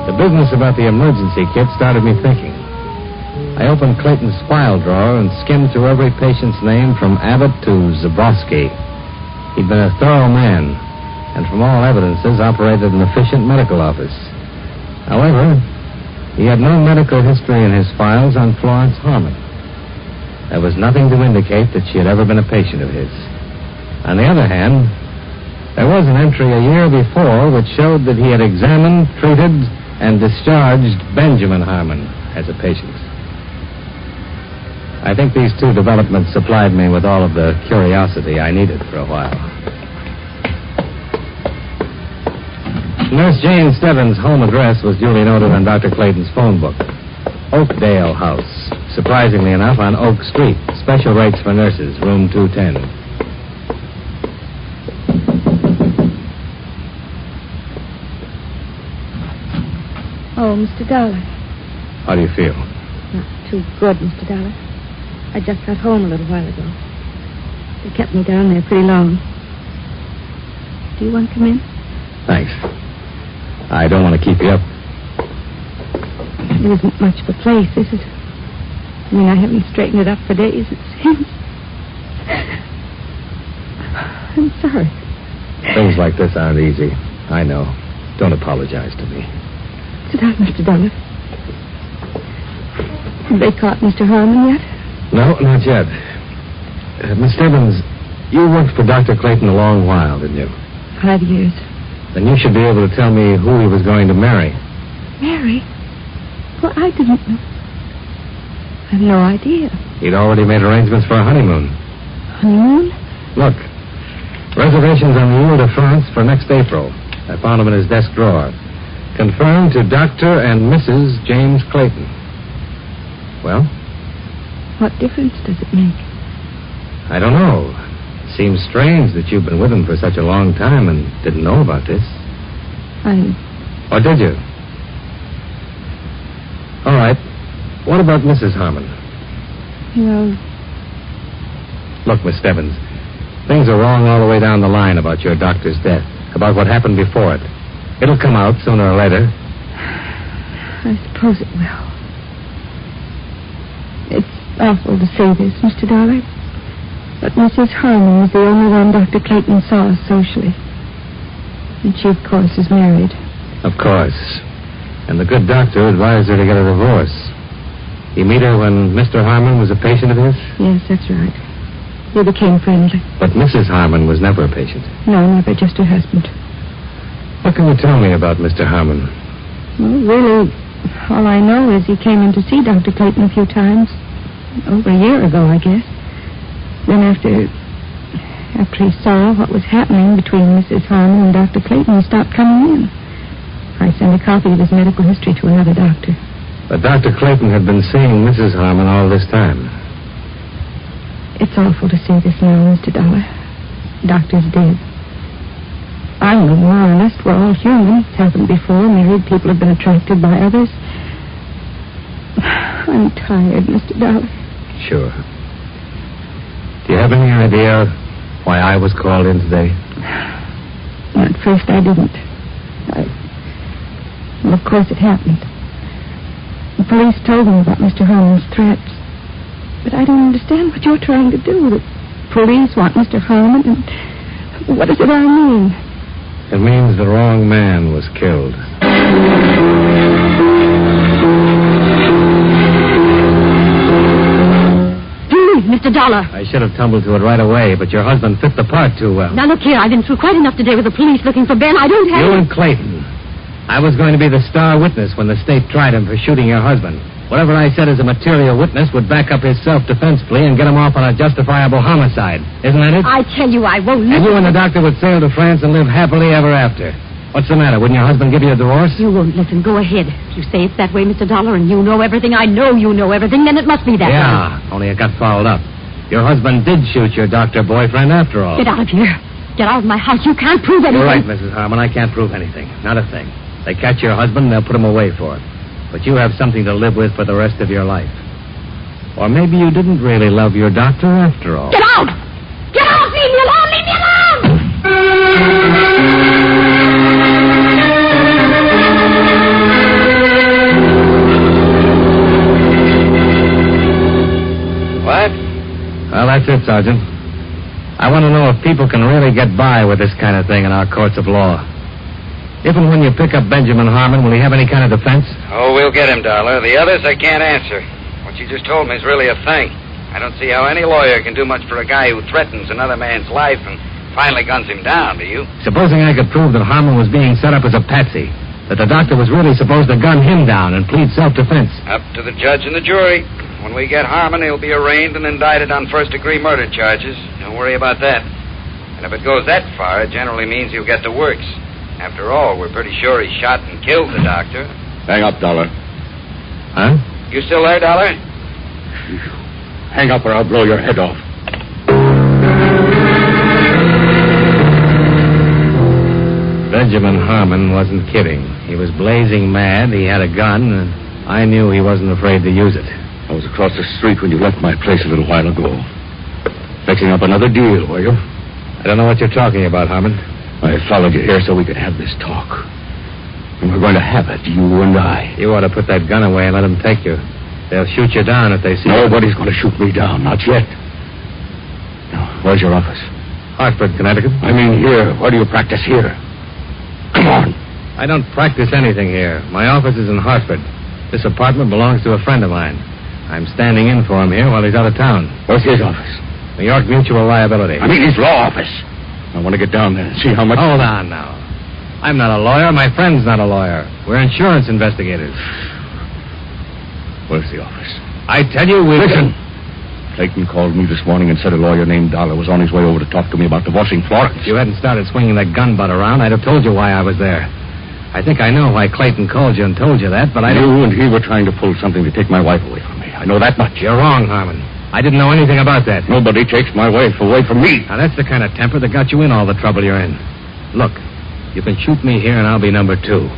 The business about the emergency kit started me thinking. I opened Clayton's file drawer and skimmed through every patient's name from Abbott to Zabrowski. He'd been a thorough man, and from all evidences operated an efficient medical office. However, he had no medical history in his files on Florence Harmon. There was nothing to indicate that she had ever been a patient of his. On the other hand, there was an entry a year before which showed that he had examined, treated, and discharged Benjamin Harmon as a patient. I think these two developments supplied me with all of the curiosity I needed for a while. Nurse Jane Stebbins' home address was duly noted on Dr. Clayton's phone book. Oakdale House. Surprisingly enough, on Oak Street. Special rates for nurses, room 210. Oh, Mr. Dollar. How do you feel? Not too good, Mr. Dollar. I just got home a little while ago. They kept me down there pretty long. Do you want to come in? Thanks. I don't want to keep you up. It isn't much of a place, is it? I mean, I haven't straightened it up for days, it seems. I'm sorry. Things like this aren't easy. I know. Don't apologize to me. Sit down, Mr. Dollar. Have they caught Mr. Harmon yet? No, not yet. Miss Stebbins, you worked for Dr. Clayton a long while, didn't you? 5 years. Then you should be able to tell me who he was going to marry. Marry? Well, I didn't know. I have no idea. He'd already made arrangements for a honeymoon. Honeymoon? Look, reservations on the Ile de France for next April. I found them in his desk drawer. Confirmed to Dr. and Mrs. James Clayton. Well? What difference does it make? I don't know. It seems strange that you've been with him for such a long time and didn't know about this. Or did you? All right. What about Mrs. Harmon? Well... Look, Miss Stebbins, things are wrong all the way down the line about your doctor's death, about what happened before it. It'll come out sooner or later. I suppose it will. It's awful to say this, Mr. Dollar, but Mrs. Harmon was the only one Dr. Clayton saw socially. And she, of course, is married. Of course. And the good doctor advised her to get a divorce. You meet her when Mr. Harmon was a patient of his? Yes, that's right. They became friendly. But Mrs. Harmon was never a patient. No, never, just her husband. What can you tell me about Mr. Harmon? Well, really, all I know is he came in to see Dr. Clayton a few times. Over a year ago, I guess. Then after he saw what was happening between Mrs. Harmon and Dr. Clayton, he stopped coming in. I sent a copy of his medical history to another doctor. But Dr. Clayton had been seeing Mrs. Harmon all this time. It's awful to say this now, Mr. Dollar. The doctor's dead. I know, more or less, we're all human. It's happened before. Married people have been attracted by others. I'm tired, Mr. Dollar. Sure. Do you have any idea why I was called in today? Well, at first I didn't. Well, of course it happened. The police told me about Mr. Harmon's threats. But I don't understand what you're trying to do. The police want Mr. Harmon, and what does it all mean? It means the wrong man was killed. Please, Mr. Dollar. I should have tumbled to it right away, but your husband fit the part too well. Now, look here. I've been through quite enough today with the police looking for Ben. I don't have... You and Clayton. I was going to be the star witness when the state tried him for shooting your husband. Whatever I said as a material witness would back up his self-defense plea and get him off on a justifiable homicide. Isn't that it? I tell you, I won't listen. And you and the doctor would sail to France and live happily ever after. What's the matter? Wouldn't your husband give you a divorce? You won't listen. Go ahead. If you say it's that way, Mr. Dollar, and you know everything, I know you know everything, then it must be that way. Yeah, only it got fouled up. Your husband did shoot your doctor boyfriend after all. Get out of here. Get out of my house. You can't prove anything. You're right, Mrs. Harmon. I can't prove anything. Not a thing. They catch your husband and they'll put him away for it. But you have something to live with for the rest of your life. Or maybe you didn't really love your doctor after all. Get out! Get out! Leave me alone! Leave me alone! What? Well, that's it, Sergeant. I want to know if people can really get by with this kind of thing in our courts of law. If and when you pick up Benjamin Harmon, will he have any kind of defense? Oh, we'll get him, Dollar. The others I can't answer. What you just told me is really a thing. I don't see how any lawyer can do much for a guy who threatens another man's life and finally guns him down, do you? Supposing I could prove that Harmon was being set up as a patsy, that the doctor was really supposed to gun him down and plead self-defense. Up to the judge and the jury. When we get Harmon, he'll be arraigned and indicted on first-degree murder charges. Don't worry about that. And if it goes that far, it generally means he'll get the works. After all, we're pretty sure he shot and killed the doctor. Hang up, Dollar. Huh? You still there, Dollar? Hang up or I'll blow your head off. The Benjamin Harmon wasn't kidding. He was blazing mad. He had a gun, and I knew he wasn't afraid to use it. I was across the street when you left my place a little while ago. Fixing up another deal, were you? I don't know what you're talking about, Harmon. I followed you here so we could have this talk. And we're going to have it, you and I. You ought to put that gun away and let them take you. They'll shoot you down if they see you. Nobody's going to shoot me down, not yet. Now, where's your office? Hartford, Connecticut. I mean here. Where do you practice here? Come on. I don't practice anything here. My office is in Hartford. This apartment belongs to a friend of mine. I'm standing in for him here while he's out of town. Where's his office? New York Mutual Liability. I mean his law office. I want to get down there and see how much... Hold on now. I'm not a lawyer. My friend's not a lawyer. We're insurance investigators. Where's the office? I tell you, we... Listen. Clayton called me this morning and said a lawyer named Dollar was on his way over to talk to me about divorcing Florence. If you hadn't started swinging that gun butt around, I'd have told you why I was there. I think I know why Clayton called you and told you that, but I don't... You and he were trying to pull something to take my wife away from me. I know that much. You're wrong, Harmon. I didn't know anything about that. Nobody takes my wife away from me. Now, that's the kind of temper that got you in all the trouble you're in. Look, you can shoot me here and I'll be number 2.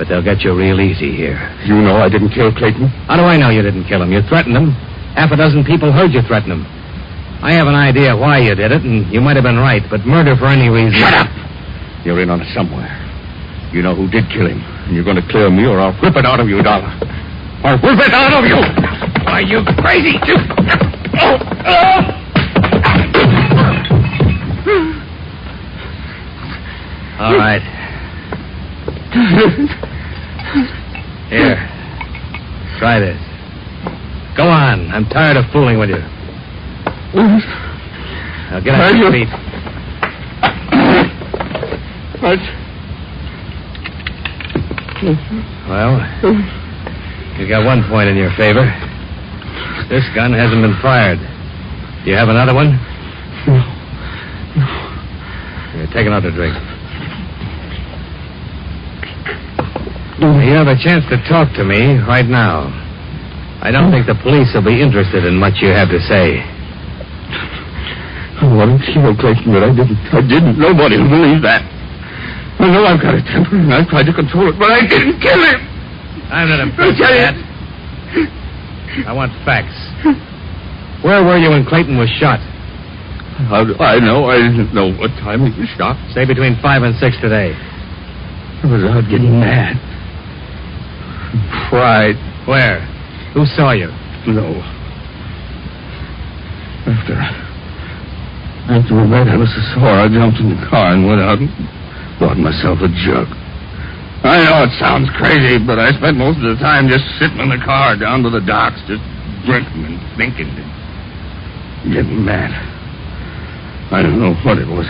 But they'll get you real easy here. You know I didn't kill Clayton? How do I know you didn't kill him? You threatened him. Half a dozen people heard you threaten him. I have an idea why you did it, and you might have been right, but murder for any reason... Shut up! You're in on it somewhere. You know who did kill him, and you're going to clear me or I'll whip it out of you, Dollar. I'll whip it out of you! Are you crazy? All right. Here. Try this. Go on. I'm tired of fooling with you. Now get on your feet. Well, you got one point in your favor. This gun hasn't been fired. Do you have another one? No. Here, take another drink. You have a chance to talk to me right now. I don't think the police will be interested in much you have to say. I wanted to kill Clayton, but I didn't. Nobody will believe that. I know I've got a temper, and I've tried to control it, but I didn't kill him. I'm not impressed with that. I want facts. Where were you when Clayton was shot? How do I know? I didn't know what time he was shot. Say between 5 and 6 today. I was out getting mad. Fried. Where? Who saw you? No. After we met, I was so sore. I jumped in the car and went out and bought myself a jug. I know it sounds crazy, but I spent most of the time just sitting in the car down to the docks, just drinking and thinking and getting mad. I don't know what it was.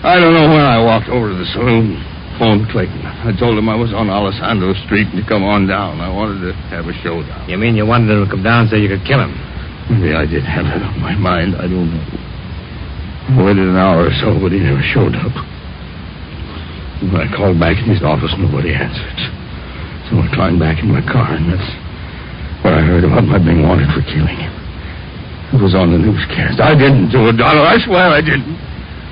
I don't know when I walked over to the saloon, phoned Clayton. I told him I was on Alessandro Street and to come on down. I wanted to have a showdown. You mean you wanted him to come down so you could kill him? Maybe I did have that on my mind. I don't know. I waited an hour or so, but he never showed up. When I called back in his office, nobody answered. So I climbed back in my car, and that's where I heard about my being wanted for killing him. It was on the newscast. I didn't do it, Dollar. I swear I didn't.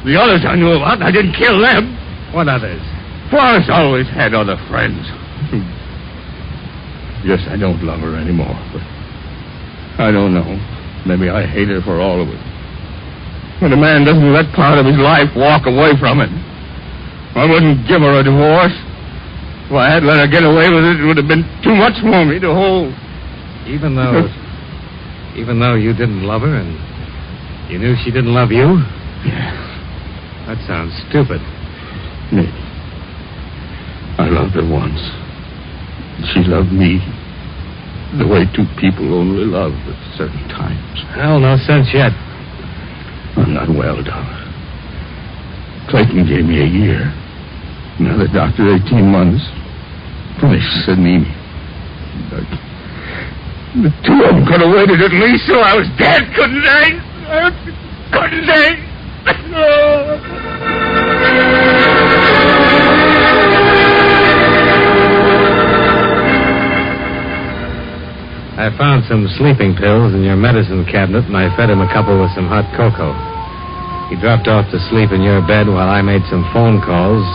The others I knew about, I didn't kill them. What others? Florence always had other friends. Yes, I don't love her anymore, but I don't know. Maybe I hate her for all of it. When a man doesn't let part of his life walk away from it, I wouldn't give her a divorce. If I had let her get away with it, it would have been too much for me to hold. Even though you didn't love her and you knew she didn't love you? Yeah. That sounds stupid. Maybe. I loved her once. She loved me the way two people only love at certain times. Hell, no sense yet. I'm not well, Dollar. Clayton gave me a year. Another doctor, 18 months. Finished anemia. The two of them could have waited at least till I was dead, couldn't they? Couldn't they? I found some sleeping pills in your medicine cabinet, and I fed him a couple with some hot cocoa. He dropped off to sleep in your bed while I made some phone calls,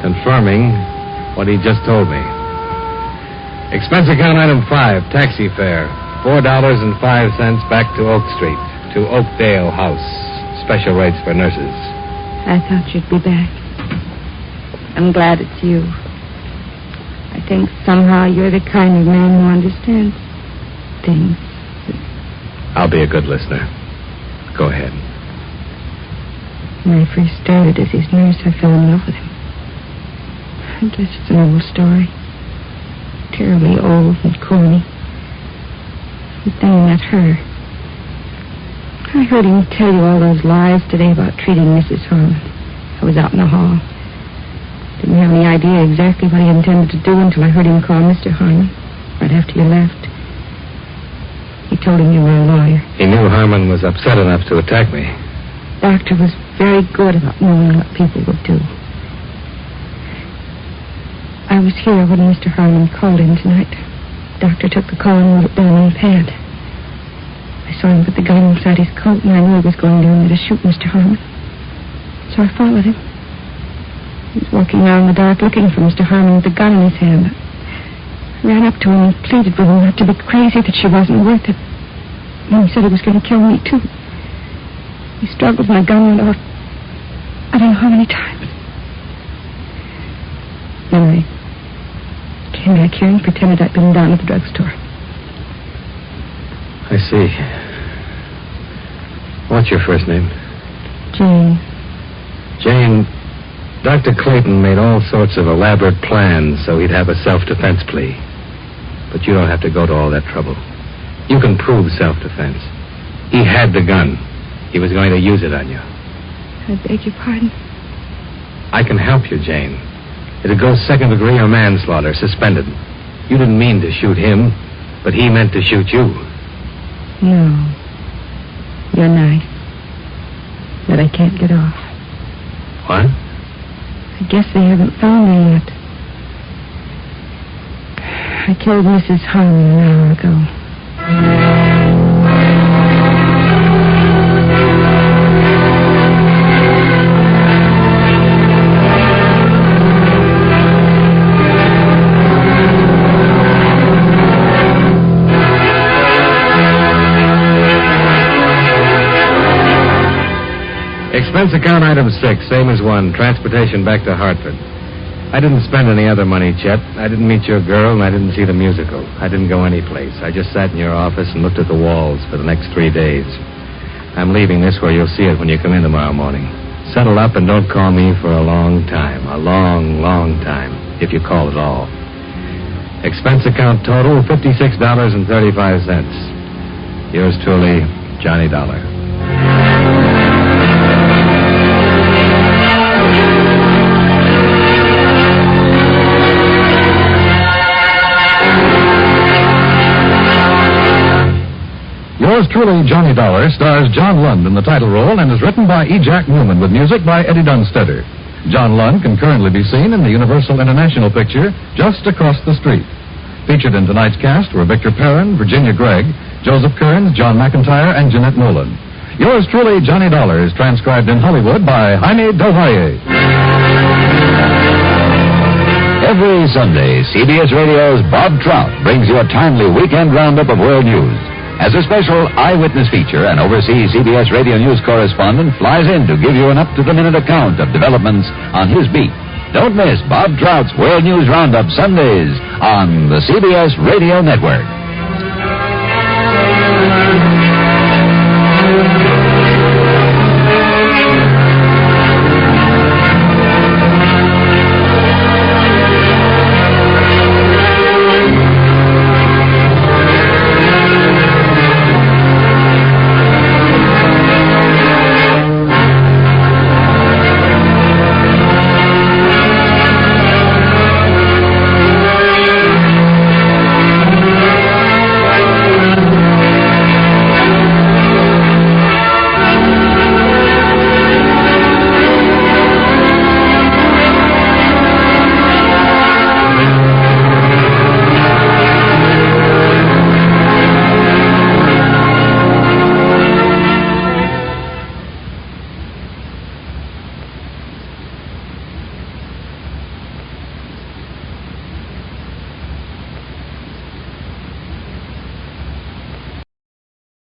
confirming what he just told me. Expense account item 5, taxi fare, $4.05 back to Oak Street, to Oakdale House. Special rates for nurses. I thought you'd be back. I'm glad it's you. I think somehow you're the kind of man who understands things. I'll be a good listener. Go ahead. When I first started as his nurse, I fell in love with him. I guess it's an old story. Terribly old and corny. But then I met her. I heard him tell you all those lies today about treating Mrs. Harmon. I was out in the hall. Didn't have any idea exactly what he intended to do until I heard him call Mr. Harmon right after you left. He told him you were a lawyer. He knew Harmon was upset enough to attack me. Doctor was very good about knowing what people would do. I was here when Mr. Harmon called in tonight. Doctor took the call and wrote it down on a pad. I saw him put the gun inside his coat, and I knew he was going down there to shoot Mr. Harmon. So I followed him. He was walking around in the dark looking for Mr. Harmon with the gun in his hand. I ran up to him and pleaded with him not to be crazy, that she wasn't worth it. And he said he was going to kill me, too. He struggled, my gun went off. I don't know how many times. Then I came back here and pretended I'd been down at the drugstore. I see. What's your first name? Jane. Jane, Dr. Clayton made all sorts of elaborate plans so he'd have a self-defense plea. But you don't have to go to all that trouble. You can prove self-defense. He had the gun. He was going to use it on you. I beg your pardon. I can help you, Jane. It'll go second degree or manslaughter, suspended. You didn't mean to shoot him, but he meant to shoot you. No. You're nice. But I can't get off. What? I guess they haven't found me yet. I killed Mrs. Harmon an hour ago. Expense account item 6, same as 1, transportation back to Hartford. I didn't spend any other money, Chet. I didn't meet your girl, and I didn't see the musical. I didn't go anyplace. I just sat in your office and looked at the walls for the next 3 days. I'm leaving this where you'll see it when you come in tomorrow morning. Settle up and don't call me for a long time. A long, long time, if you call at all. Expense account total, $56.35. Yours truly, Johnny Dollar. Yours truly, Johnny Dollar, stars John Lund in the title role and is written by E. Jack Newman with music by Eddie Dunstetter. John Lund can currently be seen in the Universal International picture Just Across the Street. Featured in tonight's cast were Victor Perrin, Virginia Gregg, Joseph Kearns, John McIntyre, and Jeanette Nolan. Yours truly, Johnny Dollar, is transcribed in Hollywood by Jaime Del Valle. Every Sunday, CBS Radio's Bob Trout brings you a timely weekend roundup of world news. As a special eyewitness feature, an overseas CBS Radio News correspondent flies in to give you an up-to-the-minute account of developments on his beat. Don't miss Bob Trout's World News Roundup Sundays on the CBS Radio Network.